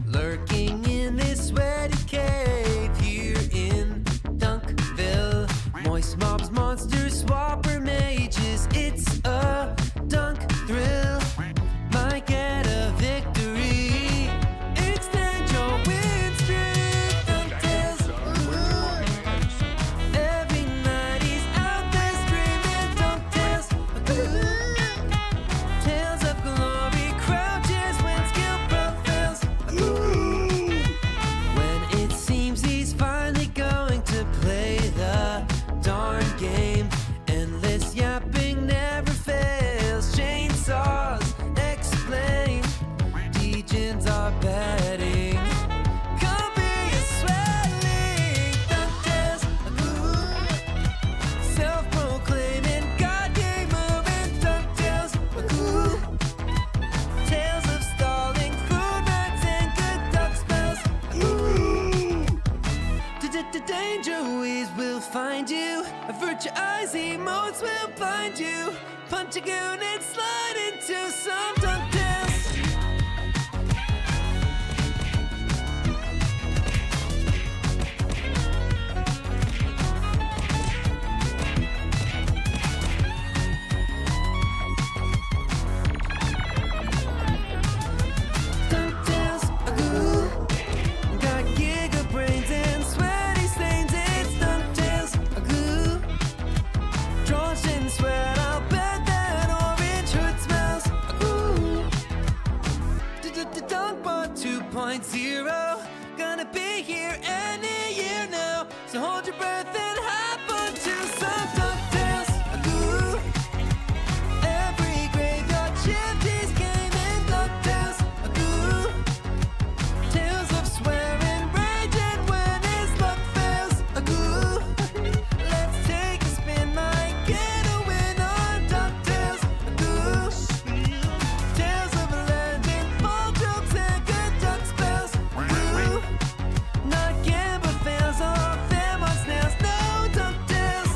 Lurking in this sweaty cave here in Dunkville. Moist mobs, monsters, swapper mages. It's a dunk thrill. Might get a victory. Extend your win streak. Dunktails. Every night he's out there screaming Dunktails. Tales of glory crouches when skill prevails. When it seems he's finally going to play the darn game. Endless yapping never fails. Chainsaws explain. Degens are betting. Come be a swelling. Dunktails. Self-proclaiming God game moving. Dunktails. Tales of stalling, food rats, and good duck spells. Danger ways will find you. Avert your eyes, emotes will blind you. Punch a goon and slide into some dunktails. Dunktails, got giga brains and sweaty stains. It's Dunktails, drenched in sweat. I'll bet that orange hood smells. Dunkbot 2.0, gonna be here any year now. So hold your breath and hop onto some Dunktails. Every graveyard shift is gaming Dunktails. Tales of swearing, raging when his luck fails. Let's take a spin, might get a win on Dunktails. Tales of legend, ball jokes, and good duck spells. Not gamble fails off them on snails. No Dunktails.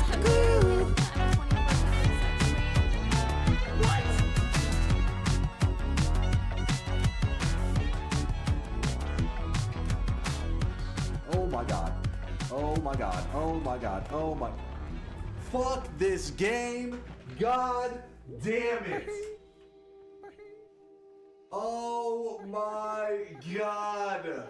Oh my god. Oh my god. Oh my god. Oh my. Fuck this game. God damn it. Oh my god.